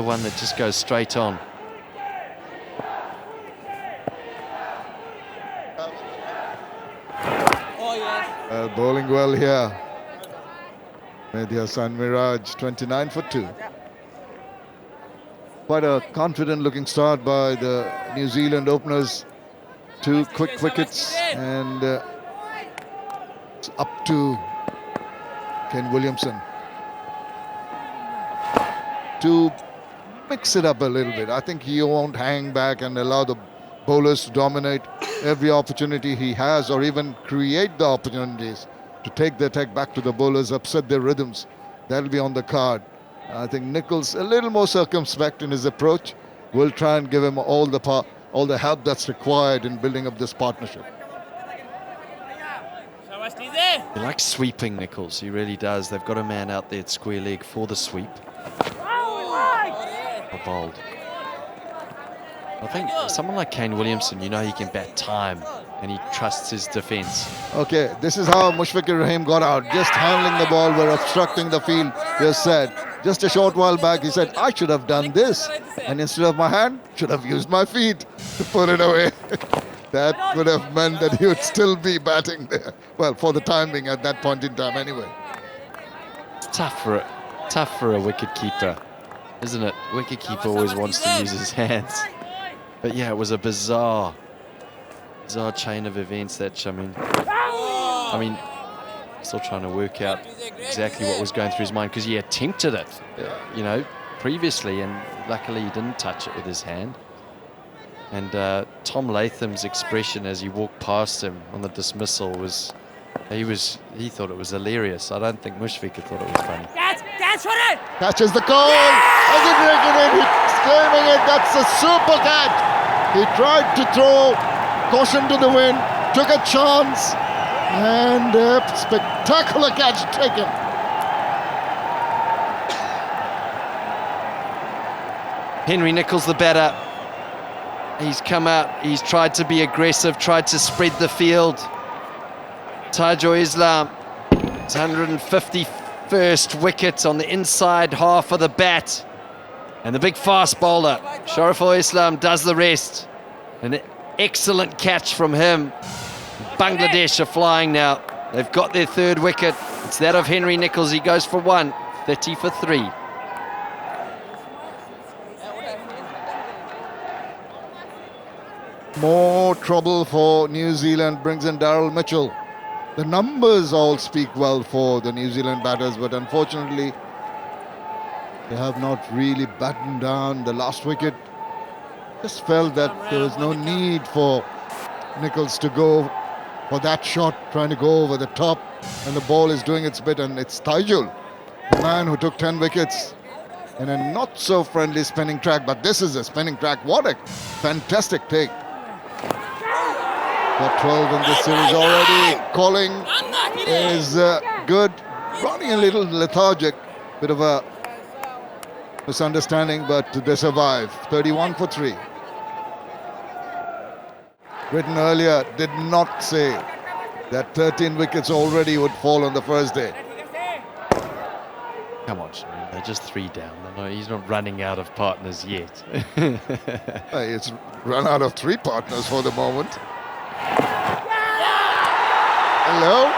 S12: one that just goes straight on.
S1: Bowling well here. Mehdi Hassan Miraj, 29 for 2. Quite a confident looking start by the New Zealand openers. 2 quick wickets and it's up to Ken Williamson to mix it up a little bit. I think he won't hang back and allow the bowlers to dominate every opportunity he has, or even create the opportunities to take the attack back to the bowlers, upset their rhythms. That'll be on the card. I think Nichols a little more circumspect in his approach. We'll try and give him all the help that's required in building up this partnership.
S12: He likes sweeping Nichols, he really does. They've got a man out there at square leg for the sweep. Or bowled. I think someone like Kane Williamson, you know, he can bat time and he trusts his defence.
S1: Okay, this is how Mushfiqur Rahim got out. Just handling the ball, we're obstructing the field. Just said, just a short while back, he said, I should have done this. And instead of my hand, should have used my feet to put it away. That would have meant that he would still be batting there. Well, for the timing at that point in time anyway.
S12: It's tough for a wicket keeper, isn't it? Wicket keeper always wants to use his hands. But yeah, it was a bizarre chain of events that, I mean, still trying to work out exactly what was going through his mind, because he attempted it, you know, previously, and luckily he didn't touch it with his hand. And Tom Latham's expression as he walked past him on the dismissal was, he thought it was hilarious. I don't think Mushfiqur thought it was funny.
S9: Catch for it!
S1: Catches the call. As it break it in, he's claiming it. That's a super catch. He tried to throw caution to the wind, took a chance, and a spectacular catch taken.
S12: Henry Nichols, the batter. He's come out, he's tried to be aggressive, tried to spread the field. Tajo Islam, his 151st wicket on the inside half of the bat. And the big fast bowler, Shariful Islam, does the rest. An excellent catch from him. Bangladesh are flying now. They've got their 3rd wicket. It's that of Henry Nichols. He goes for 1, 30 for 3.
S1: More trouble for New Zealand, brings in Daryl Mitchell. The numbers all speak well for the New Zealand batters, but unfortunately they have not really battened down the last wicket. Just felt that there was no need for Nichols to go for that shot, trying to go over the top, and the ball is doing its bit, and it's Taijul, the man who took 10 wickets in a not so friendly spinning track, but this is a spinning track. What a fantastic take. Got 12 in this series already. Calling is good. Running a little lethargic. Bit of a misunderstanding, but they survive. 31 for 3. Written earlier did not say that 13 wickets already would fall on the first day.
S12: Come on, Shane, they're just 3 down. No, he's not running out of partners yet.
S1: It's run out of 3 partners for the moment. Hello.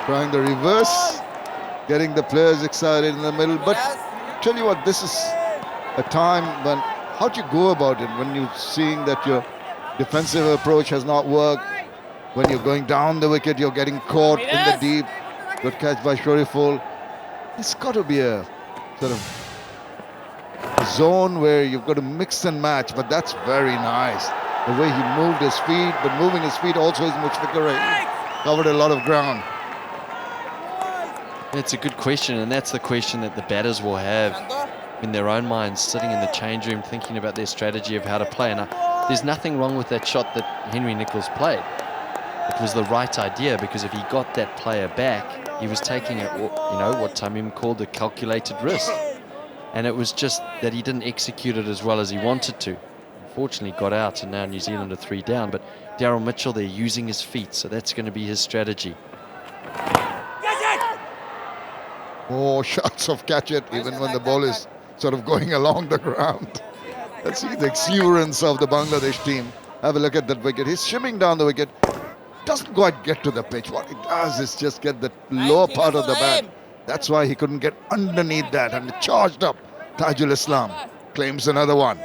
S1: Trying the reverse. Getting the players excited in the middle. But tell you what, this is a time when, how do you go about it when you're seeing that your defensive approach has not worked? When you're going down the wicket, you're getting caught in the deep. Good catch by Shariful. It's got to be a sort of zone where you've got to mix and match, but that's very nice. The way he moved his feet, but moving his feet also is Mushfiqur Rahim. Covered a lot of ground.
S12: It's a good question, and that's the question that the batters will have. in their own minds, sitting in the change room, thinking about their strategy of how to play. And there's nothing wrong with that shot that Henry Nicholls played. It was the right idea, because if he got that player back, he was taking it, you know, what Tamim called a calculated risk. And it was just that he didn't execute it as well as he wanted to. Unfortunately, got out, and now New Zealand are 3 down. But Daryl Mitchell, they're using his feet, so that's going to be his strategy.
S1: More shots of catch it, even when the ball is sort of going along the ground. Let's see the exuberance of the Bangladesh team. Have a look at that wicket. He's shimming down the wicket. Doesn't quite get to the pitch. What he does is just get the lower part of the bat. That's why he couldn't get underneath that, and charged up. Tajul Islam claims another one.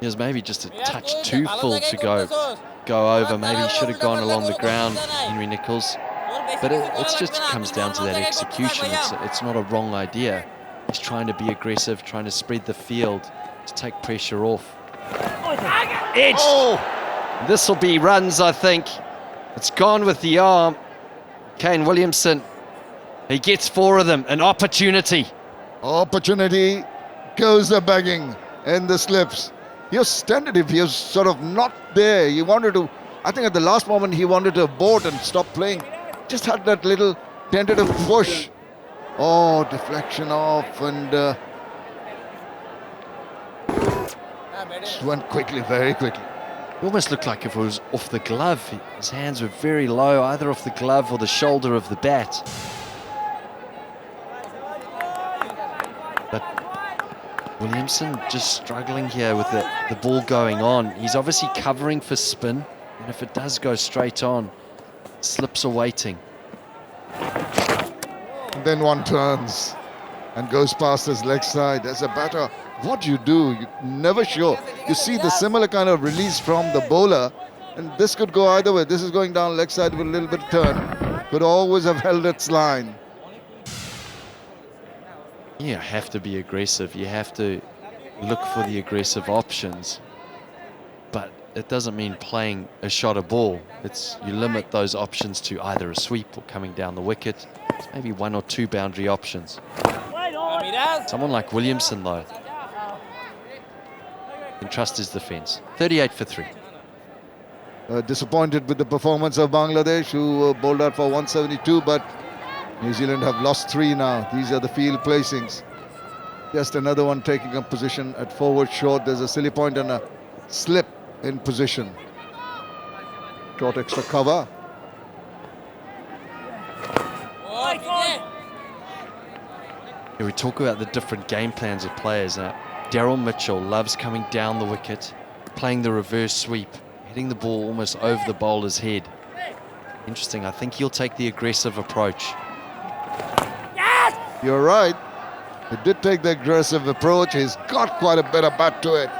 S12: He was maybe just a touch too full to go over. Maybe he should have gone along the ground, Henry Nicholls. But it just comes down to that execution. It's not a wrong idea. He's trying to be aggressive, trying to spread the field to take pressure off. Edge! Oh. This will be runs, I think. It's gone with the arm. Kane Williamson, he gets 4 of them. An opportunity.
S1: Opportunity goes the begging in the slips. He was tentative. He was sort of not there. He wanted to, I think at the last moment, he wanted to abort and stop playing. Just had that little tentative push. Oh, deflection off, and just went quickly, very quickly.
S12: It almost looked like if it was off the glove. His hands were very low, either off the glove or the shoulder of the bat. But Williamson just struggling here with the ball going on. He's obviously covering for spin, and if it does go straight on, slips are waiting.
S1: And then one turns and goes past his leg side. As a batter, what do? You're never sure. You see the similar kind of release from the bowler, and this could go either way. This is going down leg side with a little bit of turn. Could always have held its line.
S12: You have to be aggressive. You have to look for the aggressive options. But it doesn't mean playing a shot of ball. You limit those options to either a sweep or coming down the wicket. It's maybe 1 or 2 boundary options. Someone like Williamson, though, can trust his defence. 38 for 3.
S1: Disappointed with the performance of Bangladesh, who bowled out for 172, but New Zealand have lost 3 now. These are the field placings. Just another one taking a position at forward short. There's a silly point and a slip in position. Short extra cover.
S12: We talk about the different game plans of players. Daryl Mitchell loves coming down the wicket, playing the reverse sweep, hitting the ball almost over the bowler's head. Interesting. I think he'll take the aggressive approach.
S1: You're right. He did take the aggressive approach. He's got quite a bit of bat to it.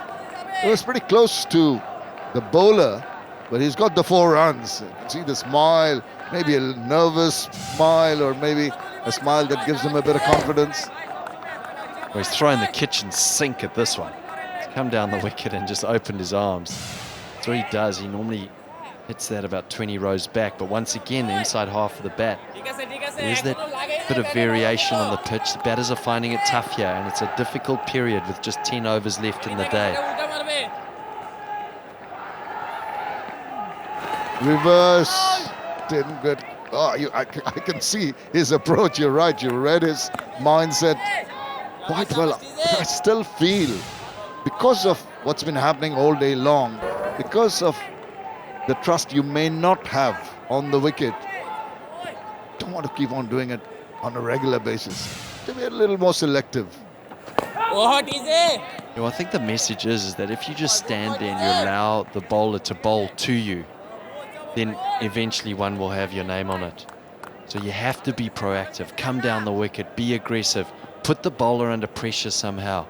S1: It was pretty close to the bowler, but he's got the 4 runs. You can see the smile, maybe a nervous smile, or maybe a smile that gives him a bit of confidence.
S12: Well, he's throwing the kitchen sink at this one. He's come down the wicket and just opened his arms. That's what he does. He normally hits that about 20 rows back, but once again, the inside half of the bat. There's that bit of variation on the pitch. The batters are finding it tough here, and it's a difficult period with just 10 overs left in the day.
S1: Reverse. Didn't get... Oh, I can see his approach. You're right. You read his mindset quite well. But I still feel, because of what's been happening all day long, because of the trust you may not have on the wicket, don't want to keep on doing it on a regular basis. To be a little more selective.
S12: What is it? I think the message is that if you just stand there and you allow the bowler to bowl to you, then eventually one will have your name on it. So you have to be proactive, come down the wicket, be aggressive, put the bowler under pressure somehow.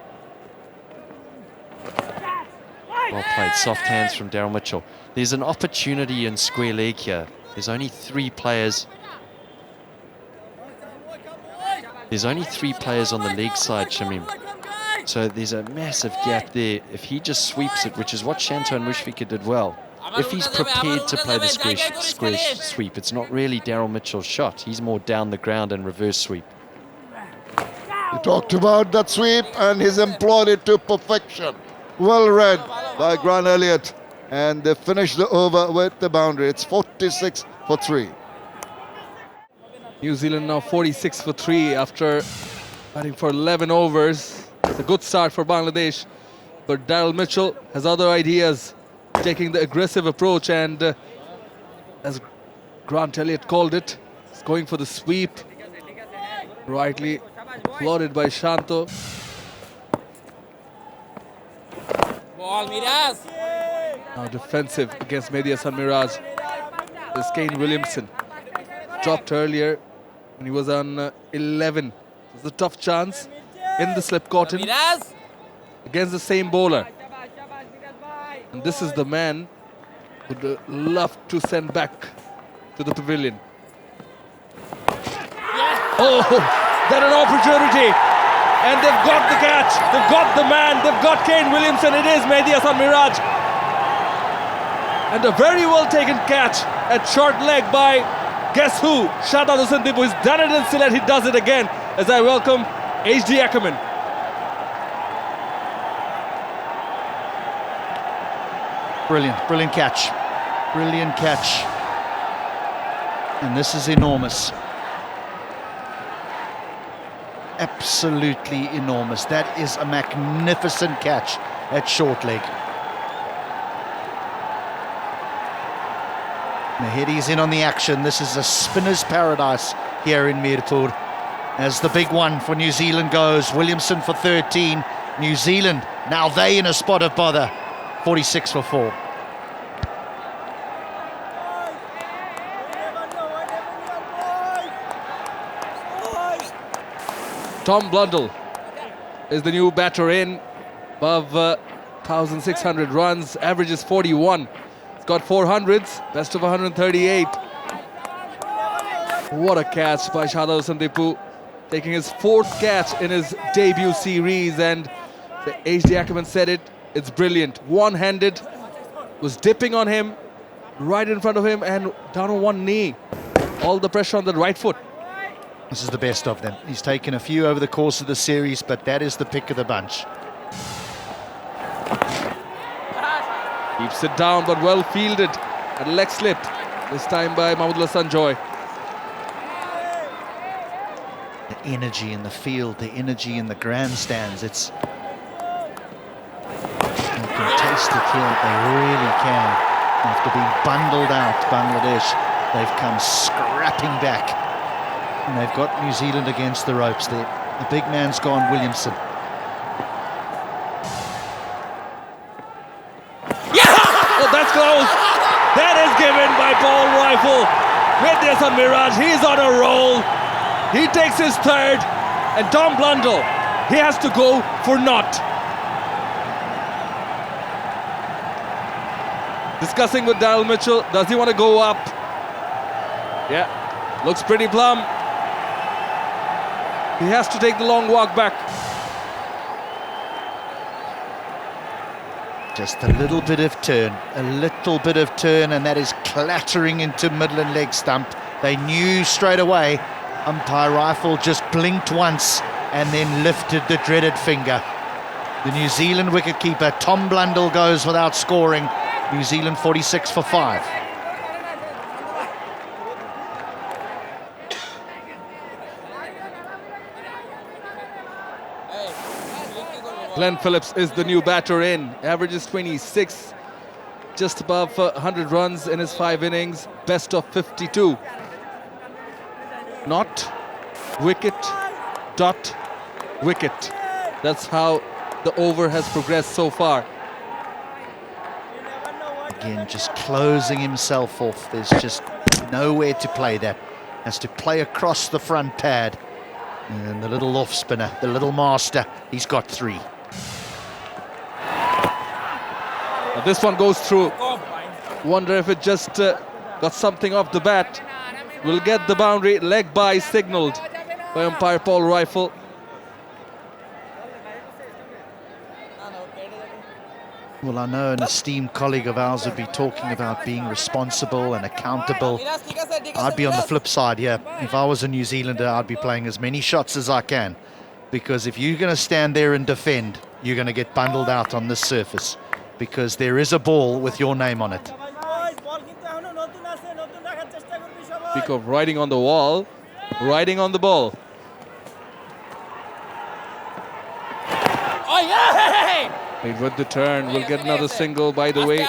S12: Well played, soft hands from Daryl Mitchell. There's an opportunity in square leg here. There's only 3 players. There's only 3 players on the leg side, Shamim. So there's a massive gap there. If he just sweeps it, which is what Shanto and Mushfiqur did well, if he's prepared to play the square sweep, it's not really Daryl Mitchell's shot. He's more down the ground and reverse sweep.
S1: It talked about that sweep, and he's employed it to perfection. Well read by Grant Elliott, and they finished the over with the boundary. It's 46 for 3.
S8: New Zealand now 46 for 3 after batting for 11 overs. It's a good start for Bangladesh, but Daryl Mitchell has other ideas, taking the aggressive approach, and as Grant Elliott called it, he's going for the sweep. Rightly applauded by Shanto. Now defensive against Mehdi Hasan Miraj. This Kane Williamson dropped earlier when he was on 11. It was a tough chance in the slip cotton against the same bowler. And this is the man who would love to send back to the pavilion. Oh, that an opportunity. And they've got the catch. They've got the man. They've got Kane Williamson. It is Mehdi Hasan Miraj. And a very well taken catch at short leg by, guess who? Shahzad Hussain Deepu. He's done it in Sylhet. He does it again as I welcome HD Ackerman.
S6: Brilliant catch. Brilliant catch. And this is enormous. Absolutely enormous. That is a magnificent catch at short leg. Mahedi's in on the action. This is a spinner's paradise here in Mirpur. As the big one for New Zealand goes, Williamson for 13. New Zealand, now they in a spot of bother. 46 for 4.
S8: Tom Blundell is the new batter in, above 1,600 runs, averages 41. He's got 400s, best of 138. What a catch by Shahzad Hussain Deepu, taking his 4th catch in his debut series, and the HD Ackerman said it, it's brilliant. One-handed, was dipping on him, right in front of him and down on one knee. All the pressure on the right foot.
S6: This is the best of them. He's taken a few over the course of the series, but that is the pick of the bunch.
S8: Keeps it down, but well fielded. A leg slip, this time by Mahmudullah Sanjoy.
S6: The energy in the field, the energy in the grandstands, it's... You can taste it here, they really can. After being bundled out, Bangladesh, they've come scrapping back. And they've got New Zealand against the ropes there. The big man's gone, Williamson.
S8: Oh, that's close. That is given by Paul Rifle. Mehdi Hasan Miraj, he's on a roll. He takes his 3rd. And Tom Blundell, he has to go for naught. Discussing with Daryl Mitchell, does he want to go up? Yeah, looks pretty plumb. He has to take the long walk back.
S6: Just a little bit of turn, and that is clattering into middle and leg stump. They knew straight away. Umpire Rifle just blinked once and then lifted the dreaded finger. The New Zealand wicketkeeper, Tom Blundell, goes without scoring. New Zealand 46 for 5.
S8: Glenn Phillips is the new batter in. Averages 26, just above 100 runs in his 5 innings. Best of 52. Not wicket, dot, wicket. That's how the over has progressed so far.
S6: Again, just closing himself off. There's just nowhere to play that. Has to play across the front pad. And the little off spinner, the little master, he's got 3.
S8: Now this one goes through. Wonder if it just got something off the bat. Will get the boundary. Leg by signaled by umpire Paul Rifle.
S6: Well, I know an esteemed colleague of ours would be talking about being responsible and accountable. I'd be on the flip side here. If I was a New Zealander, I'd be playing as many shots as I can, because if you're going to stand there and defend, you're going to get bundled out on this surface, because there is a ball with your name on it.
S8: Speak of riding on the wall, riding on the ball. Played with the turn, will get another single. By the way,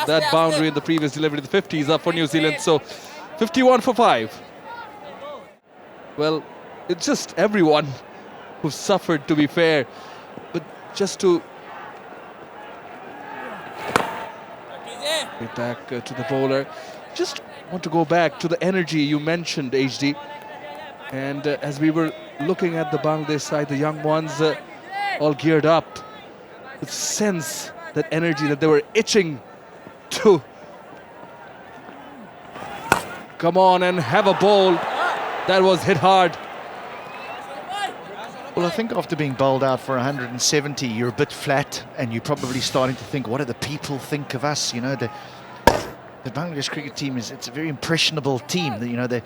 S8: that boundary in the previous delivery, the 50 is up for New Zealand, so 51 for 5. Well, it's just everyone who suffered, to be fair, but just to get back to the bowler. Just want to go back to the energy you mentioned, HD. And as we were looking at the Bangladesh side, the young ones all geared up, with sense that energy that they were itching to come on and have a ball that was hit hard.
S6: Well, I think after being bowled out for 170, you're a bit flat, and you're probably starting to think, what do the people think of us? You know, the Bangladesh cricket team it's a very impressionable team. You know, the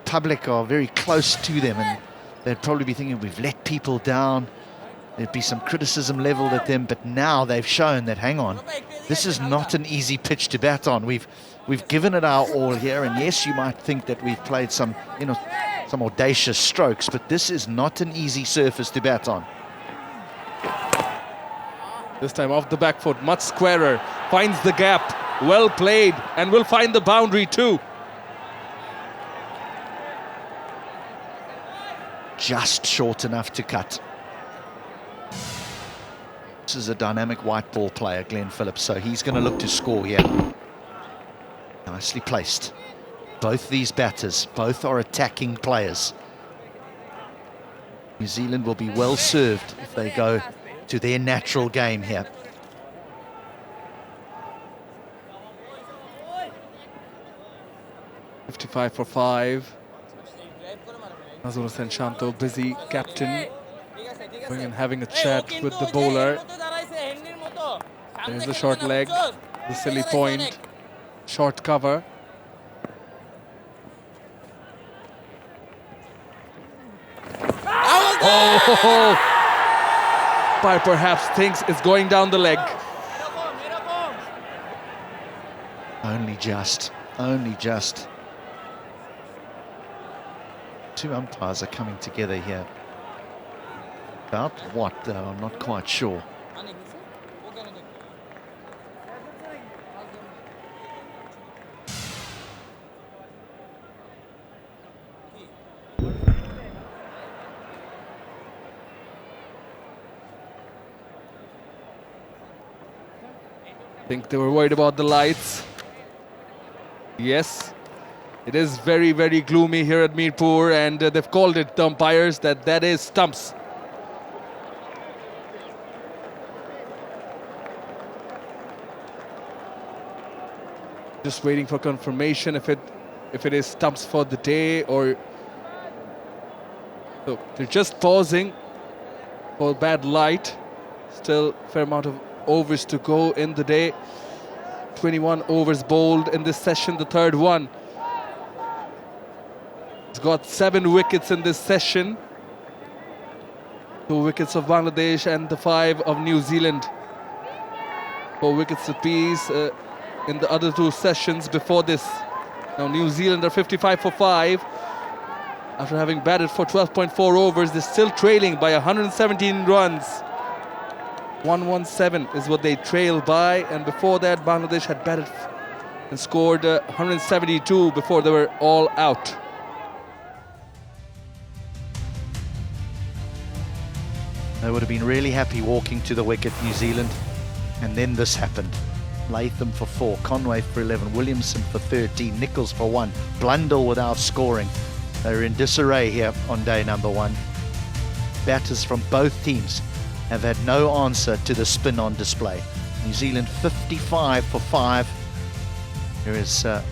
S6: public are very close to them, and they'd probably be thinking, we've let people down. There'd be some criticism leveled at them, but now they've shown that, hang on, this is not an easy pitch to bat on. We've given it our all here, and yes, you might think that we've played some, you know, some audacious strokes, but this is not an easy surface to bat on.
S8: This time off the back foot, much squarer, finds the gap, well played, and will find the boundary too.
S6: Just short enough to cut. This is a dynamic white ball player, Glenn Phillips, so he's going to look to score here. Nicely placed. Both these batters, both are attacking players. New Zealand will be well served if they go to their natural game here.
S8: $55 for 5. Nazrul Hossain Shanto, busy captain, going and having a chat with the bowler. There's the short leg, the silly point, short cover. Oh! Umpire perhaps thinks it's going down the leg.
S6: Only just, only just. Two umpires are coming together here. About what, though? I'm not quite sure.
S8: I think they were worried about the lights. Yes, it is very, very gloomy here at Mirpur, and they've called it, the umpires, that is stumps. Just waiting for confirmation if it is stumps for the day, or so they're just pausing for bad light. Still a fair amount of overs to go in the day. 21 overs bowled in this session, the third one. He's got 7 wickets in this session. 2 wickets of Bangladesh and the 5 of New Zealand. 4 wickets apiece in the other 2 sessions before this. Now New Zealand are 55 for 5. After having batted for 12.4 overs, they're still trailing by 117 runs. 117 is what they trail by, and before that Bangladesh had batted and scored 172 before they were all out.
S6: They would have been really happy walking to the wicket, New Zealand, and then this happened. Latham for 4, Conway for 11, Williamson for 13, Nichols for 1, Blundell without scoring. They're in disarray here on day number 1. Batters from both teams have had no answer to the spin on display. New Zealand 55 for 5. There is the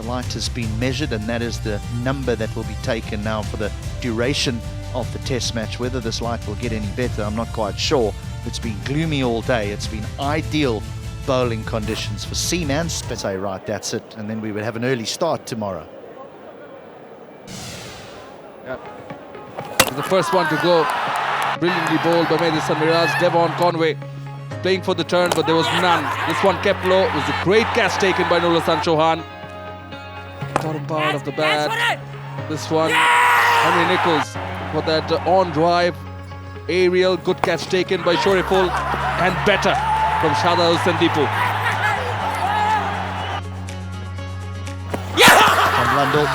S6: light has been measured, and that is the number that will be taken now for the duration of the test match. Whether this light will get any better, I'm not quite sure. It's been gloomy all day. It's been ideal bowling conditions for seam and spin. Say, right, that's it, and then we would have an early start tomorrow.
S8: Yep. The first one to go brilliantly bowled by Mehdi Hasan Miraj. Devon Conway playing for the turn, but there was none. This one kept low. It was a great catch taken by Nur Hasan Chauhan. Bottom part of the bat. This one, Henry Nichols for that on drive. Aerial, good catch taken by Shoriful, and better from Shahzad Hussain Deepu.
S6: And Lundell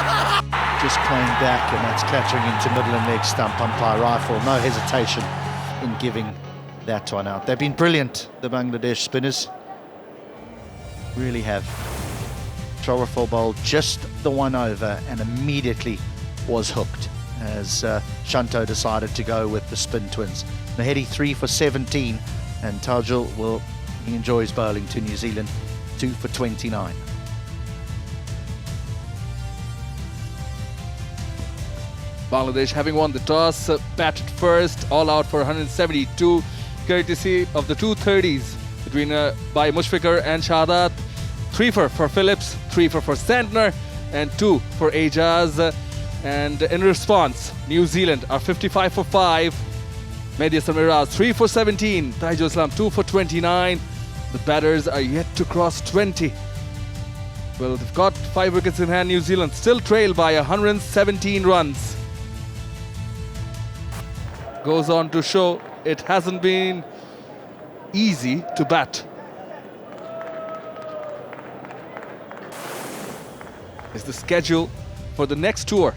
S6: just playing back, and that's catching into middle and leg stump. Umpire rifle, no hesitation in giving that one out. They've been brilliant, the Bangladesh spinners. Really have. Shoriful bowled just the one over and immediately was hooked as Shanto decided to go with the spin twins. Nahedi 3 for 17, and Tajul he enjoys bowling to New Zealand 2 for 29.
S8: Bangladesh having won the toss, batted first, all out for 172, courtesy of the 230s between by Mushfiqur and Shahzad. 3 for Phillips, 3 for Santner, and 2 for Ajaz. And in response, New Zealand are 55 for 5. Mehdi Hasan Miraj 3 for 17. Taijul Islam 2 for 29. The batters are yet to cross 20. Well, they've got 5 wickets in hand. New Zealand still trail by 117 runs. Goes on to show it hasn't been easy to bat. Is the schedule for the next tour.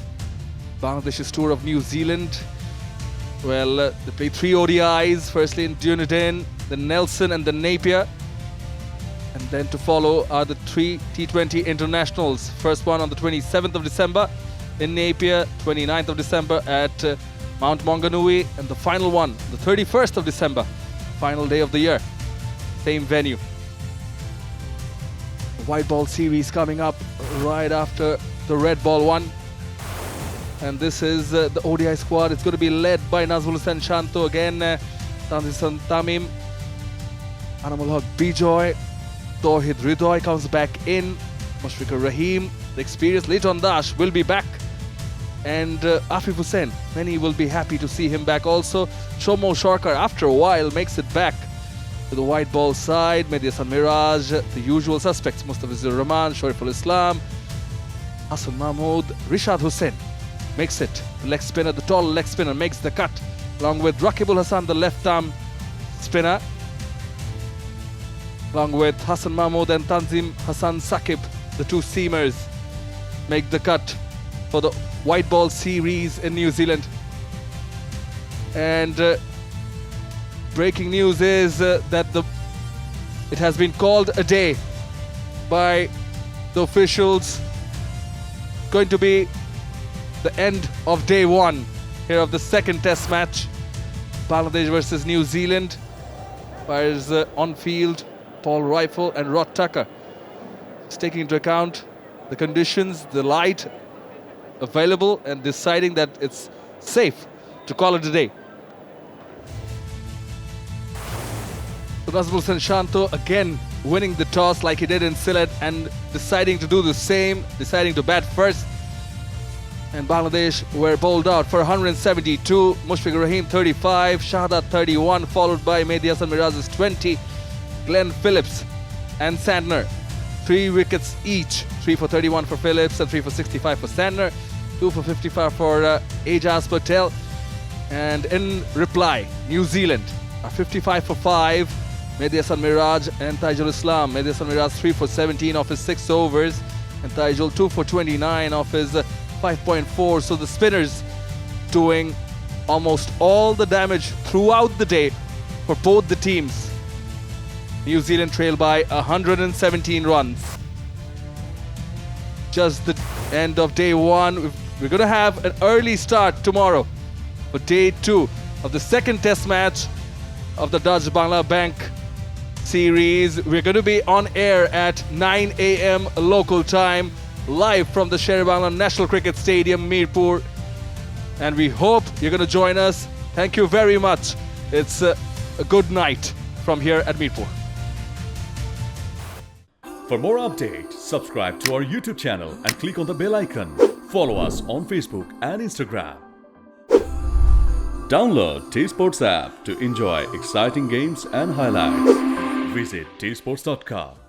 S8: Bangladesh's tour of New Zealand. Well, they play 3 ODIs, firstly in Dunedin, then Nelson and then Napier. And then to follow are the 3 T20 internationals. First one on the 27th of December in Napier, 29th of December at Mount Maunganui, and the final one, the 31st of December, final day of the year, same venue. The white ball series coming up right after the red ball one. And this is the ODI squad. It's going to be led by Nazmul Hussain Shanto again, Tanzil Tamim, Anamul Haq Bijoy, Tawhid Ridoy comes back in, Mushfiqur Rahim, the experienced Leighton Dash will be back, and Afif Hussain, many will be happy to see him back also. Shomo Sharkar after a while makes it back to the white ball side. Mehdi Hasan Miraj, the usual suspects, Mustafizur Rahman, Shoriful Islam, Hassan Mahmood, Rishad Hussain makes it. The leg spinner, the tall leg spinner, makes the cut, along with Rakibul Hassan, the left arm spinner, along with Hassan Mahmood and Tanzim Hassan Sakib, the 2 seamers, make the cut for the white ball series in New Zealand. And breaking news is that it has been called a day by the officials. Going to be the end of day 1 here of the second test match, Bangladesh versus New Zealand. Fires on field, Paul Rifle and Rod Tucker. It's taking into account the conditions, the light available, and deciding that it's safe to call it a day. So Nazmul Hussain Shanto again winning the toss like he did in Sylhet and deciding to do the same, deciding to bat first. And Bangladesh were bowled out for 172, Mushfiqur Rahim 35, Shahzad 31, followed by Mehdi Hasan Miraj's 20, Glenn Phillips and Santner. 3 wickets each, 3 for 31 for Phillips and 3 for 65 for Santner, 2 for 55 for Ajaz Patel. And in reply, New Zealand are 55 for 5, Mehdi Hasan Miraj and Taijul Islam. Mehdi Hasan Miraj 3 for 17 off his 6 overs, and Taijul 2 for 29 off his 5.4. So the spinners doing almost all the damage throughout the day for both the teams. New Zealand trail by 117 runs. Just the end of day 1. We're going to have an early start tomorrow for day 2 of the second test match of the Dutch Bangla Bank series. We're going to be on air at 9 a.m. local time, live from the Sher-e-Bangla National Cricket Stadium, Mirpur. And we hope you're going to join us. Thank you very much. It's a good night from here at Mirpur.
S13: For more updates, subscribe to our YouTube channel and click on the bell icon. Follow us on Facebook and Instagram. Download T Sports app to enjoy exciting games and highlights. Visit tsports.com.